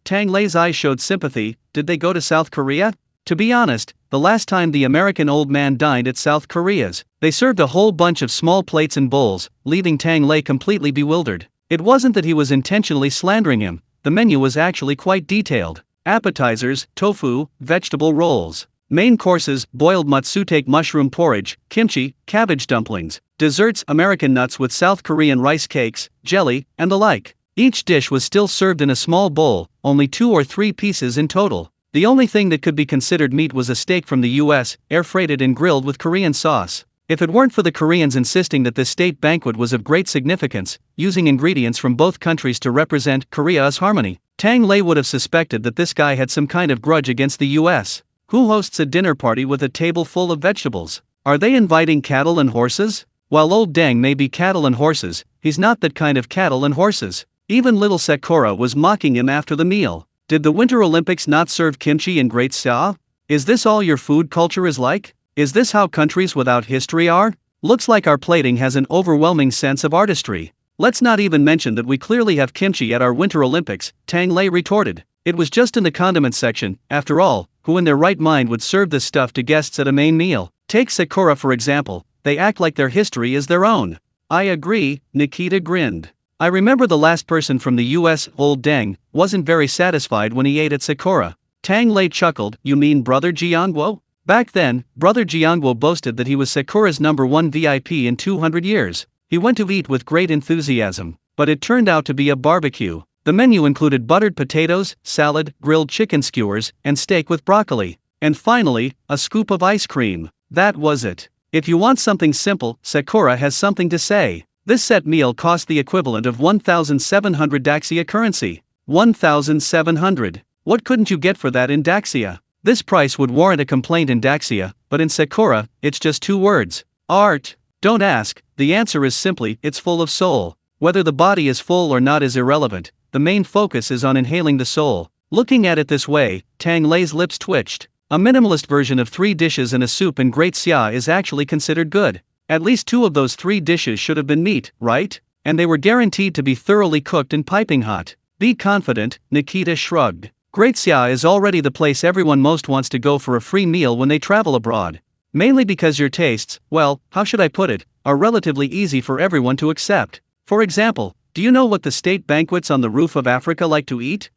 Speaker 1: Tang Lei's eyes showed sympathy. Did they go to South Korea? To be honest, the last time the American old man dined at South Korea's, they served a whole bunch of small plates and bowls, leaving Tang Lei completely bewildered. It wasn't that he was intentionally slandering him, the menu was actually quite detailed. Appetizers, tofu, vegetable rolls. Main courses, boiled matsutake mushroom porridge, kimchi, cabbage dumplings. Desserts, American nuts with South Korean rice cakes, jelly, and the like. Each dish was still served in a small bowl, only 2 or 3 pieces in total. The only thing that could be considered meat was a steak from the US, air-freighted and grilled with Korean sauce. If it weren't for the Koreans insisting that this state banquet was of great significance, using ingredients from both countries to represent Korea's harmony, Tang Lei would have suspected that this guy had some kind of grudge against the US. Who hosts a dinner party with a table full of vegetables? Are they inviting cattle and horses? While old Deng may be cattle and horses, he's not that kind of cattle and horses. Even little Sakura was mocking him after the meal. Did the Winter Olympics not serve kimchi in great style? Is this all your food culture is like? Is this how countries without history are? Looks like our plating has an overwhelming sense of artistry. Let's not even mention that we clearly have kimchi at our Winter Olympics, Tang Lei retorted. It was just in the condiment section, after all, who in their right mind would serve this stuff to guests at a main meal? Take Sakura for example, they act like their history is their own. I agree, Nikita grinned. I remember the last person from the US, old Deng, wasn't very satisfied when he ate at Sakura. Tang Lei chuckled, you mean Brother Jiangwo? Back then, Brother Jiangwo boasted that he was Sakura's #1 VIP in 200 years. He went to eat with great enthusiasm, but it turned out to be a barbecue. The menu included buttered potatoes, salad, grilled chicken skewers, and steak with broccoli. And finally, a scoop of ice cream. That was it. If you want something simple, Sakura has something to say. This set meal cost the equivalent of 1,700 Daxia currency. 1,700. What couldn't you get for that in Daxia? This price would warrant a complaint in Daxia, but in Sakura, it's just 2 words. Art. Don't ask, the answer is simply, it's full of soul. Whether the body is full or not is irrelevant, the main focus is on inhaling the soul. Looking at it this way, Tang Lei's lips twitched. A minimalist version of 3 dishes and a soup and great xia is actually considered good. At least 2 of those 3 dishes should have been meat, right? And they were guaranteed to be thoroughly cooked and piping hot. Be confident, Nikita shrugged. Great Xia is already the place everyone most wants to go for a free meal when they travel abroad. Mainly because your tastes, well, how should I put it, are relatively easy for everyone to accept. For example, do you know what the state banquets on the roof of Africa like to eat?